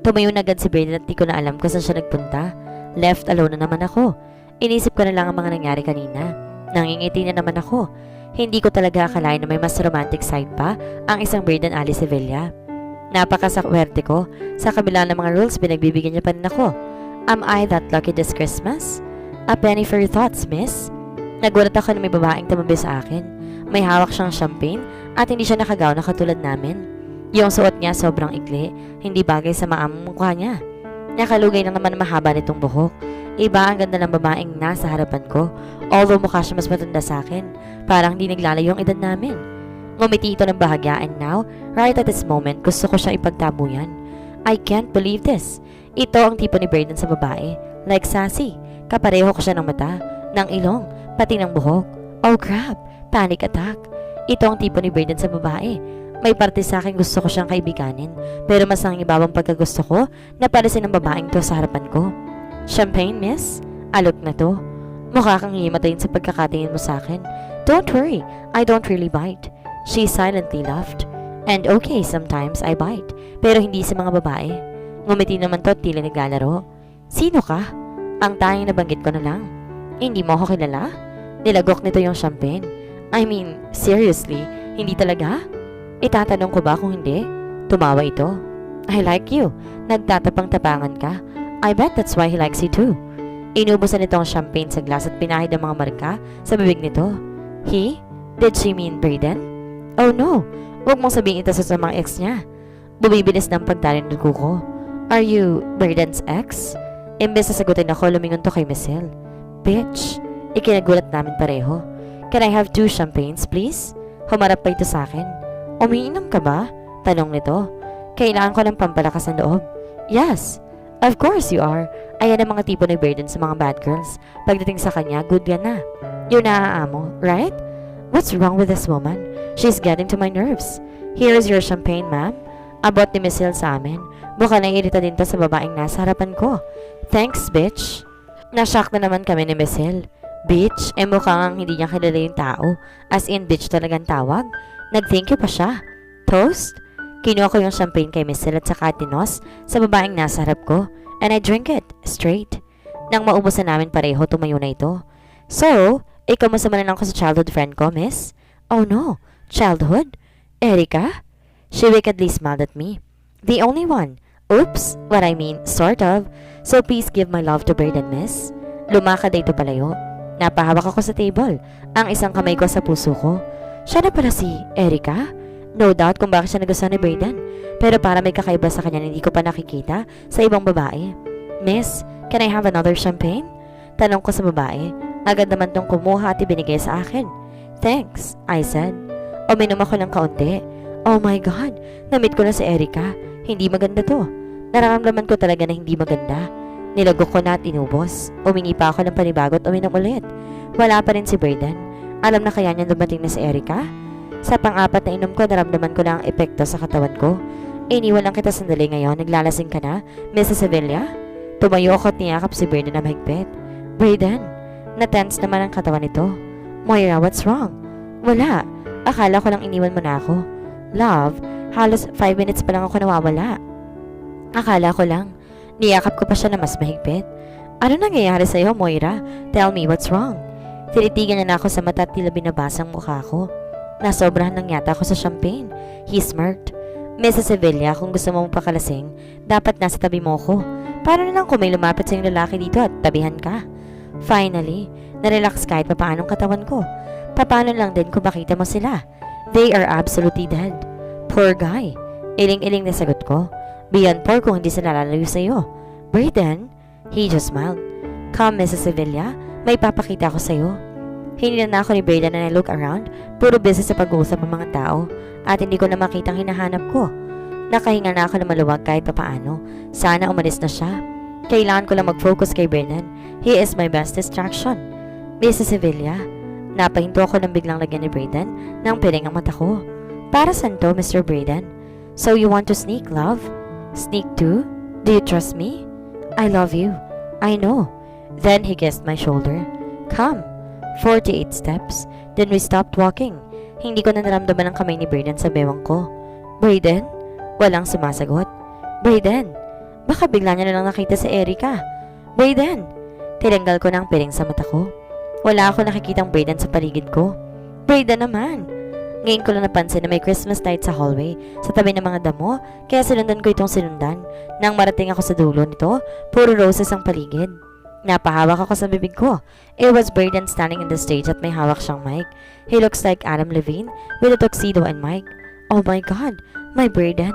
Tumayo na agad si Brayden at di ko na alam kung saan siya nagpunta. Left alone na naman ako. Inisip ko na lang ang mga nangyari kanina. Nangingiti na naman ako. Hindi ko talaga akalain na may mas romantic side pa ang isang Brayden Ali Sevilla. Napakasakwerte ko. Sa kabila ng mga rules, binagbibigyan niya pa rin ako. Am I that lucky this Christmas? A penny for your thoughts, miss. Nagulat ako na may babaeng tumabi sa akin. May hawak siyang champagne at hindi siya nakagaw na katulad namin. Yung suot niya sobrang ikli, hindi bagay sa maamong mukha niya. Nakalugay lang naman mahaba nitong buhok. Iba ang ganda ng babaeng nasa harapan ko, although mukha siya mas matanda sa akin. Parang hindi naglalayo ang edad namin. Ngumiti ito ng bahagya and now, right at this moment, gusto ko siyang ipagtabuyan. I can't believe this. Ito ang tipo ni Brayden sa babae. Like sassy. Kapareho ko siya ng mata, ng ilong, pati ng buhok. Oh crap, panic attack. Ito ang tipo ni Brayden sa babae. May parte sa akin gusto ko siyang kaibiganin, pero mas ang ibabang pagkagusto ko na palisin ng babaeng to sa harapan ko. Champagne, miss? Alok na to. Mukha kang himatayin sa pagkakatingin mo sa akin. Don't worry, I don't really bite. She silently laughed. And okay, sometimes I bite, pero hindi sa mga babae. Ngumiti naman to at tila naglalaro. Sino ka? Ang tanging nabanggit ko na lang. Hindi mo ako kilala? Nilagok nito yung champagne. I mean, seriously, hindi talaga? Itatanong ko ba kung hindi? Tumawa ito. I like you. Nagtatapang-tapangan ka. I bet that's why he likes you too. Inubusan nito ang champagne sa glass at pinahid ang mga marka sa bibig nito. He? Did she mean Brayden? Oh no, huwag mong sabihin ito sa mga ex niya. Bumibilis ng pagdalin ng kuko. Are you Brayden's ex? Imbes na sagutin ako, lumingon to kay Miss Hill. Bitch, ikinagulat namin pareho. Can I have 2 champagnes, please? Humarap pa ito sa akin. Umiinom ka ba? Tanong nito. Kailangan ko ng pampalakas ng loob. Yes, of course you are. Ayan ang mga tipo ni Brayden sa mga bad girls. Pagdating sa kanya, good ka na. Yun naaamo, right? What's wrong with this woman? She's getting to my nerves. Here is your champagne, ma'am. Abot ni Miss Hill sa amin. Baka naiirita din to sa babaeng nasa harapan ko. Thanks, bitch. Nashock na naman kami ni Miss Hill. Bitch, mukhang hindi niya kilala yung tao. As in, bitch talagang tawag. Nag-thank you pa siya. Toast? Kinuha ko yung champagne kay Miss Hill at saka tinos sa babaeng nasa harap ko. And I drink it, straight. Nang maubos na namin pareho, tumayo na ito. So, ikaw masama na lang ko sa childhood friend ko, miss? Oh no, childhood? Erica? She wickedly smiled at me. The only one. Oops, what I mean, sort of. So please give my love to Brayden, miss. Lumakad ito palayo. Napahawak ako sa table. Ang isang kamay ko sa puso ko. Siya na pala si Erica? No doubt kung bakit siya nagustuhan ni Brayden. Pero para may kakaiba sa kanya na hindi ko pa nakikita sa ibang babae. Miss, can I have another champagne? Tanong ko sa babae. Agad naman tong kumuha at ibinigay sa akin. Thanks, I said. Uminom ako ng kaunti. Oh my God, na-meet ko na si Erica. Hindi maganda to. Nararamdaman ko talaga na hindi maganda. Nilagok ko na at inubos. Umingi pa ako ng panibago at uminom ulit. Wala pa rin si Brayden. Alam na kaya niya dumating na si Erica? Sa pang-apat na inom ko, naramdaman ko na ang epekto sa katawan ko. Iniwan lang kita sandali ngayon. Naglalasing ka na, Mrs. Sevilla? Tumayo ako at niyakap si Brayden na mahigpit. Brayden, na-tense naman ang katawan nito. Moira, what's wrong? Wala. Akala ko lang iniwan mo na ako. Love, Halos 5 minutes pa lang ako nawawala. Akala ko lang. Niyakap ko pa siya na mas mahigpit. Ano nangyayari sa'yo, Moira? Tell me what's wrong. Tinitigan niya na ako sa mata at tila binabasang mukha ko. Nasobrahan lang yata ako sa champagne. He smirked. Mrs. Sevilla, kung gusto mo pakalasing, dapat nasa tabi mo ko. Paano na lang kung may lumapit sa yung lalaki dito at tabihan ka? Finally, narelax kahit papaanong katawan ko. Paano lang din kung makita mo sila? They are absolutely dead. Poor guy. Iling-iling na sagot ko. Beyond poor kung hindi sila lalayo sa'yo. Brayden? He just smiled. Come, Mrs. Sevilla. May papakita ko sa'yo. Hindi na ako ni Brayden and I look around. Puro busy sa pag-uusap ng mga tao. At hindi ko na makitang hinahanap ko. Nakahinga na ako na maluwag kahit papaano. Sana umalis na siya. Kailangan ko lang mag-focus kay Brayden. He is my best distraction. Mrs. Sevilla, napahinto ako nang biglang lagyan ni Brayden nang piling ang mata ko. Para saan to, Mr. Brayden? So you want to sneak, love? Sneak too? Do you trust me? I love you. I know. Then he kissed my shoulder. Come. 48 steps. Then we stopped walking. Hindi ko na naramdaman ang kamay ni Brayden sa bewang ko. Brayden? Walang sumasagot. Brayden? Baka bigla niya na lang nakita si Erica. Brayden? Tinanggal ko na ang piling sa mata ko. Wala ako nakikitang Brayden sa paligid ko. Brayden naman. Ngayon ko lang napansin na may Christmas light sa hallway sa tabi ng mga damo, kaya sinundan ko itong sinundan. Nang marating ako sa dulo nito, puro roses ang paligid. Napahawak ako sa bibig ko. It was Brayden standing in the stage at may hawak siyang mic. He looks like Adam Levine with a tuxedo and mic. Oh my God, my Brayden.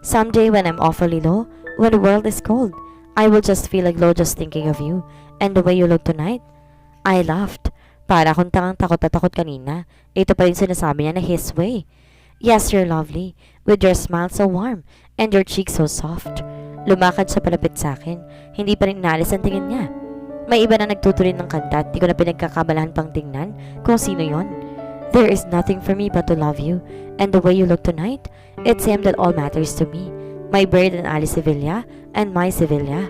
Someday when I'm awfully low, when the world is cold, I will just feel like low just thinking of you and the way you look tonight. I laughed. Para akong tangang takot na takot kanina. Ito pa rin sinasabi niya na his way. Yes, you're lovely, with your smile so warm and your cheeks so soft. Lumakad siya palapit sa akin. Hindi pa rin inalis ang tingin niya. May iba na nagtutuloy ng kanta at di ko na pinagkakabalahan pang tingnan kung sino yon. There is nothing for me but to love you, and the way you look tonight, it's him that all matters to me. My bird and Ali Sevilla, and my Sevilla.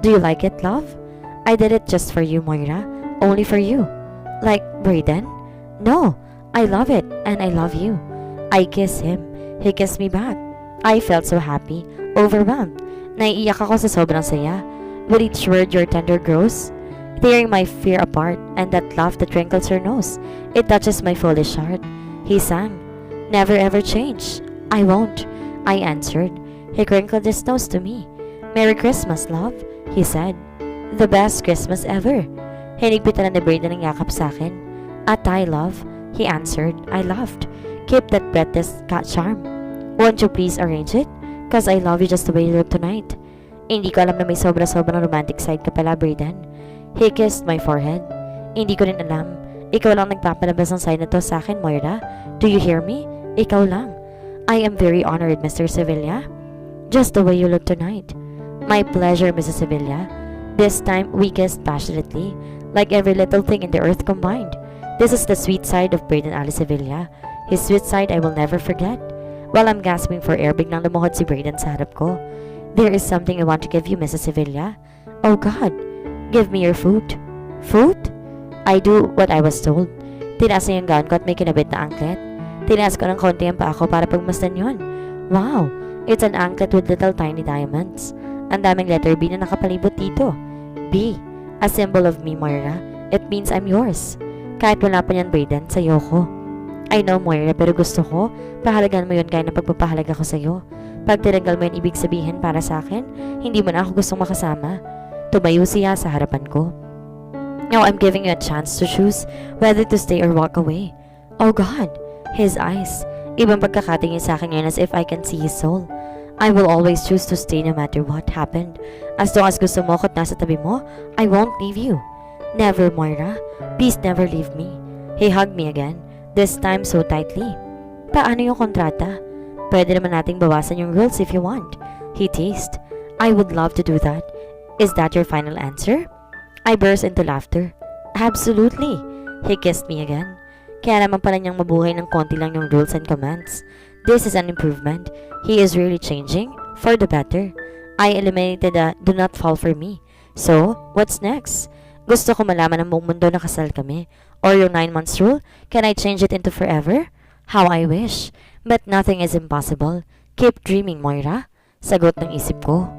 Do you like it, love? I did it just for you, Moira. Only for you. Like Brayden? No, I love it, and I love you. I kiss him. He kissed me back. I felt so happy, overwhelmed. Naiiyak ako sa sobrang saya. With each word your tender grows, tearing my fear apart, and that laugh that wrinkles her nose, it touches my foolish heart. He sang, never ever change. I won't, I answered. He crinkled his nose to me. Merry Christmas, love, he said. The best Christmas ever. Hinigpitan na ni Brayden ang yakap sa akin. At I love, he answered. I laughed. Keep that breathless cat charm. Won't you please arrange it? Cause I love you just the way you look tonight. Hindi ko alam na may sobra-sobrang romantic side ka pala, Brayden. He kissed my forehead. Hindi ko rin alam. Ikaw lang nagpapalabas ng sign na to sa akin, Moira. Do you hear me? Ikaw lang. I am very honored, Mr. Sevilla. Just the way you look tonight. My pleasure, Mrs. Sevilla. This time, we kissed passionately, like every little thing in the earth combined. This is the sweet side of Brayden Ali Sevilla. His sweet side I will never forget. While I'm gasping for air, biglang lumuhod si Brayden sa harap ko. There is something I want to give you, Mrs. Sevilla. Oh God, give me your food. Food? I do what I was told. Tinaas niya yung gown ko at may kinabit na anklet. Tinaas ko ng konti ang paa ko para pagmasdan yun. Wow, it's an anklet with little tiny diamonds. Ang daming letter B na nakapalibot dito. B, a symbol of me, Moira. It means I'm yours. Kahit wala pa niyan, Brayden, sa'yo ko. I know, Moira, pero gusto ko, pahalagan mo yun kaya ng pagpapahalaga ko sa'yo. Pag tinanggal mo yun ibig sabihin para sa akin, hindi mo na ako gustong makasama. Tumayo siya sa harapan ko. Now I'm giving you a chance to choose whether to stay or walk away. Oh God, his eyes. Ibang pagkakatingin sa akin ngayon as if I can see his soul. I will always choose to stay no matter what happened. As long as gusto mo ko at nasa tabi mo, I won't leave you. Never, Moira. Please never leave me. He hugged me again, this time so tightly. Paano yung kontrata? Pwede naman nating bawasan yung rules if you want. He teased. I would love to do that. Is that your final answer? I burst into laughter. Absolutely. He kissed me again. Kaya naman pala niyang mabuhay ng konti lang yung rules and commands. This is an improvement. He is really changing for the better. I eliminated the do not fall for me. So, what's next? Gusto ko malaman ng buong mundo na kasal kami. Or yung 9 months rule, can I change it into forever? How I wish. But nothing is impossible. Keep dreaming, Moira. Sagot ng isip ko.